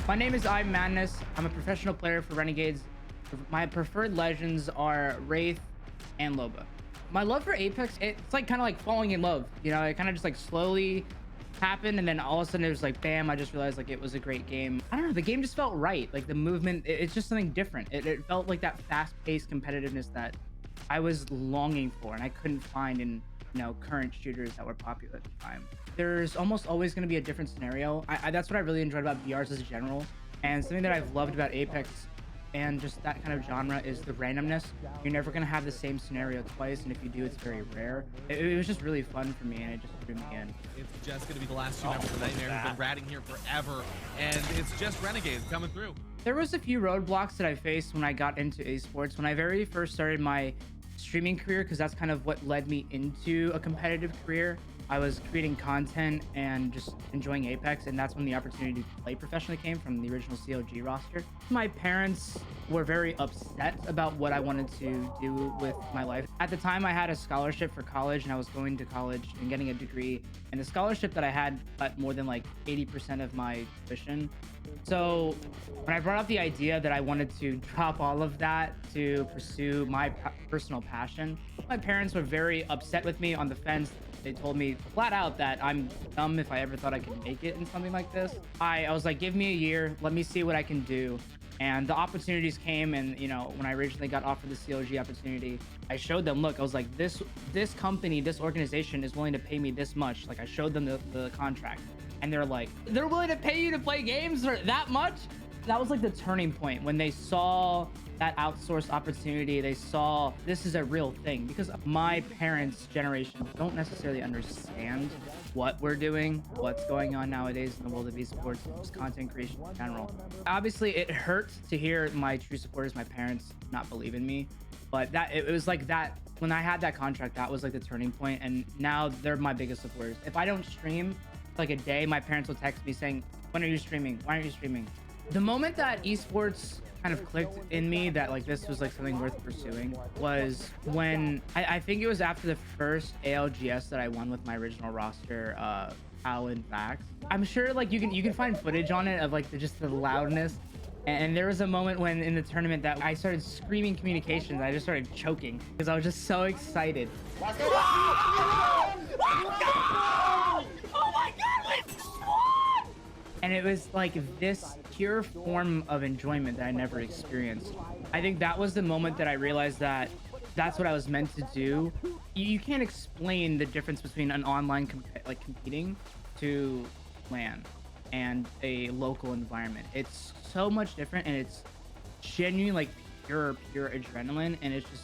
My name is Madness. I'm a professional player for Renegades. My preferred legends are Wraith and Loba. My love for Apex, it's like kind of like falling in love. You know, it kind of just like slowly happened, and then all of a sudden it was like, bam, I just realized like it was a great game. I don't know, the game just felt right. Like the movement, it's just something different. It felt like that fast-paced competitiveness that I was longing for, and I couldn't find in, you know, current shooters that were popular at the time. There's almost always going to be a different scenario. That's what I really enjoyed about BRs as a general, and something that I've loved about Apex and just that kind of genre is the randomness. You're never going to have the same scenario twice, and if you do, it's very rare. It was just really fun for me, and it just drew me in. It's just going to be the last two members of Nightmare who've been ratting here forever, and it's just Renegades coming through. There was a few roadblocks that I faced when I got into esports. When I very first started my streaming career, because that's kind of what led me into a competitive career, I was creating content and just enjoying Apex, and that's when the opportunity to play professionally came from the original COG roster. My parents were very upset about what I wanted to do with my life. At the time, I had a scholarship for college, and I was going to college and getting a degree, and the scholarship that I had cut more than like 80% of my tuition. So when I brought up the idea that I wanted to drop all of that to pursue my personal passion, my parents were very upset with me, on the fence. They told me flat out that I'm dumb if I ever thought I could make it in something like this. I was like, give me a year, let me see what I can do. And the opportunities came, and you know, when I originally got offered the COG opportunity, I showed them, look, I was like, this company, this organization is willing to pay me this much. Like, I showed them the contract, and they're like, they're willing to pay you to play games for that much? that was like the turning point when they saw that outsourced opportunity. They saw this is a real thing, because my parents' generation don't necessarily understand what we're doing, what's going on nowadays in the world of esports, just content creation in general. Obviously, it hurt to hear my true supporters, my parents, not believe in me, but it was like that. When I had that contract, that was like the turning point, and now they're my biggest supporters. If I don't stream like a day, my parents will text me saying, "When are you streaming? Why aren't you streaming?" The moment that esports kind of clicked in me that like this was like something worth pursuing was when I think it was after the first ALGS that I won with my original roster, Al and Vax. I'm sure like you can find footage on it of like just the loudness. And there was a moment when in the tournament that I started screaming communications. I just started choking because I was just so excited. Let's go! Oh my god, And it was like this pure form of enjoyment that I never experienced. I think that was the moment that I realized that that's what I was meant to do. You can't explain the difference between an online competing to LAN and a local environment. It's so much different, and it's genuinely like pure adrenaline, and it's just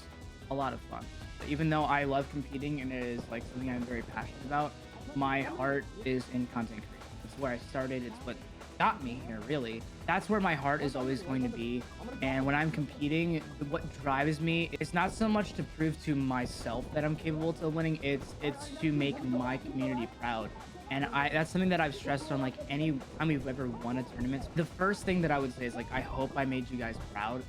a lot of fun. Even though I love competing and it is like something I'm very passionate about, my heart is in content creation. It's where I started. It's what got me here, really. That's where my heart is always going to be. And when I'm competing, what drives me, it's not so much to prove to myself that I'm capable of winning. It's to make my community proud. And that's something that I've stressed on like any time we've ever won a tournament. The first thing that I would say is like, I hope I made you guys proud.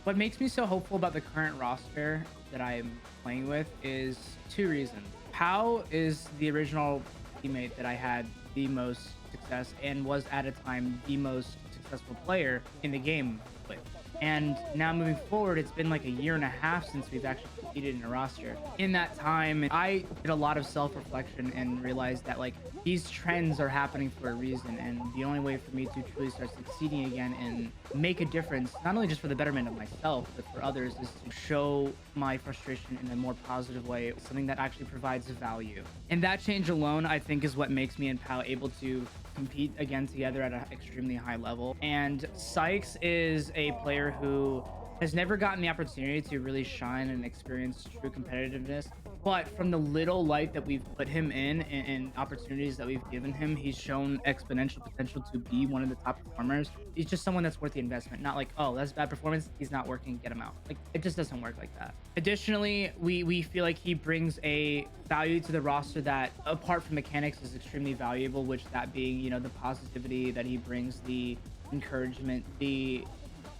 What makes me so hopeful about the current roster that I'm playing with is two reasons. Pao is the original teammate that I had the most success and was at a time the most successful player in the game with. And now moving forward, it's been like a year and a half since we've actually competed in a roster. In that time, I did a lot of self-reflection and realized that like these trends are happening for a reason, and the only way for me to truly start succeeding again and make a difference, not only just for the betterment of myself, but for others, is to show my frustration in a more positive way, something that actually provides value. And that change alone, I think, is what makes me and Pao able to compete again together at an extremely high level. And Sykes is a player who has never gotten the opportunity to really shine and experience true competitiveness, but from the little light that we've put him in and opportunities that we've given him, he's shown exponential potential to be one of the top performers. He's just someone that's worth the investment, not like, oh, that's bad performance, he's not working, get him out. Like, it just doesn't work like that. Additionally, we feel like he brings a value to the roster that, apart from mechanics, is extremely valuable, which that being, you know, the positivity that he brings, the encouragement, the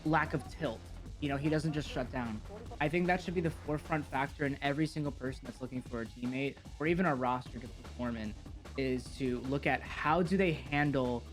lack of tilt. You know, he doesn't just shut down. I think that should be the forefront factor in every single person that's looking for a teammate or even a roster to perform in, is to look at how do they handle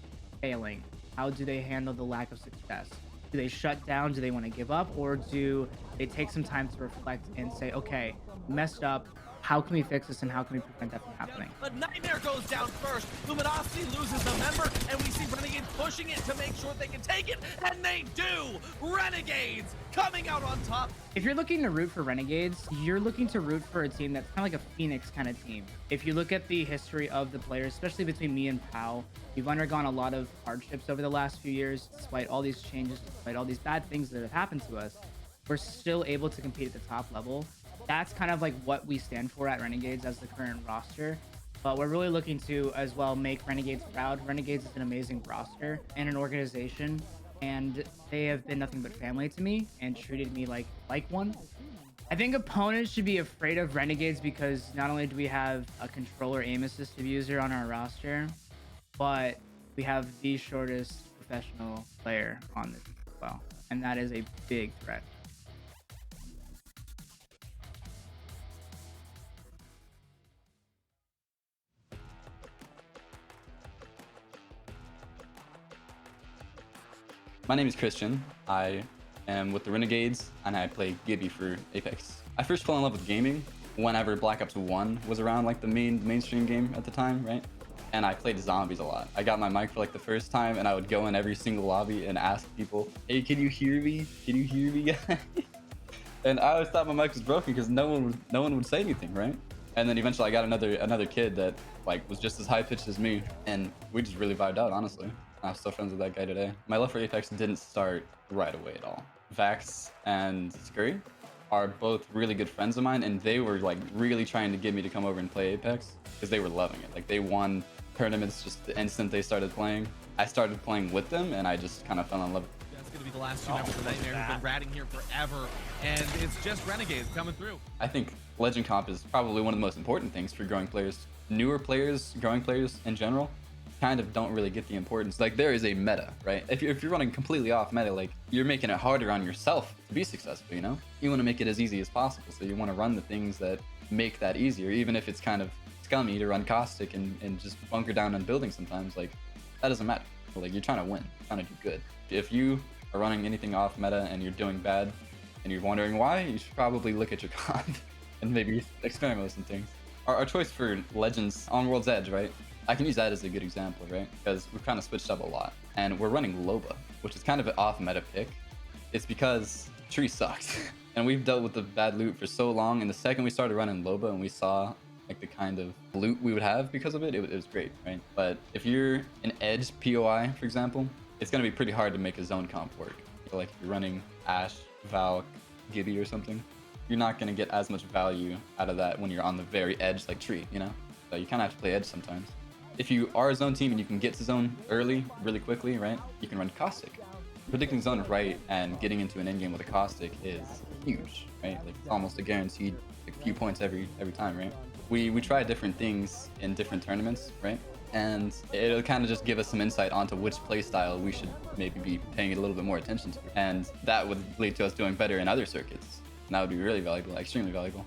failing? How do they handle the lack of success? Do they shut down? Do they want to give up? Or do they take some time to reflect and say, okay, messed up. How can we fix this, and how can we prevent that from happening? But Nightmare goes down first. Luminosity loses a member, and we see Renegades pushing it to make sure they can take it, and they do! Renegades coming out on top. If you're looking to root for Renegades, you're looking to root for a team that's kind of like a Phoenix kind of team. If you look at the history of the players, especially between me and Pao, we've undergone a lot of hardships over the last few years. Despite all these changes, despite all these bad things that have happened to us, we're still able to compete at the top level. That's kind of like what we stand for at Renegades as the current roster. But we're really looking to as well make Renegades proud. Renegades is an amazing roster and an organization, and they have been nothing but family to me and treated me like one. I think opponents should be afraid of Renegades because not only do we have a controller aim assist abuser on our roster, but we have the shortest professional player on this as well, and that is a big threat. My name is Christian. I am with the Renegades, and I play Gibby for Apex. I first fell in love with gaming whenever Black Ops 1 was around, like the mainstream game at the time, right? And I played zombies a lot. I got my mic for like the first time, and I would go in every single lobby and ask people, hey, can you hear me? Can you hear me, guys? And I always thought my mic was broken because no one would say anything, right? And then eventually I got another kid that like was just as high pitched as me, and we just really vibed out, honestly. I'm still friends with that guy today. My love for Apex didn't start right away at all. Vax and Scurry are both really good friends of mine, and they were like really trying to get me to come over and play Apex because they were loving it. Like they won tournaments just the instant they started playing. I started playing with them, and I just kind of fell in love. That's going to be the last two members of Nightmare who've been ratting here forever, and it's just Renegades coming through. I think Legend Comp is probably one of the most important things for growing players. Newer players, growing players in general, kind of don't really get the importance. Like there is a meta, right? If you're running completely off meta, like you're making it harder on yourself to be successful, you know? You want to make it as easy as possible, so you want to run the things that make that easier, even if it's kind of scummy to run Caustic and just bunker down on buildings sometimes. Like that doesn't matter. Like you're trying to win, trying to do good. If you are running anything off meta and you're doing bad and you're wondering why, you should probably look at your comp and maybe experiment with some things. Our choice for Legends on World's Edge, right? I can use that as a good example, right? Because we've kind of switched up a lot. And we're running Loba, which is kind of an off-meta pick. It's because Tree sucks. And we've dealt with the bad loot for so long, and the second we started running Loba and we saw like the kind of loot we would have because of it, it was great, right? But if you're an Edge POI, for example, it's going to be pretty hard to make a zone comp work. Like if you're running Ashe, Valk, Gibby or something, you're not going to get as much value out of that when you're on the very edge like Tree, you know? So you kind of have to play Edge sometimes. If you are a zone team and you can get to zone early, really quickly, right? You can run Caustic. Predicting zone right and getting into an endgame with a Caustic is huge, right? Like it's almost a guaranteed like, few points every time, right? We try different things in different tournaments, right? And it'll kind of just give us some insight onto which play style we should maybe be paying a little bit more attention to. And that would lead to us doing better in other circuits. And that would be really valuable, extremely valuable.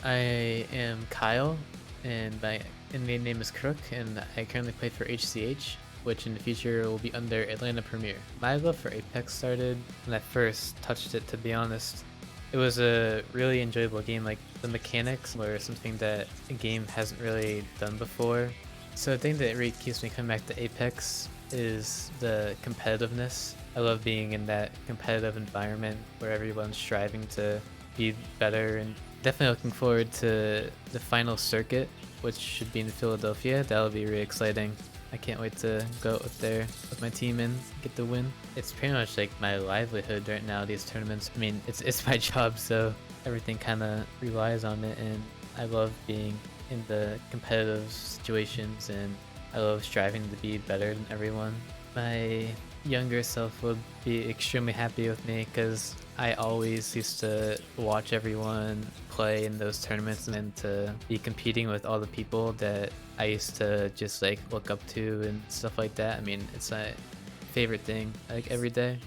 I am Kyle, and my in-game name is Crook, and I currently play for HCH, which in the future will be under Atlanta Premier. My love for Apex started when I first touched it, to be honest. It was a really enjoyable game. Like the mechanics were something that a game hasn't really done before. So the thing that really keeps me coming back to Apex is the competitiveness. I love being in that competitive environment where everyone's striving to be better, and definitely looking forward to the final circuit, which should be in Philadelphia. That'll be really exciting. I can't wait to go up there with my team and get the win. It's pretty much like my livelihood right now, these tournaments. I mean, it's my job, so everything kind of relies on it, and I love being in the competitive situations, and I love striving to be better than everyone. My younger self would be extremely happy with me because I always used to watch everyone play in those tournaments, and then to be competing with all the people that I used to just like look up to and stuff like that. I mean, it's my favorite thing, like every day.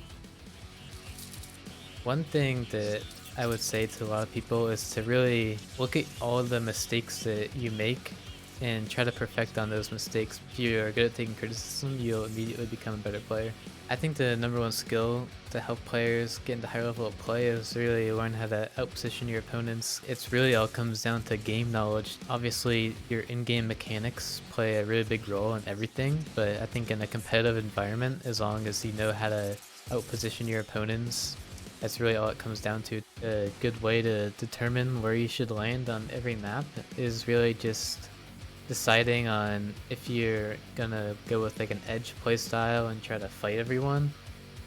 One thing that I would say to a lot of people is to really look at all the mistakes that you make and try to perfect on those mistakes. If you're good at taking criticism, you'll immediately become a better player. I think the number one skill to help players get into higher level of play is really learn how to outposition your opponents. It's really all comes down to game knowledge. Obviously, your in-game mechanics play a really big role in everything, but I think in a competitive environment, as long as you know how to outposition your opponents, that's really all it comes down to. A good way to determine where you should land on every map is really just deciding on if you're gonna go with like an edge playstyle and try to fight everyone,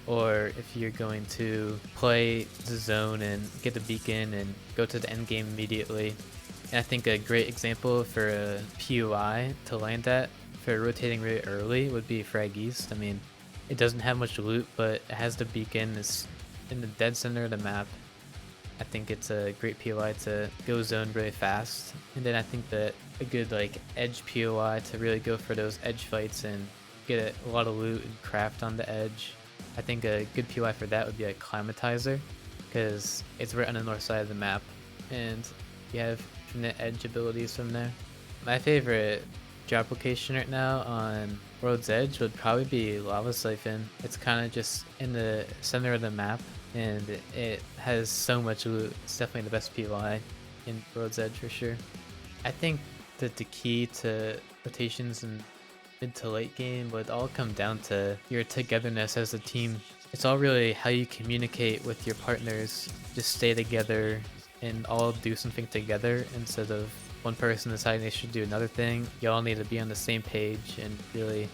or if you're going to play the zone and get the beacon and go to the end game immediately. And I think a great example for a POI to land at for rotating really early would be Frag East. I mean, it doesn't have much loot, but it has the beacon. It's in the dead center of the map. I think it's a great POI to go zone really fast. And then I think that a good like edge POI to really go for those edge fights and get a lot of loot and craft on the edge. I think a good POI for that would be like Climatizer, because it's right on the north side of the map and you have infinite edge abilities from there. My favorite drop location right now on World's Edge would probably be Lava Siphon. It's kind of just in the center of the map, and it has so much loot. It's definitely the best POI in World's Edge for sure. I think that the key to rotations and mid to late game would all come down to your togetherness as a team. It's all really how you communicate with your partners, just stay together and all do something together instead of one person deciding they should do another thing. You all need to be on the same page and really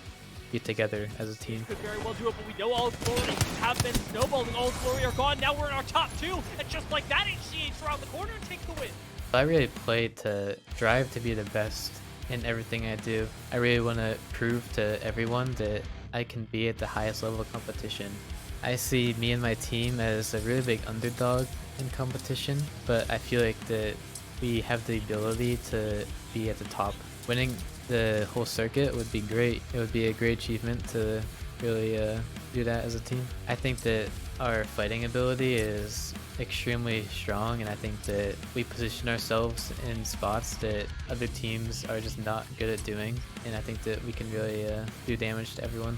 be together as a team. Could very well do it, but we know all Glory have been snowballing. All Glory are gone. Now we're in our top 2, and just like that, HCH around the corner and take the win. I really play to drive to be the best in everything I do. I really want to prove to everyone that I can be at the highest level of competition. I see me and my team as a really big underdog in competition, but I feel like that we have the ability to be at the top. Winning the whole circuit would be great. It would be a great achievement to really do that as a team. I think that our fighting ability is extremely strong, and I think that we position ourselves in spots that other teams are just not good at doing, and I think that we can really do damage to everyone.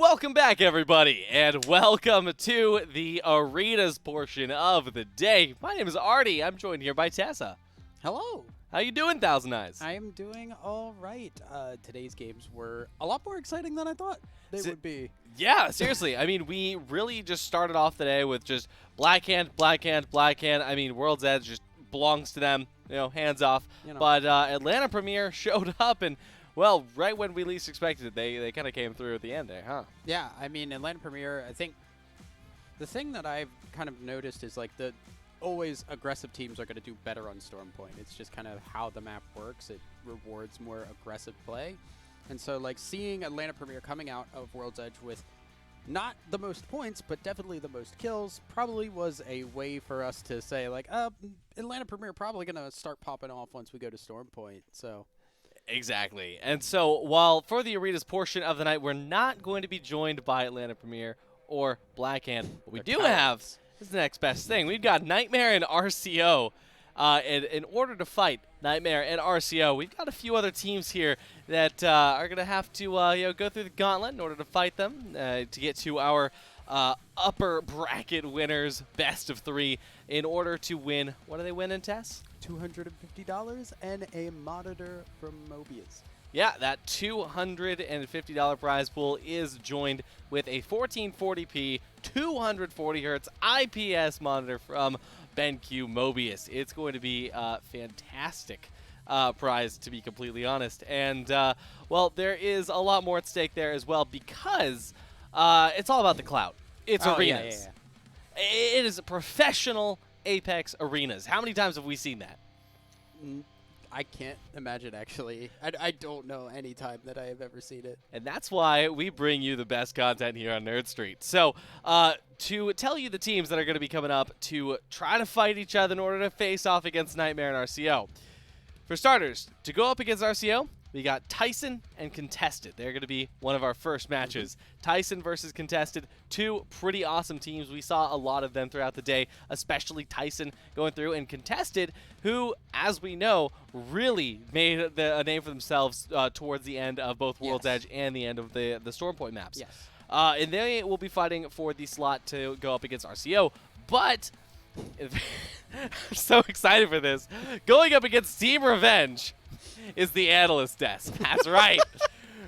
Welcome back, everybody, and welcome to the arenas portion of the day. My name is Artie. I'm joined here by Tessa. Hello. How you doing, Thousand Eyes? I am doing all right. Today's games were a lot more exciting than I thought they would be. Yeah, seriously. I mean, we really just started off the day with just Black Hand, Black Hand, Black Hand. I mean, World's Edge just belongs to them, hands off. But Atlanta Premier showed up, and, well, right when we least expected it, they kind of came through at the end there, huh? Yeah, I mean, Atlanta Premier, I think the thing that I've kind of noticed is, like, always aggressive teams are going to do better on Storm Point. It's just kind of how the map works. It rewards more aggressive play. And so, like, seeing Atlanta Premier coming out of World's Edge with not the most points, but definitely the most kills, probably was a way for us to say, like, Atlanta Premier probably going to start popping off once we go to Storm Point. So exactly. And so, while for the arenas portion of the night, we're not going to be joined by Atlanta Premier or Blackhand, what we do have is the next best thing. We've got Nightmare and RCO. And in order to fight Nightmare and RCO, we've got a few other teams here that are going to have to go through the gauntlet in order to fight them to get to our upper bracket winners, best of 3, in order to win. What do they win in, Tess? $250 and a monitor from Mobius. Yeah, that $250 prize pool is joined with a 1440p, 240 hertz IPS monitor from BenQ Mobius. It's going to be a fantastic prize, to be completely honest. And, well, there is a lot more at stake there as well because it's all about the clout. It's arenas. Yeah. It is professional Apex arenas. How many times have we seen that? I can't imagine, actually. I don't know any time that I have ever seen it. And that's why we bring you the best content here on Nerd Street. So, to tell you the teams that are going to be coming up to try to fight each other in order to face off against Nightmare and RCO. For starters, to go up against RCO, we got Tyson and Contested. They're going to be one of our first matches. Tyson versus Contested, two pretty awesome teams. We saw a lot of them throughout the day, especially Tyson going through, and Contested, who, as we know, really made a name for themselves towards the end of both World's Edge and the end of the Stormpoint maps. Yes. And they will be fighting for the slot to go up against RCO, but I'm so excited for this. Going up against Team Revenge is the analyst desk. That's right.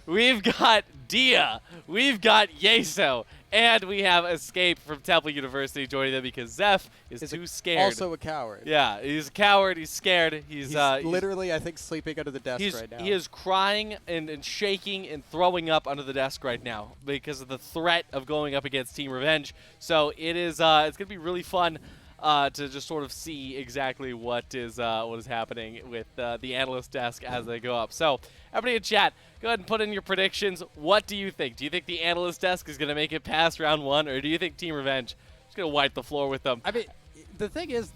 We've got Dia, we've got Yeso, and we have Escape from Temple University joining them because Zeph is too scared. Also a coward. Yeah, he's a coward. He's scared. He's literally, I think, sleeping under the desk right now. He is crying and shaking and throwing up under the desk right now because of the threat of going up against Team Revenge. So it is. It's going to be really fun to just sort of see exactly what is happening with the analyst desk as they go up. So everybody in chat, go ahead and put in your predictions. What do you think? Do you think the analyst desk is going to make it past round 1, or do you think Team Revenge is going to wipe the floor with them? I mean, the thing is,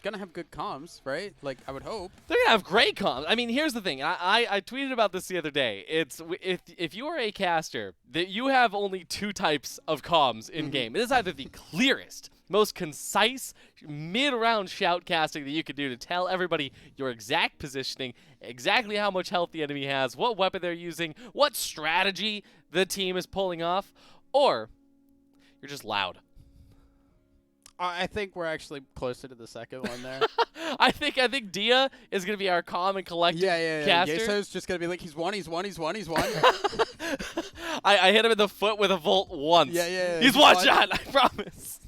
gonna have good comms, right? Like, I would hope. They're gonna have great comms. I mean, here's the thing. I tweeted about this the other day. It's if you are a caster, that you have only 2 types of comms in game. It is either the clearest, most concise mid-round shoutcasting that you could do to tell everybody your exact positioning, exactly how much health the enemy has, what weapon they're using, what strategy the team is pulling off, or you're just loud. I think we're actually closer to the second one there. I think Dia is going to be our calm and collected caster. Yeso's just going to be like, he's one. I hit him in the foot with a Volt once. Yeah. He's one shot, I promise.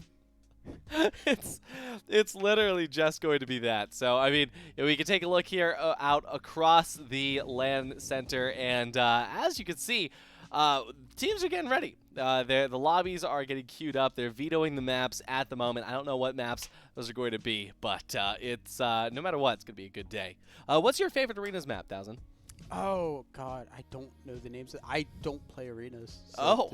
It's literally just going to be that. So, I mean, we can take a look here out across the LAN center, and as you can see, teams are getting ready. The lobbies are getting queued up. They're vetoing the maps at the moment. I don't know what maps those are going to be, but it's no matter what, it's going to be a good day. What's your favorite arenas map, Thousand? Oh, God. I don't know the names. I don't play arenas. So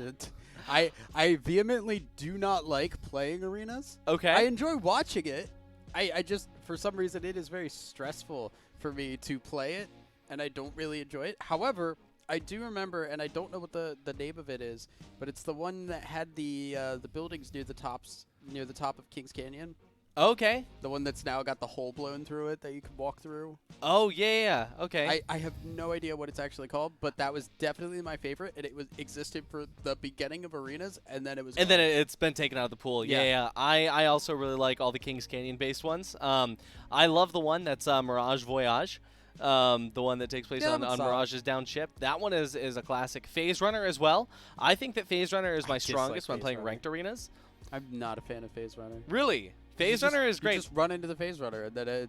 I vehemently do not like playing arenas. Okay. I enjoy watching it. I just, for some reason, it is very stressful for me to play it, and I don't really enjoy it. However, I do remember, and I don't know what the name of it is, but it's the one that had the buildings near the top of Kings Canyon. Okay. The one that's now got the hole blown through it that you can walk through. Oh, yeah. Okay. I have no idea what it's actually called, but that was definitely my favorite, and it existed for the beginning of arenas, and then it was And then it's been taken out of the pool. Yeah. I also really like all the Kings Canyon-based ones. I love the one that's Mirage Voyage. The one that takes place on Mirage's down ship. That one is a classic. Phase Runner as well. I think that Phase Runner is my strongest when playing ranked arenas. I'm not a fan of Phase Runner. Really? Phase Runner is great. You just run into the Phase Runner, and then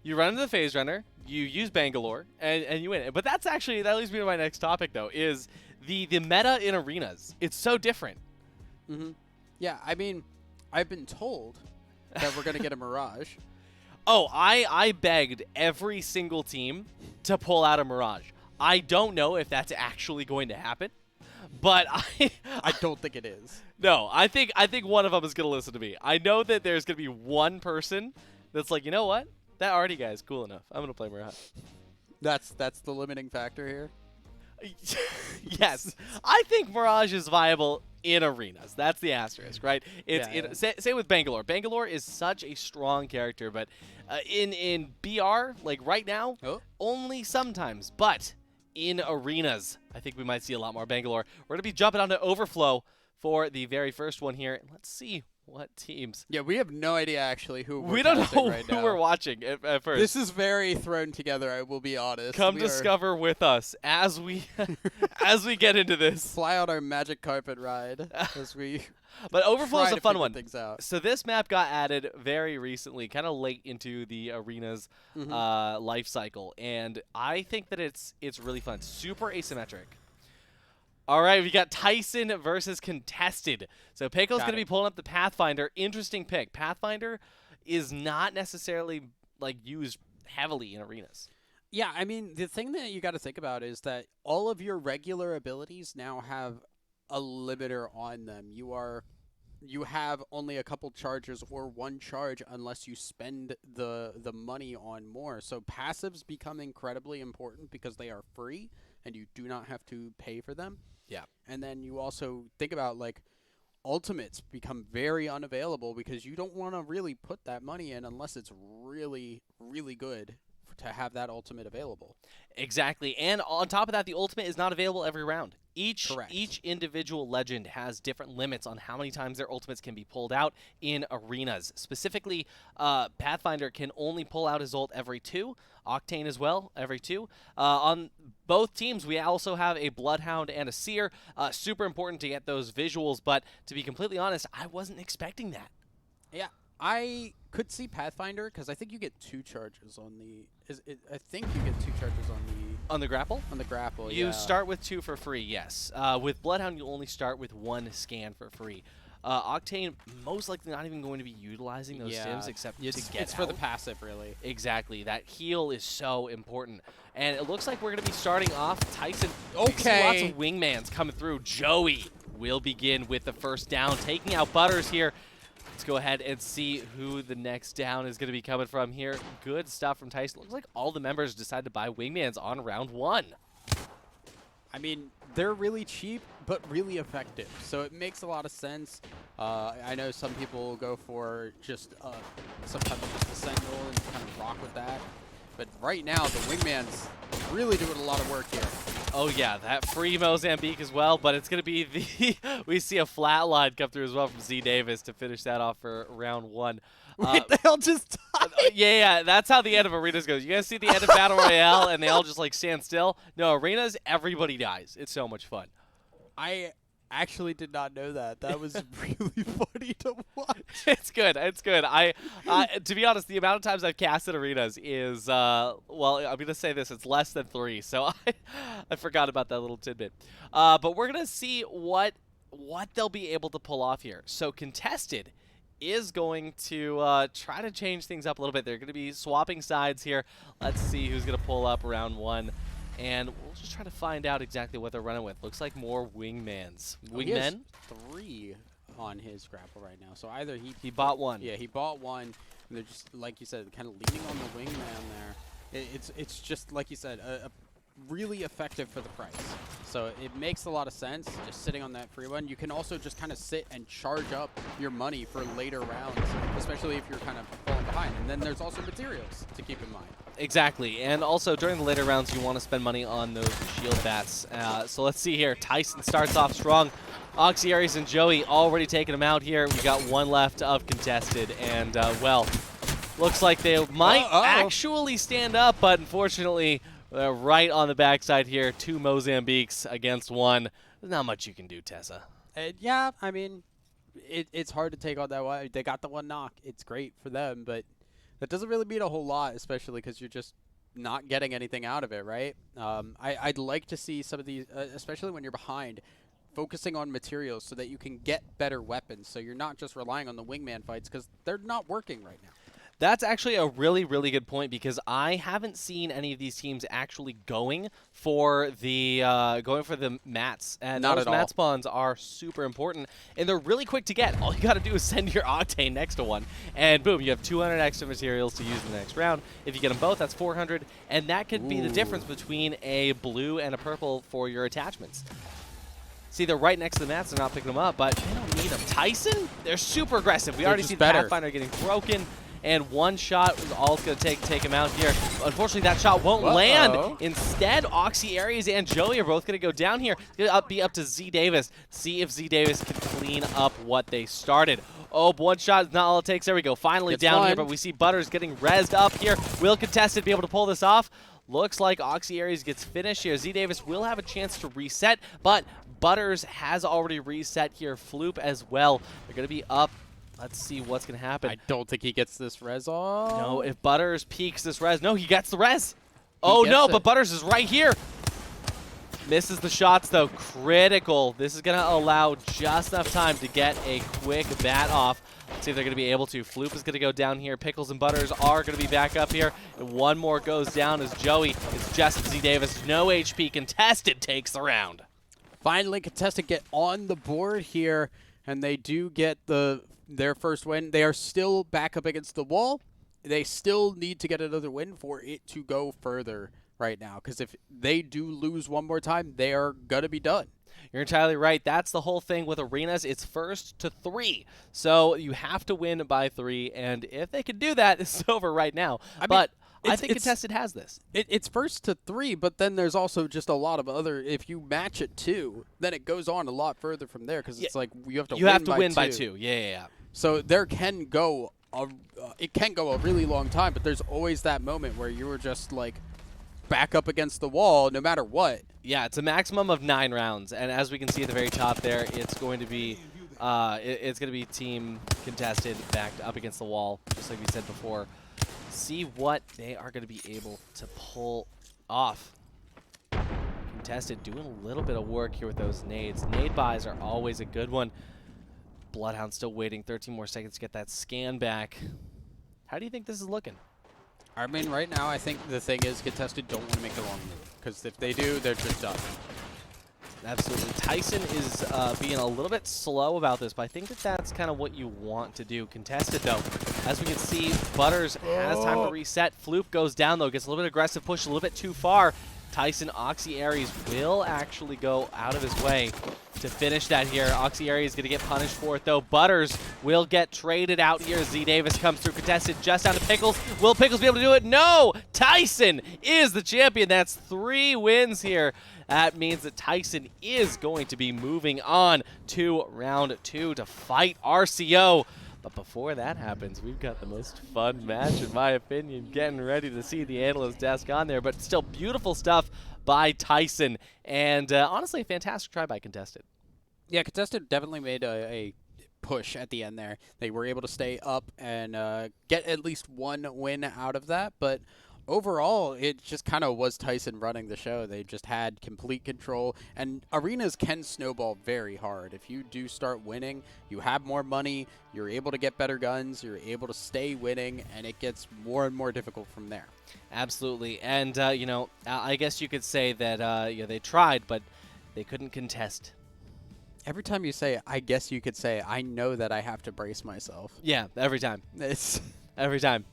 you run into the Phase Runner, you use Bangalore, and you win it. But that leads me to my next topic, though, is the meta in arenas. It's so different. Yeah, I mean, I've been told that we're going to get a Mirage. Oh, I begged every single team to pull out a Mirage. I don't know if that's actually going to happen, but I don't think it is. No, I think one of them is going to listen to me. I know that there's going to be one person that's like, you know what? That Artie guy is cool enough. I'm going to play Mirage. That's the limiting factor here? Yes. I think Mirage is viable in arenas. That's the asterisk, right? Say with Bangalore. Bangalore is such a strong character, but in BR, like right now, only sometimes. But in arenas, I think we might see a lot more Bangalore. We're going to be jumping onto Overflow for the very first one here. Let's see what teams. Yeah, we have no idea actually who we don't know who we're watching at first. This is very thrown together, I will be honest. Come discover with us as we get into this. Fly on our magic carpet ride as we But Overflow is a fun one. Things out. So this map got added very recently, kind of late into the arena's life cycle, and I think that it's really fun. Super asymmetric. All right, we got Tyson versus Contested. So Pickle's going to be pulling up the Pathfinder. Interesting pick. Pathfinder is not necessarily like used heavily in arenas. Yeah, I mean, the thing that you got to think about is that all of your regular abilities now have a limiter on them. You have only a couple charges or one charge unless you spend the money on more. So passives become incredibly important because they are free and you do not have to pay for them. Yeah. And then you also think about like ultimates become very unavailable because you don't want to really put that money in unless it's really, really good to have that ultimate available. Exactly. And on top of that, the ultimate is not available every round. Each Correct. individual legend has different limits on how many times their ultimates can be pulled out in arenas. Specifically, Pathfinder can only pull out his ult every 2. Octane as well, every 2. On both teams, we also have a Bloodhound and a Seer. Super important to get those visuals, but to be completely honest, I wasn't expecting that. Yeah, I could see Pathfinder because I think you get 2 charges on the. I think you get 2 charges on the. On the grapple? On the grapple, You yeah. start with 2 for free, yes. With Bloodhound, you only start with 1 scan for free. Octane, most likely not even going to be utilizing those stims except to get It's for the passive, really. Exactly. That heal is so important. And it looks like we're going to be starting off Tyson. Okay. Lots of wingmans coming through. Joey will begin with the first down, taking out Butters here. Let's go ahead and see who the next down is going to be coming from here. Good stuff from Tyson. Looks like all the members decided to buy wingmans on round 1. I mean, they're really cheap, but really effective. So it makes a lot of sense. I know some people go for just sometimes just the Sentinel and kind of rock with that. But right now, the wingman's really doing a lot of work here. Oh yeah, that free Mozambique as well, but it's going to be the we see a flatline come through as well from Z Davis to finish that off for round 1. Wait, they all just died. Yeah, that's how the end of arenas goes. You guys see the end of Battle Royale and they all just like stand still? No, arenas, everybody dies. It's so much fun. I actually did not know that. That was really funny to watch. It's good. It's good. To be honest, the amount of times I've casted arenas is, well, I'm going to say this, it's less than 3. So I forgot about that little tidbit. But we're going to see what they'll be able to pull off here. So Contested is going to try to change things up a little bit. They're going to be swapping sides here. Let's see who's going to pull up round 1. And we'll just try to find out exactly what they're running with. Looks like more wingmans. Wingmen? He has 3 on his grapple right now. So either he bought 1. Yeah, he bought 1. And they're just, like you said, kind of leaning on the wingman there. It's just, like you said, a really effective for the price. So it makes a lot of sense just sitting on that free one. You can also just kind of sit and charge up your money for later rounds, especially if you're kind of falling behind. And then there's also materials to keep in mind. Exactly, and also during the later rounds, you want to spend money on those shield bats. So let's see here. Tyson starts off strong. Oxyaries and Joey already taking him out here. We got 1 left of Contested, and well, looks like they might actually stand up, but unfortunately, right on the backside here, 2 Mozambiques against 1. There's not much you can do, Tessa. Yeah, I mean, it's hard to take on that one. They got the 1 knock. It's great for them, but that doesn't really mean a whole lot, especially because you're just not getting anything out of it, right? I'd like to see some of these, especially when you're behind, focusing on materials so that you can get better weapons. So you're not just relying on the wingman fights because they're not working right now. That's actually a really, really good point because I haven't seen any of these teams actually going for the mats, and Not those at mat all. spawns are super important, and they're really quick to get. All you got to do is send your Octane next to one, and boom, you have 200 extra materials to use in the next round. If you get them both, that's 400, and that could be the difference between a blue and a purple for your attachments. See, they're right next to the mats. They're not picking them up, but they don't need them. Tyson, they're super aggressive. We They're already just see the better. Pathfinder getting broken. And 1 shot is all it's going to take him out here. Unfortunately, that shot won't land. Instead, Oxyaries and Joey are both going to go down here. It's going to be up to Z Davis. See if Z Davis can clean up what they started. Oh, 1 shot is not all it takes. There we go. Finally down here, but we see Butters getting rezzed up here. Will Contested be able to pull this off? Looks like Oxyaries gets finished here. Z Davis will have a chance to reset, but Butters has already reset here. Floop as well. They're going to be up. Let's see what's going to happen. I don't think he gets this res off. No, if Butters peeks this res. No, he gets the res. Oh, no, but Butters is right here. Misses the shots, though. Critical. This is going to allow just enough time to get a quick bat off. Let's see if they're going to be able to. Floop is going to go down here. Pickles and Butters are going to be back up here. And one more goes down as Joey. It's just Z Davis. No HP. Contested takes the round. Finally, Contested get on the board here, and they do get their first win. They are still back up against the wall. They still need to get another win for it to go further right now, because if they do lose one more time, they are going to be done. You're entirely right. That's the whole thing with arenas. It's first to 3. So you have to win by 3, and if they can do that, it's over right now. I think Contested has this. It's first to 3, but then there's also just a lot of other. If you match it 2, then it goes on a lot further from there, because it's like you have to win by 2. Yeah. So there can go it can go a really long time, but there's always that moment where you were just like back up against the wall no matter what. Yeah, it's a maximum of 9 rounds, and as we can see at the very top there, it's going to be team Contested backed up against the wall, just like we said before. See what they are going to be able to pull off. Contested doing a little bit of work here with those nades. Nade buys are always a good one. Bloodhound still waiting 13 more seconds to get that scan back. How do you think this is looking? I mean, right now, I think the thing is Contested don't want to make the wrong move, because if they do, they're just done. Absolutely. Tyson is being a little bit slow about this, but I think that's kind of what you want to do. Contested, though. As we can see, Butters has time to reset. Floop goes down, though. Gets a little bit aggressive, pushed a little bit too far. Tyson, Oxy Aries will actually go out of his way to finish that here. Oxy Aries is going to get punished for it, though. Butters will get traded out here. Z Davis comes through. Contested just down to Pickles. Will Pickles be able to do it? No! Tyson is the champion. That's 3 wins here. That means that Tyson is going to be moving on to round 2 to fight RCO. But before that happens, we've got the most fun match, in my opinion, getting ready to see the analyst desk on there. But still beautiful stuff by Tyson. And honestly, a fantastic try by Contested. Yeah, Contested definitely made a push at the end there. They were able to stay up and get at least 1 win out of that. But overall, it just kind of was Tyson running the show. They just had complete control, and arenas can snowball very hard. If you do start winning, you have more money, you're able to get better guns, you're able to stay winning, and it gets more and more difficult from there. Absolutely, and I guess you could say that they tried, but they couldn't contest. Every time you say, I guess you could say, I know that I have to brace myself. Yeah, every time. It's every time.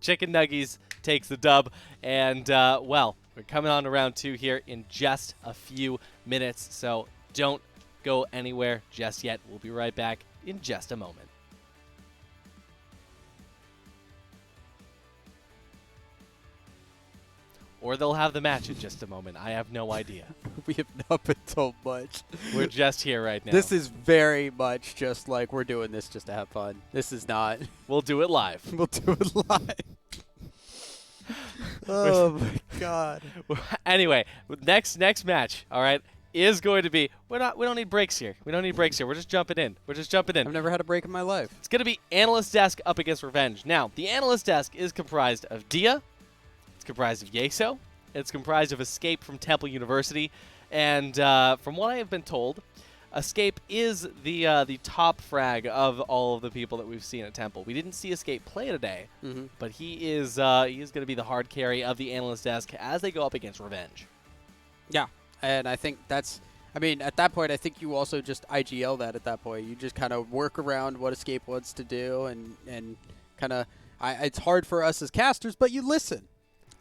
Chicken Nuggies takes the dub, and well, we're coming on to round 2 here in just a few minutes, so don't go anywhere just yet. We'll be right back in just a moment. Or they'll have the match in just a moment. I have no idea. We have not been told much. We're just here right now. This is very much just like we're doing this just to have fun. This is not. We'll do it live. We'll do it live. Oh my God. Anyway, next match, all right, is going to be we don't need breaks here. We don't need breaks here. We're just jumping in. I've never had a break in my life. It's going to be Analyst Desk up against Revenge. Now, the Analyst Desk is comprised of Dia, it's comprised of Yeso, it's comprised of Escape from Temple University, and from what I have been told, Escape is the top frag of all of the people that we've seen at Temple. We didn't see Escape play today, but he is going to be the hard carry of the Analyst Desk as they go up against Revenge. Yeah, and I think that's, I mean, at that point, I think you also just IGL that at that point. You just kind of work around what Escape wants to do and kind of, it's hard for us as casters, but you listen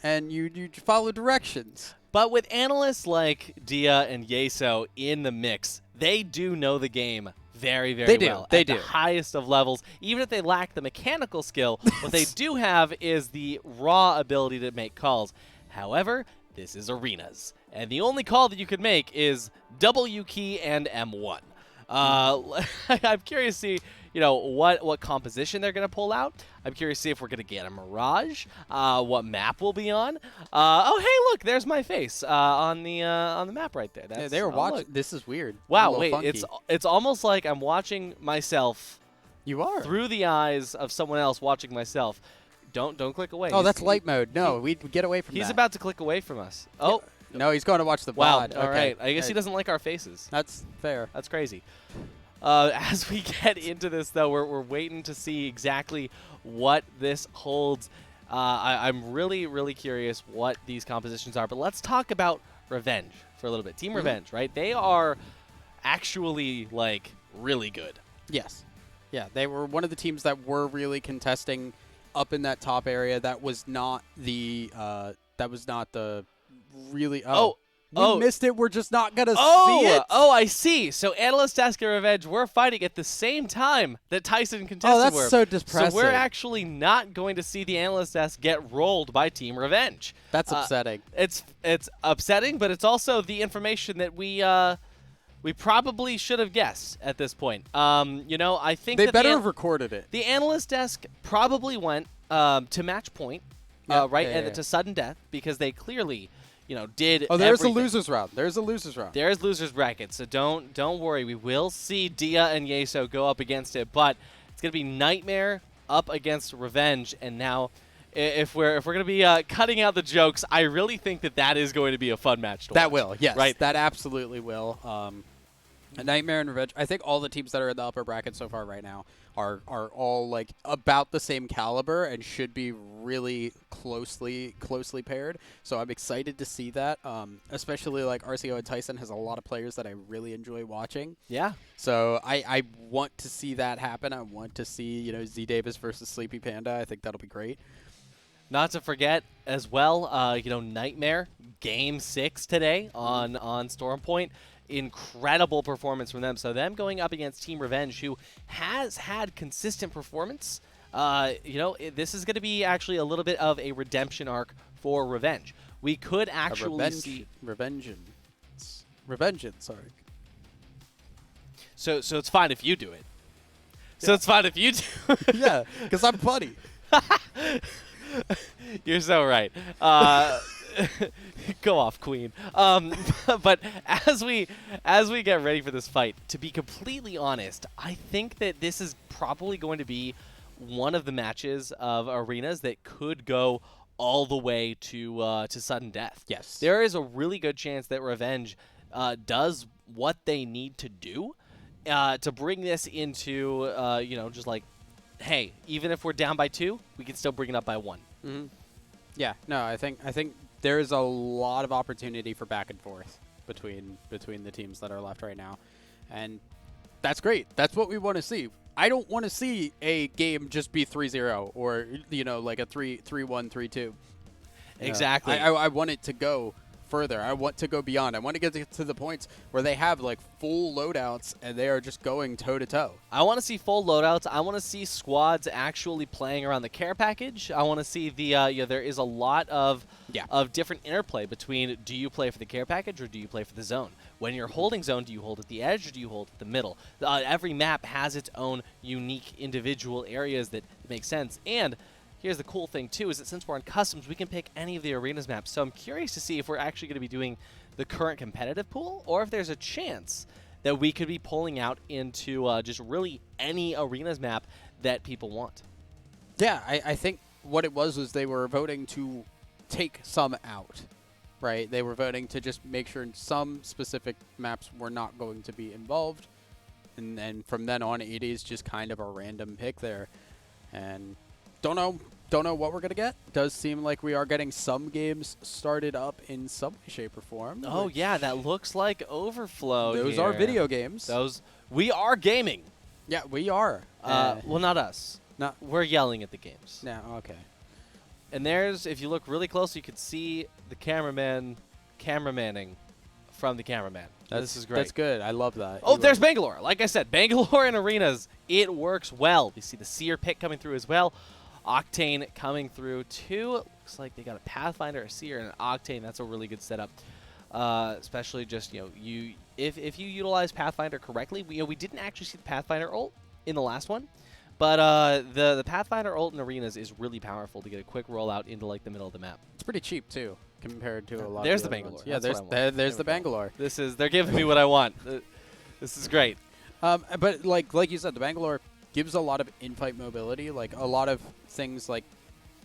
and you follow directions. But with analysts like Dia and Yeso in the mix, they do know the game very, very well. They at do. The highest of levels. Even if they lack the mechanical skill, what they do have is the raw ability to make calls. However, this is arenas. And the only call that you can make is W key and M1. I'm curious to see, what composition they're going to pull out. I'm curious to see if we're going to get a Mirage, what map we'll be on. Oh, hey, look, there's my face on the map right there. Yeah, they were watching. This is weird. Wow, wait, it's almost like I'm watching myself. You are through the eyes of someone else watching myself. Don't click away. Oh, that's light mode. No, we get away from that. He's about to click away from us. Oh. No, he's going to watch the Wow. VOD. All Okay. right. I guess he doesn't like our faces. That's fair. That's crazy. As we get into this, though, we're waiting to see exactly what this holds. I'm really, really curious what these compositions are. But let's talk about Revenge for a little bit. Team Revenge, right? They are actually, like, really good. Yes. Yeah, they were one of the teams that were really contesting up in that top area. That was not the really. We missed it. We're just not gonna see it. Oh, I see. So Analyst Desk and Revenge were fighting at the same time that Tyson contested. Oh, that's were. so depressing. So we're actually not going to see the Analyst Desk get rolled by Team Revenge. That's upsetting. It's upsetting, but it's also the information that we probably should have guessed at this point. I think They that better have recorded it. The Analyst Desk probably went to match point, to sudden death, because they clearly, did. Oh, there's everything. a losers round. There's a losers round. There's losers bracket, so don't worry. We will see Dia and Yeso go up against it, but it's gonna be Nightmare up against Revenge, and now. If we're going to be cutting out the jokes, I really think that is going to be a fun match to watch. That will, yes. Right? That absolutely will. Nightmare and Revenge. I think all the teams that are in the upper bracket so far right now are all like about the same caliber and should be really closely paired. So I'm excited to see that. Especially like RCO and Tyson has a lot of players that I really enjoy watching. Yeah. So I want to see that happen. I want to see Z Davis versus Sleepy Panda. I think that'll be great. Not to forget as well, Nightmare Game 6 today on Storm Point. Incredible performance from them. So them going up against Team Revenge, who has had consistent performance. This is going to be actually a little bit of a redemption arc for Revenge. We could actually see Revengeance, sorry. So it's fine if you do it. So it's fine if you do it. Yeah, because I'm funny. You're so right. Go off, Queen. But as we get ready for this fight, to be completely honest, I think that this is probably going to be one of the matches of arenas that could go all the way to sudden death. Yes. There is a really good chance that Revenge does what they need to do to bring this into, just like, hey, even if we're down by 2, we can still bring it up by 1. Mm-hmm. Yeah, no, I think there is a lot of opportunity for back and forth between the teams that are left right now, and that's great. That's what we want to see. I don't want to see a game just be 3-0 or like a 3-1, 3-2. Exactly. I want it to go further. I want to go beyond. I want to get to the points where they have like full loadouts and they are just going toe to toe. I want to see full loadouts. I want to see squads actually playing around the care package. I want to see there is a lot of different interplay between, do you play for the care package or do you play for the zone? When you're holding zone, do you hold at the edge or do you hold at the middle? Every map has its own unique individual areas that make sense. And here's the cool thing, too, is that since we're on customs, we can pick any of the arenas maps. So I'm curious to see if we're actually going to be doing the current competitive pool or if there's a chance that we could be pulling out into just really any arenas map that people want. Yeah, I think what it was they were voting to take some out, right? They were voting to just make sure some specific maps were not going to be involved. And then from then on, it is just kind of a random pick there. And don't know what we're going to get. Does seem like we are getting some games started up in some way, shape, or form. Oh, yeah, that looks like Overflow. Those are video games. We are gaming. Yeah, we are. Well, not us. We're yelling at the games. No, okay. And if you look really close, you can see the cameramanning from the cameraman. This is great. That's good. I love that. Oh, there's Bangalore. Like I said, Bangalore in arenas, it works well. You see the Seer pick coming through as well. Octane coming through too. Looks like they got a Pathfinder, a Seer, and an Octane. That's a really good setup. Especially just, if you utilize Pathfinder correctly. We didn't actually see the Pathfinder ult in the last one. But the Pathfinder ult in arenas is really powerful to get a quick rollout into like the middle of the map. It's pretty cheap too, compared to a lot. There's of the other Bangalore. Ones. Yeah, there's the Bangalore. They're giving me what I want. This is great. But like you said, the Bangalore gives a lot of in-fight mobility. Like a lot of things like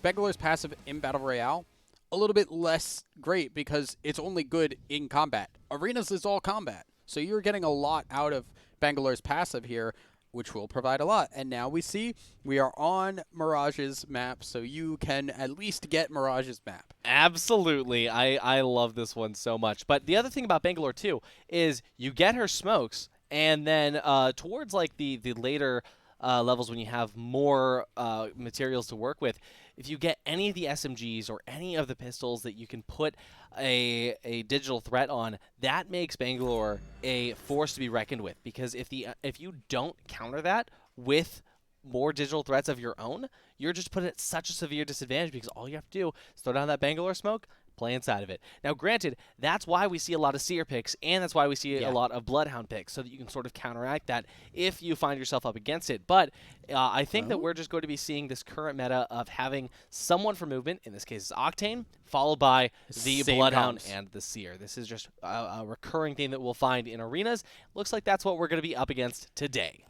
Bangalore's passive in Battle Royale a little bit less great because it's only good in combat. Arenas is all combat. So you're getting a lot out of Bangalore's passive here, which will provide a lot. And now we see we are on Mirage's map, so you can at least get Mirage's map. Absolutely. I love this one so much. But the other thing about Bangalore, too, is you get her smokes, and then towards like the later levels when you have more materials to work with, if you get any of the SMGs or any of the pistols that you can put a digital threat on, that makes Bangalore a force to be reckoned with. Because if you don't counter that with more digital threats of your own, you're just put at such a severe disadvantage because all you have to do is throw down that Bangalore smoke, play inside of it. Now, granted, that's why we see a lot of Seer picks, and that's why we see a lot of Bloodhound picks, so that you can sort of counteract that if you find yourself up against it. But I think that we're just going to be seeing this current meta of having someone for movement, in this case it's Octane, followed by the Bloodhound and the Seer. This is just a recurring theme that we'll find in arenas. Looks like that's what we're going to be up against today.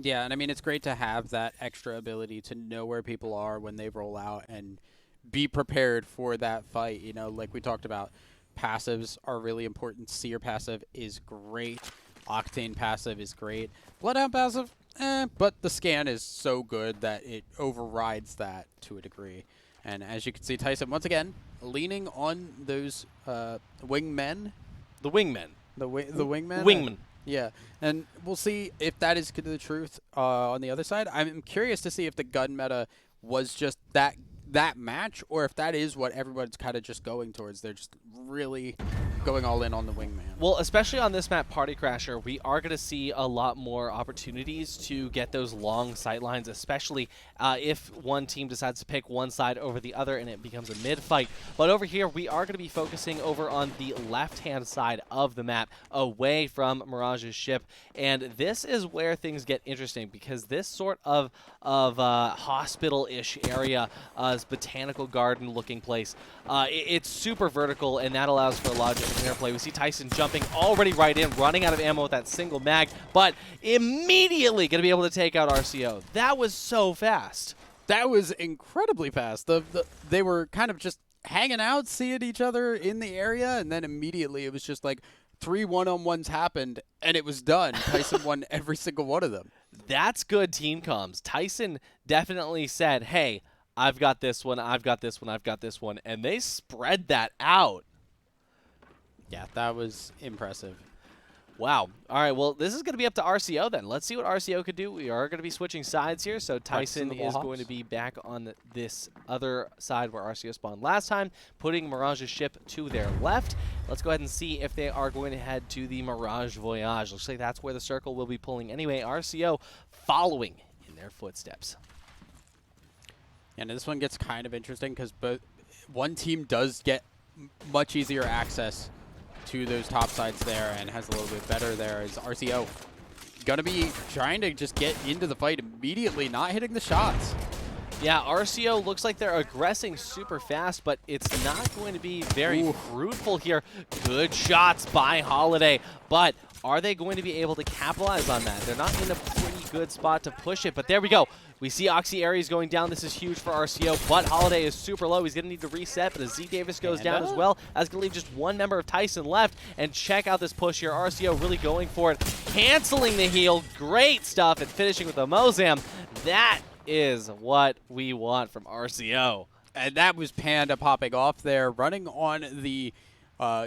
Yeah, and I mean, it's great to have that extra ability to know where people are when they roll out and be prepared for that fight. You know, like we talked about, passives are really important. Seer passive is great. Octane passive is great. Bloodhound passive, but the scan is so good that it overrides that to a degree. And as you can see, Tyson, once again, leaning on those wingmen. The wingmen. The wingmen? Wingmen. Yeah, and we'll see if that is the truth on the other side. I'm curious to see if the gun meta was just that match, or if that is what everyone's kind of just going towards. They're just really going all in on the wingman. Well, especially on this map, Party Crasher, we are going to see a lot more opportunities to get those long sight lines, especially if one team decides to pick one side over the other and it becomes a mid-fight. But over here, we are going to be focusing over on the left-hand side of the map, away from Mirage's ship. And this is where things get interesting, because this sort of hospital-ish area, this botanical garden-looking place, it's super vertical, and that allows for a lot of interplay. We see Tyson jumping already right in, running out of ammo with that single mag, but immediately going to be able to take out RCO. That was so fast. That was incredibly fast. They were kind of just hanging out, seeing each other in the area, and then immediately it was just like 3 one-on-ones happened, and it was done. Tyson won every single one of them. That's good team comms. Tyson definitely said, hey, I've got this one, I've got this one, I've got this one, and they spread that out. Yeah, that was impressive. Wow. All right, well, this is going to be up to RCO then. Let's see what RCO could do. We are going to be switching sides here, so Tyson is going to be back on this other side where RCO spawned last time, putting Mirage's ship to their left. Let's go ahead and see if they are going to head to the Mirage Voyage. Looks like that's where the circle will be pulling anyway. RCO following in their footsteps. And this one gets kind of interesting because one team does get much easier access to those top sides there and has a little bit better there. Is RCO gonna be trying to just get into the fight immediately, not hitting the shots. Yeah, RCO looks like they're aggressing super fast, but it's not going to be very fruitful here. Good shots by Holiday, but are they going to be able to capitalize on that? They're not in a pretty good spot to push it, but there we go. We see Oxy Aries going down. This is huge for RCO, but Holiday is super low. He's going to need to reset, but as Z Davis goes down as well, that's going to leave just one member of Tyson left. And check out this push here. RCO really going for it, canceling the heal. Great stuff, and finishing with a Mozam. That is what we want from RCO. And that was Panda popping off there, running on the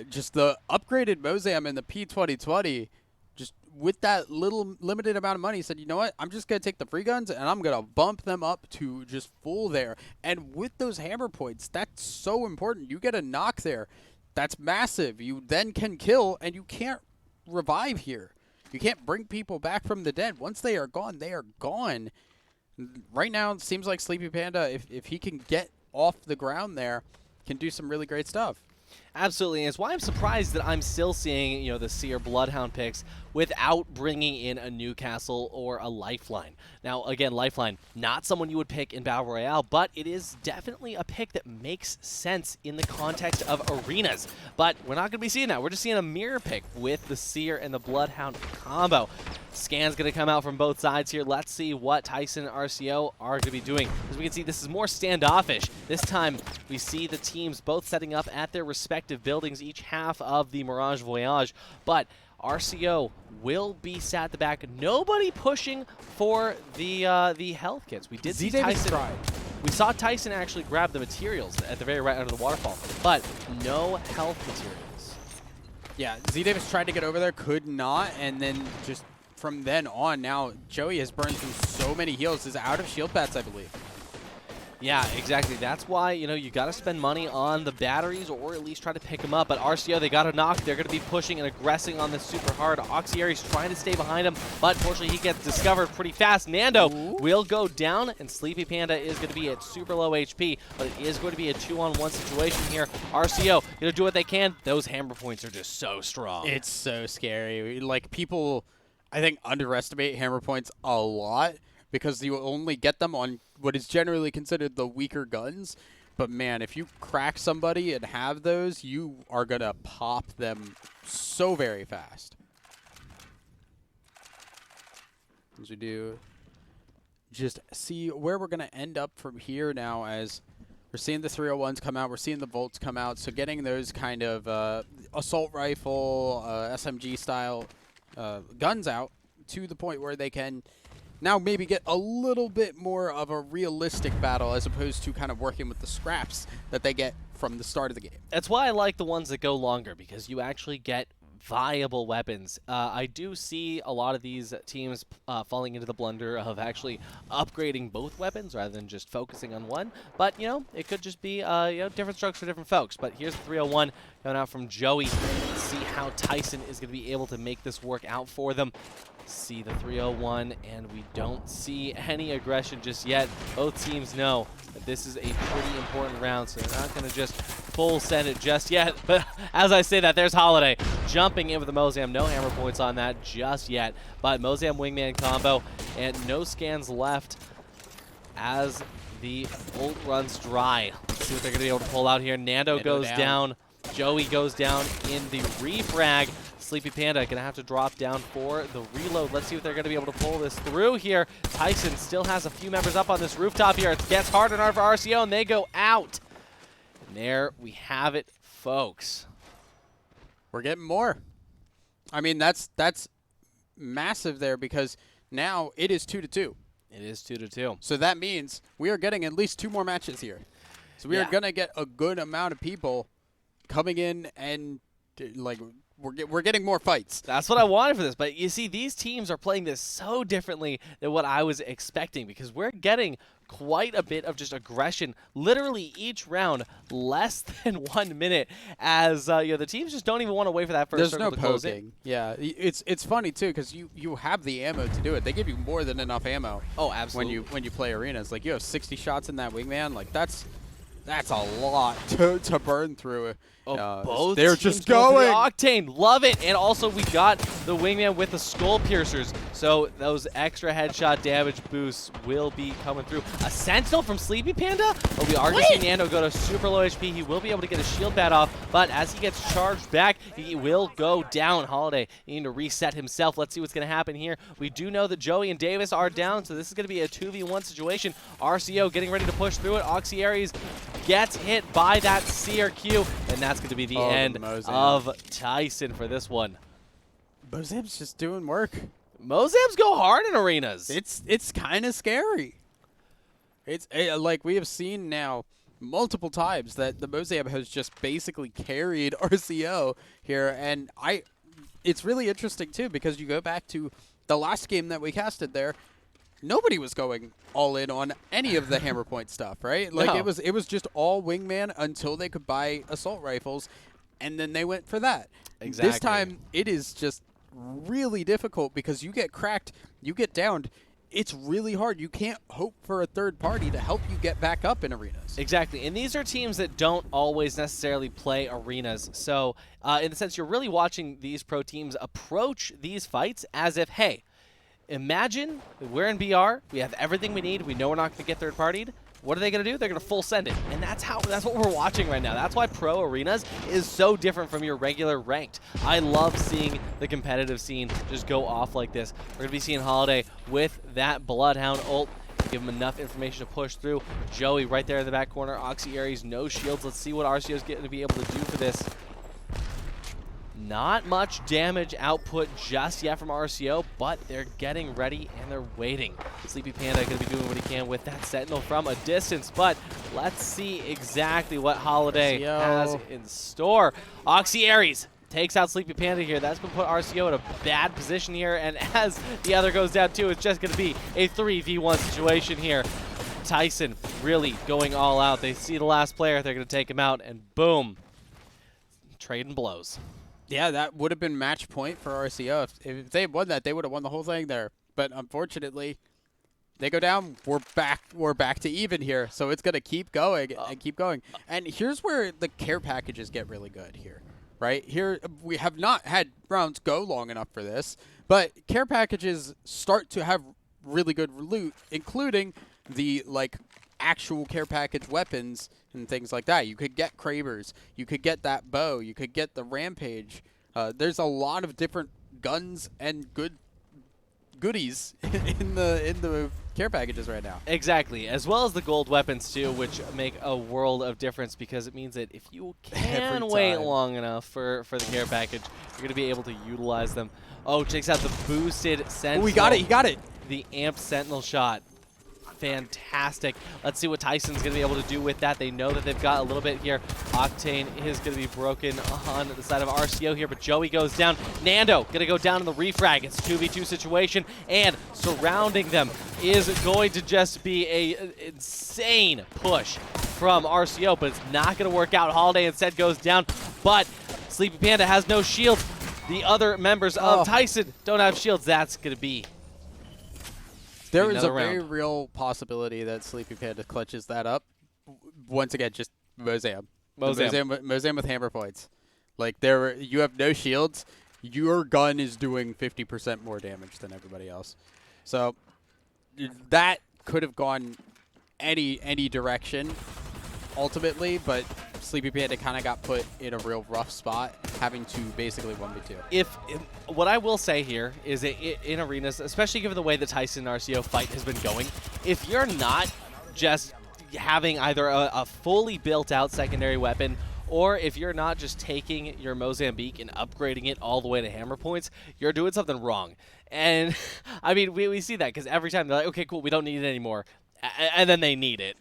just the upgraded Mozam in the P2020. Just with that little limited amount of money, he said, you know what, I'm just going to take the free guns and I'm going to bump them up to just full there. And with those hammer points, that's so important. You get a knock there. That's massive. You then can kill, and you can't revive here. You can't bring people back from the dead. Once they are gone, they are gone. Right now, it seems like Sleepy Panda, if he can get off the ground there, can do some really great stuff. Absolutely, and it's why I'm surprised that I'm still seeing, the Seer Bloodhound picks without bringing in a Newcastle or a Lifeline. Now, again, Lifeline, not someone you would pick in Battle Royale, but it is definitely a pick that makes sense in the context of arenas. But we're not going to be seeing that. We're just seeing a mirror pick with the Seer and the Bloodhound combo. Scans going to come out from both sides here. Let's see what Tyson and RCO are going to be doing. As we can see, this is more standoffish. This time, we see the teams both setting up at their respective buildings, each half of the Mirage Voyage. But RCO will be sat at the back. Nobody pushing for the health kits. We did see Tyson. We saw Tyson actually grab the materials at the very right under the waterfall, but no health materials. Yeah, Z Davis tried to get over there, could not, and then just from then on, now Joey has burned through so many heals. Is out of shield bats, I believe. Yeah, exactly. That's why, you know, you got to spend money on the batteries or at least try to pick them up. But RCO, they got a knock. They're going to be pushing and aggressing on this super hard. Oxyari's trying to stay behind him, but unfortunately he gets discovered pretty fast. Nando will go down, and Sleepy Panda is going to be at super low HP, but it is going to be a 2-on-1 situation here. RCO going to do what they can. Those hammer points are just so strong. It's so scary. Like, people, I think, underestimate hammer points a lot because you only get them on what is generally considered the weaker guns. But man, if you crack somebody and have those, you are going to pop them so very fast. As we do just see where we're going to end up from here now, as we're seeing the 301s come out, we're seeing the Volts come out. So getting those kind of assault rifle, SMG style guns out to the point where they can now maybe get a little bit more of a realistic battle as opposed to kind of working with the scraps that they get from the start of the game. That's why I like the ones that go longer, because you actually get viable weapons. I do see a lot of these teams falling into the blunder of actually upgrading both weapons rather than just focusing on one. But, you know, it could just be you know, different strokes for different folks. But here's the 301 going out from Joey. Let's see how Tyson is going to be able to make this work out for them. See the 301, and we don't see any aggression just yet. Both teams know that this is a pretty important round, so they're not going to just full send it just yet. But as I say that, there's Holiday jumping in with the Mozam. No hammer points on that just yet, but Mozam Wingman combo, and no scans left as the ult runs dry. Let's see what they're going to be able to pull out here. Nando goes down. Joey goes down in the refrag. Sleepy Panda going to have to drop down for the reload. Let's see if they're going to be able to pull this through here. Tyson still has a few members up on this rooftop here. It gets hard and hard for RCO, and they go out. And there we have it, folks. We're getting more. I mean, that's massive there, because now it is 2-2. It is 2-2. So that means we are getting at least 2 more matches here. So we are going to get a good amount of people coming in, and like we're getting more fights. That's what I wanted for this. But you see, these teams are playing this so differently than what I was expecting, because we're getting quite a bit of just aggression literally each round, less than 1 minute, as you know, the teams just don't even want to wait for that first circle to close in. Yeah, it's funny too, because you have the ammo to do it. They give you more than enough ammo. Oh, absolutely. When you play arenas, like you have 60 shots in that wingman, like that's a lot to burn through. Both they're teams just go for the going. Octane. Love it. And also we got the wingman with the skull piercers, so those extra headshot damage boosts will be coming through. A sentinel from Sleepy Panda, but we are going to see Nando go to super low HP. He will be able to get a shield bat off, but as he gets charged back, he will go down. Holiday needing to reset himself. Let's see what's going to happen here. We do know that Joey and Davis are down, so this is going to be a 2v1 situation. RCO getting ready to push through it. Oxyaries gets hit by that CRQ, and that's going to be the end of Tyson for this one. Mozam's just doing work. Mozams go hard in arenas. It's kind of scary. It's like we have seen now multiple times that the Mozam has just basically carried RCO here, and it's really interesting too, because you go back to the last game that we casted there. Nobody was going all in on any of the hammer point stuff, right? Like No. it was just all wingman until they could buy assault rifles, and then they went for that. Exactly. This time it is just really difficult, because you get cracked, you get downed. It's really hard. You can't hope for a third party to help you get back up in arenas. Exactly, and these are teams that don't always necessarily play arenas. So in the sense, you're really watching these pro teams approach these fights as if, hey, imagine we're in BR, we have everything we need, we know we're not going to get third-partied. what are they going to do? They're going to full send it. And that's what we're watching right now. That's why Pro Arenas is so different from your regular ranked. I love seeing the competitive scene just go off like this. We're going to be seeing Holiday with that Bloodhound ult. Give him enough information to push through. Joey right there in the back corner. Oxy Aries, no shields. Let's see what RCO is going to be able to do for this. Not much damage output just yet from RCO, but they're getting ready and they're waiting. Sleepy Panda going to be doing what he can with that Sentinel from a distance, but let's see exactly what Holiday has in store. Oxy Aries takes out Sleepy Panda here. That's going to put RCO in a bad position here, and as the other goes down too, it's just going to be a 3v1 situation here. Tyson really going all out. They see the last player, they're going to take him out, and boom. Trading blows. Yeah, that would have been match point for RCO. If they had won that, they would have won the whole thing there. But unfortunately, they go down. We're back to even here. So it's going to keep going and keep going. And here's where the care packages get really good here. Right? Here, we have not had rounds go long enough for this. But care packages start to have really good loot, including the, actual care package weapons and things like that. You could get Kravers, you could get that bow, you could get the Rampage. There's a lot of different guns and goodies in the care packages right now. Exactly, as well as the gold weapons too, which make a world of difference because it means that if you can wait long enough for the care package, you're going to be able to utilize them. Oh, checks out the boosted Sentinel. Oh, he got it, he got it. The amped Sentinel shot. Fantastic. Let's see what Tyson's going to be able to do with that. They know that they've got a little bit here. Octane is going to be broken on the side of RCO here, but Joey goes down. Nando going to go down in the refrag. It's a 2v2 situation, and surrounding them is going to just be a insane push from RCO, but it's not going to work out. Holiday instead goes down, but Sleepy Panda has no shields. The other members of Tyson don't have shields. That's going to be there is a very real possibility that Sleepy Panda clutches that up. Once again, just Mozam with hammer points. You have no shields. Your gun is doing 50% more damage than everybody else. So that could have gone any direction ultimately, but Sleepy Panda kind of got put in a real rough spot, having to basically 1v2. What I will say here is that in arenas, especially given the way the Tyson RCO fight has been going, if you're not just having either a fully built out secondary weapon, or if you're not just taking your Mozambique and upgrading it all the way to hammer points, you're doing something wrong. And I mean, we see that because every time they're like, okay, cool, we don't need it anymore. And then they need it.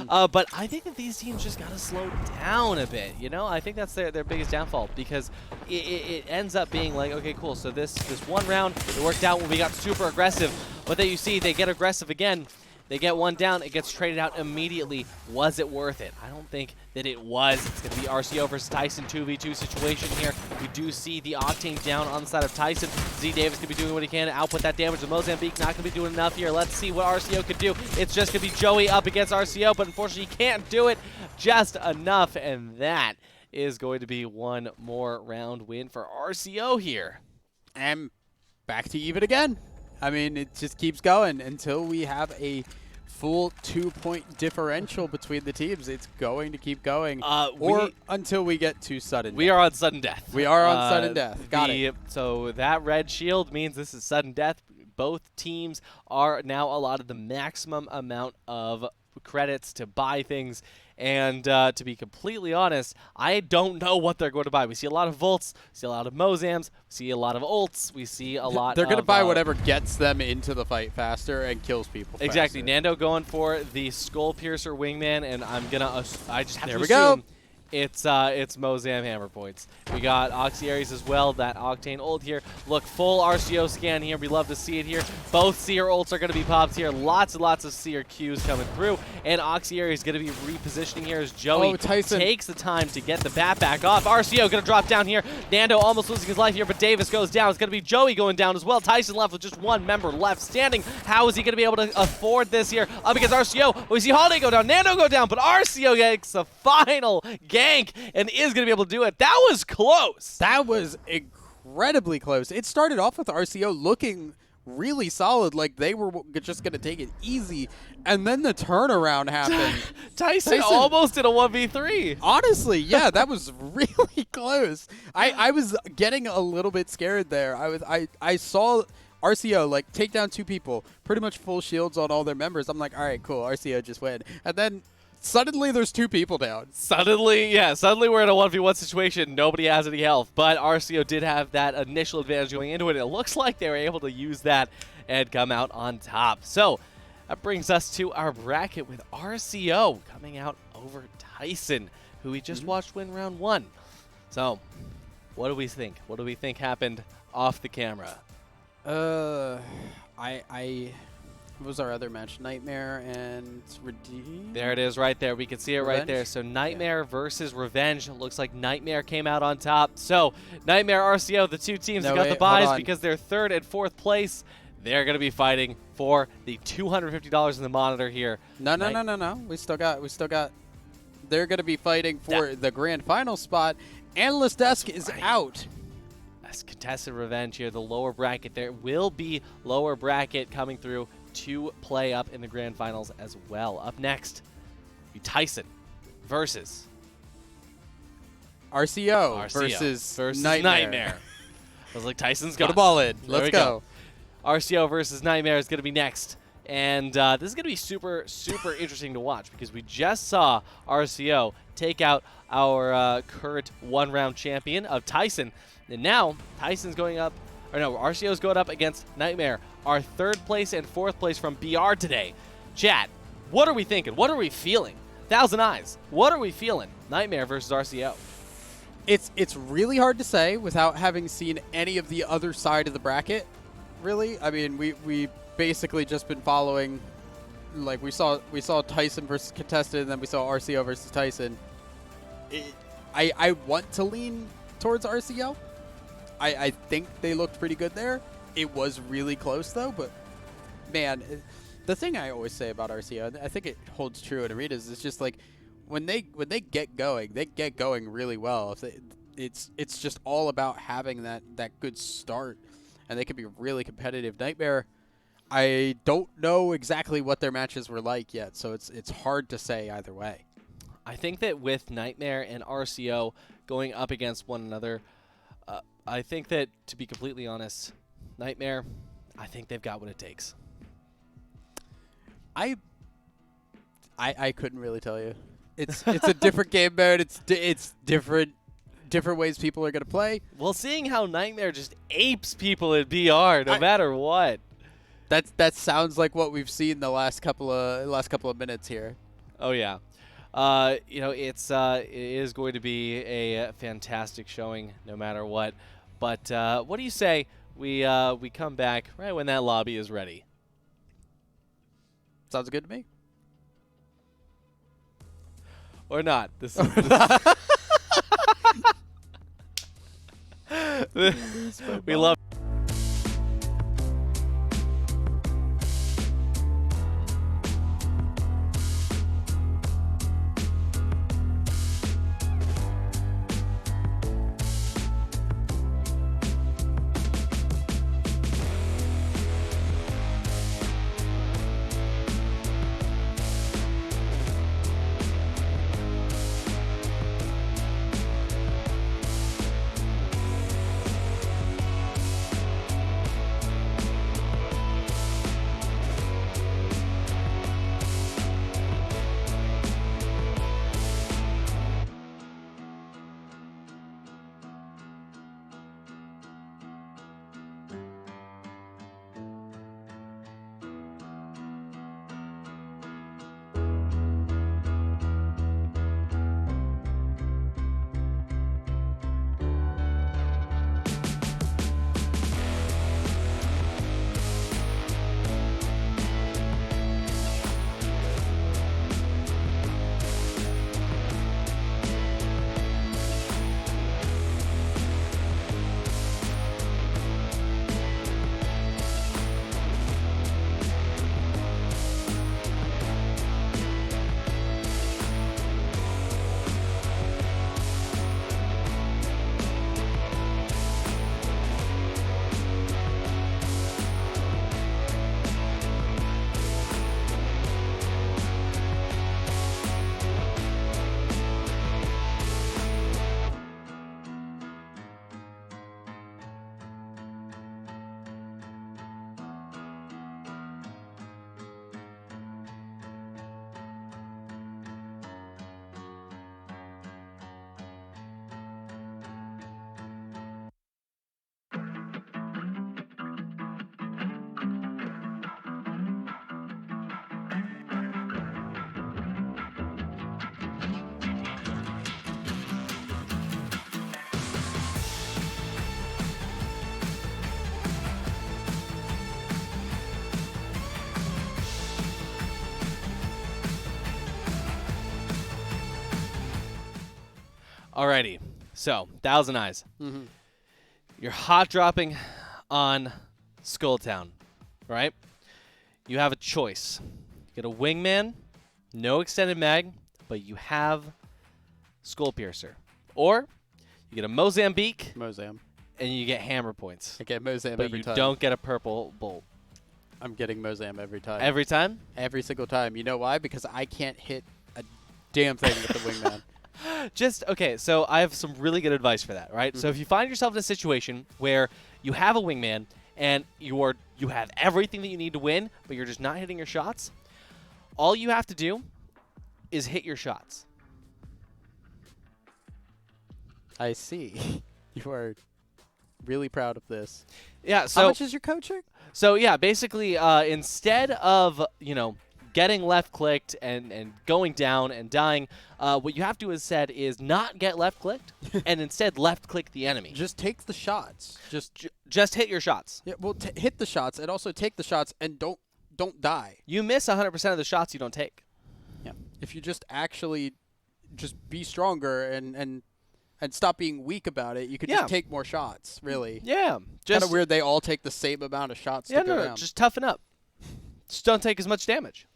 But I think that these teams just got to slow down a bit, you know? I think that's their biggest downfall because it ends up being like, okay, cool, so this one round, it worked out when we got super aggressive. But then you see they get aggressive again. They get one down. It gets traded out immediately. Was it worth it? I don't think that it was. It's going to be RCO versus Tyson 2v2 situation here. We do see the Octane down on the side of Tyson. Z Davis going to be doing what he can to output that damage. The Mozambique not going to be doing enough here. Let's see what RCO could do. It's just going to be Joey up against RCO, but unfortunately he can't do it just enough, and that is going to be one more round win for RCO here. And back to even again. I mean, it just keeps going until we have a full 2-point differential between the teams. It's going to keep going, or until we get to sudden. We are on sudden death. We are on sudden death. Got it. So that red shield means this is sudden death. Both teams are now allotted the maximum amount of credits to buy things. And to be completely honest, I don't know what they're going to buy. We see a lot of Volts, we see a lot of Mozams, we see a lot of Ults, we see a lot They're going to buy whatever gets them into the fight faster and kills people Exactly. faster. Nando going for the Skull Piercer Wingman, and I just have to assume go. It's Mozam hammer points. We got Oxy Aries as well, that Octane ult here. Look, full RCO scan here. We love to see it here. Both Seer ults are going to be popped here. Lots and lots of Seer Qs coming through. And Oxy Aries is going to be repositioning here as Joey takes the time to get the bat back off. RCO going to drop down here. Nando almost losing his life here, but Davis goes down. It's going to be Joey going down as well. Tyson left with just one member left standing. How is he going to be able to afford this here up against RCO? We see Holiday go down, Nando go down, but RCO gets the final gank and is going to be able to do it. That was close. That was incredibly close. It started off with RCO looking really solid. Like, they were just going to take it easy. And then the turnaround happened. Tyson almost did a 1v3. Honestly, yeah, that was really close. I was getting a little bit scared there. I saw RCO, like, take down 2 people, pretty much full shields on all their members. I'm like, all right, cool, RCO just win. And then suddenly there's 2 people down. Suddenly we're in a 1v1 situation. Nobody has any health, but RCO did have that initial advantage going into it. It looks like they were able to use that and come out on top. So that brings us to our bracket with RCO coming out over Tyson, who we just watched win round 1. So what do we think? What do we think happened off the camera? What was our other match? Nightmare and Redeem? There it is right there. We can see it right there. So Nightmare versus Revenge. It looks like Nightmare came out on top. So Nightmare, RCO, the 2 teams that got the buys because they're 3rd and 4th place. They're going to be fighting for the $250 in the monitor here. No. We still got. They're going to be fighting for the grand final spot. Analyst Desk is out. That's contested Revenge here. The lower bracket. There will be lower bracket coming through to play up in the grand finals as well. Up next, be Tyson versus RCO versus Nightmare. I was like, Tyson's got the ball in. Let's go. RCO versus Nightmare is going to be next. And this is going to be super, super interesting to watch because we just saw RCO take out our current 1-round champion of Tyson. And now Tyson's going up, or no, RCO's going up against Nightmare, our 3rd place and 4th place from BR today. Chat, what are we thinking? What are we feeling? 1,000 Eyes, what are we feeling? Nightmare versus RCO. It's really hard to say without having seen any of the other side of the bracket, really. I mean, we basically just been following, like, we saw Tyson versus Contested, and then we saw RCO versus Tyson. I want to lean towards RCO. I think they looked pretty good there. It was really close, though, but, man, the thing I always say about RCO, and I think it holds true in arenas, is just, like, when they get going, they get going really well. It's just all about having that good start, and they can be really competitive. Nightmare, I don't know exactly what their matches were like yet, so it's hard to say either way. I think that with Nightmare and RCO going up against one another, I think that, to be completely honest, Nightmare, I think they've got what it takes. I couldn't really tell you. It's a different game mode. It's different ways people are gonna play. Well, seeing how Nightmare just apes people in BR no matter what. That sounds like what we've seen the last couple of minutes here. Oh yeah. You know, it is going to be a fantastic showing no matter what. But what do you say we come back right when that lobby is ready? Sounds good to me. Or not. We love Alrighty. So, Thousand Eyes. Mhm. You're hot dropping on Skulltown, right? You have a choice. You get a Wingman, no extended mag, but you have Skull Piercer. Or you get a Mozambique. Mozam. And you get hammer points. I get Mozam but every you time. don't get a purple bolt. I'm getting Mozam every time. Every time? Every single time. You know why? Because I can't hit a damn thing with the Wingman. Okay, so I have some really good advice for that, right? So if you find yourself in a situation where you have a Wingman and you have everything that you need to win, but you're just not hitting your shots, all you have to do is hit your shots. I see. You are really proud of this. Yeah, so how much is your coaching? So yeah, basically instead of, getting left clicked and going down and dying, what you have to instead is not get left clicked and instead left click the enemy. Just take the shots. Just hit your shots. Yeah, well, hit the shots and also take the shots and don't die. You miss 100% of the shots you don't take. Yeah. If you just actually just be stronger and stop being weak about it, you could just take more shots, really. Yeah. Kind of weird they all take the same amount of shots to go down. Just toughen up. Just don't take as much damage.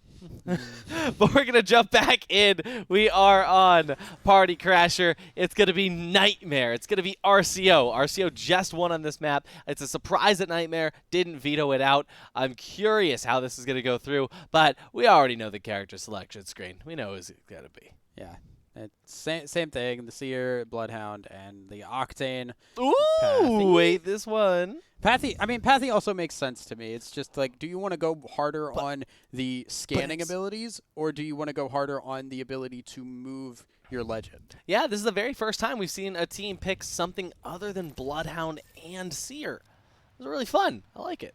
But we're going to jump back in. We are on Party Crasher. It's going to be Nightmare. It's going to be RCO. RCO just won on this map. It's a surprise that Nightmare didn't veto it out. I'm curious how this is going to go through, but we already know the character selection screen. We know who it's going to be. Yeah. It's same thing, the Seer, Bloodhound, and the Octane. Ooh, Pathy. wait, this one. Pathy also makes sense to me. It's just like, do you want to go harder on the scanning abilities, or do you want to go harder on the ability to move your legend? Yeah, this is the very first time we've seen a team pick something other than Bloodhound and Seer. It was really fun. I like it.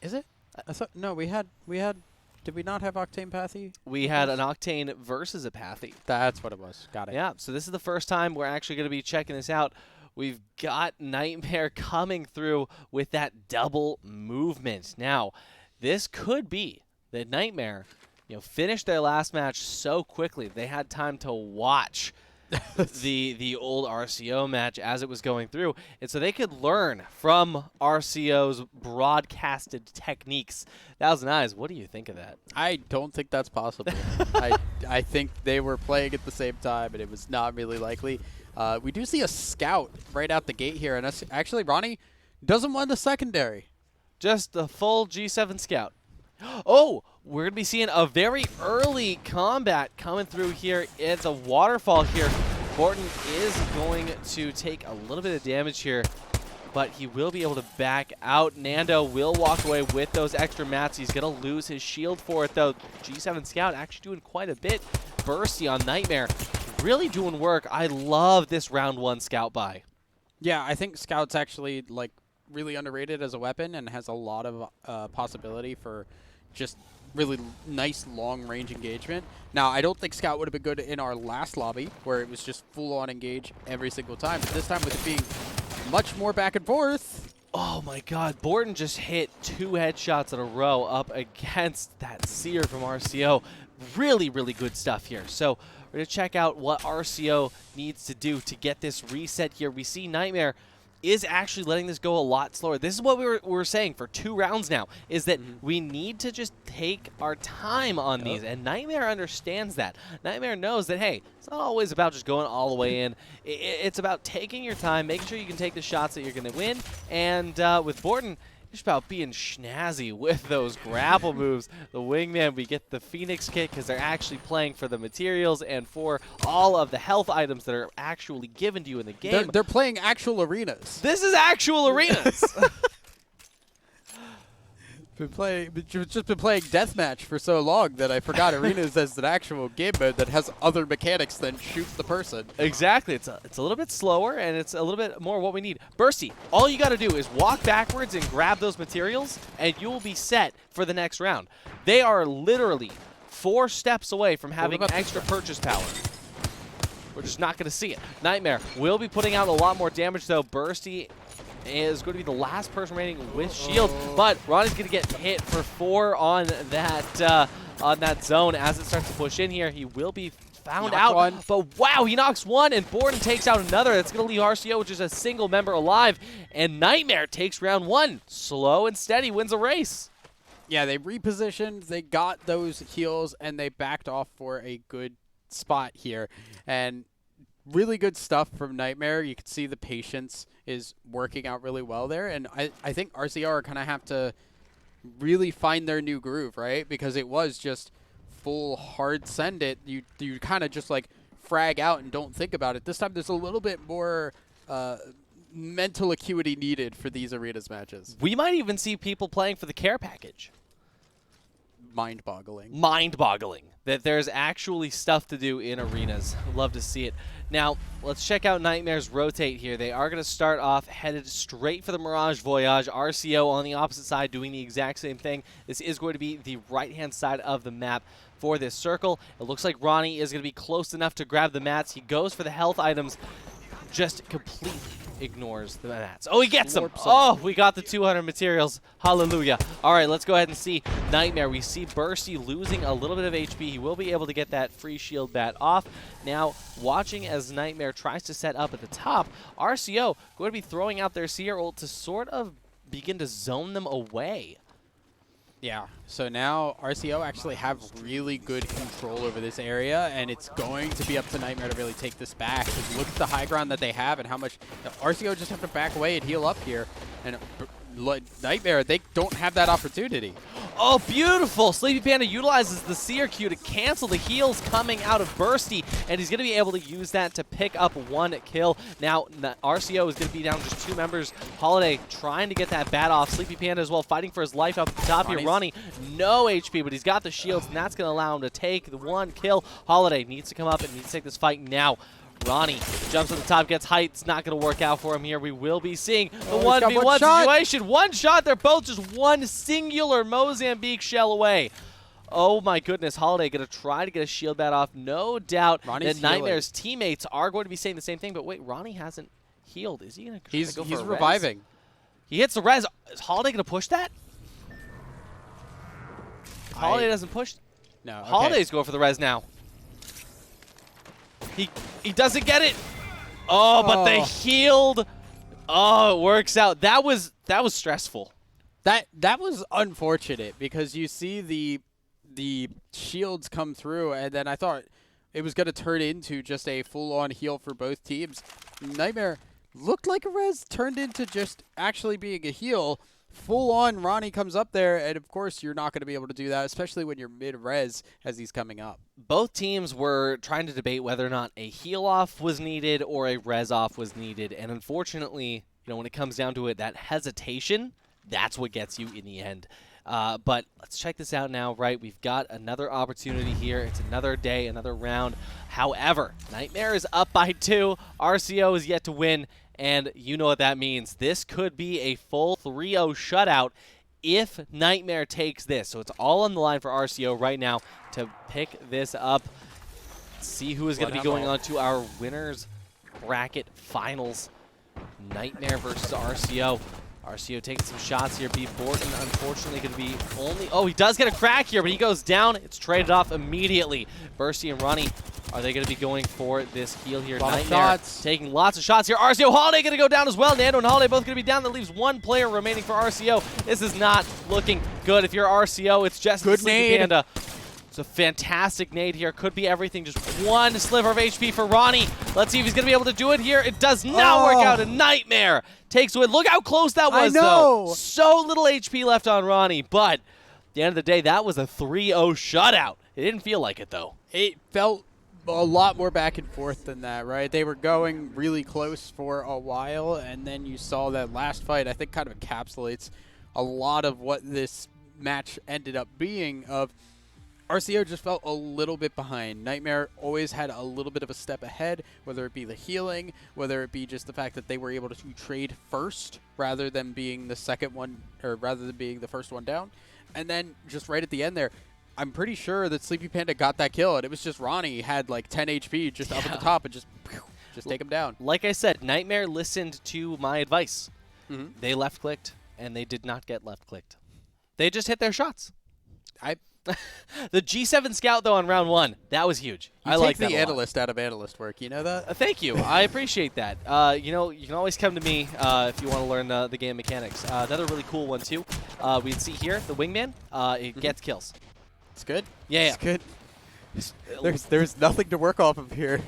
Is it? I thought no, we had. Did we not have Octane Pathy? We had an Octane versus a Pathy. That's what it was. Got it. Yeah, so this is the first time we're actually going to be checking this out. We've got Nightmare coming through with that double movement. Now, this could be that Nightmare, finished their last match so quickly they had time to watch the old RCO match as it was going through, and so they could learn from RCO's broadcasted techniques. Thousand Eyes, what do you think of that? I don't think that's possible. I think they were playing at the same time, and it was not really likely. We do see a scout right out the gate here, and actually Ronnie doesn't want the secondary. Just the full G7 scout. Oh, we're going to be seeing a very early combat coming through here. It's a waterfall here. Borton is going to take a little bit of damage here, but he will be able to back out. Nando will walk away with those extra mats. He's going to lose his shield for it, though. G7 Scout actually doing quite a bit. Bursty on Nightmare. Really doing work. I love this round one Scout buy. Yeah, I think Scout's actually really underrated as a weapon and has a lot of possibility for just really nice long-range engagement. Now, I don't think Scout would have been good in our last lobby, where it was just full-on engage every single time. But this time, with it being much more back and forth. Oh my God, Borton just hit 2 headshots in a row up against that Seer from RCO. Really, really good stuff here. So we're going to check out what RCO needs to do to get this reset here. We see Nightmare is actually letting this go a lot slower. This is what we were saying for 2 rounds now, is that we need to just take our time on these, and Nightmare understands that. Nightmare knows that, hey, it's not always about just going all the way in. It's about taking your time, making sure you can take the shots that you're going to win, and with Borton, just about being snazzy with those grapple moves. The Wingman, we get the Phoenix kit because they're actually playing for the materials and for all of the health items that are actually given to you in the game. They're playing actual arenas. This is actual arenas. Just been playing deathmatch for so long that I forgot arenas as an actual game mode that has other mechanics than shoot the person. Exactly. It's a little bit slower, and it's a little bit more what we need. Bursty, all you got to do is walk backwards and grab those materials, and you will be set for the next round. They are literally 4 steps away from having extra purchase power. We're just not going to see it. Nightmare will be putting out a lot more damage, though. Bursty is going to be the last person remaining with shield, but Ronnie's going to get hit for 4 on that zone as it starts to push in here. He will be found Knocked out. one. But wow, he knocks one, and Borden takes out another. That's going to leave RCO with just a single member alive. And Nightmare takes round one. Slow and steady wins a race. Yeah, they repositioned, they got those heals, and they backed off for a good spot here. And really good stuff from Nightmare. You can see the patience is working out really well there. And I think RCR are going to have to really find their new groove, right? Because it was just full hard send it. You kind of just like frag out and don't think about it. This time there's a little bit more mental acuity needed for these arenas matches. We might even see people playing for the care package. Mind-boggling. Mind-boggling that there's actually stuff to do in arenas. Love to see it. Now, let's check out Nightmare's rotate here. They are going to start off headed straight for the Mirage Voyage. RCO on the opposite side doing the exact same thing. This is going to be the right-hand side of the map for this circle. It looks like Ronnie is going to be close enough to grab the mats. He goes for the health items, just completely ignores the mats. Oh, he gets them. Oh, we got the 200 materials. Hallelujah. All right, let's go ahead and see Nightmare. We see Bursty losing a little bit of HP. He will be able to get that free shield bat off. Now, watching as Nightmare tries to set up at the top, RCO going to be throwing out their Seer ult to sort of begin to zone them away. Yeah, so now RCO actually have really good control over this area, and it's going to be up to Nightmare to really take this back. Just look at the high ground that they have and how much RCO just have to back away and heal up here. And Nightmare, they don't have that opportunity. Oh, beautiful. Sleepy Panda utilizes the Seer Q to cancel the heals coming out of Bursty, and he's going to be able to use that to pick up one kill. Now, RCO is going to be down just two members. Holiday trying to get that bat off. Sleepy Panda as well, fighting for his life up the top here. Ronnie, no HP, but he's got the shields, and that's going to allow him to take the one kill. Holiday needs to come up and needs to take this fight now. Ronnie jumps at the top, gets height. It's not going to work out for him here. We will be seeing the 1v1 situation. One shot. They're both just one singular Mozambique shell away. Oh, my goodness. Holiday going to try to get a shield bat off. No doubt that Nightmare's teammates are going to be saying the same thing. But wait, Ronnie hasn't healed. Is he going to go for a res? He's reviving. He hits the res. Is Holiday going to push that? Holiday doesn't push. No. Okay. Holiday's going for the res now. He doesn't get it. Oh, but they healed. Oh, it works out. That was stressful. That was unfortunate because you see the shields come through, and then I thought it was going to turn into just a full-on heal for both teams. Nightmare looked like a res, turned into just actually being a heal. Full-on Ronnie comes up there, and of course you're not going to be able to do that, especially when you're mid-res as he's coming up. Both teams were trying to debate whether or not a heal-off was needed or a res-off was needed, and unfortunately, when it comes down to it, that hesitation, that's what gets you in the end. But let's check this out now, right? We've got another opportunity here. It's another day, another round. However, Nightmare is up by 2. RCO is yet to win. And you know what that means. This could be a full 3-0 shutout if Nightmare takes this. So it's all on the line for RCO right now to pick this up. See who is going to be going on to our winners bracket finals. Nightmare versus RCO. RCO taking some shots here. B. Borden, unfortunately, going to be only... Oh, he does get a crack here, but he goes down. It's traded off immediately. Bursty and Ronnie, are they going to be going for this heal here? Nightmare taking lots of shots here. RCO Holiday going to go down as well. Nando and Holiday both going to be down. That leaves one player remaining for RCO. This is not looking good. If you're RCO, it's just Sleepy Panda. It's a fantastic nade here. Could be everything. Just one sliver of HP for Ronnie. Let's see if he's going to be able to do it here. It does not work out. A Nightmare takes away. Look how close that was, though. So little HP left on Ronnie. But at the end of the day, that was a 3-0 shutout. It didn't feel like it, though. It felt a lot more back and forth than that, right? They were going really close for a while, and then you saw that last fight, I think kind of encapsulates a lot of what this match ended up being of RCO just felt a little bit behind. Nightmare always had a little bit of a step ahead, whether it be the healing, whether it be just the fact that they were able to trade first rather than being the second one, or rather than being the first one down. And then just right at the end there, I'm pretty sure that Sleepy Panda got that kill, and it was just Ronnie had like 10 HP just up at the top and just take him down. Like I said, Nightmare listened to my advice. They left-clicked, and they did not get left-clicked. They just hit their shots. The G7 Scout, though, on round 1, that was huge. I like that the a lot. analyst out of analyst work. You know that? Thank you. I appreciate that. You know, you can always come to me if you want to learn the game mechanics. Another really cool one, too. We see here, the Wingman, it gets kills. It's good. Yeah, It's good. There's nothing to work off of here,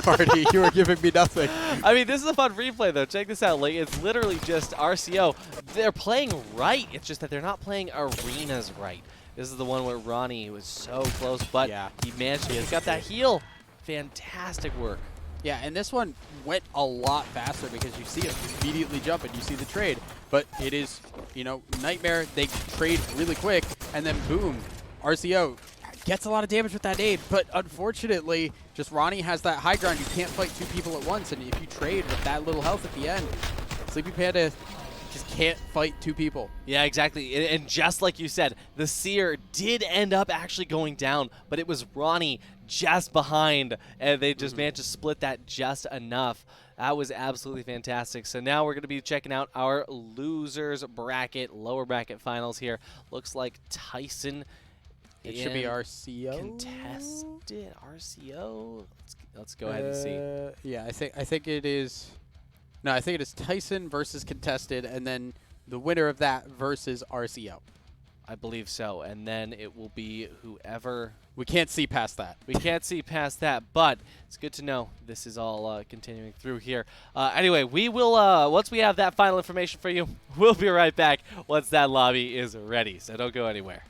Party. You are giving me nothing. I mean, this is a fun replay, though. Check this out. Like, it's literally just RCO. They're playing right. It's just that they're not playing arenas right. This is the one where Ronnie was so close, but he managed to pick up that heal. Fantastic work. Yeah, and this one went a lot faster because you see it immediately jump and you see the trade. But it is, you know, Nightmare, they trade really quick, and then boom, RCO gets a lot of damage with that nade. But unfortunately, just Ronnie has that high ground. You can't fight two people at once, and if you trade with that little health at the end, Sleepy Panda just can't fight two people. Yeah, exactly. And just like you said, the Seer did end up actually going down, but it was Ronnie just behind, and they just managed to split that just enough. That was absolutely fantastic. So now we're going to be checking out our losers bracket, lower bracket finals here. Looks like Tyson. It should be RCO. Contested RCO. Let's go ahead and see. Yeah, I think it is. No, I think it is Tyson versus contested, and then the winner of that versus RCO. I believe so, and then it will be whoever. We can't see past that. We can't see past that, but it's good to know this is all continuing through here. Anyway, we will, once we have that final information for you, we'll be right back once that lobby is ready, so don't go anywhere.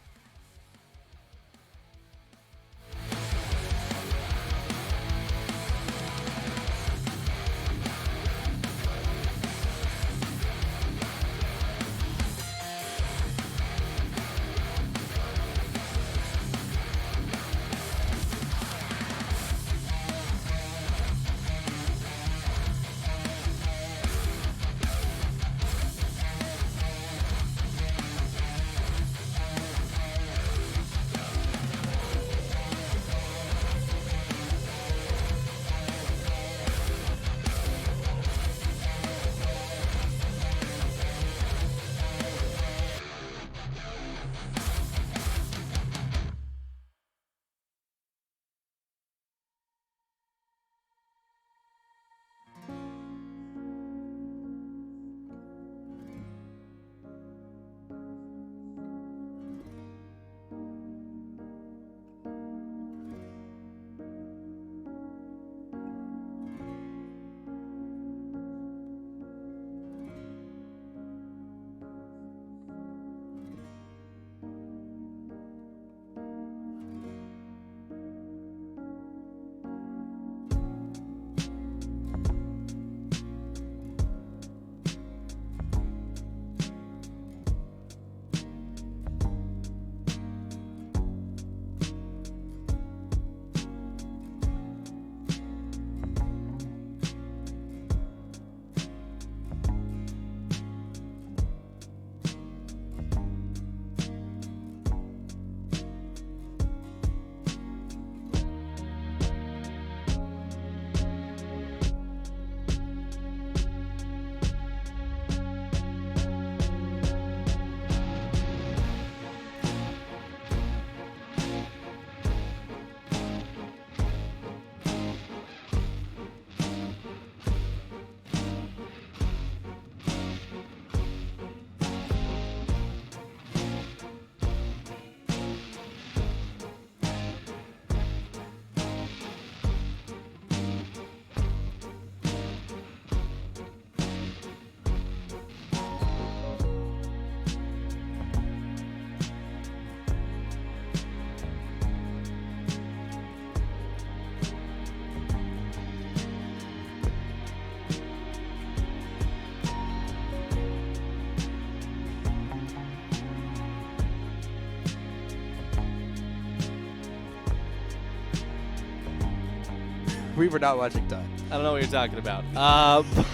We were not watching time. I don't know what you're talking about.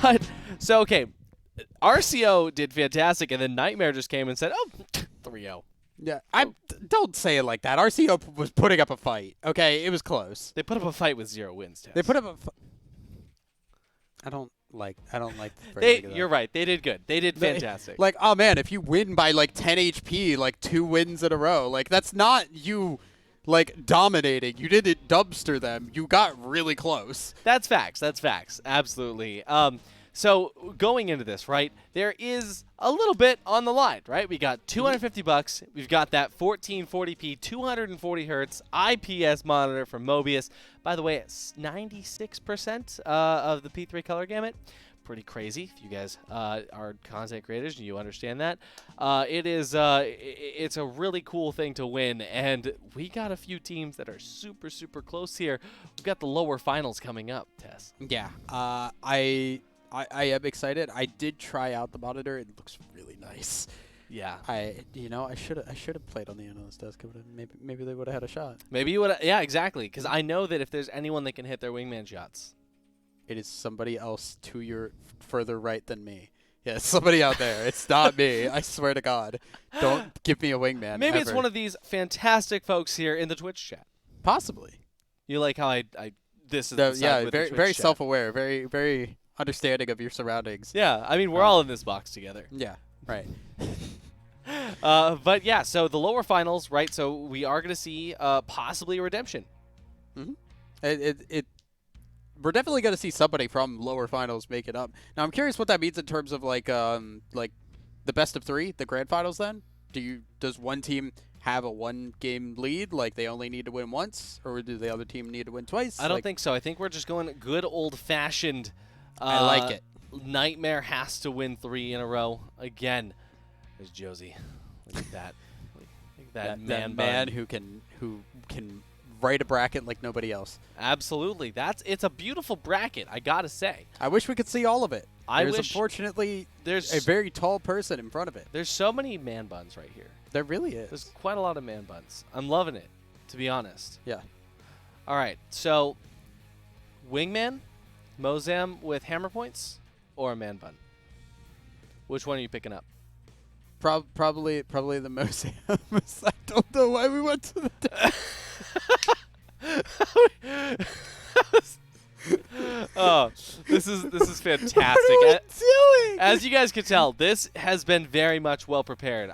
But, so, okay. RCO did fantastic, and then Nightmare just came and said, oh, 3-0. Yeah, don't say it like that. RCO was putting up a fight. Okay, it was close. They put up a fight with 0 wins, Tess. They put up a I don't like the phrasing of that. You're right. They did good. They did fantastic. Like, oh man, if you win by like 10 HP, like 2 wins in a row, like that's not you like dominating. You didn't dumpster them. You got really close. That's facts. That's facts. Absolutely. So going into this, right, there is a little bit on the line, right? We got $250. We've got that 1440p, 240 hertz IPS monitor from Mobius. By the way, it's 96% of the P3 color gamut. Pretty crazy if you guys are content creators and you understand that. It's a really cool thing to win, and we got a few teams that are super, super close here. We've got the lower finals coming up, Tess. Yeah. I am excited. I did try out the monitor. It looks really nice. Yeah. I should have played on the analyst desk. Maybe they would have had a shot. Maybe you would. Yeah, exactly. Because I know that if there's anyone that can hit their wingman shots, it is somebody else to your further right than me. Yeah, it's somebody out there. It's not me. I swear to God. Don't give me a wingman. maybe it's ever. one of these fantastic folks here in the Twitch chat. Possibly. You like how I this is the side yeah, with the very Twitch very chat. self-aware, very understanding of your surroundings. Yeah, I mean we're all in this box together. Yeah, right. But yeah, so the lower finals, right? So we are going to see possibly a redemption. Mm-hmm. We're definitely going to see somebody from lower finals make it up. Now I'm curious what that means in terms of like the best of 3, the grand finals. Then does one team have a 1-game lead, like they only need to win once, or do the other team need to win twice? I don't think so. I think we're just going good old-fashioned. I like it. Nightmare has to win 3 in a row again. There's Josie. Look at that. Look at that man who can write a bracket like nobody else. Absolutely. It's a beautiful bracket, I gotta say. I wish we could see all of it. Unfortunately, there's a very tall person in front of it. There's so many man buns right here. There really is. There's quite a lot of man buns. I'm loving it, to be honest. Yeah. All right, so wingman, Mozam with hammer points, or a man bun? Which one are you picking up? Probably the most. I don't know why we went to the. Oh, this is fantastic. What are we doing? As you guys can tell, this has been very much well prepared.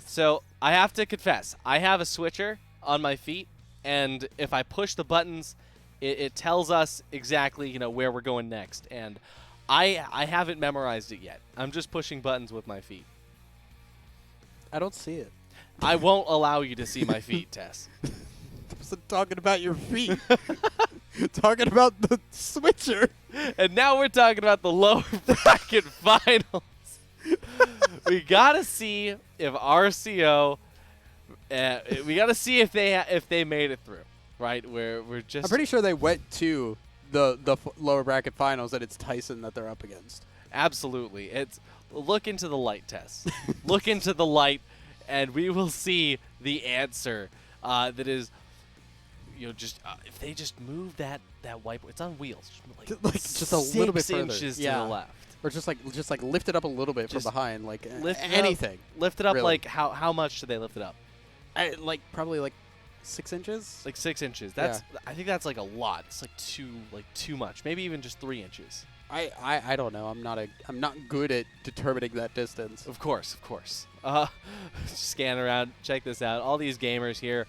So I have to confess, I have a switcher on my feet, and if I push the buttons, it tells us exactly where we're going next. And I haven't memorized it yet. I'm just pushing buttons with my feet. I don't see it. I won't allow you to see my feet, Tess. I wasn't talking about your feet. Talking about the switcher. And now we're talking about the lower bracket finals. We gotta see if RCO. We gotta see if they made it through. Right? We're just. I'm pretty sure they went to the lower bracket finals, and it's Tyson that they're up against. Absolutely. Look into the light, Tess. Look into the light, and we will see the answer. That is. Just if they just move that whiteboard, it's on wheels, just a little bit further. 6 inches to the left, or just lift it up a little bit from behind, like anything. Lift it up, really. like how much do they lift it up? Probably 6 inches. Like 6 inches. I think that's like a lot. It's too much. Maybe even just 3 inches. I don't know. I'm not good at determining that distance. Of course. Scan around. Check this out. All these gamers here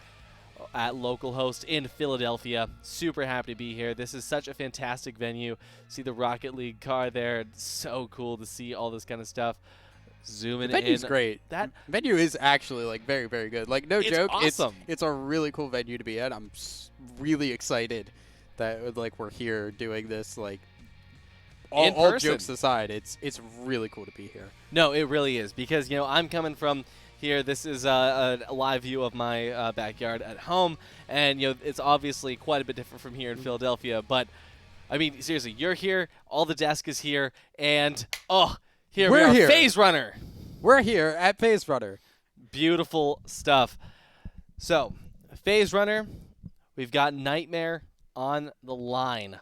at localhost in Philadelphia. Super happy to be here. This is such a fantastic venue. See the Rocket League car there. It's so cool to see all this kind of stuff. Zooming in. The venue's great. That venue is actually very, very good. No joke. Awesome. It's a really cool venue to be at. I'm really excited that we're here doing this. All jokes aside, it's really cool to be here. No, it really is, because I'm coming from here. This is a live view of my backyard at home, and it's obviously quite a bit different from here in Philadelphia. But I mean, seriously, you're here. All the desk is here, and here we are. Here. Phase Runner. We're here at Phase Runner. Beautiful stuff. So, Phase Runner, we've got Nightmare on the line.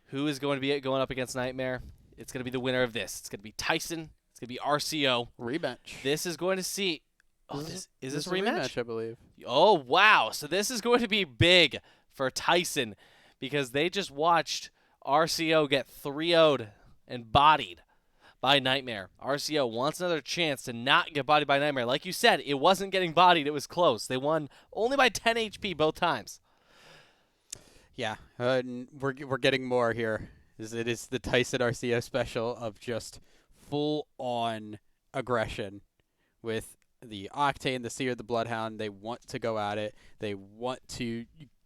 Who is going to be going up against Nightmare? It's going to be the winner of this. It's going to be Tyson. It's going to be RCO. Rematch. This is going to see. Oh, is this a rematch? I believe. Oh, wow. So this is going to be big for Tyson, because they just watched RCO get 3-0'd and bodied by Nightmare. RCO wants another chance to not get bodied by Nightmare. Like you said, it wasn't getting bodied. It was close. They won only by 10 HP both times. Yeah, we're getting more here. It is the Tyson RCO special of just full-on aggression with the Octane, the Seer, the Bloodhound. They want to go at it. They want to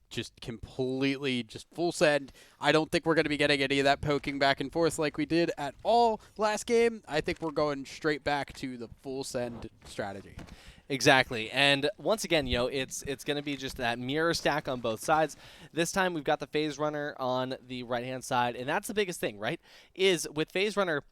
just completely just full send. I don't think we're going to be getting any of that poking back and forth like we did at all last game. I think we're going straight back to the full send strategy. Exactly. And once again, you know, it's going to be just that mirror stack on both sides. This time we've got the Phase Runner on the right-hand side, and that's the biggest thing, right? Is with Phase Runner,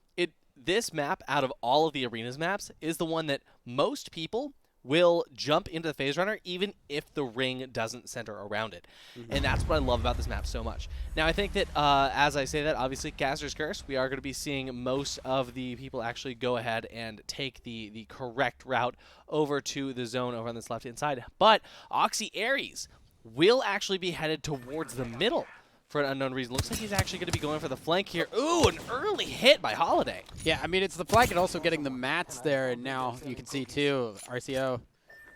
this map out of all of the arenas maps is the one that most people will jump into the Phase Runner even if the ring doesn't center around it. And that's what I love about this map so much. Now, I think that as I say that, obviously, Caster's Curse, we are going to be seeing most of the people actually go ahead and take the correct route over to the zone over on this left-hand side. But Oxy Aries will actually be headed towards the middle for an unknown reason. Looks like he's actually going to be going for the flank here. Ooh, an early hit by Holiday. Yeah, I mean, it's the flank and also getting the mats there, and now you can see, too, RCO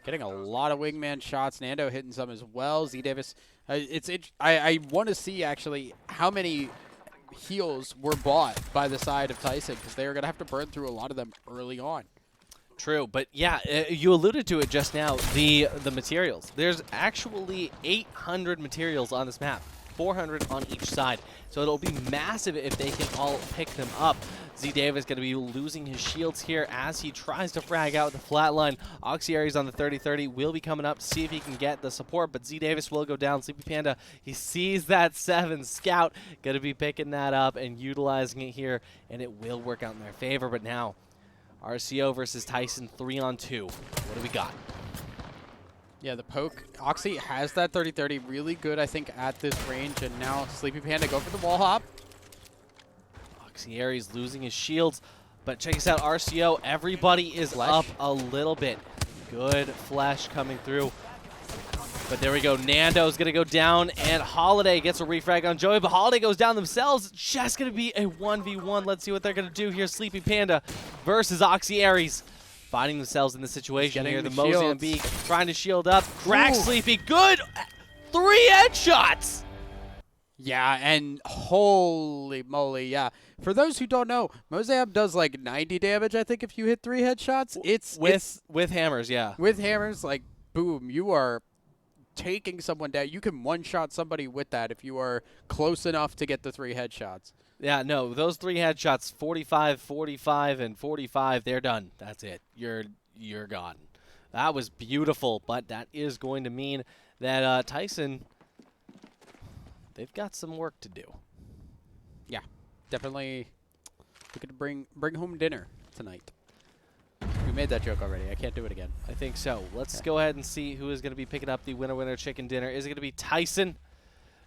getting a lot of wingman shots. Nando hitting some as well. Z Davis, I want to see, actually, how many heals were bought by the side of Tyson, because they are going to have to burn through a lot of them early on. True, but yeah, you alluded to it just now, the materials. There's actually 800 materials on this map. 400 on each side. So it'll be massive if they can all pick them up. Z Davis going to be losing his shields here as he tries to frag out the flatline. Oxy Aries on the 30-30 will be coming up to see if he can get the support, but Z Davis will go down. Sleepy Panda, he sees that 7 scout, going to be picking that up and utilizing it here, and it will work out in their favor. But now, RCO versus Tyson 3-on-2. What do we got? Yeah, the poke. Oxy has that 30-30 really good, I think, at this range. And now Sleepy Panda go for the wall hop. Oxy Aries losing his shields. But check this out, RCO. Everybody is up a little bit. Good flash coming through. But there we go. Nando's going to go down, and Holiday gets a refrag on Joey. But Holiday goes down themselves. It's just going to be a 1v1. Let's see what they're going to do here. Sleepy Panda versus Oxy Aries. Finding themselves in the situation here. The Mozambique trying to shield up. Crack Sleepy. Good. 3 headshots. Yeah, and holy moly, yeah. For those who don't know, Mozambique does like 90 damage, I think, if you hit 3 headshots. It's with hammers, yeah. With hammers, like, boom, you are taking someone down. You can one-shot somebody with that if you are close enough to get the 3 headshots. Yeah, no, those 3 headshots, 45, 45, and 45, they're done. That's it. You're gone. That was beautiful, but that is going to mean that Tyson, they've got some work to do. Yeah, definitely looking to bring home dinner tonight. We made that joke already. I can't do it again. I think so. Let's go ahead and see who is going to be picking up the winner chicken dinner. Is it going to be Tyson?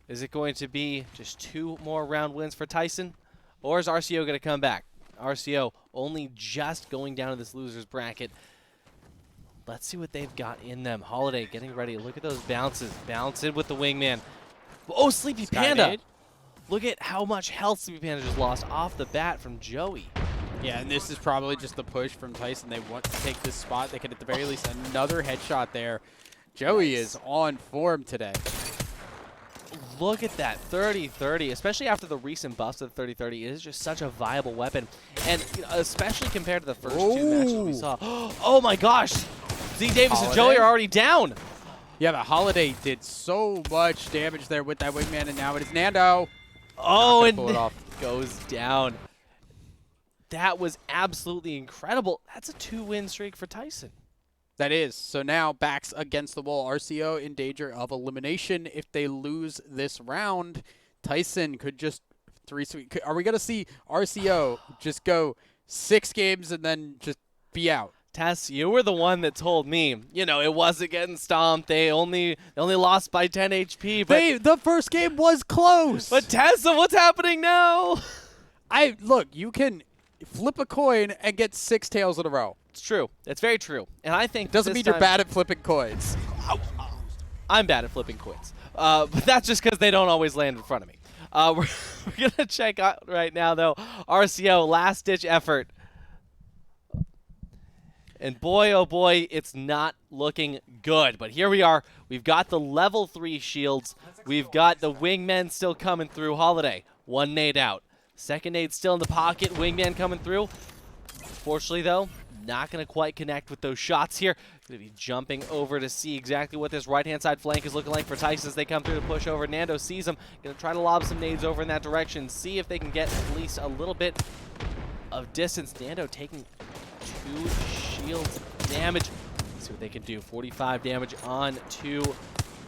Is it going to be just 2 more round wins for Tyson? Or is RCO going to come back? RCO only just going down to this loser's bracket. Let's see what they've got in them. Holiday getting ready. Look at those bounces. Bouncing with the wingman. Oh, Sleepy Panda. Look at how much health Sleepy Panda just lost off the bat from Joey. Yeah, and this is probably just the push from Tyson. They want to take this spot. They could, at the very least, another headshot there. Joey is on form today. Look at that 30-30, especially after the recent buffs of the 30-30. It is just such a viable weapon, and you know, especially compared to the first 2 matches we saw. Oh my gosh! Z Davis and Joey are already down. Yeah, but Holiday did so much damage there with that wingman, and now it is Nando. Oh, and goes down. That was absolutely incredible. That's a 2-win streak for Tyson. That is. So now backs against the wall. RCO in danger of elimination if they lose this round. Tyson could just are we going to see RCO just go 6 games and then just be out? Tess, you were the one that told me, you know, it wasn't getting stomped. They only lost by 10 HP. But the first game was close. But Tessa, what's happening now? Look, you can flip a coin and get 6 tails in a row. It's true. It's very true. And I think doesn't mean you're bad at flipping coins. I'm bad at flipping coins. But that's just because they don't always land in front of me. We're going to check out right now, though. RCO, last-ditch effort. And boy, oh boy, it's not looking good. But here we are. We've got the level 3 shields. We've got the wingmen still coming through. Holiday, 1 nade out. Second nade still in the pocket. Wingman coming through. Fortunately, though, not going to quite connect with those shots here. Going to be jumping over to see exactly what this right-hand side flank is looking like for Tyson as they come through to push over. Nando sees him. Going to try to lob some nades over in that direction. See if they can get at least a little bit of distance. Nando taking 2 shields damage. Let's see what they can do. 45 damage on to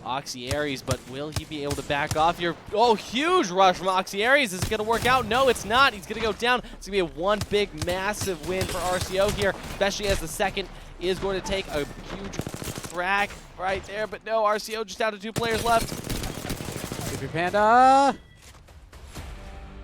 Oxy Aries, but will he be able to back off here? Oh, huge rush from Oxy Aries. Is it going to work out? No, it's not. He's going to go down. It's going to be a one big, massive win for RCO here, especially as the second is going to take a huge crack right there. But no, RCO just down to 2 players left. Sleepy Panda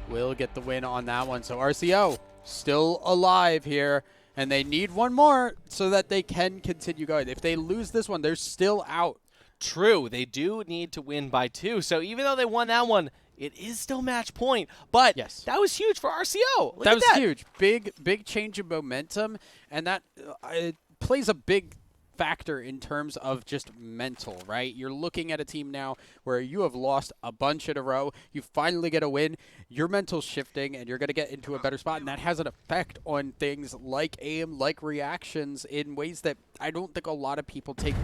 will get the win on that one. So RCO still alive here, and they need one more so that they can continue going. If they lose this one, they're still out. True, they do need to win by 2. So even though they won that one, it is still match point. But yes, that was huge for RCO. Look that at was huge. Big change of momentum, and that it plays a big factor in terms of just mental, right? You're looking at a team now where you have lost a bunch in a row. You finally get a win. Your mental's shifting, and you're going to get into a better spot, and that has an effect on things like aim, like reactions, in ways that I don't think a lot of people take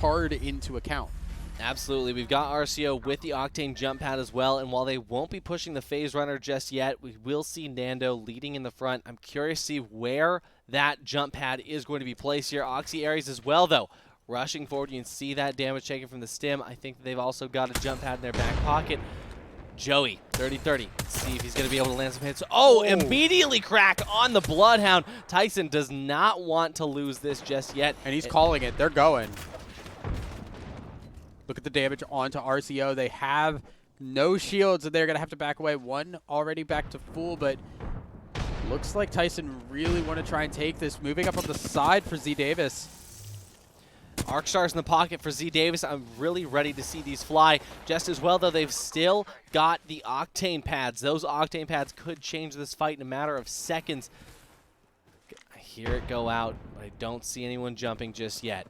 hard into account. Absolutely. We've got RCO with the Octane jump pad as well, and while they won't be pushing the phase runner just yet, we will see Nando leading in the front. I'm curious to see where that jump pad is going to be placed here. Oxy Aries as well, though. Rushing forward, you can see that damage taken from the stim. I think they've also got a jump pad in their back pocket. Joey, 30-30. Let's see if he's going to be able to land some hits. Oh, immediately crack on the Bloodhound. Tyson does not want to lose this just yet. And he's calling it. They're going. Look at the damage onto RCO. They have no shields, and they're going to have to back away. One already back to full, but looks like Tyson really want to try and take this. Moving up on the side for Z Davis. Arcstar's in the pocket for Z Davis. I'm really ready to see these fly. Just as well, though, they've still got the Octane pads. Those Octane pads could change this fight in a matter of seconds. I hear it go out, but I don't see anyone jumping just yet.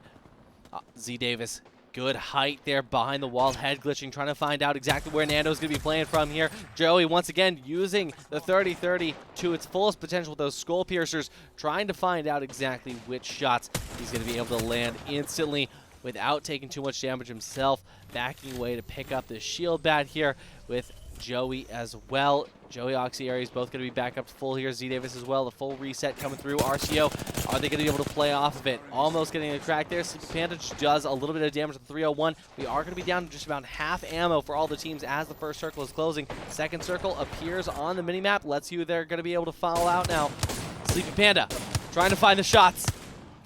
Z Davis, good height there behind the wall, head glitching, trying to find out exactly where Nando's going to be playing from here. Joey, once again, using the 30-30 to its fullest potential with those skull piercers, trying to find out exactly which shots he's going to be able to land instantly without taking too much damage himself. Backing away to pick up the shield bat here with Joey as well. Joey, Oxy Aries both going to be back up to full here. Z Davis as well. The full reset coming through. RCO, are they going to be able to play off of it? Almost getting a crack there. Sleepy Panda just does a little bit of damage to 301. We are going to be down to just about half ammo for all the teams as the first circle is closing. Second circle appears on the minimap. Let's see who they're going to be able to follow out now. Sleepy Panda trying to find the shots.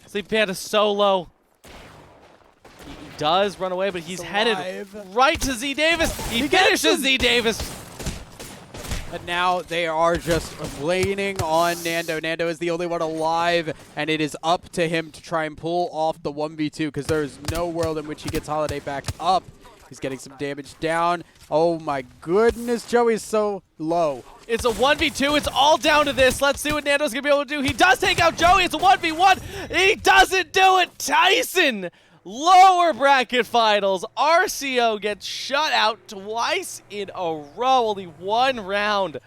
Sleepy Panda so low. He does run away, but he's headed right to Z Davis. He finishes Z Davis. But now they are just laning on Nando. Nando is the only one alive, and it is up to him to try and pull off the 1v2 because there is no world in which he gets Holiday back up. He's getting some damage down. Oh my goodness, Joey's so low. It's a 1v2. It's all down to this. Let's see what Nando's going to be able to do. He does take out Joey. It's a 1v1. He doesn't do it. Tyson, lower bracket finals. RCO gets shut out twice in a row. Only one round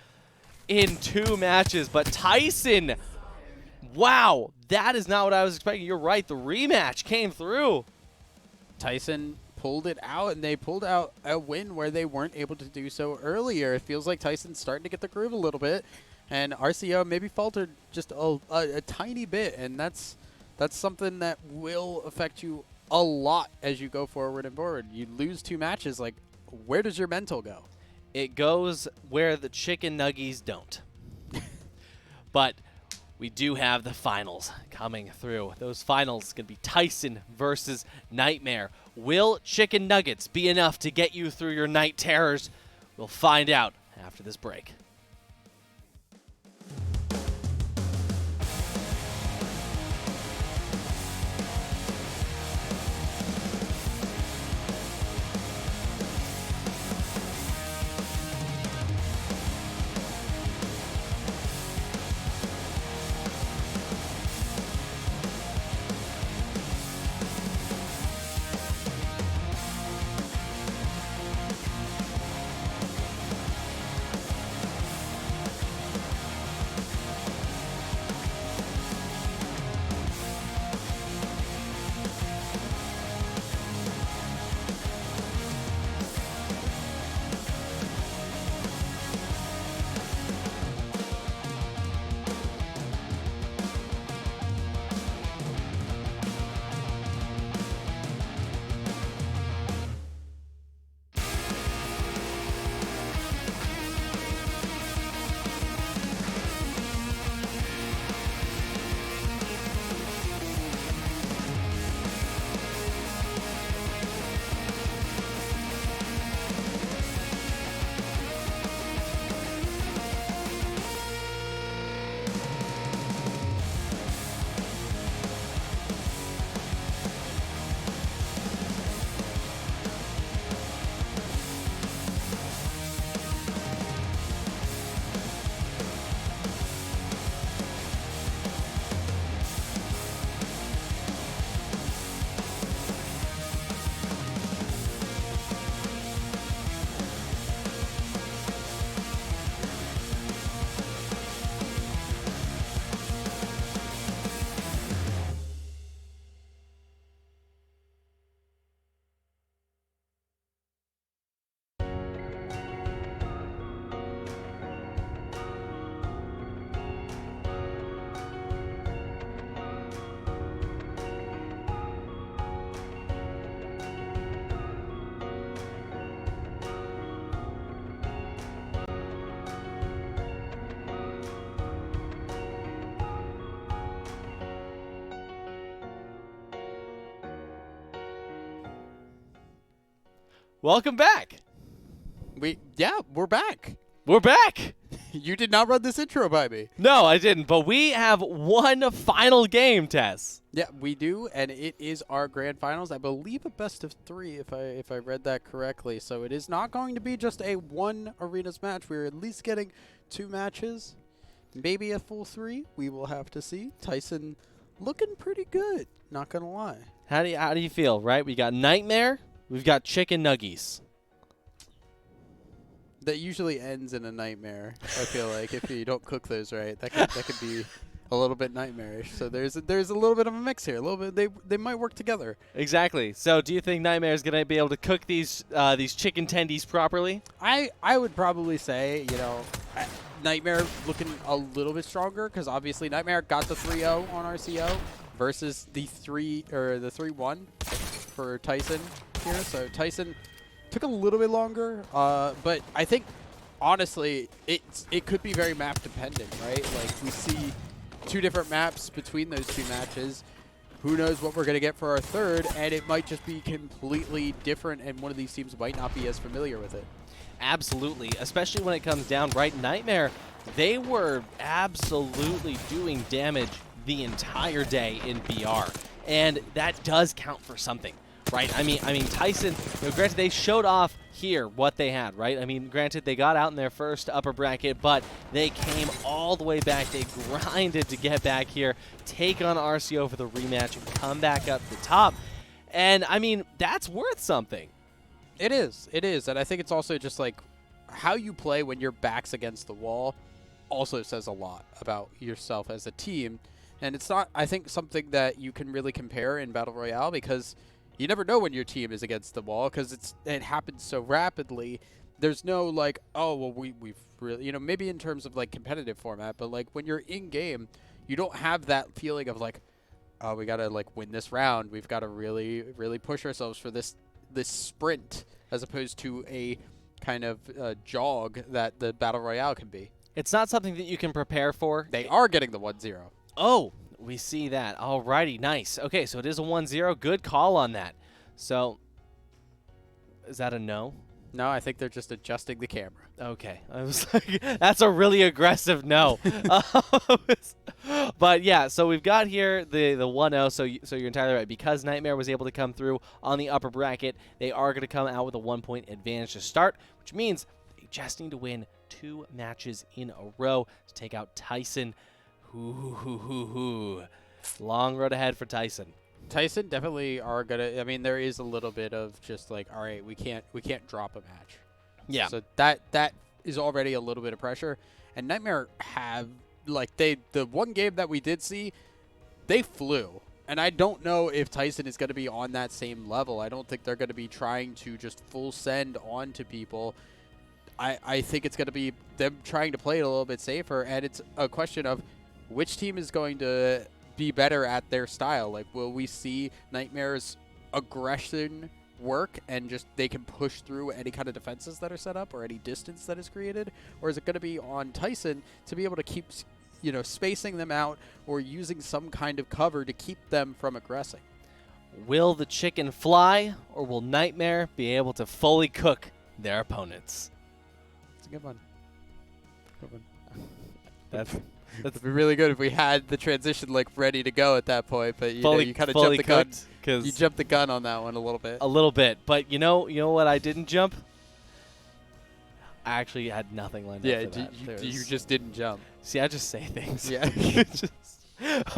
in 2 matches. But Tyson, wow, that is not what I was expecting. You're right. The rematch came through. Tyson pulled it out, and they pulled out a win where they weren't able to do so earlier. It feels like Tyson's starting to get the groove a little bit, and RCO maybe faltered just a tiny bit, and that's something that will affect you a lot as you go forward and forward. You lose 2 matches, like, where does your mental go? It goes where the chicken nuggies don't. But we do have the finals coming through. Those finals going to be Tyson versus Nightmare. Will chicken nuggets be enough to get you through your night terrors? We'll find out after this break. Welcome back. We're back. We're back. You did not run this intro by me. No, I didn't. But we have one final game, Tess. Yeah, we do, and it is our grand finals. I believe a best of 3, if I read that correctly. So it is not going to be just a one arenas match. We're at least getting 2 matches, maybe a full 3. We will have to see. Tyson looking pretty good. Not gonna lie. How do you feel? Right, we got Nightmare. We've got Chicken Nuggies. That usually ends in a nightmare. I feel like if you don't cook those right, that could be a little bit nightmarish. So there's a little bit of a mix here. A little bit they might work together. Exactly. So do you think Nightmare is gonna be able to cook these chicken tendies properly? I would probably say, Nightmare looking a little bit stronger because obviously Nightmare got the 3-0 on RCO versus the 3-1 for Tyson here. So Tyson took a little bit longer, but I think honestly it could be very map dependent, right? Like we see 2 different maps between those 2 matches. Who knows what we're gonna get for our third, and it might just be completely different, and one of these teams might not be as familiar with it. Absolutely, especially when it comes down right. Nightmare, they were absolutely doing damage the entire day in BR, and that does count for something, right? I mean, Tyson, granted they showed off here what they had, right? I mean, granted they got out in their first upper bracket, but they came all the way back. They grinded to get back here, take on RCO for the rematch, and come back up the top. And I mean, that's worth something. It is, and I think it's also just like how you play when your back's against the wall also says a lot about yourself as a team. And it's not, I think, something that you can really compare in Battle Royale because you never know when your team is against the wall because it happens so rapidly. There's no like, oh, well, we've really, maybe in terms of like competitive format, but like when you're in game, you don't have that feeling of like, oh, we got to like win this round. We've got to really, really push ourselves for this sprint as opposed to a kind of jog that the Battle Royale can be. It's not something that you can prepare for. They are getting the 1-0. Oh, we see that. Alrighty, nice. Okay, so it is a 1-0. Good call on that. So, is that a no? No, I think they're just adjusting the camera. Okay. I was like, that's a really aggressive no. But yeah, so we've got here the 1-0, so you're entirely right. Because Nightmare was able to come through on the upper bracket, they are going to come out with a 1-point advantage to start, which means they just need to win 2 matches in a row to take out Tyson. Long road ahead for Tyson. Tyson definitely are gonna. I mean, there is a little bit of just like, all right, we can't drop a match. Yeah. So that is already a little bit of pressure. And Nightmare have like the one game that we did see, they flew. And I don't know if Tyson is going to be on that same level. I don't think they're going to be trying to just full send on to people. I think it's going to be them trying to play it a little bit safer, and it's a question of which team is going to be better at their style. Like, will we see Nightmare's aggression work and just they can push through any kind of defenses that are set up or any distance that is created? Or is it going to be on Tyson to be able to keep, spacing them out or using some kind of cover to keep them from aggressing? Will the chicken fly, or will Nightmare be able to fully cook their opponents? It's a good one. That'd be really good if we had the transition like ready to go at that point, but you kind of jumped the gun. You jumped the gun on that one a little bit. A little bit, but you know what I didn't jump? I actually had nothing lined up for that. You just didn't jump. See, I just say things. Yeah.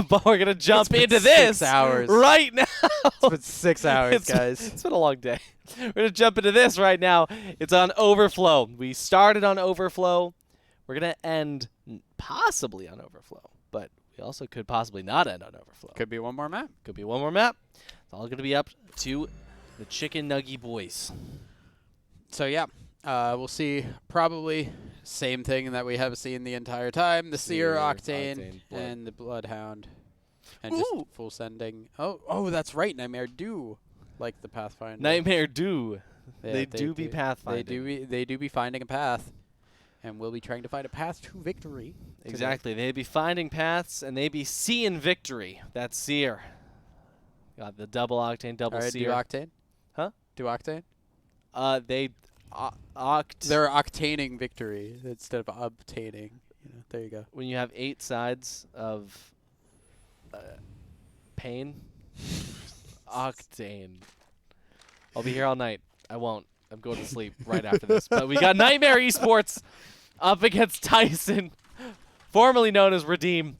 But we're gonna jump into this 6 hours right now. It's been 6 hours, guys. It's been a long day. We're gonna jump into this right now. It's on Overflow. We started on Overflow. We're gonna end possibly on Overflow, but we also could possibly not end on Overflow. Could be one more map. Could be one more map. It's all gonna be up to the Chicken Nuggy boys. So yeah, we'll see probably same thing that we have seen the entire time: the Seer, Octane, and the Bloodhound, and just full sending. Oh, that's right. Nightmare do like the Pathfinder. Nightmare do. Yeah, they do be pathfinding. They do be finding a path, and we'll be trying to find a path to victory. Exactly. They be finding paths, and they be seeing victory. That's Seer. Got the double Octane, double All right, Seer. do Octane? Huh? Do Octane? They're octaning victory instead of obtaining. There you go. When you have 8 sides of pain, octane. I'll be here all night. I won't. I'm going to sleep right after this. But we got Nightmare Esports up against Tyson, formerly known as Redeem.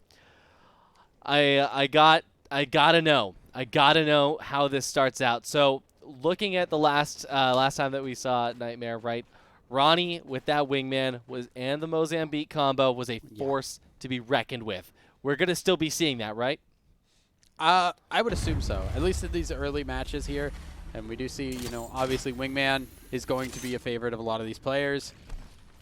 I gotta know how this starts out. So looking at the last time that we saw Nightmare, right? Ronnie with that wingman and the Mozambique combo was a force to be reckoned with. We're gonna still be seeing that, right? I would assume so. At least in these early matches here, and we do see, obviously wingman is going to be a favorite of a lot of these players.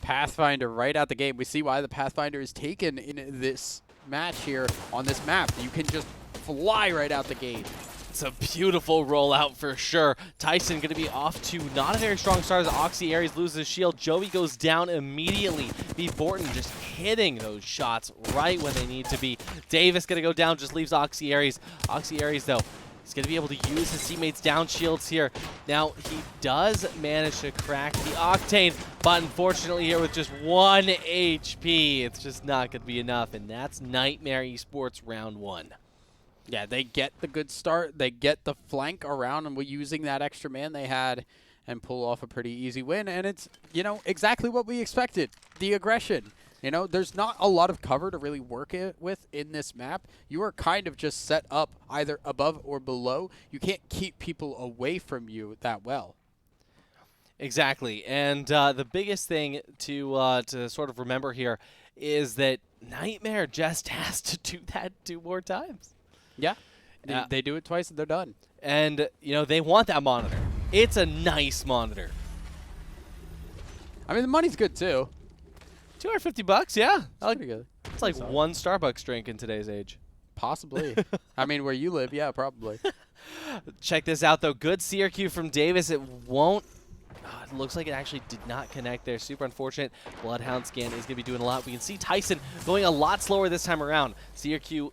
Pathfinder right out the game. We see why the Pathfinder is taken in this match here on this map. You can just fly right out the gate. It's a beautiful rollout for sure. Tyson going to be off to not a very strong start as Oxy Aries loses his shield. Joey goes down immediately. B. Borton just hitting those shots right when they need to be. Davis going to go down, just leaves Oxy Aries. Oxy Aries, though, he's going to be able to use his teammates' down shields here. Now, he does manage to crack the Octane, but unfortunately here with just 1 HP, it's just not going to be enough, and that's Nightmare Esports round 1. Yeah, they get the good start. They get the flank around, and we're using that extra man they had and pull off a pretty easy win. And it's, exactly what we expected. The aggression. There's not a lot of cover to really work it with in this map. You are kind of just set up either above or below. You can't keep people away from you that well. Exactly. And the biggest thing to sort of remember here is that Nightmare just has to do that 2 more times. Yeah, they do it twice and they're done. And, they want that monitor. It's a nice monitor. I mean, the money's good, too. $250, yeah. Pretty good. It's like 1 Starbucks drink in today's age. Possibly. I mean, where you live, yeah, probably. Check this out, though. Good CRQ from Davis. It won't. It looks like it actually did not connect there. Super unfortunate. Bloodhound scan is going to be doing a lot. We can see Tyson going a lot slower this time around. CRQ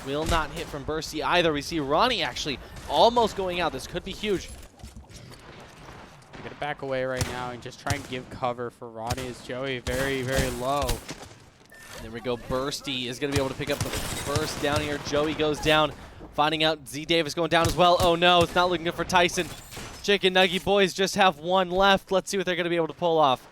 will not hit from Bursty either. We see Ronnie actually almost going out. This could be huge. I'm going to back away right now and just try and give cover for Ronnie as Joey very, very low. There we go. Bursty is going to be able to pick up the burst down here. Joey goes down. Finding out Z Davis going down as well. Oh no, it's not looking good for Tyson. Chicken Nugget boys just have 1 left. Let's see what they're going to be able to pull off.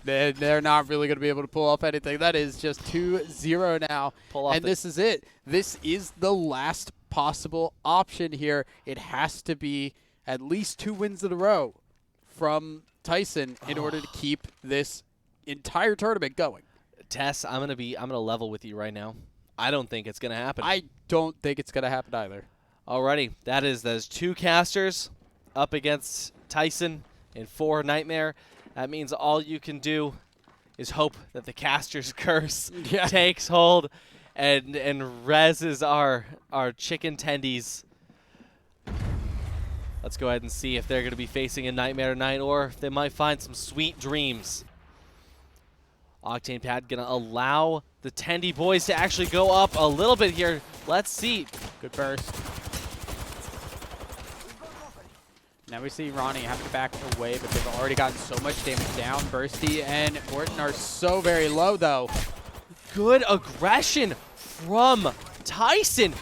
They're not really going to be able to pull off anything. That is just 2-0 now. And this is it. This is the last possible option here. It has to be at least 2 wins in a row from Tyson in order to keep this entire tournament going. Tess, I'm gonna level with you right now. I don't think it's gonna happen. I don't think it's gonna happen either. Alrighty, those 2 casters up against Tyson and 4 Nightmare. That means all you can do is hope that the caster's curse takes hold and reses our chicken tendies. Let's go ahead and see if they're going to be facing a Nightmare tonight or if they might find some sweet dreams. Octane Pad going to allow the Tendy boys to actually go up a little bit here. Let's see. Good burst. Now we see Ronnie have to back away, but they've already gotten so much damage down. Bursty and Orton are so very low, though. Good aggression from Tyson.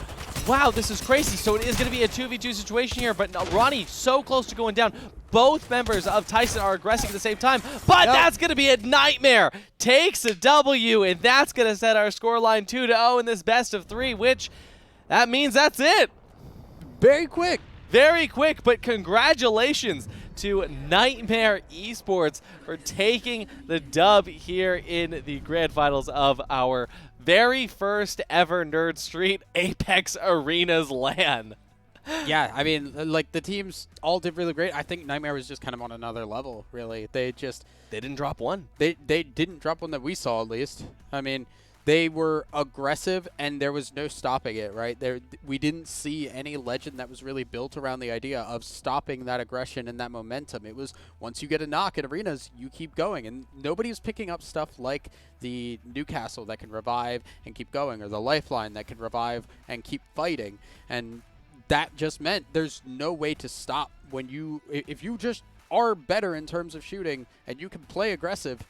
Wow, this is crazy. So it is going to be a 2v2 situation here, but Ronnie so close to going down. Both members of Tyson are aggressing at the same time, but that's going to be a Nightmare. Takes a W, and that's going to set our scoreline 2-0 in this best of 3, which that means that's it. Very quick. Very quick, but congratulations to Nightmare Esports for taking the dub here in the grand finals of our very first ever Nerd Street Apex Arenas LAN. Yeah, I mean, like, the teams all did really great. I think Nightmare was just kind of on another level, really. They didn't drop one. They didn't drop one that we saw, at least. I mean, they were aggressive, and there was no stopping it, right? We didn't see any legend that was really built around the idea of stopping that aggression and that momentum. It was, once you get a knock at arenas, you keep going. And nobody's picking up stuff like the Newcastle that can revive and keep going, or the Lifeline that can revive and keep fighting. And that just meant there's no way to stop when if you just are better in terms of shooting and you can play aggressive,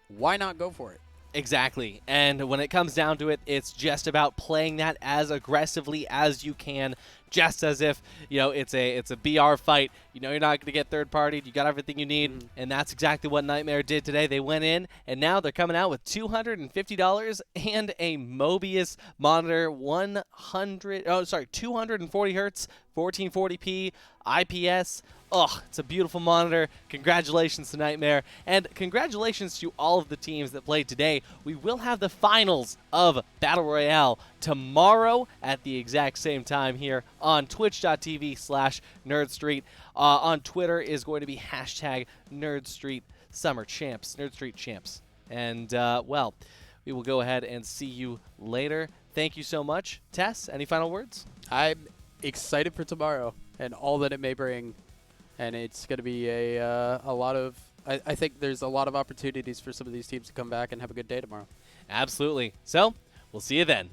why not go for it? Exactly. And when it comes down to it, it's just about playing that as aggressively as you can, just as if, it's a BR fight. You're not going to get third-partied. You got everything you need, and that's exactly what Nightmare did today. They went in, and now they're coming out with $250 and a Mobius monitor, 240 hertz, 1440p, IPS. Oh, it's a beautiful monitor. Congratulations to Nightmare, and congratulations to all of the teams that played today. We will have the finals of Battle Royale tomorrow at the exact same time here on twitch.tv/NerdStreet. On Twitter is going to be #NerdStreetSummerChamps, NerdStreetChamps. And, well, we will go ahead and see you later. Thank you so much. Tess, any final words? I'm excited for tomorrow and all that it may bring. And it's going to be a lot of I think there's a lot of opportunities for some of these teams to come back and have a good day tomorrow. Absolutely. So, we'll see you then.